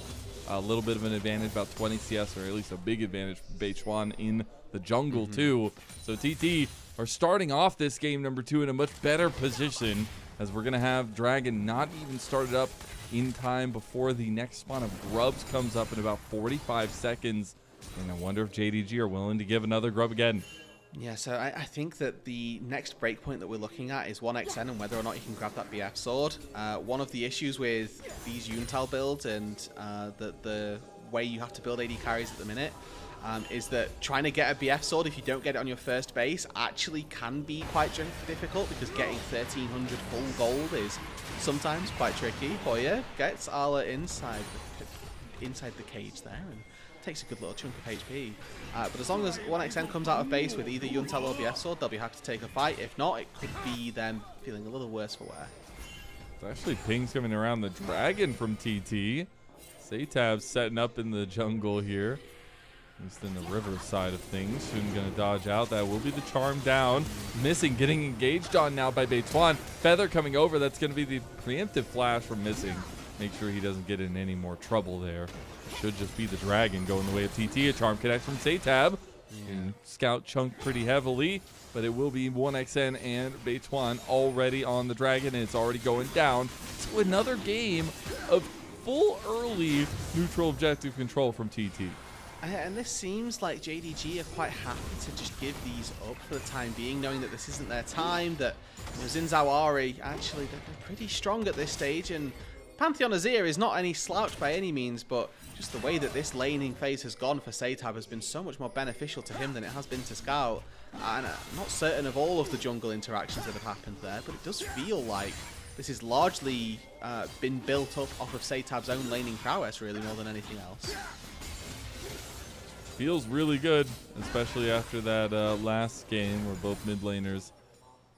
A little bit of an advantage, about 20 CS, or at least a big advantage for Beichuan in the jungle too. So TT are starting off this game number 2 in a much better position, as we're going to have Dragon not even started up in time before the next spawn of Grubs comes up in about 45 seconds. And I wonder if JDG are willing to give another Grub again. Yeah, so I think that the next breakpoint that we're looking at is 1xN and whether or not you can grab that BF sword. One of the issues with these Yuntal builds and the way you have to build AD carries at the minute is that trying to get a BF sword, if you don't get it on your first base, actually can be quite difficult, because getting 1300 full gold is sometimes quite tricky. Hoya gets Arla inside the cage there and takes a good little chunk of HP. But as long as 1xN comes out of base with either Yuntal or BF sword, they'll be happy to take a fight. If not, it could be them feeling a little worse for wear. It's actually pings coming around the Dragon from TT. Satab setting up in the jungle here. At least in the river side of things. Soon going to dodge out. That will be the charm down. Missing, getting engaged on now by Beichuan. Feather coming over. That's going to be the preemptive flash from Missing. Make sure he doesn't get in any more trouble there. Should just be the Dragon going the way of TT. A charm connect from Satab. And Scout chunked pretty heavily. But it will be 1xN and Beichuan already on the Dragon. And it's already going down to another game of full early neutral objective control from TT. And this seems like JDG are quite happy to just give these up for the time being, knowing that this isn't their time, that Xin Zhao Ari, actually, they're pretty strong at this stage, and Pantheon Azir is not any slouch by any means, but just the way that this laning phase has gone for Satab has been so much more beneficial to him than it has been to Scout. And I'm not certain of all of the jungle interactions that have happened there, but it does feel like this has largely been built up off of Satab's own laning prowess, really, more than anything else. Feels really good, especially after that last game where both mid laners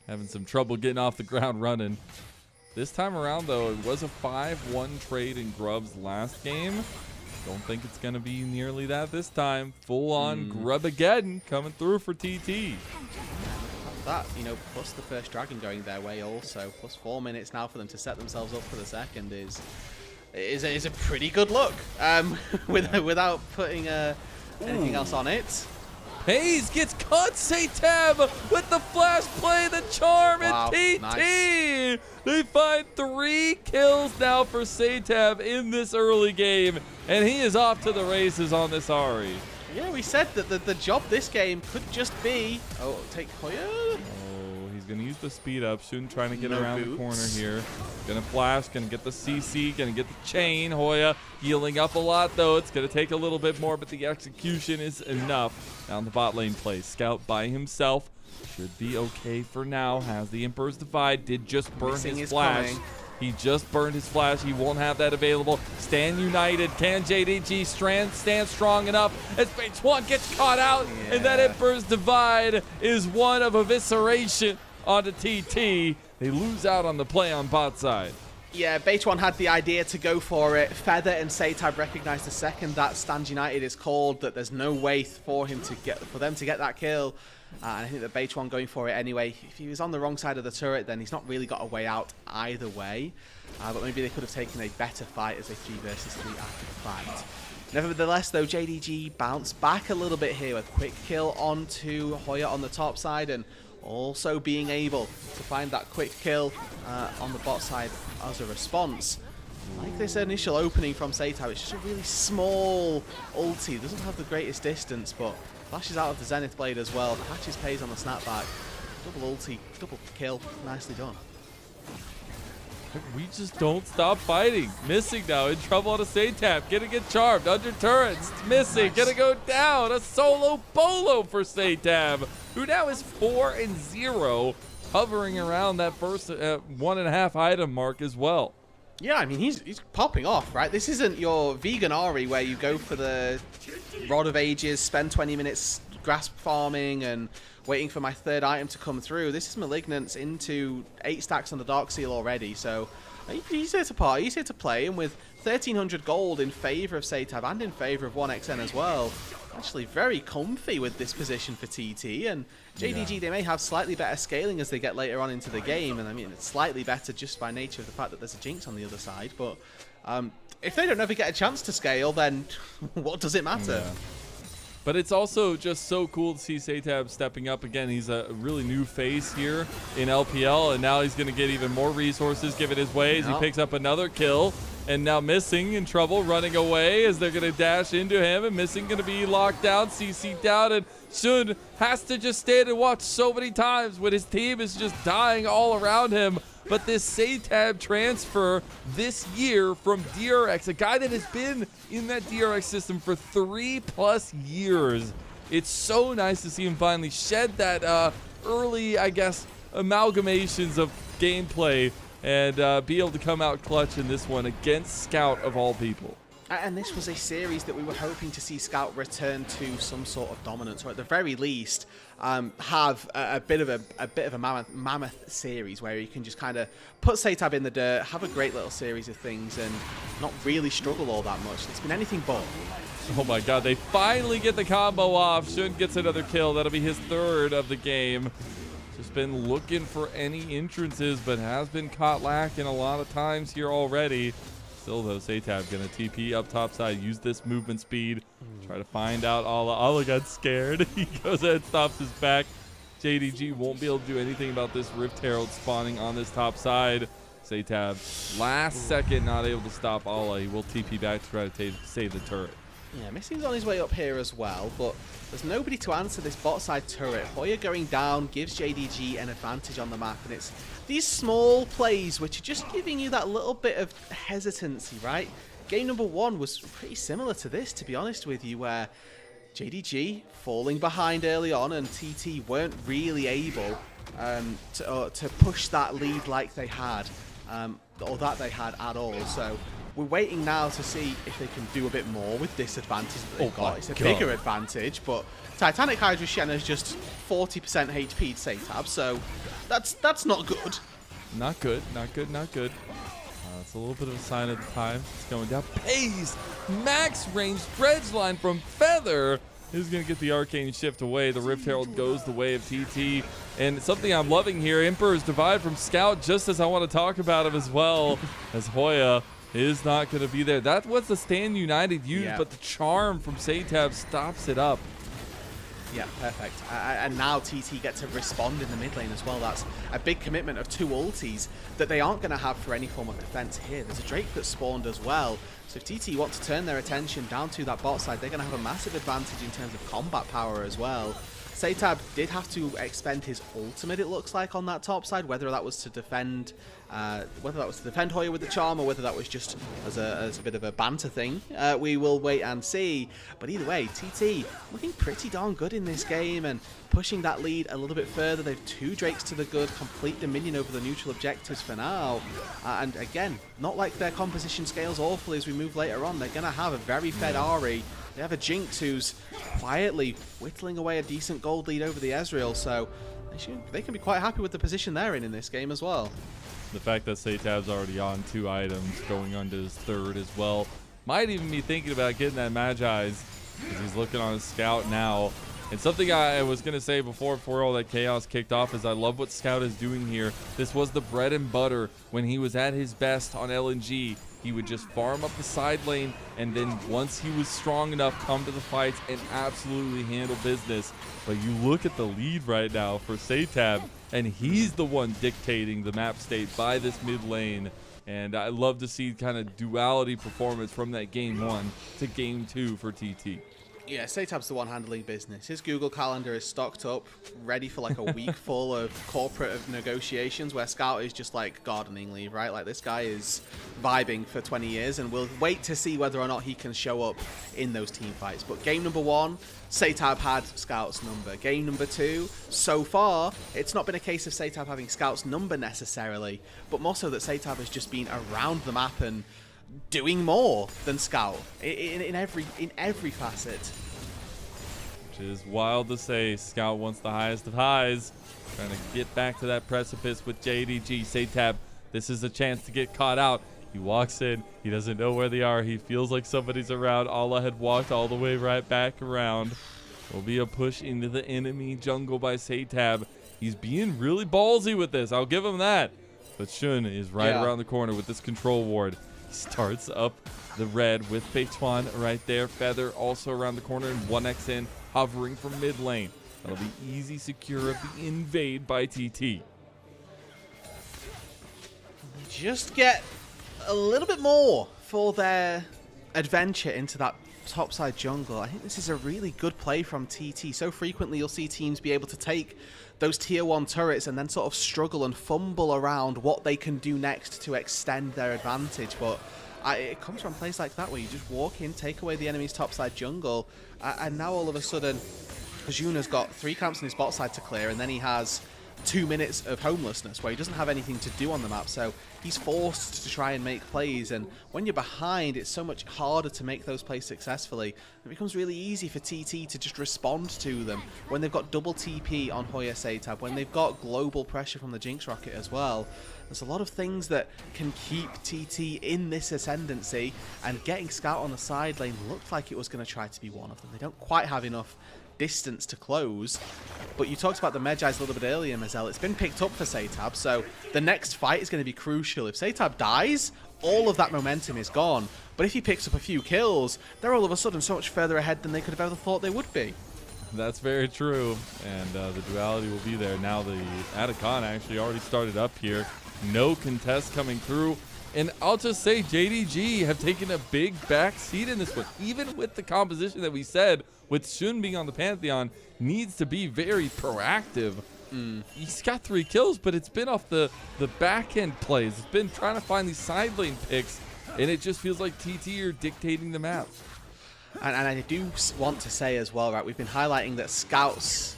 having some trouble getting off the ground running. This time around, though, it was a 5-1 trade in Grub's last game. Don't think it's going to be nearly that this time. Full-on Grub again coming through for TT. That, you know, plus the first Dragon going their way also, plus 4 minutes now for them to set themselves up for the second is a pretty good look, without putting anything else on it. Hayes gets caught. Satab with the flash play, the charm, and TT. Nice. They find 3 kills now for Satab in this early game, and he is off to the races on this Ahri. Yeah, we said that the job this game could just be... Oh, take Hoya. Oh, he's going to use the speed up. Soon trying to get around the corner here. Going to flash, going to get the CC, going to get the chain. Hoya healing up a lot, though. It's going to take a little bit more, but the execution is enough. Down the bot lane play. Scout by himself. Should be okay for now. Has the Emperor's Divide. Did just burn his flash. He just burned his flash. He won't have that available. Stand united. Can JDG stand strong enough as Beichuan gets caught out? Yeah. And that Emperor's Divide is one of evisceration onto TT. They lose out on the play on bot side. Yeah, Beichuan had the idea to go for it. Feather and Satab recognized the second that Stand United is called that there's no way for them to get that kill. And I think that Beichuan going for it anyway. If he was on the wrong side of the turret, then he's not really got a way out either way. But maybe they could have taken a better fight as a 3 versus 3 after the fight. Nevertheless, though, JDG bounced back a little bit here with quick kill onto Hoya on the top side, and also being able to find that quick kill on the bot side as a response. Like this initial opening from Satab, it's just a really small ulti. Doesn't have the greatest distance, but flashes out of the Zenith Blade as well. Catches Pays on the snapback. Double ulti, double kill. Nicely done. We just don't stop fighting. Missing now, in trouble on a Satap. Gonna get charmed, under turrets, missing, Nice. gonna go down. A solo bolo for Satap, who now is 4-0, hovering around that first 1.5 item mark as well. Yeah, I mean, he's popping off, right? This isn't your vegan Ari where you go for the Rod of Ages, spend 20 minutes grasp farming and waiting for my third item to come through. This is Malignance into 8 stacks on the Dark Seal already, so he's here to party, he's here to play, and with 1,300 gold in favour of Satap and in favour of 1xN as well, actually very comfy with this position for TT, and JDG, they may have slightly better scaling as they get later on into the game, and I mean, it's slightly better just by nature of the fact that there's a Jinx on the other side, but if they don't ever get a chance to scale, then what does it matter? Yeah. But it's also just so cool to see Satap stepping up again. He's a really new face here in LPL, and now he's going to get even more resources given his way as he picks up another kill. And now Missing in trouble, running away as they're going to dash into him, and Missing going to be locked down, CC down, and Shun has to just stand and watch so many times when his team is just dying all around him. But this Satap transfer this year from DRX, a guy that has been in that DRX system for 3+ years. It's so nice to see him finally shed that early, I guess, amalgamations of gameplay and be able to come out clutch in this one against Scout of all people. And this was a series that we were hoping to see Scout return to some sort of dominance, or at the very least have a bit of a mammoth series where you can just kind of put Satap in the dirt, have a great little series of things, and not really struggle all that much. It's been anything but. Oh my god, they finally get the combo off. Shun gets another kill. That'll be his 3rd of the game. Just been looking for any entrances, but has been caught lacking a lot of times here already. Still though, Satap gonna TP up top side, use this movement speed, try to find out Ala. Ala got scared. He goes ahead, stops his back. JDG won't be able to do anything about this Rift Herald spawning on this top side. Satap, last second, not able to stop Ala. He will TP back to try to save the turret. Yeah, Missing's on his way up here as well, but there's nobody to answer this bot side turret. Hoya going down gives JDG an advantage on the map, and it's these small plays which are just giving you that little bit of hesitancy, right? Game number 1 was pretty similar to this, to be honest with you, where JDG falling behind early on and TT weren't really able to push that lead like they had, or that they had at all. So we're waiting now to see if they can do a bit more with this advantage that they've got. It's a bigger advantage, but Titanic Hydra Shen is just 40% HP to Satap, so that's not good. Not good, not good, not good. It's a little bit of a sign of the time. It's going down. Pays max range dredge line from Feather is going to get the arcane shift away. The Rift Herald goes the way of TT. And something I'm loving here, Emperor's Divide from Scout, just as I want to talk about him as well, as Hoya is not going to be there. That was the Stand United used, but the charm from Satap stops it up. Yeah, perfect. And now TT get to respond in the mid lane as well. That's a big commitment of 2 ultis that they aren't going to have for any form of defense here. There's a Drake that spawned as well. So if TT want to turn their attention down to that bot side, they're going to have a massive advantage in terms of combat power as well. Satap did have to expend his ultimate, it looks like, on that top side, whether that was to defend Hoya with the charm, or whether that was just as a bit of a banter thing. We will wait and see. But either way, TT looking pretty darn good in this game and pushing that lead a little bit further. They've 2 Drakes to the good, complete dominion over the neutral objectives for now. And again, not like their composition scales awfully as we move later on. They're going to have a very fed Ahri. They have a Jinx who's quietly whittling away a decent gold lead over the Ezreal, so they can be quite happy with the position they're in this game as well. The fact that Satap's already on 2 items, going on to his 3rd as well, might even be thinking about getting that Magi's, because he's looking on his Scout now. And something I was going to say before all that chaos kicked off is I love what Scout is doing here. This was the bread and butter when he was at his best on LNG. He would just farm up the side lane, and then once he was strong enough, come to the fights and absolutely handle business. But you look at the lead right now for Satap, and he's the one dictating the map state by this mid lane. And I love to see kind of duality performance from that game 1 to game 2 for TT. Yeah, Satab's the one handling business. His Google Calendar is stocked up, ready for like a week full of corporate negotiations, where Scout is just like gardening leave, right? Like, this guy is vibing for 20 years, and we'll wait to see whether or not he can show up in those team fights. But game number 1, Satab had Scout's number. Game number 2, so far, it's not been a case of Satab having Scout's number necessarily, but more so that Satab has just been around the map and doing more than Scout in every facet. Which is wild to say. Scout wants the highest of highs, trying to get back to that precipice with JDG. Satab, this is a chance to get caught out. He walks in, he doesn't know where they are, he feels like somebody's around. Allah had walked all the way right back around. Will be a push into the enemy jungle by Satab. He's being really ballsy with this, I'll give him that. But Shun is right around the corner with this control ward. He starts up the red with Feituan right there. Feather also around the corner, and 1x in, hovering from mid lane. That'll be easy secure of the invade by TT. Just get a little bit more for their adventure into that topside jungle. I think this is a really good play from TT. So frequently you'll see teams be able to take those tier 1 turrets and then sort of struggle and fumble around what they can do next to extend their advantage. But it comes from plays like that where you just walk in, take away the enemy's topside jungle, and now all of a sudden Juna's got 3 camps in his bot side to clear, and then he has 2 minutes of homelessness where he doesn't have anything to do on the map, so he's forced to try and make plays. And when you're behind, it's so much harder to make those plays successfully. It becomes really easy for TT to just respond to them when they've got double TP on Hoya Satab, when they've got global pressure from the Jinx Rocket as well. There's a lot of things that can keep TT in this ascendancy, and getting Scout on the side lane looked like it was going to try to be one of them. They don't quite have enough distance to close. But you talked about the Medjais a little bit earlier, Mazel. It's been picked up for Satab, so the next fight is going to be crucial. If Satab dies, all of that momentum is gone. But if he picks up a few kills, they're all of a sudden so much further ahead than they could have ever thought they would be. That's very true, and the duality will be there. Now the Atacon actually already started up here. No contest coming through. And I'll just say JDG have taken a big back seat in this one. Even with the composition that we said, with Shun being on the Pantheon, needs to be very proactive. He's got 3 kills, but it's been off the back end plays. It's been trying to find these side lane picks, and it just feels like TT are dictating the map. And I do want to say as well, right, we've been highlighting that Scout's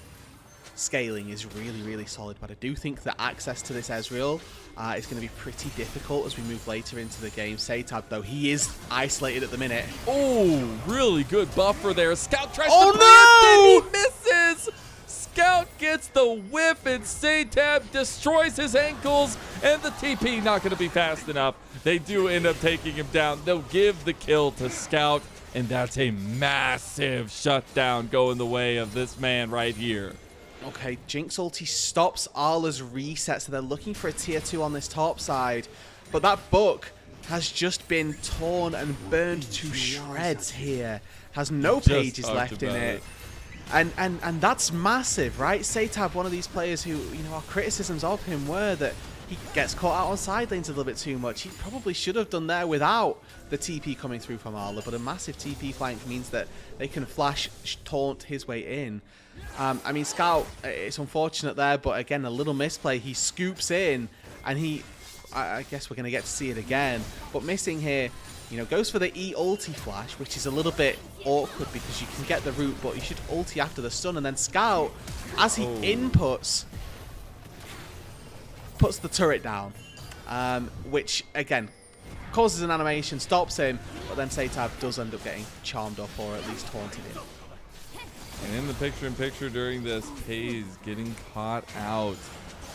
scaling is really, really solid, but I do think that access to this Ezreal is going to be pretty difficult as we move later into the game. Satab, though, he is isolated at the minute. Oh, really good buffer there. Scout tries Oh, to blitz, and he misses. Scout gets the whiff, and Satab destroys his ankles, and the TP not going to be fast enough. They do end up taking him down. They'll give the kill to Scout, and that's a massive shutdown going the way of this man right here. Okay, Jinx ulti stops Arla's reset, so they're looking for a tier 2 on this top side. But that book has just been torn and burned to shreds here. Has no pages left in it. And that's massive, right? Satab, one of these players who, you know, our criticisms of him were that he gets caught out on side lanes a little bit too much. He probably should have done there without the TP coming through from Arla, but a massive TP flank means that they can flash taunt his way in. I mean, Scout, it's unfortunate there, but again, a little misplay. He scoops in, and I guess we're going to get to see it again, but missing here, you know, goes for the E ulti flash, which is a little bit awkward because you can get the root, but you should ulti after the stun, and then Scout, as he inputs, puts the turret down, which, again, causes an animation, stops him, but then Satab does end up getting charmed up or at least taunted in. And in the picture-in-picture during this, Pays getting caught out.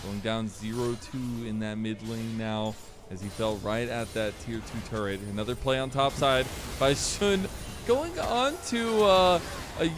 Going down 0-2 in that mid lane now as he fell right at that tier 2 turret. Another play on top side by Shun. Going on to a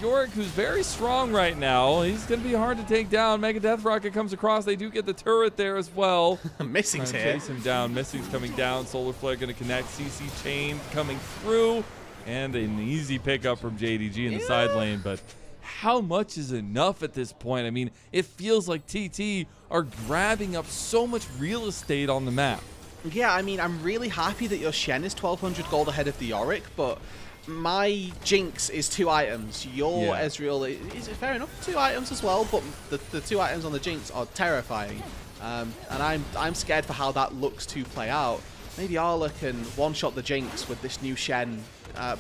Yorick who's very strong right now. He's going to be hard to take down. Mega Death Rocket comes across. They do get the turret there as well. Missing's here. Chase him down. Missing's coming down. Solar Flare going to connect. CC Chain coming through. And an easy pickup from JDG in the side lane. But how much is enough at this point? I mean, it feels like TT are grabbing up so much real estate on the map. Yeah, I mean, I'm really happy that your Shen is 1,200 gold ahead of the Yorick, but my Jinx is 2 items. Your Ezreal is fair enough, 2 items as well, but the 2 items on the Jinx are terrifying. And I'm scared for how that looks to play out. Maybe Arla can one-shot the Jinx with this new Shen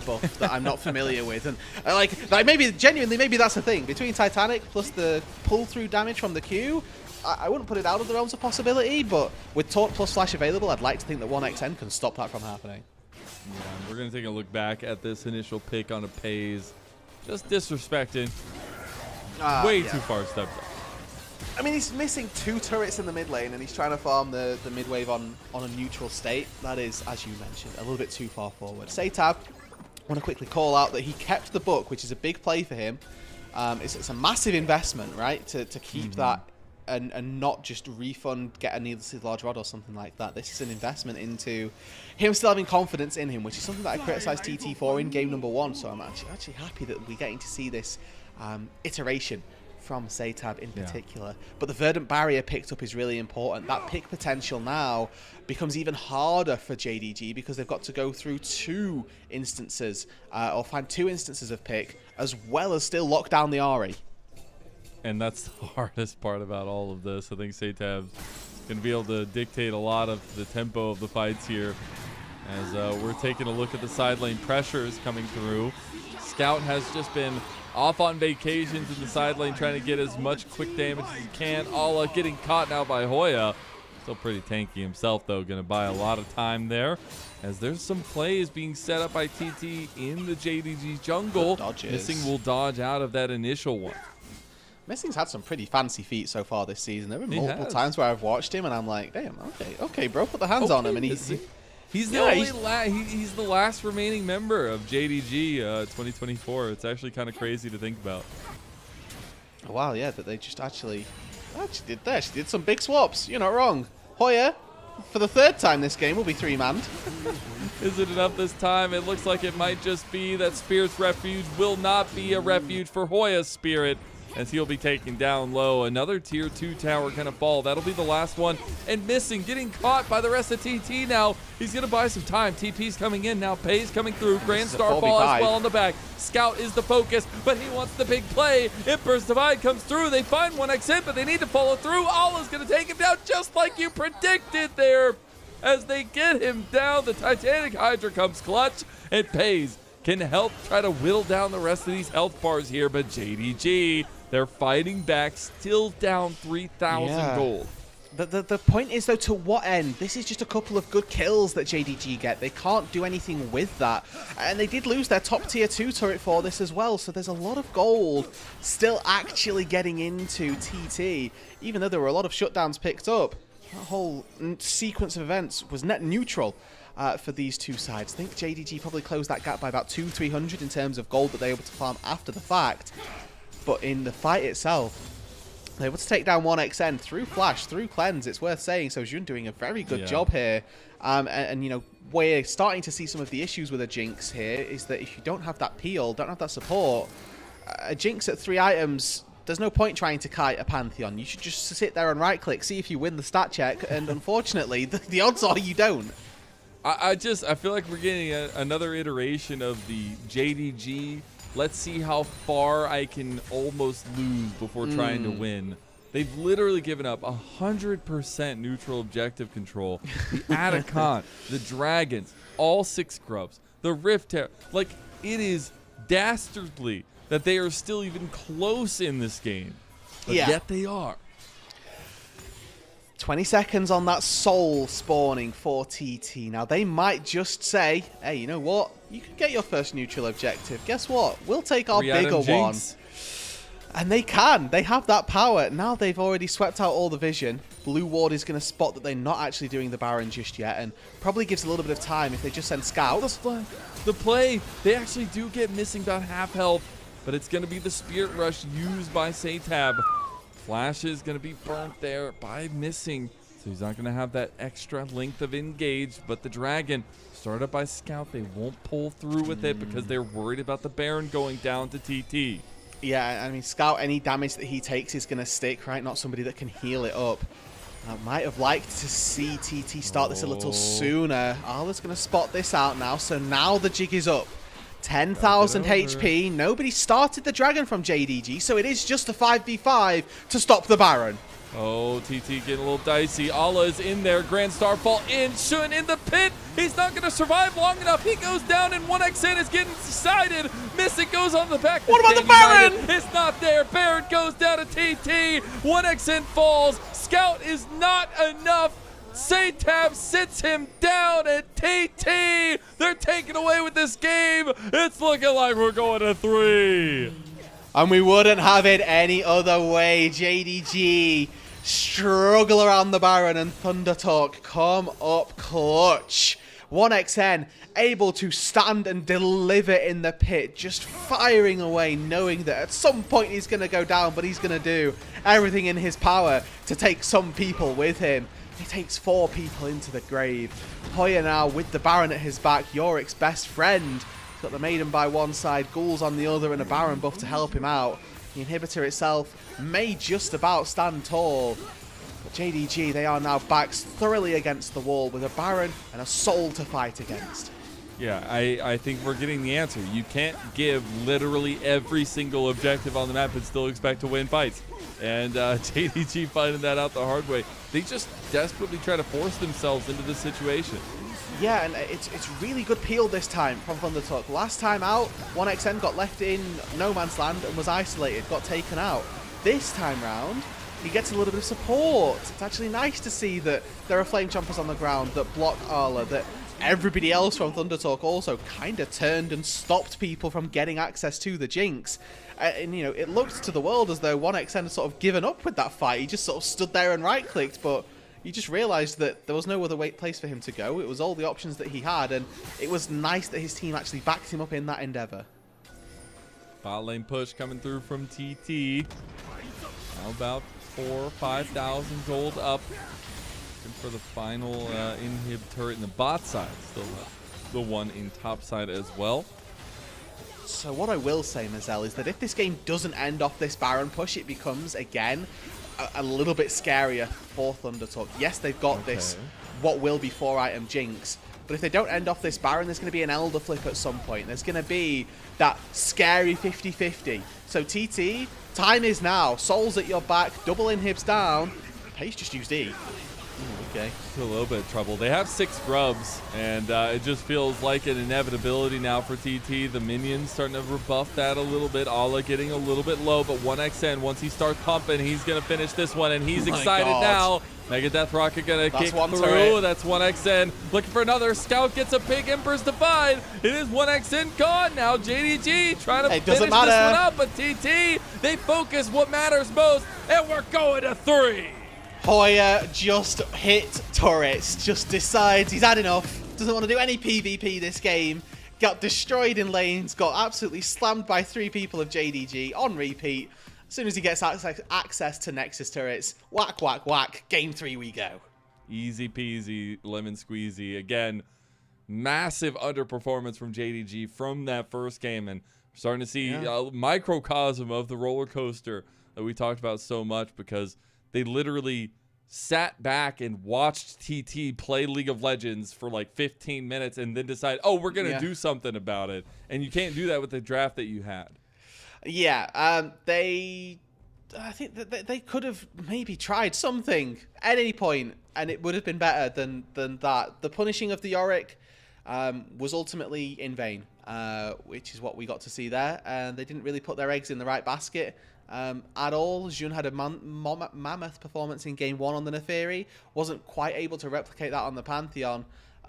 buff that I'm not familiar with, and like maybe genuinely maybe that's the thing between Titanic plus the pull-through damage from the Q. I wouldn't put it out of the realms of possibility, but with Taunt plus Flash available, I'd like to think that 1xN can stop that from happening. Yeah, we're gonna take a look back at this initial pick on a Pays, just disrespecting, way too far stepped up. I mean, he's missing 2 turrets in the mid lane, and he's trying to farm the mid wave on a neutral state. That is, as you mentioned, a little bit too far forward. Seitab, I want to quickly call out that he kept the book, which is a big play for him. It's a massive investment, right, to keep that and not just refund, get a needlessly large rod or something like that. This is an investment into him still having confidence in him, which is something that I criticised TT for in game number 1. So I'm actually happy that we're getting to see this iteration from Seitab in particular. But the Verdant Barrier picked up is really important. That pick potential now becomes even harder for JDG because they've got to go through 2 instances or find 2 instances of pick, as well as still lock down the Ahri. And that's the hardest part about all of this. I think Seitab's going to be able to dictate a lot of the tempo of the fights here as we're taking a look at the side lane pressures coming through. Scout has just been off on vacations in the side lane trying to get as much quick damage as he can. Ala getting caught now by Hoya. Still pretty tanky himself, though. Going to buy a lot of time there as there's some plays being set up by TT in the JDG jungle. Missing will dodge out of that initial one. Missing's had some pretty fancy feat so far this season. There have been multiple times where I've watched him and I'm like, damn, okay, bro, put the hands on him. And he's the last remaining member of JDG 2024. It's actually kind of crazy to think about. Wow, yeah, that they just actually did some big swaps. You're not wrong. Hoya, for the 3rd time this game, will be 3-manned. Is it enough this time? It looks like it might just be that Spirit's refuge will not be a refuge for Hoya's Spirit, as he'll be taken down low. Another tier 2 tower gonna fall. That'll be the last one. And Missing, getting caught by the rest of TT now. He's gonna buy some time. TP's coming in now. Pays coming through. Grand Starfall as well on the back. Scout is the focus, but he wants the big play. Emperor's Divide comes through. They find 1xN, but they need to follow through. Allah's gonna take him down just like you predicted there. As they get him down, the Titanic Hydra comes clutch, and Pays can help try to whittle down the rest of these health bars here, but JDG, they're fighting back, still down 3,000 gold. The point is, though, to what end? This is just a couple of good kills that JDG get. They can't do anything with that. And they did lose their top tier 2 turret for this as well, so there's a lot of gold still actually getting into TT, even though there were a lot of shutdowns picked up. That whole sequence of events was net neutral for these 2 sides. I think JDG probably closed that gap by about 200-300 in terms of gold that they were able to farm after the fact. But in the fight itself, they were able to take down 1xN through Flash, through Cleanse, it's worth saying. So Jun doing a very good job here. And, you know, we're starting to see some of the issues with a Jinx here, is that if you don't have that peel, don't have that support, a Jinx at 3 items, there's no point trying to kite a Pantheon. You should just sit there and right-click, see if you win the stat check, and unfortunately, the odds are you don't. I feel like we're getting another iteration of the JDG. Let's see how far I can almost lose before trying to win. They've literally given up 100% neutral objective control. The Atacant, the Dragons, all 6 grubs, the Rift Terror. Like, it is dastardly that they are still even close in this game. But yet they are. 20 seconds on that soul spawning for TT. Now, they might just say, hey, you know what? You can get your first neutral objective. Guess what? We'll take our bigger one. And they can. They have that power. Now they've already swept out all the vision. Blue Ward is going to spot that they're not actually doing the Baron just yet, and probably gives a little bit of time if they just send Scout. The play, they actually do get Missing about half health, but it's going to be the Spirit Rush used by Seitab. Flash is going to be burnt there by Missing, so he's not going to have that extra length of engage, but the Dragon, started by Scout, they won't pull through with it because they're worried about the Baron going down to TT. Yeah, I mean, Scout, any damage that he takes is going to stick, right? Not somebody that can heal it up. I might have liked to see TT start this a little sooner. Arla's going to spot this out now, so now the jig is up. 10,000 HP. Nobody started the Dragon from JDG, so it is just a 5v5 to stop the Baron. Oh, TT getting a little dicey. Allah is in there. Grand Starfall in. Shun in the pit. He's not going to survive long enough. He goes down, and 1xN is getting excited. Mystic goes on the back. What about the Baron? It's not there. Baron goes down to TT. 1xN falls. Scout is not enough. Satab sits him down at TT. They're taking away with this game. It's looking like we're going to 3. And we wouldn't have it any other way. JDG struggle around the Baron, and Thunder Talk come up clutch. 1xN able to stand and deliver in the pit, just firing away, knowing that at some point he's going to go down, but he's going to do everything in his power to take some people with him. He takes 4 people into the grave. Hoya now with the Baron at his back, Yorick's best friend. He's got the Maiden by one side, Ghouls on the other, and a Baron buff to help him out. The inhibitor itself may just about stand tall. But JDG, they are now backs thoroughly against the wall with a Baron and a Soul to fight against. Yeah, I think we're getting the answer. You can't give literally every single objective on the map and still expect to win fights. And JDG finding that out the hard way. They just desperately try to force themselves into this situation. Yeah, and it's really good peel this time from Thunder Talk. Last time out, 1xN got left in no man's land and was isolated, got taken out. This time round, he gets a little bit of support. It's actually nice to see that there are Flame Chompers on the ground that block Arla, that everybody else from Thunder Talk also kind of turned and stopped people from getting access to the Jinx. And, you know, it looked to the world as though 1xN had sort of given up with that fight. He just sort of stood there and right-clicked, but you just realised that there was no other place for him to go. It was all the options that he had, and it was nice that his team actually backed him up in that endeavour. Bot lane push coming through from TT. How about 4,000 or 5,000 gold up. Looking for the final inhib turret in the bot side. Still the one in top side as well. So what I will say, Mazel, is that if this game doesn't end off this Baron push, it becomes, again, a little bit scarier for Thunder Talk. Yes, they've got this, what will be 4-item Jinx, but if they don't end off this Baron, there's going to be an Elder Flip at some point. There's going to be that scary 50-50. So TT, time is now. Soul's at your back, double inhibs down. Pace just used E. Okay. A little bit of trouble. They have 6 grubs, and it just feels like an inevitability now for TT. The minions starting to rebuff that a little bit. Allah getting a little bit low, but 1xN, once he starts pumping, he's going to finish this one, and he's excited now. Mega Death Rocket going to kick through. Turret. That's 1xN. Looking for another. Scout gets a big Emperor's Divide. It is 1xN gone. Now JDG trying to finish this one up, but TT, they focus what matters most, and we're going to 3. Hoya just hit turrets, just decides he's had enough, doesn't want to do any PvP this game, got destroyed in lanes, got absolutely slammed by 3 people of JDG on repeat. As soon as he gets access to Nexus turrets, whack, whack, whack, game 3 we go. Easy peasy, lemon squeezy. Again, massive underperformance from JDG from that first game, and we're starting to see a microcosm of the roller coaster that we talked about so much, because they literally sat back and watched TT play League of Legends for like 15 minutes and then decide, oh, we're going to do something about it. And you can't do that with the draft that you had. Yeah, I think that they could have maybe tried something at any point, and it would have been better than that. The punishing of the Yorick was ultimately in vain, which is what we got to see there. And they didn't really put their eggs in the right basket at all. Jun had a mammoth performance in game 1 on the Neferi, wasn't quite able to replicate that on the Pantheon,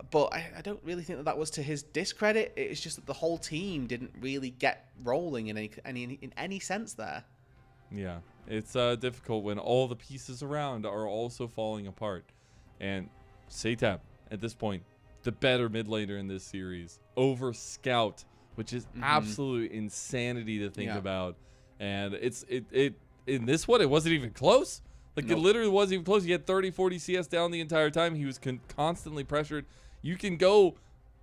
but I don't really think that was to his discredit. It's just that the whole team didn't really get rolling in any sense there. Yeah, it's difficult when all the pieces around are also falling apart. And Satab, at this point, the better mid laner in this series over Scout, which is absolute insanity to think about. And in this one, it wasn't even close. Like, it literally wasn't even close. He had 30-40 CS down the entire time. He was constantly pressured. You can go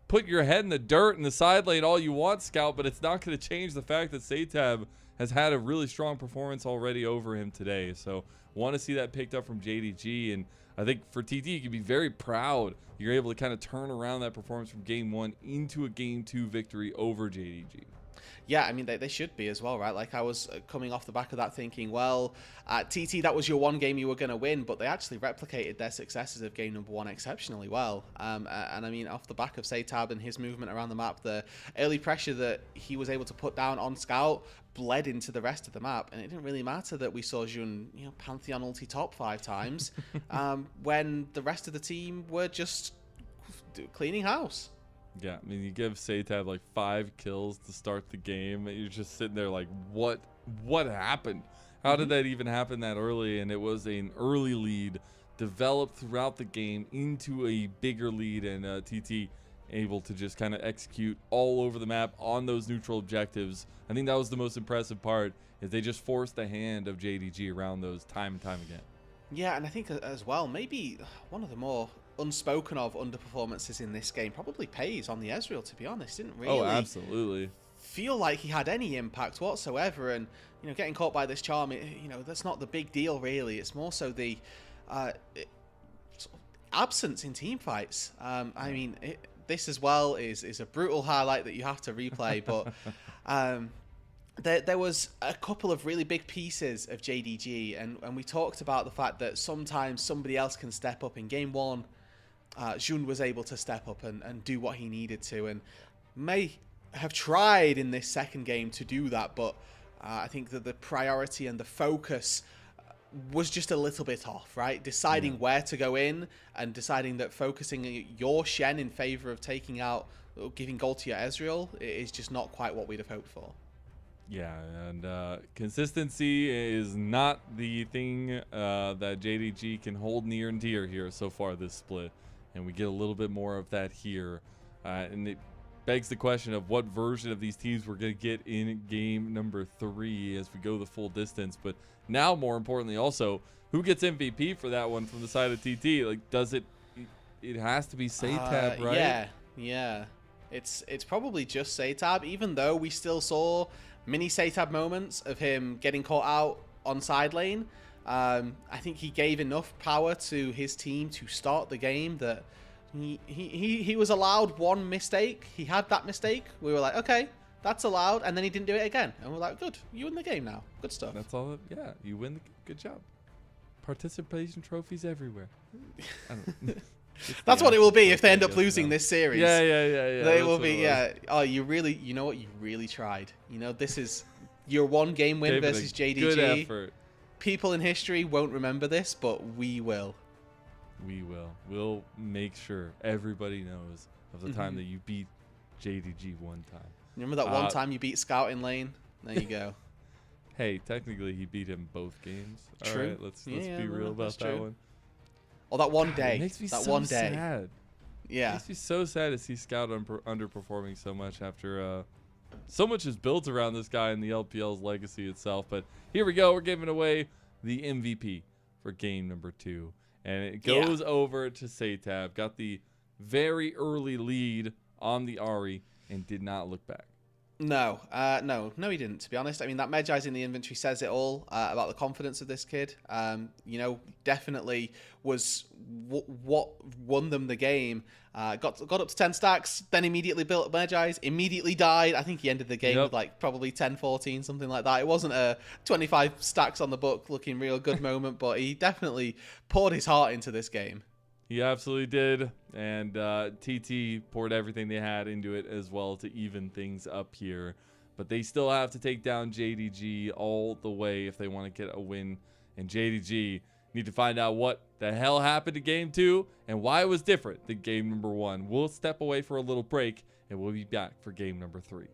put your head in the dirt in the side lane all you want, Scout, but it's not going to change the fact that Satab has had a really strong performance already over him today. So want to see that picked up from JDG, and I think for TT, you can be very proud you're able to kind of turn around that performance from game 1 into a game 2 victory over JDG. Yeah, I mean, they should be as well, right? Like, I was coming off the back of that thinking, well, TT, that was your one game you were going to win, but they actually replicated their successes of game number 1 exceptionally well. And I mean, off the back of Satab and his movement around the map, the early pressure that he was able to put down on Scout bled into the rest of the map, and it didn't really matter that we saw Jun, Pantheon ulti top 5 times, when the rest of the team were just cleaning house. Yeah, I mean, you give Satab like 5 kills to start the game. You're just sitting there like, what happened? How did that even happen that early? And it was an early lead developed throughout the game into a bigger lead, and TT able to just kind of execute all over the map on those neutral objectives. I think that was the most impressive part, is they just forced the hand of JDG around those time and time again. Yeah, and I think as well, maybe one of the more unspoken of underperformances in this game probably pays on the Ezreal, to be honest. Didn't really absolutely feel like he had any impact whatsoever, and getting caught by this charm, that's not the big deal really. It's more so the absence in team fights. I mean, this as well is a brutal highlight that you have to replay, but there was a couple of really big pieces of JDG, and we talked about the fact that sometimes somebody else can step up. In game 1, Jun was able to step up and do what he needed to, and may have tried in this second game to do that, but I think that the priority and the focus was just a little bit off, right? Deciding where to go in and deciding that focusing your Shen in favor of taking out, giving gold to your Ezreal is just not quite what we'd have hoped for. Yeah, and consistency is not the thing that JDG can hold near and dear here so far this split, and we get a little bit more of that here, and it begs the question of what version of these teams we're going to get in game number 3 as we go the full distance. But now, more importantly, also, who gets MVP for that one from the side of TT? Like, does it has to be Satab, right? Yeah. It's probably just Satab, even though we still saw mini Satab moments of him getting caught out on side lane. I think he gave enough power to his team to start the game that he was allowed one mistake. He had that mistake. We were like, okay, that's allowed, and then he didn't do it again. And we're like, good, you win the game now. Good stuff. That's all. Yeah, you win. Good job. Participation trophies everywhere. I don't, that's what it will be if they end up losing this series. Yeah. They will be, Oh, you know what? You really tried. This is your one game win versus JDG. Good effort. People in history won't remember this, but we will. We will. We'll make sure everybody knows of the time that you beat JDG one time. Remember that one time you beat Scout in lane? There you go. Hey, technically he beat him both games. True. All right, let's be real about that one. Or that one day. It makes me that so one day. sad. Yeah. It makes me so sad to see Scout underperforming so much after so much is built around this guy and the LPL's legacy itself. But here we go. We're giving away the MVP for game number 2. And it goes over to Satab. Got the very early lead on the Ahri and did not look back. No, he didn't, to be honest. I mean, that Medjai's in the inventory says it all about the confidence of this kid. Definitely was what won them the game. Got up to 10 stacks, then immediately built Medjai's, immediately died. I think he ended the game with like probably 10-14, something like that. It wasn't a 25 stacks on the book looking real good moment, but he definitely poured his heart into this game. He absolutely did, and TT poured everything they had into it as well to even things up here. But they still have to take down JDG all the way if they want to get a win. And JDG need to find out what the hell happened to game 2 and why it was different than game number 1. We'll step away for a little break, and we'll be back for game number 3.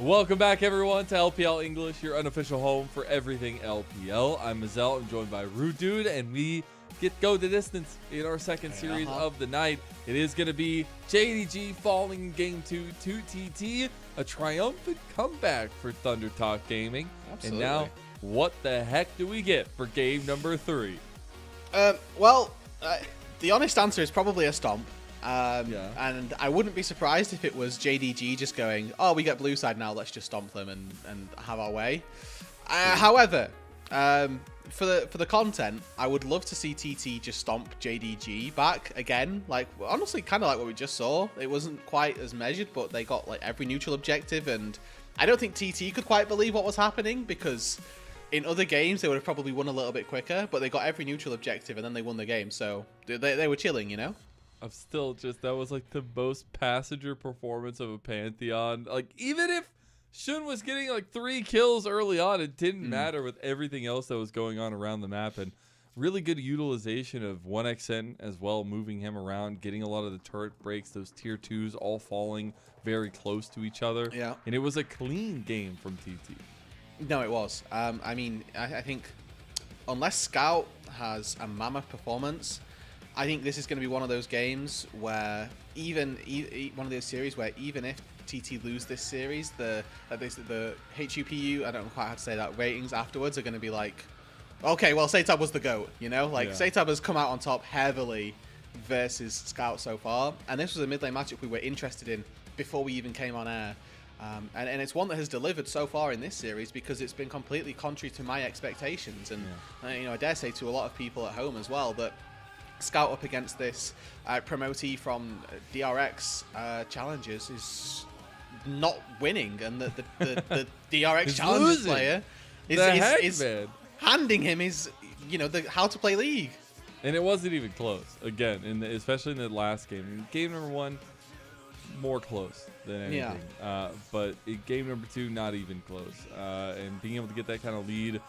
Welcome back, everyone, to LPL English, your unofficial home for everything LPL. I'm Mazel. I'm joined by Rude Dude, and we go the distance in our second series of the night. It is going to be JDG falling in Game 2 to TT, a triumphant comeback for Thunder Talk Gaming. Absolutely. And now, what the heck do we get for game number 3? Well, the honest answer is probably a stomp. And I wouldn't be surprised if it was JDG just going, oh, we get blue side now, let's just stomp them and have our way. However, for the content, I would love to see TT just stomp JDG back again. Like, honestly, kind of like what we just saw. It wasn't quite as measured, but they got like every neutral objective, and I don't think TT could quite believe what was happening, because in other games they would have probably won a little bit quicker, but they got every neutral objective and then they won the game, so they were chilling, you know? I'm still just, that was like the most passenger performance of a Pantheon. Like, even if Shun was getting like 3 kills early on, it didn't matter with everything else that was going on around the map. And really good utilization of 1xN as well, moving him around, getting a lot of the turret breaks, those tier 2s all falling very close to each other. Yeah. And it was a clean game from TT. No, it was. I mean, I think unless Scout has a mammoth performance, I think this is going to be one of those games where one of those series where even if TT lose this series, the HUPU, I don't know quite how to say that, ratings afterwards are going to be like, okay, well, Satab was the GOAT, you know? Like, Satab has come out on top heavily versus Scout so far, and this was a mid lane matchup we were interested in before we even came on air. And it's one that has delivered so far in this series, because it's been completely contrary to my expectations. And you know, I dare say to a lot of people at home as well that Scout up against this promotee from DRX Challengers is not winning, and the DRX Challengers player is handing him his, you know, the how to play League. And it wasn't even close. Again, especially in the last game. Game number 1, more close than anything. But in game number 2, not even close. And being able to get that kind of lead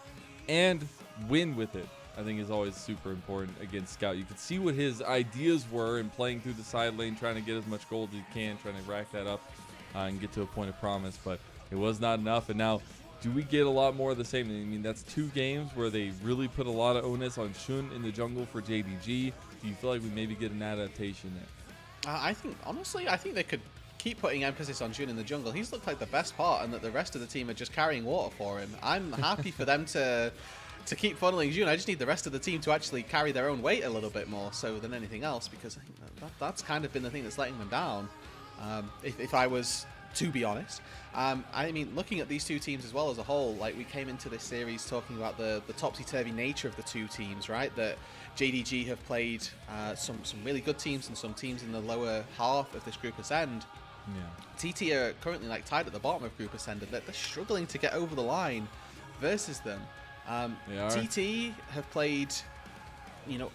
and win with it, I think, is always super important against Scout. You can see what his ideas were in playing through the side lane, trying to get as much gold as he can, trying to rack that up and get to a point of promise, but it was not enough. And now, do we get a lot more of the same? I mean, that's 2 games where they really put a lot of onus on Shun in the jungle for JDG. Do you feel like we maybe get an adaptation there? I think, honestly, they could keep putting emphasis on Shun in the jungle. He's looked like the best part, and that the rest of the team are just carrying water for him. I'm happy for them to keep funneling June. I just need the rest of the team to actually carry their own weight a little bit more so than anything else, because I think that's kind of been the thing that's letting them down, if I was to be honest. I mean, looking at these 2 teams as well as a whole, like, we came into this series talking about the topsy-turvy nature of the 2 teams, right? That JDG have played some really good teams and some teams in the lower half of this Group Ascend. TT are currently like tied at the bottom of Group Ascend, and they're struggling to get over the line versus them. TT have played, you know,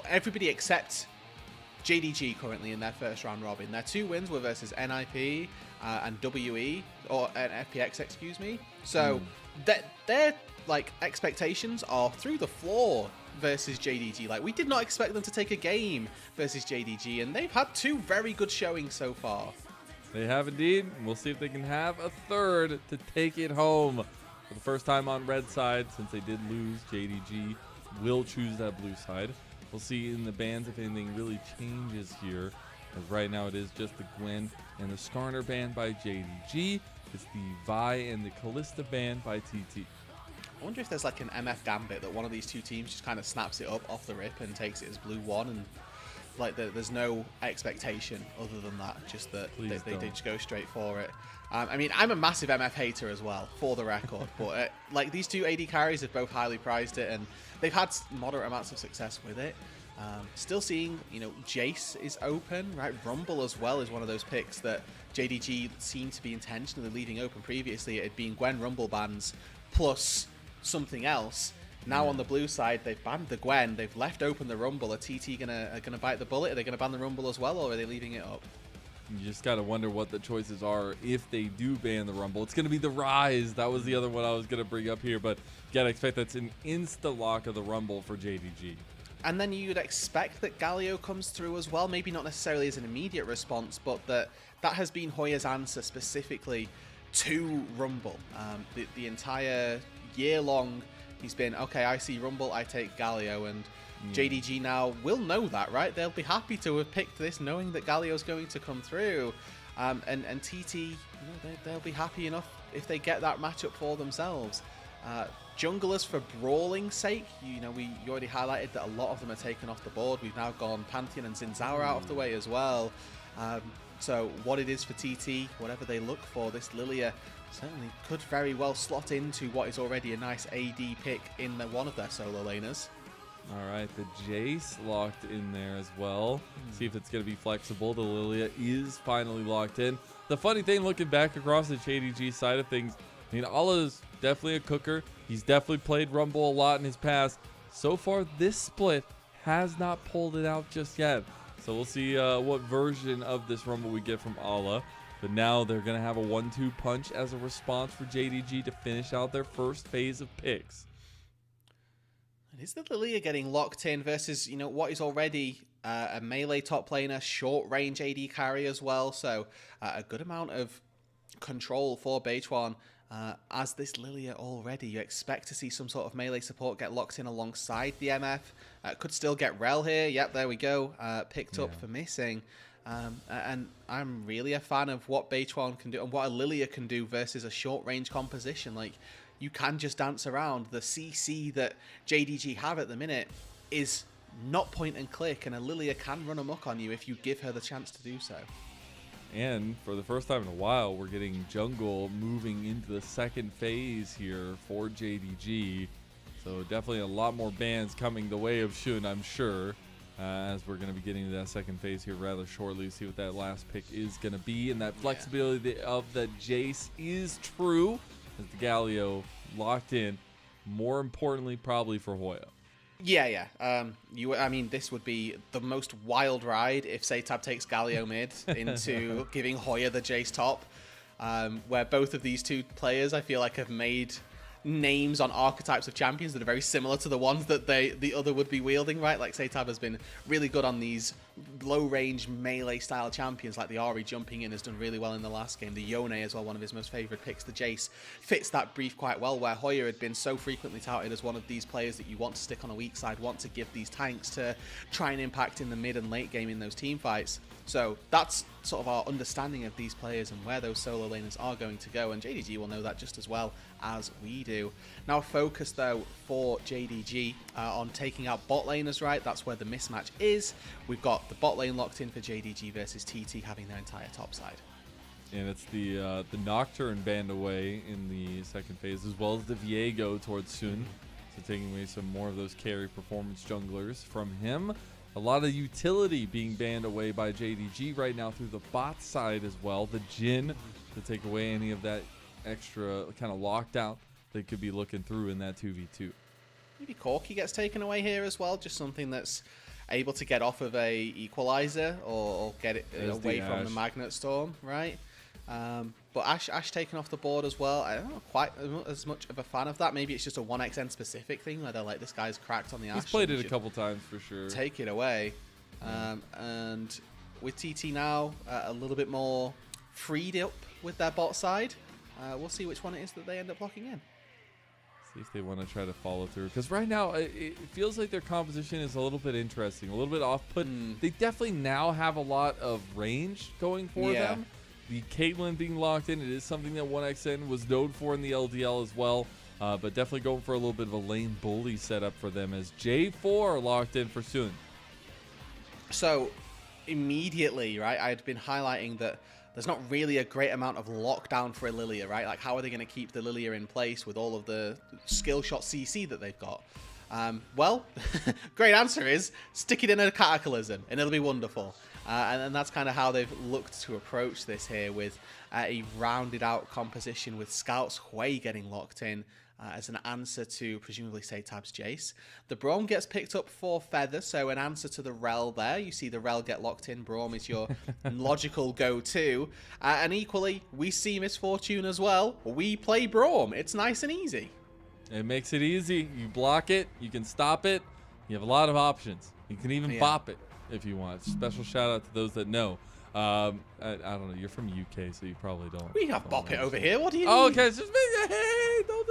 everybody except JDG currently in their first round robin. Their 2 wins were versus NIP and WE, or FPX, excuse me. So their like expectations are through the floor versus JDG. Like, we did not expect them to take a game versus JDG, and they've had 2 very good showings so far. They have indeed. We'll see if they can have a third to take it home. For the first time on red side, since they did lose, JDG will choose that blue side. We'll see in the bans if anything really changes here. As right now it is just the Gwen and the Skarner banned by JDG. It's the Vi and the Kalista banned by TT. I wonder if there's like an MF Gambit that one of these 2 teams just kind of snaps it up off the rip and takes it as blue 1, and like there's no expectation other than that, just that they just go straight for it. I mean, I'm a massive MF hater as well, for the record, but like, these 2 AD carries have both highly prized it, and they've had moderate amounts of success with it. Still seeing, you know, Jace is open, right? Rumble as well is one of those picks that JDG seemed to be intentionally leaving open previously. It had been Gwen Rumble bans plus something else. Now on the blue side, they've banned the Gwen, they've left open the Rumble. Are TT gonna bite the bullet? Are they gonna ban the Rumble as well, or are they leaving it up? You just gotta wonder what the choices are if they do ban the Rumble. It's gonna be the Rise. That was the other one I was gonna bring up here, but you gotta expect that's an insta lock of the Rumble for JDG. And then you'd expect that Galio comes through as well, maybe not necessarily as an immediate response, but that has been Hoya's answer specifically to Rumble. The entire year long, he's been, okay, I see Rumble, I take Galio, and JDG now will know that, right? They'll be happy to have picked this knowing that Galio's going to come through. And TT, you know, they'll be happy enough if they get that matchup for themselves. Junglers for brawling's sake, you already highlighted that a lot of them are taken off the board. We've now gone Pantheon and Zinzao out of the way as well. So what it is for TT, whatever they look for, this Lilia certainly could very well slot into what is already a nice AD pick in one of their solo laners. All right, the Jace locked in there as well. See if it's going to be flexible. The Lilia is finally locked in. The funny thing, looking back across the JDG side of things, I mean, Allah's definitely a cooker. He's definitely played Rumble a lot in his past. So far, this split has not pulled it out just yet. So we'll see what version of this Rumble we get from Allah. But now they're going to have a 1-2 punch as a response for JDG to finish out their first phase of picks. And is the Lilia getting locked in versus, what is already a melee top laner, short range AD carry as well? So a good amount of control for Beichuan. As this Lilia already, you expect to see some sort of melee support get locked in alongside the MF. Could still get Rel here. Yep, there we go. Picked up for missing. And I'm really a fan of what Beichuan can do and what a Lilia can do versus a short range composition. Like, you can just dance around. The CC that JDG have at the minute is not point and click, and a Lilia can run amok on you if you give her the chance to do so. And for the first time in a while, we're getting jungle moving into the second phase here for JDG. So definitely a lot more bans coming the way of Shun, I'm sure, as we're going to be getting to that second phase here rather shortly. See what that last pick is going to be. And that flexibility of the Jace is true, as the Galio locked in. More importantly, probably for Hoya. Yeah. I mean, this would be the most wild ride if Satab takes Galio mid into giving Hoya the Jace top, where both of these two players, I feel like, have made names on archetypes of champions that are very similar to the ones that the other would be wielding, right? Like, Satab has been really good on these low-range melee-style champions, like the Ahri jumping in has done really well in the last game. The Yone as well, one of his most favourite picks. The Jace fits that brief quite well, where Hoya had been so frequently touted as one of these players that you want to stick on a weak side, want to give these tanks to try and impact in the mid and late game in those team fights. So that's sort of our understanding of these players and where those solo laners are going to go, and JDG will know that just as well as we do. Now, focus though for JDG on taking out bot laners, right? That's where the mismatch is. We've got the bot lane locked in for JDG versus TT having their entire top side. And it's the Nocturne banned away in the second phase, as well as the Viego towards Sun. So taking away some more of those carry performance junglers from him. A lot of utility being banned away by JDG right now through the bot side as well. The Jhin to take away any of that extra kind of lockdown they could be looking through in that 2v2. Maybe Corki gets taken away here as well, just something that's able to get off of a equalizer or get it away from the Magnet Storm, right? But Ash taken off the board as well. I don't know quite as much of a fan of that. Maybe it's just a 1xN specific thing where they're like, this guy's cracked on the Ash. He's played it a couple times for sure. Take it away. And with TT now a little bit more freed up with their bot side, we'll see which one it is that they end up locking in. See if they want to try to follow through. Because right now, it feels like their composition is a little bit interesting, a little bit off-put. They definitely now have a lot of range going for them. The Caitlyn being locked in, it is something that 1xN was known for in the LDL as well. But definitely going for a little bit of a lane bully setup for them as J4 locked in for Sun. So, immediately, right, I'd been highlighting that there's not really a great amount of lockdown for a Lilia, right? Like, how are they going to keep the Lilia in place with all of the skill shot CC that they've got? Well, great answer is stick it in a Cataclysm, and it'll be wonderful. And that's kind of how they've looked to approach this here with a rounded out composition with Scout's Hui getting locked in as an answer to presumably Satab's Jace. The Braum gets picked up for Feather, so an answer to the Rel there. You see the Rel get locked in. Braum is your logical go-to. And equally, we see Misfortune as well. We play Braum. It's nice and easy. It makes it easy. You block it. You can stop it. You have a lot of options. You can even bop it if you want. Special shout out to those that know. I don't know. You're from UK, so you probably don't. We have bop it over here. What do you Oh, mean? okay. It's just hey, don't.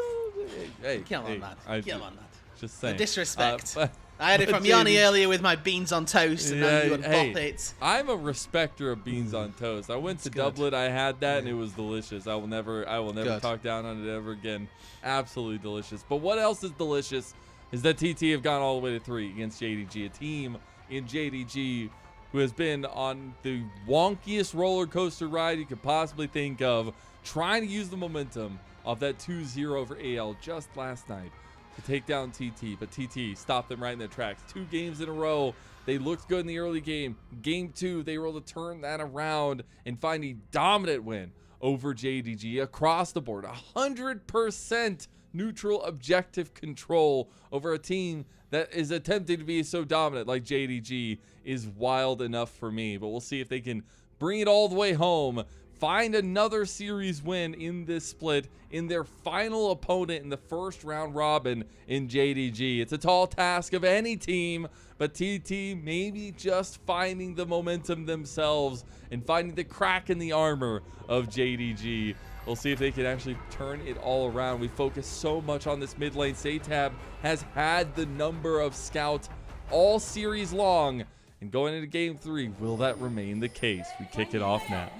Hey, Come hey, on, lad. I Come do- on, lad. Just The saying. disrespect. But- I had it but from Yanni JD earlier with my beans on toast, and now you would bop it. I'm a respecter of beans on toast. I went to good. Dublin. I had that, and it was delicious. I will never Good. talk down on it ever again. Absolutely delicious. But what else is delicious is that TT have gone all the way to 3 against JDG, a team in JDG who has been on the wonkiest roller coaster ride you could possibly think of, trying to use the momentum of that 2-0 over AL just last night to take down TT, but TT stopped them right in their tracks. 2 games in a row. They looked good in the early game. Game 2, they were able to turn that around and find a dominant win over JDG across the board. 100% neutral objective control over a team that is attempting to be so dominant like JDG is wild enough for me. But we'll see if they can bring it all the way home, find another series win in this split in their final opponent in the first round robin in JDG. It's a tall task of any team, but TT maybe just finding the momentum themselves and finding the crack in the armor of JDG. We'll see if they can actually turn it all around. We focus so much on this mid lane. Satab has had the number of scouts all series long, and going into game 3, will that remain the case? We kick it off now.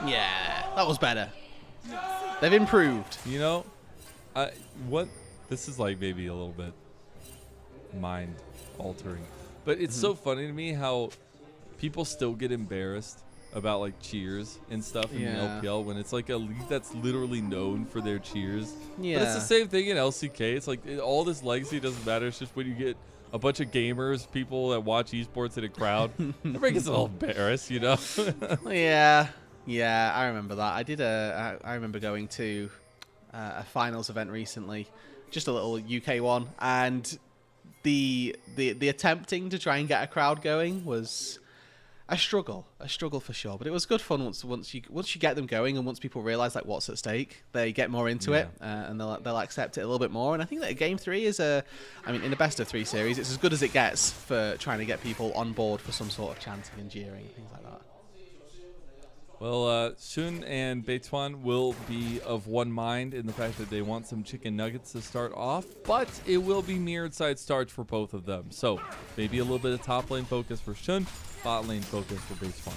Yeah, that was better. They've improved. You know, this is like maybe a little bit mind altering, but it's so funny to me how people still get embarrassed about like cheers and stuff in Yeah. the LPL when it's like a league that's literally known for their cheers. But it's Yeah. the same thing in LCK. It's like all this legacy doesn't matter. It's just when you get a bunch of gamers, people that watch esports in a crowd, everybody gets a little embarrassed, you know? Yeah, I remember that. I remember going to a finals event recently, just a little UK one, and the attempting to try and get a crowd going was a struggle for sure. But it was good fun once you get them going, and once people realize like what's at stake, they get more into it, and they'll accept it a little bit more. And I think that game 3 is in the best of 3 series, it's as good as it gets for trying to get people on board for some sort of chanting and jeering and things like that. Well, Shun and Beituan will be of one mind in the fact that they want some chicken nuggets to start off, but it will be mirrored side starts for both of them. So maybe a little bit of top lane focus for Shun, bot lane focus for Beituan.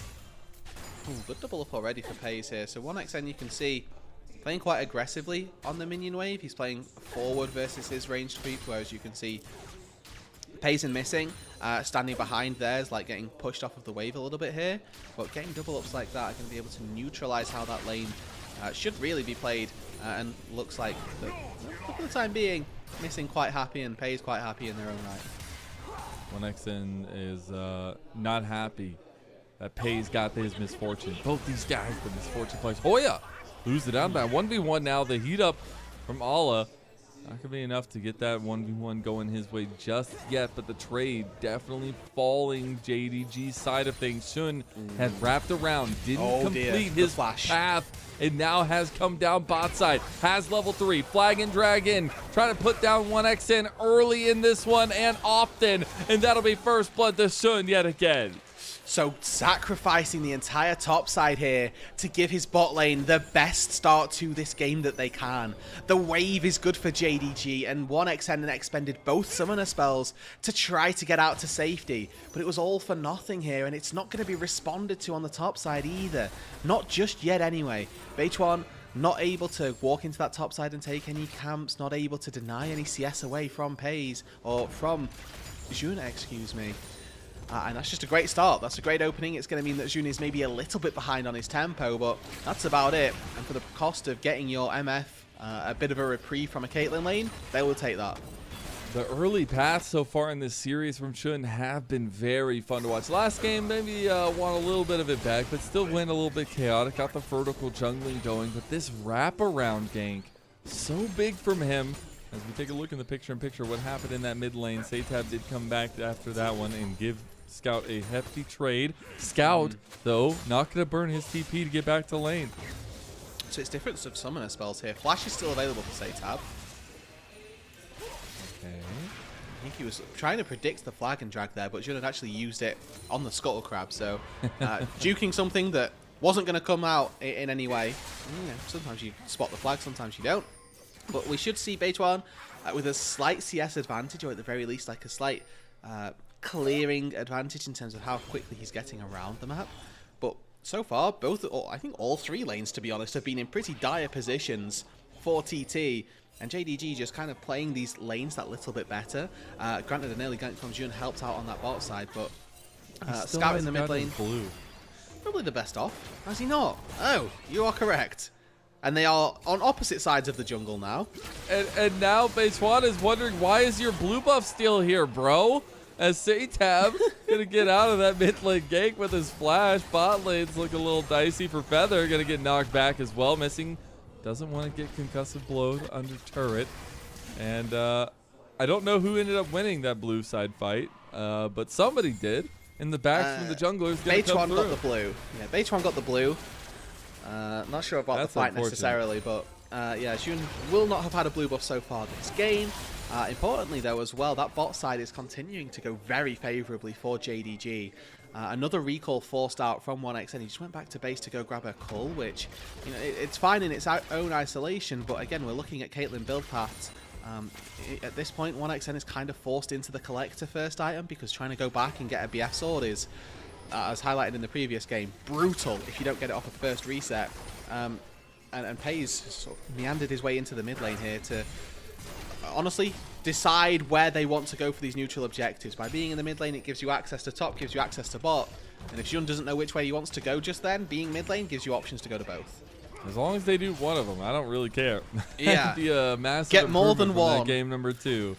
Ooh, good double up already for Pays here. So 1xN you can see playing quite aggressively on the minion wave. He's playing forward versus his ranged creep, whereas you can see Payson missing, standing behind theirs, like getting pushed off of the wave a little bit here. But getting double ups like that are going to be able to neutralize how that lane should really be played. And looks like, for the time being, missing quite happy and Pay's quite happy in their own right. 1xN is not happy that Pay's got his misfortune. Both these guys, the misfortune players. Hoya lose it down by 1v1 now. The heat up from Ala. Not going to be enough to get that 1v1 going his way just yet, but the trade definitely falling JDG's side of things. Shun has wrapped around, didn't complete his path, and now has come down bot side. Has level 3, flag and dragon, trying to put down 1xN early in this one and often, and that'll be first blood to Shun yet again. So sacrificing the entire top side here to give his bot lane the best start to this game that they can. The wave is good for JDG, and 1xN expended both summoner spells to try to get out to safety. But it was all for nothing here, and it's not going to be responded to on the top side either. Not just yet anyway. Beituan not able to walk into that top side and take any camps, not able to deny any CS away from Pays, or from Jun, excuse me. And that's just a great start. That's a great opening. It's going to mean that Jun is maybe a little bit behind on his tempo, but that's about it. And for the cost of getting your MF a bit of a reprieve from a Caitlyn lane, they will take that. The early paths so far in this series from Shun have been very fun to watch. Last game maybe won a little bit of it back, but still went a little bit chaotic. Got the vertical jungling going, but this wraparound gank, so big from him. As we take a look in the picture-in-picture, what happened in that mid lane, Satab did come back after that one and give Scout a hefty trade. Scout, though, not going to burn his TP to get back to lane. So it's different sort of summoner spells here. Flash is still available for Satab. Okay. I think he was trying to predict the flag and drag there, but Jun had actually used it on the Scuttle Crab, so juking something that wasn't going to come out in any way. You know, sometimes you spot the flag, sometimes you don't. But we should see Beituan with a slight CS advantage, or at the very least like a slight clearing advantage in terms of how quickly he's getting around the map. But so far, I think all three lanes, to be honest, have been in pretty dire positions for TT. And JDG just kind of playing these lanes that little bit better. Granted, an early gank from Jun helped out on that bot side, but Scout in the mid lane, blue. probably the best off. Has he not? Oh, you are correct. And they are on opposite sides of the jungle now. And now Beituan is wondering, why is your blue buff still here, bro? As Satab gonna get out of that mid lane gank with his flash. Bot lane's looking a little dicey for Feather. Gonna get knocked back as well. Missing. Doesn't want to get concussive blowed under turret. And I don't know who ended up winning that blue side fight, but somebody did. In the back from the junglers. Beituan got the blue. Yeah, Beituan got the blue. Not sure about the fight necessarily, but yeah, Jun will not have had a blue buff so far this game. Importantly, though, as well, that bot side is continuing to go very favorably for JDG. Another recall forced out from 1xN. He just went back to base to go grab a cull, which, you know, it's fine in its own isolation, but again, we're looking at Caitlyn build paths. At this point, 1xN is kind of forced into the collector first item, because trying to go back and get a BF sword is, as highlighted in the previous game, brutal if you don't get it off a first reset. And Pays sort of meandered his way into the mid lane here to honestly decide where they want to go for these neutral objectives. By being in the mid lane, it gives you access to top, gives you access to bot, and if Jun doesn't know which way he wants to go just then, being mid lane gives you options to go to both. As long as they do one of them, I don't really care. Yeah. Be a massive Get more than improvement from one. that game number 2.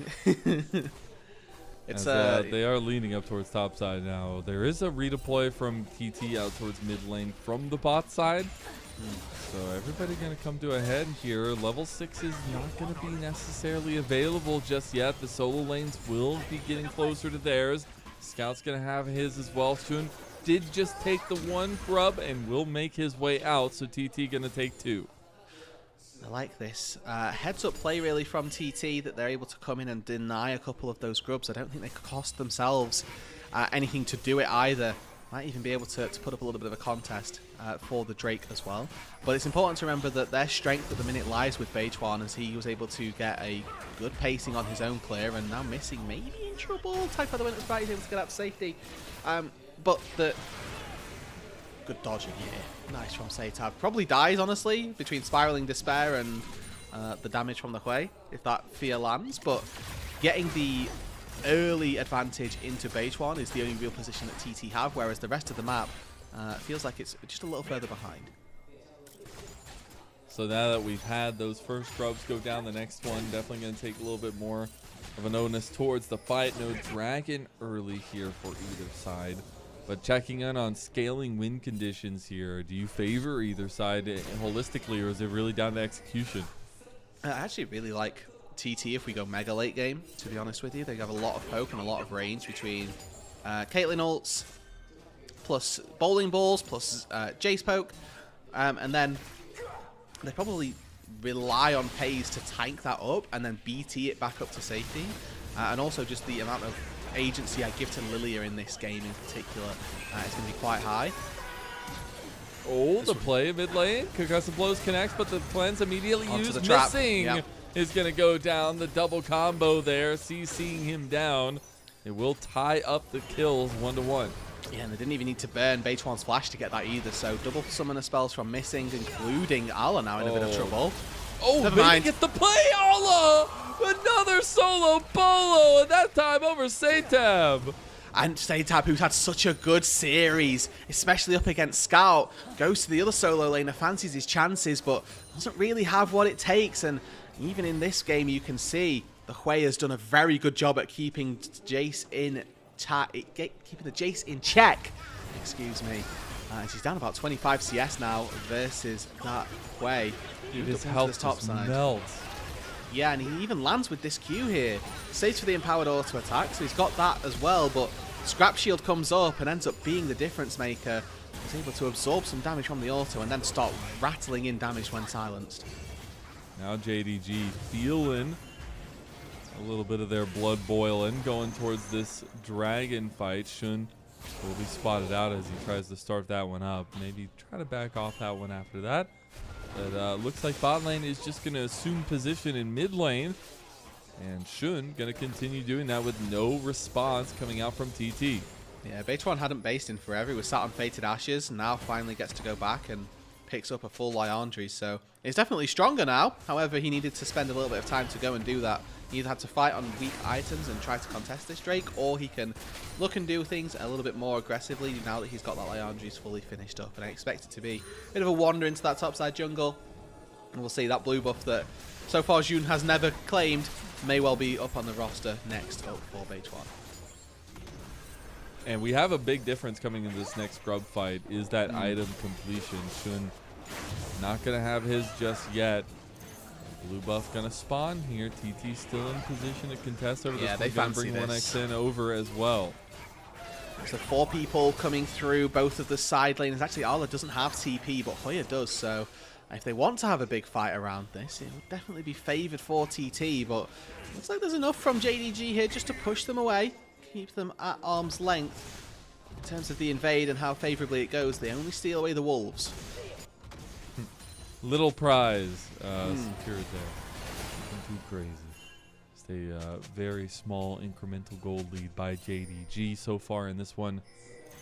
It's they are leaning up towards top side now. There is a redeploy from TT out towards mid lane from the bot side. So everybody going to come to a head here. Level 6 is not going to be necessarily available just yet. The solo lanes will be getting closer to theirs. Scout's going to have his as well soon. Did just take the one grub and will make his way out. So TT going to take 2. I like this. Heads up play really from TT that they're able to come in and deny a couple of those grubs. I don't think they could cost themselves anything to do it either. Might even be able to put up a little bit of a contest for the Drake as well. But it's important to remember that their strength at the minute lies with Beituan, as he was able to get a good pacing on his own clear, and now missing, maybe in trouble. Type of the winner's right, he's able to get out to safety. But the good dodging here. Nice from Satab. Probably dies, honestly, between Spiraling Despair and the damage from the Hui, if that fear lands. But getting the early advantage into Beituan is the only real position that TT have, whereas the rest of the map feels like it's just a little further behind. So now that we've had those first grubs go down, the next one definitely going to take a little bit more of an onus towards the fight. No dragon early here for either side. But checking in on scaling win conditions here, do you favor either side holistically, or is it really down to execution? I actually really like TT if we go mega late game, to be honest with you. They have a lot of poke and a lot of range between Caitlyn ults, plus bowling balls, plus Jace poke, and then they probably rely on Pays to tank that up and then BT it back up to safety. And also just the amount of agency I give to Lilia in this game in particular is going to be quite high. Oh, the play mid lane. Concussive blows connects, but the cleanse immediately Onto used. the trap. Missing Yep. is going to go down. The double combo there, CCing him down. It will tie up the kills 1-1. Yeah, and they didn't even need to burn Beituan's flash to get that either, so double summoner spells from Missing, including Ala now in a bit of trouble. Oh, Never maybe mind. get the play, Ala! Another solo bolo, and that time over Satab. And Satab, who's had such a good series, especially up against Scout, goes to the other solo laner, fancies his chances, but doesn't really have what it takes. And even in this game, you can see the Hui has done a very good job at keeping Jace in keeping the Jace in check. Excuse me. And she's down about 25 CS now versus that Hui. Dude, Moved his up onto health this top just side. melts. Yeah, and he even lands with this Q here. Saves for the empowered auto attack, so he's got that as well, but Scrap Shield comes up and ends up being the difference maker. was able to absorb some damage from the auto and then start rattling in damage when silenced. Now JDG feeling a little bit of their blood boiling, going towards this dragon fight. Shun will be spotted out as he tries to start that one up. Maybe try to back off that one after that. But looks like bot lane is just going to assume position in mid lane. And Shun going to continue doing that with no response coming out from TT. Yeah, Beitwan hadn't based in forever. He was sat on Fated Ashes, and now finally gets to go back and picks up a full Liandry. So he's definitely stronger now. However, he needed to spend a little bit of time to go and do that. He either had to fight on weak items and try to contest this Drake, or he can look and do things a little bit more aggressively now that he's got that Liandry's fully finished up. And I expect it to be a bit of a wander into that topside jungle. And we'll see that blue buff that so far Jun has never claimed may well be up on the roster next up for Beitwan. And we have a big difference coming in this next scrub fight is that item completion. Shun not going to have his just yet. Blue buff going to spawn here. TT still in position to contest over this. Yeah, they going to fancy bring this. 1xN over as well. So 4 people coming through both of the side lanes. Actually, Arla doesn't have TP, but Hoya does. So if they want to have a big fight around this, it would definitely be favoured for TT. But looks like there's enough from JDG here just to push them away, keep them at arm's length. In terms of the invade and how favourably it goes, they only steal away the wolves. Little prize secured there. Nothing too crazy. Just a very small incremental gold lead by JDG so far in this one.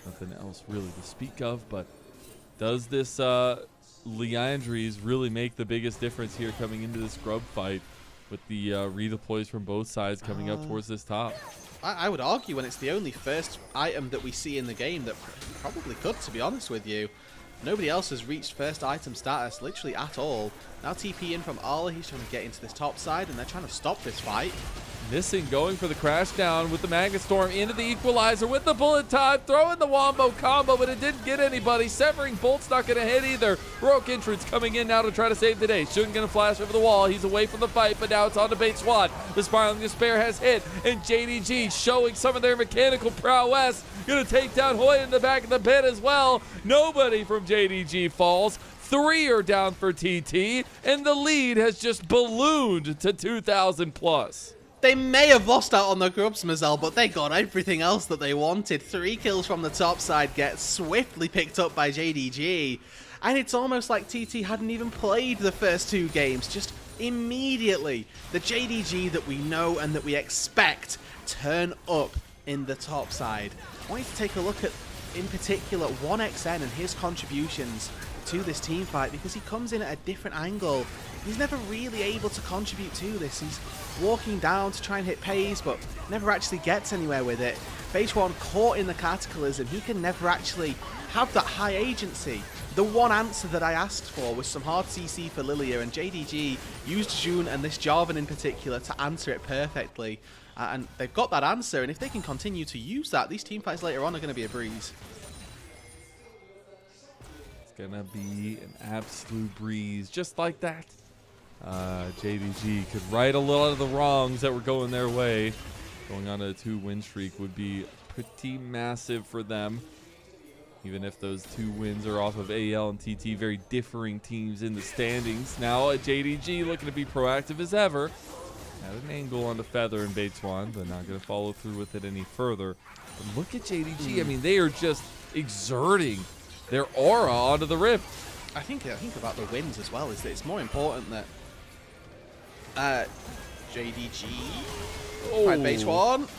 Nothing else really to speak of, but does this Liandry's really make the biggest difference here coming into this scrub fight with the redeploys from both sides coming up towards this top? I would argue when it's the only first item that we see in the game that probably could, to be honest with you. Nobody else has reached first item status literally at all. Now TP in from Arla, he's trying to get into this top side and they're trying to stop this fight. Missing, going for the crash down with the Magnet Storm into the equalizer with the bullet time, throwing the wombo combo, but it didn't get anybody. Severing Bolt's not going to hit either. Rogue entrance coming in now to try to save the day. Shun going to flash over the wall. He's away from the fight, but now it's on to Beitwan. The Spiraling Despair has hit, and JDG showing some of their mechanical prowess. Going to take down Hoya in the back of the pit as well. Nobody from JDG falls. 3 are down for TT, and the lead has just ballooned to 2,000 plus. They may have lost out on the Grubs, Mazel, but they got everything else that they wanted. 3 kills from the top side get swiftly picked up by JDG. And it's almost like TT hadn't even played the first 2 games. Just immediately, the JDG that we know and that we expect turn up in the top side. I want you to take a look at, in particular, 1xN and his contributions to this team fight, because he comes in at a different angle. He's never really able to contribute to this. He's walking down to try and hit Pays, but never actually gets anywhere with it. Beitwan caught in the Cataclysm. He can never actually have that high agency. The one answer that I asked for was some hard CC for Lilia, and JDG used Jun and this Jarvan in particular to answer it perfectly. And they've got that answer, and if they can continue to use that, these team fights later on are going to be a breeze. It's going to be an absolute breeze, just like that. JDG could right a lot of the wrongs that were going their way. Going on a 2-win streak would be pretty massive for them. Even if those 2 wins are off of AL and TT, very differing teams in the standings. Now JDG looking to be proactive as ever. Had an angle on the Feather and Beitwan, but not going to follow through with it any further. But look at JDG. I mean, they are just exerting their aura onto the Rift. I think about the wins as well is that it's more important that JDG fight Beitwan.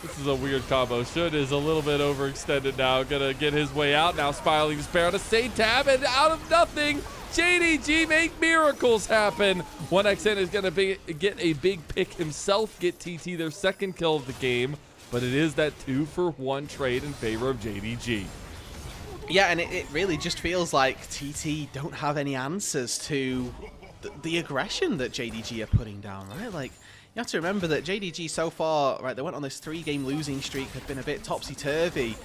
This is a weird combo. Shun is a little bit overextended now. Gonna get his way out now. Spiraling Despair on a save tab, and out of nothing, JDG make miracles happen. 1xN is gonna get a big pick himself, get TT their second kill of the game, but it is that 2-for-1 trade in favor of JDG. Yeah, and it really just feels like TT don't have any answers to the aggression that JDG are putting down, right? Like, you have to remember that JDG so far, right, they went on this 3-game losing streak, had been a bit topsy-turvy,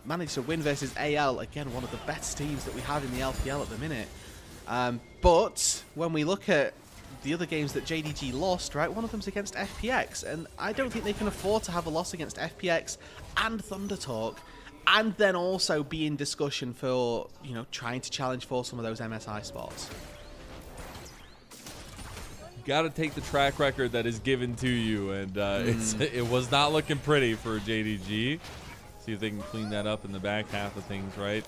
managed to win versus AL, again, one of the best teams that we have in the LPL at the minute. But when we look at the other games that JDG lost, right, one of them's against FPX, and I don't think they can afford to have a loss against FPX and Thunder Talk and then also be in discussion for, you know, trying to challenge for some of those MSI spots. Got to take the track record that is given to you, and it was not looking pretty for JDG. See if they can clean that up in the back half of things, right?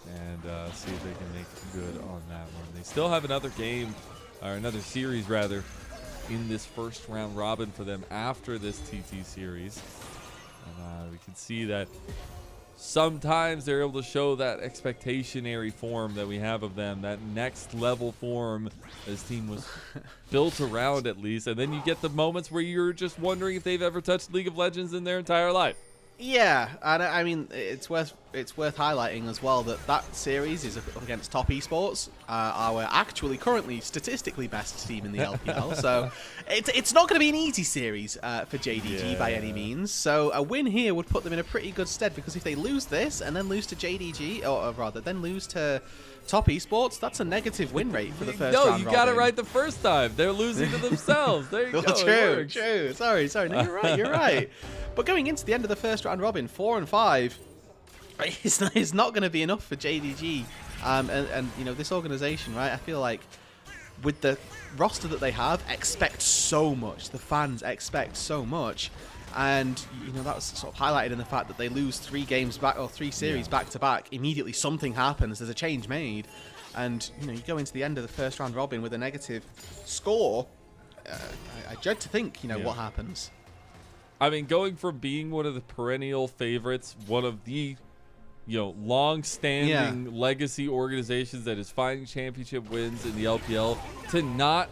And see if they can make good on that one. They still have another game, or another series rather, in this first round robin for them after this TT series. And we can see that sometimes they're able to show that expectationary form that we have of them, that next level form this team was built around at least. And then you get the moments where you're just wondering if they've ever touched League of Legends in their entire life. Yeah, and I mean, it's worth highlighting as well that that series is up against Top Esports, our actually currently statistically best team in the LPL. So it's not going to be an easy series for JDG by any means. So a win here would put them in a pretty good stead, because if they lose this and then lose to JDG, or rather then lose to Top Esports, that's a negative win rate for the first round. No, you got it right the first time. They're losing to themselves. There you go. True. Sorry. No, you're right. But going into the end of the first round robin, 4 and 5, it's not going to be enough for JDG. And you know, this organization, right? I feel like with the roster that they have, expect so much. The fans expect so much. And, you know, that was sort of highlighted in the fact that they lose 3 games back, or 3 series back to back. Immediately something happens. There's a change made. And, you know, you go into the end of the first round robin with a negative score. I dread to think, you know, what happens. I mean, going from being one of the perennial favorites, one of the, you know, long-standing legacy organizations that is finding championship wins in the LPL, to not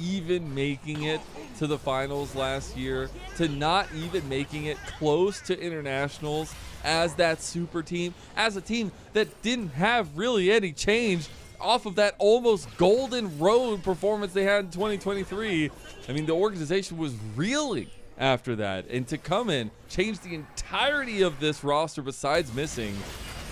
even making it to the finals last year, to not even making it close to internationals as that super team, as a team that didn't have really any change off of that almost golden road performance they had in 2023. I mean, the organization was reeling after that, and to come in, change the entirety of this roster besides missing,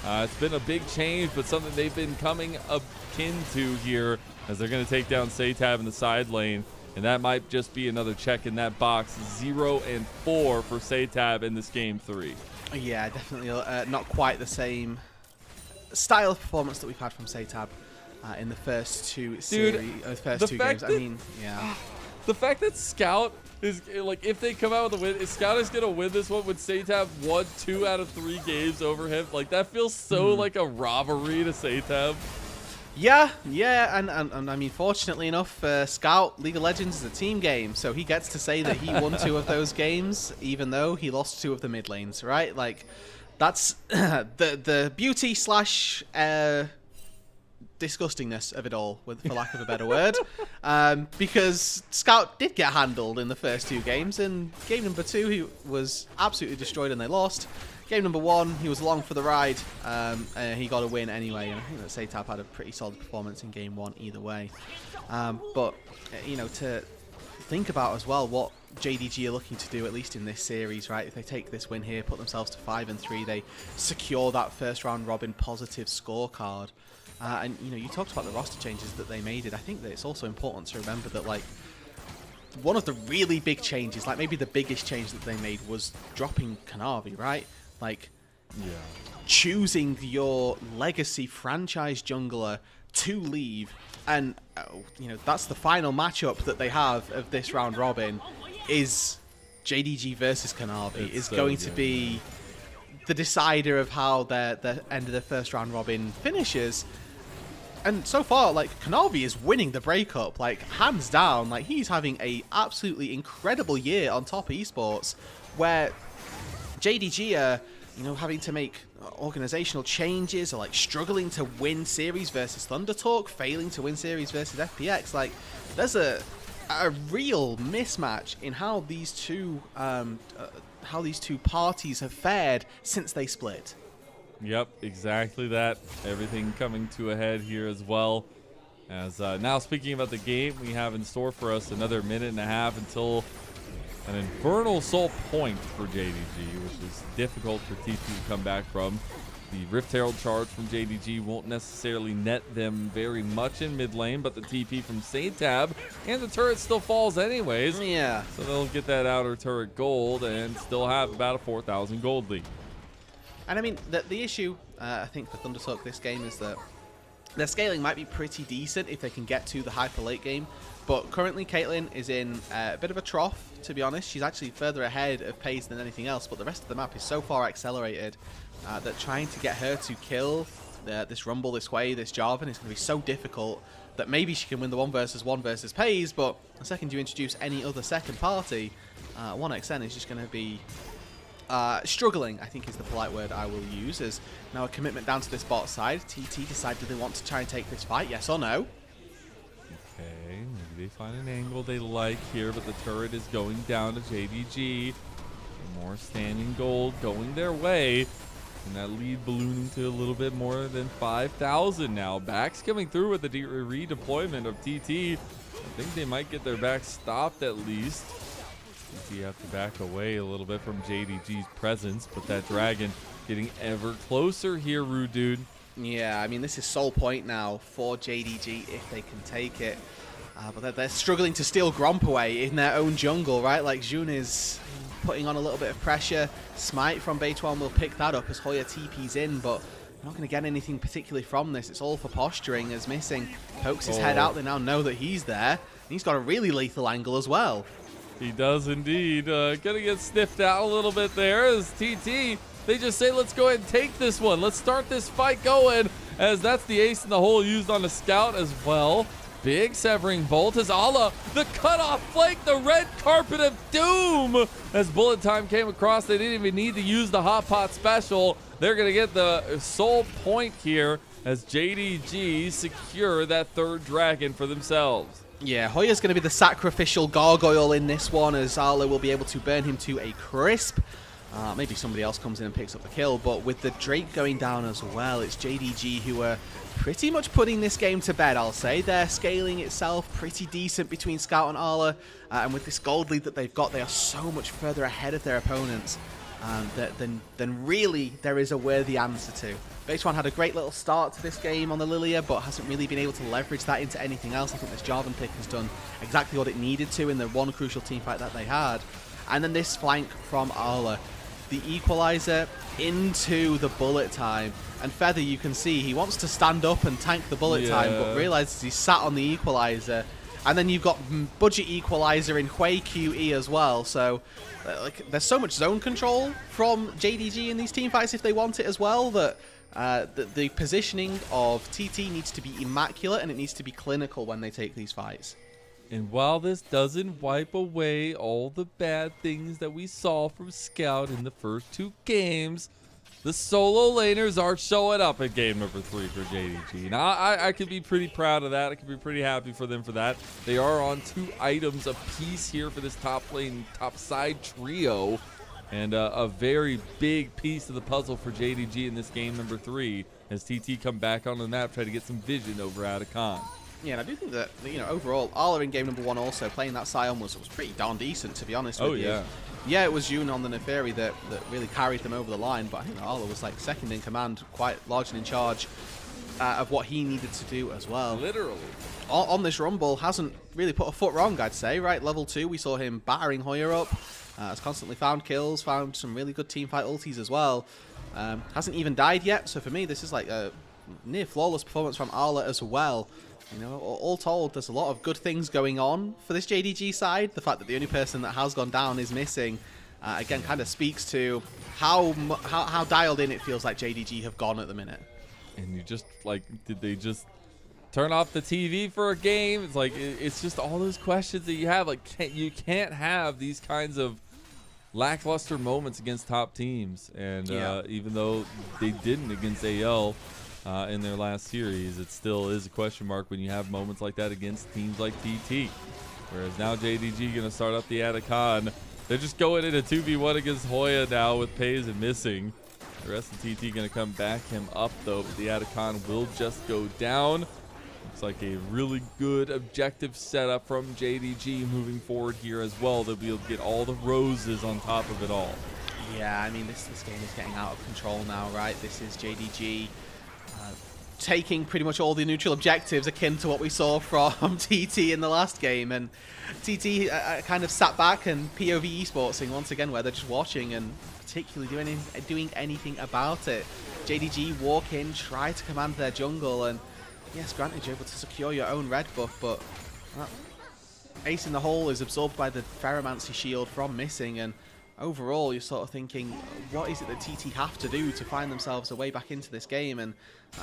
it's been a big change, but something they've been coming akin to here, as they're going to take down Satab in the side lane, and that might just be another check in that box. 0 and 4 for Satab in this game 3. Yeah, definitely not quite the same style of performance that we've had from Satab in the first two games. I mean, yeah. The fact that Scout is, like, if they come out with a win, is Scout is going to win this one with Satab 1, 2 out of 3 games over him? Like, that feels so like a robbery to Satab. Yeah, and I mean, fortunately enough, Scout, League of Legends is a team game, so he gets to say that he won 2 of those games, even though he lost 2 of the mid lanes, right? Like, that's the beauty slash disgustingness of it all, for lack of a better word, because Scout did get handled in the first 2 games, and game number 2 he was absolutely destroyed and they lost. Game number 1 he was along for the ride, and he got a win anyway, and I think that Satab had a pretty solid performance in game 1 either way. But you know, to think about as well what JDG are looking to do, at least in this series, right? If they take this win here, put themselves to 5 and 3, they secure that first round robin positive scorecard. And you know, you talked about the roster changes that they made. I think that it's also important to remember that, like, one of the really big changes, like maybe the biggest change that they made, was dropping Kanavi, right? Like, choosing your legacy franchise jungler to leave, and you know, that's the final matchup that they have of this round robin, is JDG versus Kanavi. Is so going to be the decider of how the end of the first round robin finishes. And so far, like, Kanavi is winning the breakup, like, hands down. Like, he's having a absolutely incredible year on Top Esports, where JDG are, you know, having to make organizational changes, or like struggling to win series versus ThunderTalk, failing to win series versus FPX. Like, there's a real mismatch in how these two parties have fared since they split. Yep, exactly that. Everything coming to a head here as well. As now, speaking about the game, we have in store for us another minute and a half until an Infernal Soul point for JDG, which is difficult for TP to come back from. The Rift Herald charge from JDG won't necessarily net them very much in mid lane, but the TP from Satab and the turret still falls anyways. Yeah. So they'll get that outer turret gold and still have about a 4,000 gold lead. And I mean, the issue, I think, for Thundertalk this game is that their scaling might be pretty decent if they can get to the hyper late game. But currently, Caitlyn is in a bit of a trough, to be honest. She's actually further ahead of pace than anything else, but the rest of the map is so far accelerated that trying to get her to kill this Rumble this way, this Jarvan, is going to be so difficult that maybe she can win the 1v1 versus Paze, but the second you introduce any other second party, 1xN is just going to be struggling, I think is the polite word I will use, as now a commitment down to this bot side. TT decide, do they want to try and take this fight, yes or no? Okay, maybe they find an angle they like here, but the turret is going down to JDG. More standing gold going their way. And that lead ballooning to a little bit more than 5,000 now. Backs coming through with the redeployment of TT. I think they might get their back stopped at least. TT have to back away a little bit from JDG's presence, but that dragon getting ever closer here, Rude Dude. Yeah, I mean, this is sole point now for JDG if they can take it. But they're struggling to steal Gromp away in their own jungle, right? Like, Jun is putting on a little bit of pressure. Smite from Beituan will pick that up as Hoya TP's in, but you're not going to get anything particularly from this. It's all for posturing, as Missing pokes his head out. They now know that he's there. And he's got a really lethal angle as well. He does indeed. Gonna get sniffed out a little bit there as TT, they just say, let's go ahead and take this one. Let's start this fight going, as that's the ace in the hole used on the scout as well. Big severing bolt as Ala, the cutoff flank, the red carpet of doom. As bullet time came across, they didn't even need to use the hot pot special. They're gonna get the sole point here as JDG secure that third dragon for themselves. Yeah, Hoya's going to be the sacrificial gargoyle in this one, as Arlo will be able to burn him to a crisp. Maybe somebody else comes in and picks up the kill, but with the Drake going down as well, it's JDG who are pretty much putting this game to bed, I'll say. They're scaling itself pretty decent between Scout and Arla, and with this gold lead that they've got, they are so much further ahead of their opponents than really there is a worthy answer to. Beituan had a great little start to this game on the Lilia, but hasn't really been able to leverage that into anything else. I think this Jarvan pick has done exactly what it needed to in the one crucial team fight that they had. And then this flank from Arla, the equalizer into the bullet time. And Feather, you can see, he wants to stand up and tank the bullet time, but realizes he's sat on the equalizer. And then you've got budget equalizer in Hui QE as well, so like there's so much zone control from JDG in these team fights if they want it as well, that the positioning of TT needs to be immaculate and it needs to be clinical when they take these fights. And while this doesn't wipe away all the bad things that we saw from Scout in the first two games, the solo laners are showing up at game number 3 for JDG. Now, I could be pretty proud of that. I could be pretty happy for them for that. They are on 2 items apiece here for this top lane, top side trio. And a very big piece of the puzzle for JDG in this game number 3 as TT come back on the map, try to get some vision over Atacon. Yeah, and I do think that, you know, overall, Arla in game number 1 also playing that Sion was pretty darn decent, to be honest with you. Yeah, it was Jun on the Neferi that really carried them over the line, but I think Arla was like second in command, quite large and in charge of what he needed to do as well. Literally. On this Rumble, hasn't really put a foot wrong, I'd say, right? Level 2, we saw him battering Hoya up. Has constantly found kills, found some really good teamfight ultis as well. Hasn't even died yet, so for me, this is like a near flawless performance from Arla as well. You know, all told, there's a lot of good things going on for this JDG side. The fact that the only person that has gone down is Missing, again, kind of speaks to how dialed in it feels like JDG have gone at the minute. And you just, like, did they just turn off the TV for a game? It's like, it's just all those questions that you have. Like, you can't have these kinds of lackluster moments against top teams. And even though they didn't against AL in their last series, it still is a question mark when you have moments like that against teams like TT. Whereas now JDG going to start up the Atacon. They're just going in a 2v1 against Hoya now with Paze and Missing. The rest of TT going to come back him up though, but the Atacon will just go down. Looks like a really good objective setup from JDG moving forward here as well. They'll be able to get all the roses on top of it all. Yeah, I mean, this game is getting out of control now, right? This is JDG taking pretty much all the neutral objectives akin to what we saw from TT in the last game, and TT kind of sat back and POV esportsing once again, where they're just watching and particularly doing anything about it. JDG walk in, try to command their jungle, and yes, granted you're able to secure your own red buff, but ace in the hole is absorbed by the Ferromancy shield from missing, and overall you're sort of thinking, what is it that TT have to do to find themselves a way back into this game? And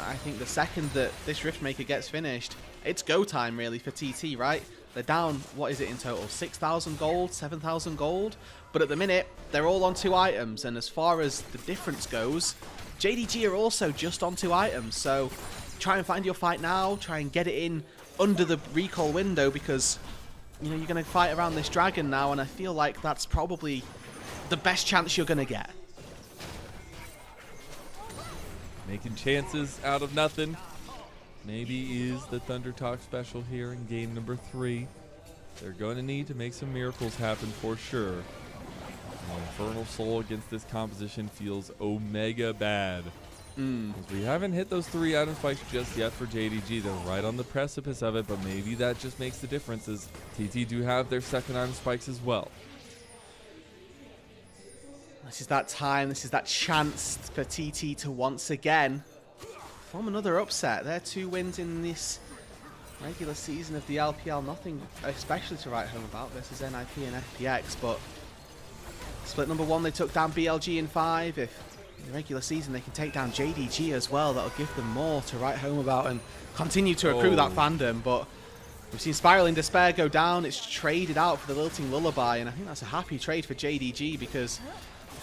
I think the second that this Riftmaker gets finished, it's go time really for TT, right? They're down, what is it in total, 6,000 gold, 7,000 gold? But at the minute, they're all on 2 items, and as far as the difference goes, JDG are also just on 2 items, so try and find your fight now, try and get it in under the recall window, because you know you're going to fight around this dragon now, and I feel like that's probably the best chance you're going to get. Making chances out of nothing. Maybe is the Thunder Talk special here in game number 3. They're going to need to make some miracles happen for sure. Infernal Soul against this composition feels omega bad. Because we haven't hit those 3 item spikes just yet for JDG. They're right on the precipice of it, but maybe that just makes the difference as TT do have their 2nd item spikes as well. This is that time, this is that chance for TT to once again form another upset. Their 2 wins in this regular season of the LPL, nothing especially to write home about. This is NIP and FPX, but split number 1, they took down BLG in 5. If in the regular season they can take down JDG as well, that'll give them more to write home about and continue to accrue that fandom. But we've seen Spiraling Despair go down. It's traded out for the Lilting Lullaby, and I think that's a happy trade for JDG because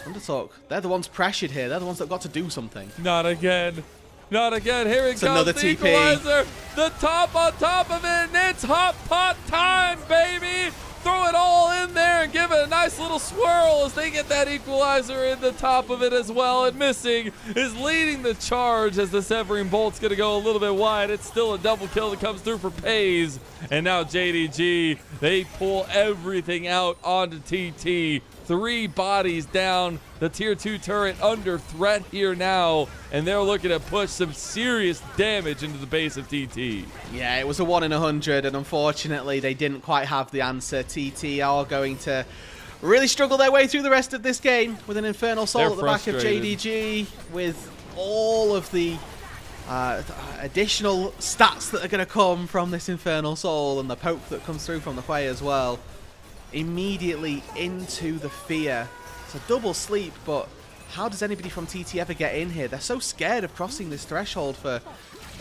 Undertalk, they're the ones pressured here. They're the ones that got to do something. Not again. Not again. Here it comes. Another the TP. Equalizer. The top on top of it. And it's hot pot time, baby. Throw it all in there and give it a nice little swirl as they get that equalizer in the top of it as well. And Missing is leading the charge as the Severing Bolt's going to go a little bit wide. It's still a double kill that comes through for Pays. And now JDG, they pull everything out onto TT. 3 bodies down. The tier 2 turret under threat here now, and they're looking to push some serious damage into the base of TT. Yeah, it was a 1 in 100, and unfortunately they didn't quite have the answer. TT are going to really struggle their way through the rest of this game with an Infernal Soul at the back of JDG, with all of the additional stats that are going to come from this Infernal Soul and the poke that comes through from the Quay as well. Immediately into the fear. It's a double sleep, but how does anybody from TT ever get in here? They're so scared of crossing this threshold, for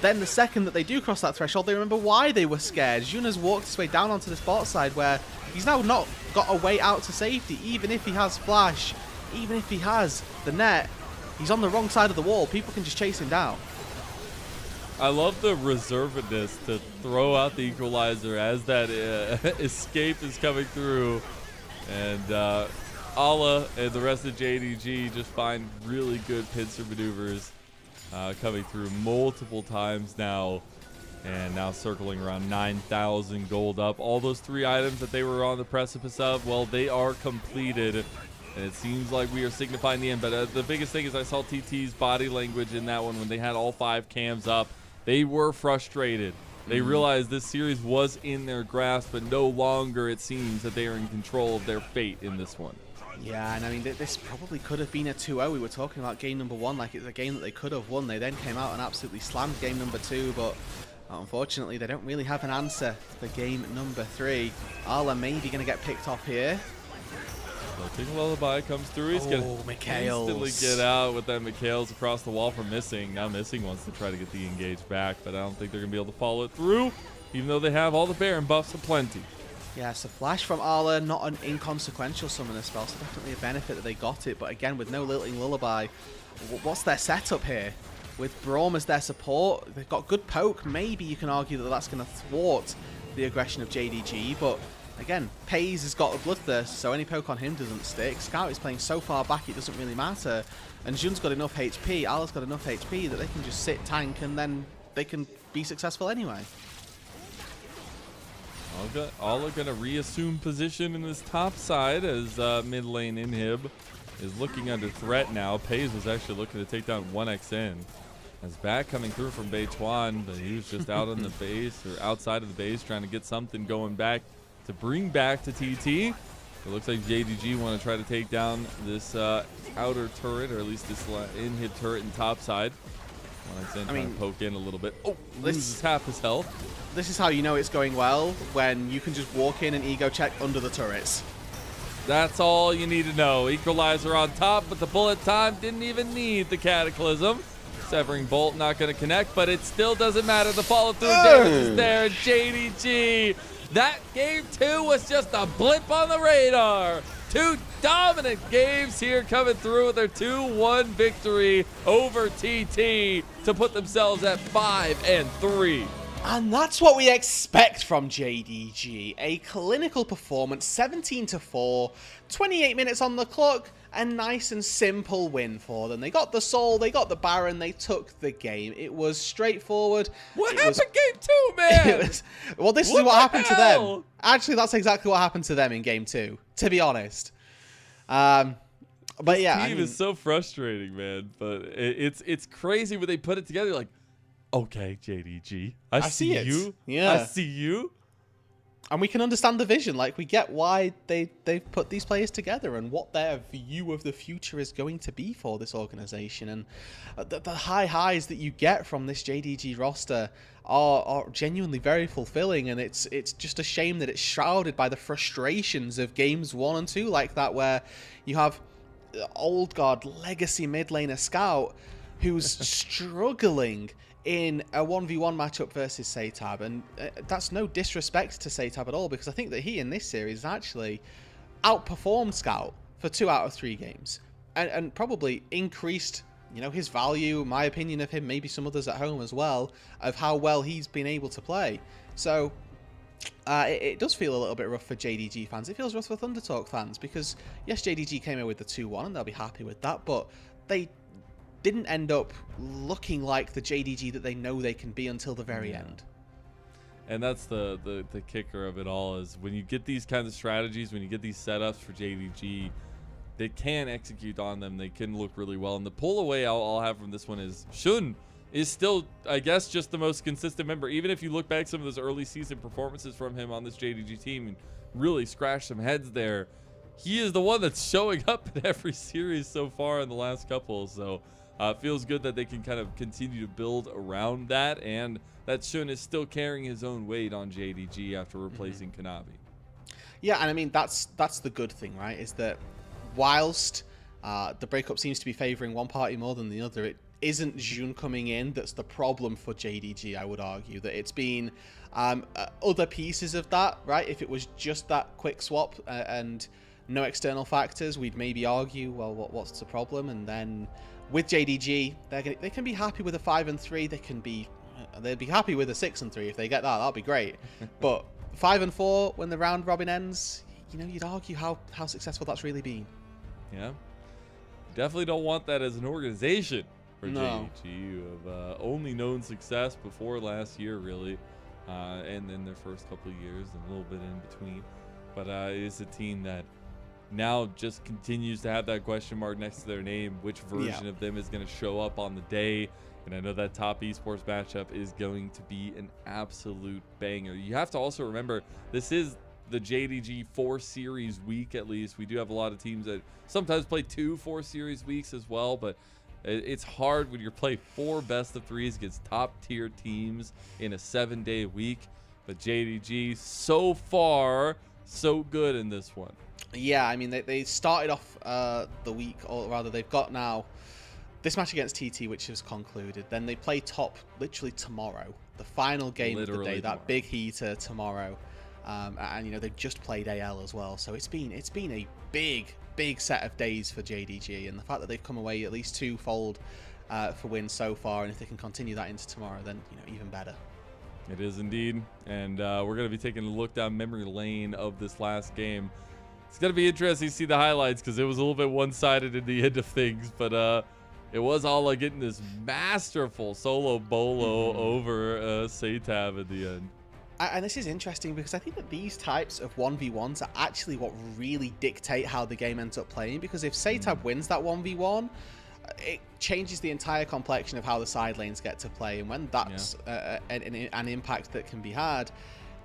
then the second that they do cross that threshold, they remember why they were scared. Jun has walked his way down onto this bot side where he's now not got a way out to safety. Even if he has flash, even if he has the net, he's on the wrong side of the wall. People can just chase him down. I love the reservedness to throw out the equalizer as that escape is coming through. And Ala and the rest of JDG just find really good pincer maneuvers coming through multiple times now. And now circling around 9,000 gold up. All those 3 items that they were on the precipice of, well, they are completed. And it seems like we are signifying the end. But the biggest thing is I saw TT's body language in that one when they had all 5 cams up. They were frustrated. They realized this series was in their grasp, but no longer it seems that they are in control of their fate in this one. Yeah, and I mean, this probably could have been a 2-0. We were talking about game number 1 like it's a game that they could have won. They then came out and absolutely slammed game number 2, but unfortunately they don't really have an answer for game number 3. Arla maybe going to get picked off here. Lilting Lullaby comes through. He's going to instantly get out with that Mikhails across the wall from Missing. Now Missing wants to try to get the engage back, but I don't think they're going to be able to follow it through, even though they have all the Baron buffs aplenty. Yeah, so Flash from Arla, not an inconsequential summoner spell, so definitely a benefit that they got it. But again, with no Lilting Lullaby, what's their setup here? With Braum as their support, they've got good poke. Maybe you can argue that that's going to thwart the aggression of JDG, but again, Pays has got a Bloodthirst, so any poke on him doesn't stick. Scout is playing so far back it doesn't really matter. And Jun's got enough HP, Arla's got enough HP that they can just sit tank and then they can be successful anyway. All are going to reassume position in this top side as mid lane Inhib is looking under threat now. Pays was actually looking to take down 1xN. As back coming through from Beituan, but he was just out on the base or outside of the base trying to get something going back to bring back to TT. It looks like JDG want to try to take down this outer turret, or at least this in-hit turret and top side. I mean, poke in a little bit. Oh, loses half his health. This is how you know it's going well, when you can just walk in and ego check under the turrets. That's all you need to know. Equalizer on top, but the bullet time didn't even need the Cataclysm. Severing Bolt not going to connect, but it still doesn't matter. The follow-through damage is there. JDG. That game 2 was just a blip on the radar. 2 dominant games here coming through with their 2-1 victory over TT to put themselves at 5-3. And that's what we expect from JDG. A clinical performance, 17-4, 28 minutes on the clock, a nice and simple win for them. They got the Soul, they got the Baron, they took the game. It was straightforward. What happened game 2, man? Well, this is what happened to them. Actually, that's exactly what happened to them in game 2, to be honest. But yeah, team is so frustrating, man. But it's crazy when they put it together. Like, okay, JDG, I see it. you. Yeah, I see you. And we can understand the vision. Like, we get why they've put these players together and what their view of the future is going to be for this organization. And the high highs that you get from this JDG roster are genuinely very fulfilling. And it's just a shame that it's shrouded by the frustrations of games 1 and 2 like that, where you have old guard legacy mid laner Scout who's struggling in a 1v1 matchup versus Satab, and that's no disrespect to Satab at all, because I think that he in this series actually outperformed Scout for 2 out of 3 games, and probably increased, you know, his value, my opinion of him, maybe some others at home as well, of how well he's been able to play. So it does feel a little bit rough for JDG fans. It feels rough for Thunder Talk fans, because yes, JDG came in with the 2-1 and they'll be happy with that, but they didn't end up looking like the JDG that they know they can be until the very end. And that's the kicker of it all, is when you get these kinds of strategies, when you get these setups for JDG, they can execute on them. They can look really well. And the pull away I'll have from this one is Shun is still, I guess, just the most consistent member. Even if you look back some of those early season performances from him on this JDG team and really scratch some heads there, he is the one that's showing up in every series so far in the last couple. So it feels good that they can kind of continue to build around that, and that Shun is still carrying his own weight on JDG after replacing Kanavi. Yeah, and I mean, that's the good thing, right? Is that whilst the breakup seems to be favoring one party more than the other, it isn't Jun coming in that's the problem for JDG, I would argue. That it's been other pieces of that, right? If it was just that quick swap and no external factors, we'd maybe argue, well, what's the problem? And then with JDG, they can be happy with a 5-3. They'd be happy with a 6-3 if they get that. That'd be great. But 5-4 when the round robin ends, you know, you'd argue how successful that's really been. Yeah, definitely don't want that as an organization for No. JDG. Of only known success before last year, really, and then their first couple of years and a little bit in between. But it's a team that now just continues to have that question mark next to their name. Which version of them is going to show up on the day? And I know that top esports matchup is going to be an absolute banger. You have to also remember, this is the JDG 4 series week, at least. We do have a lot of teams that sometimes play 2 4 series weeks as well, but it's hard when you're playing 4 best of 3s against top tier teams in a 7-day week. But JDG, so far, so good in this one. Yeah, I mean, they started off the week, or rather they've got now this match against TT, which is concluded. Then they play top literally tomorrow, the final game of the day, that big heater tomorrow. And you know, they've just played AL as well, so it's been a big set of days for JDG, and the fact that they've come away at least 2-fold for wins so far, and if they can continue that into tomorrow, then, you know, even better. It is indeed, and we're going to be taking a look down memory lane of this last game. It's going to be interesting to see the highlights, because it was a little bit one-sided in the end of things, but it was all like getting this masterful solo bolo over Satab at the end. And this is interesting, because I think that these types of 1v1s are actually what really dictate how the game ends up playing, because if Satab wins that 1v1, it changes the entire complexion of how the side lanes get to play, and when that's an impact that can be had,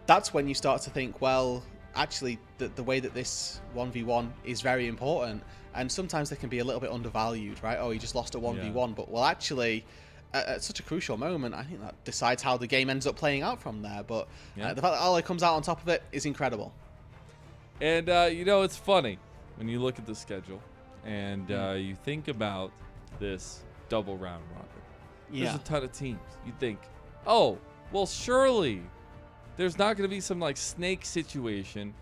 that's when you start to think, well, actually the way that this 1v1 is very important, and sometimes they can be a little bit undervalued, right? Oh, you just lost a 1v1, but well, actually, at such a crucial moment, I think that decides how the game ends up playing out from there. But the fact that Ale comes out on top of it is incredible. And you know, it's funny when you look at the schedule and you think about this double round robin. There's a ton of teams. You think, oh, well, surely there's not going to be some like snake situation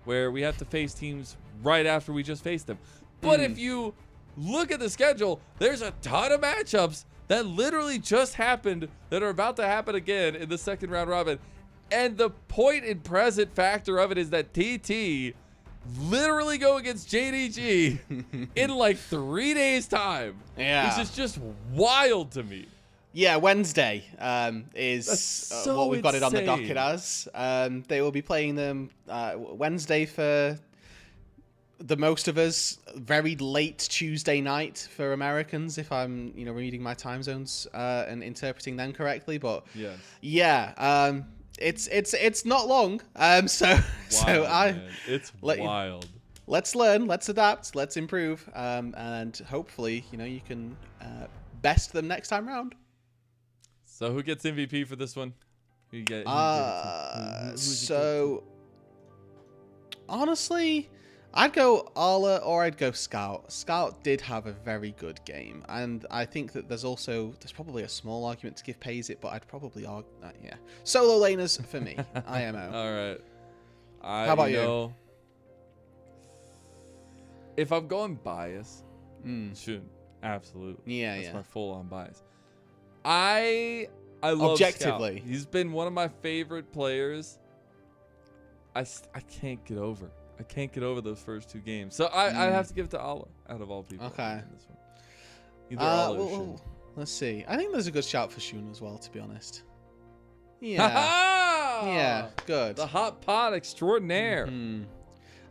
where we have to face teams right after we just faced them. But if you look at the schedule, there's a ton of matchups that literally just happened that are about to happen again in the second round robin. And the point and present factor of it is that TT literally go against JDG in like 3 days time. Yeah. Which is just wild to me. Yeah, Wednesday is so what we've got it on the insane. docket as. They will be playing them Wednesday for the most of us, very late Tuesday night for Americans, if I'm reading my time zones and interpreting them correctly. But Yes. yeah, it's not long. It's wild. Let's learn, let's adapt, let's improve, and hopefully you can best them next time round. So who gets MVP for this one? Who you get? So honestly, I'd go Arla or I'd go Scout. Scout did have a very good game, and I think that there's probably a small argument to give Pays it, but I'd probably argue yeah. Solo laners for me. IMO. All right. How about you? If I'm going bias, shoot, absolutely. Yeah, That's yeah. my full-on bias. I love Objectively. Scout. He's been one of my favorite players. I can't get over. I can't get over those first 2 games. So I have to give it to Allah out of all people. Okay. In this one. Either Allah or Shun. Well, let's see. I think there's a good shout for Shun as well, to be honest. Yeah. Ha-ha! Yeah, good. The hot pot extraordinaire.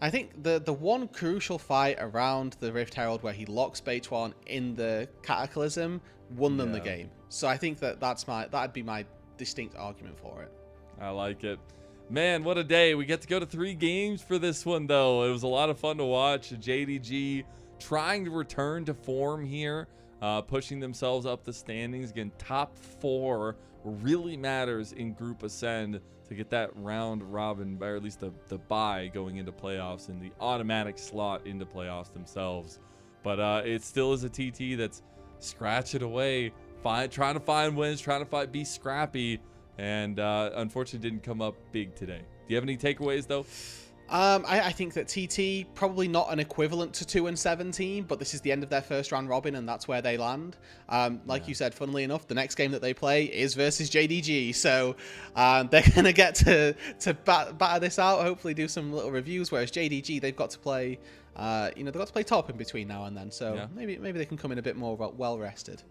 I think the one crucial fight around the Rift Herald where he locks Beituan in the Cataclysm won them the game. So I think that'd be my distinct argument for it. I like it. Man, what a day. We get to go to 3 games for this one, though. It was a lot of fun to watch. JDG trying to return to form here, pushing themselves up the standings. Again, top 4 really matters in Group Ascend to get that round robin, or at least the bye going into playoffs and the automatic slot into playoffs themselves. But it still is a TT that's scratching away, trying to find wins, trying to be scrappy. And unfortunately didn't come up big today. Do you have any takeaways, though? I think that TT, probably not an equivalent to 2 and 17, but this is the end of their first round robin, and that's where they land. Like you said, funnily enough, the next game that they play is versus JDG, so they're going to get to batter this out, hopefully do some little reviews, whereas JDG, they've got to play, they've got to play top in between now and then, so maybe they can come in a bit more well-rested.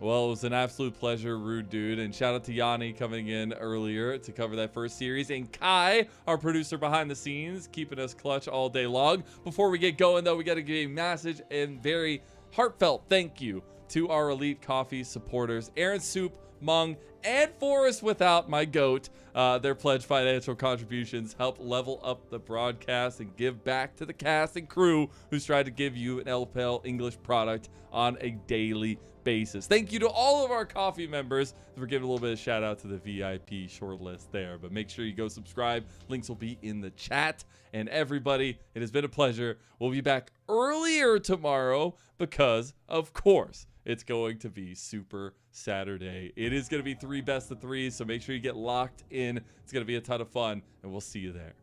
Well, it was an absolute pleasure, Rude Dude. And shout out to Yanni coming in earlier to cover that first series. And Kai, our producer behind the scenes, keeping us clutch all day long. Before we get going, though, we got to give a massive and very heartfelt thank you to our Elite Coffee supporters, Aaron Soup, Mung, and Forrest without my goat. Their pledged financial contributions help level up the broadcast and give back to the cast and crew who's tried to give you an LPL English product on a daily basis. Thank you to all of our coffee members. We're giving a little bit of shout out to the VIP short list there, but make sure you go subscribe. Links will be in the chat. And everybody, it has been a pleasure. We'll be back earlier tomorrow because, of course, it's going to be Super Saturday. It is going to be 3 best of 3s, so make sure you get locked in. It's going to be a ton of fun, and we'll see you there.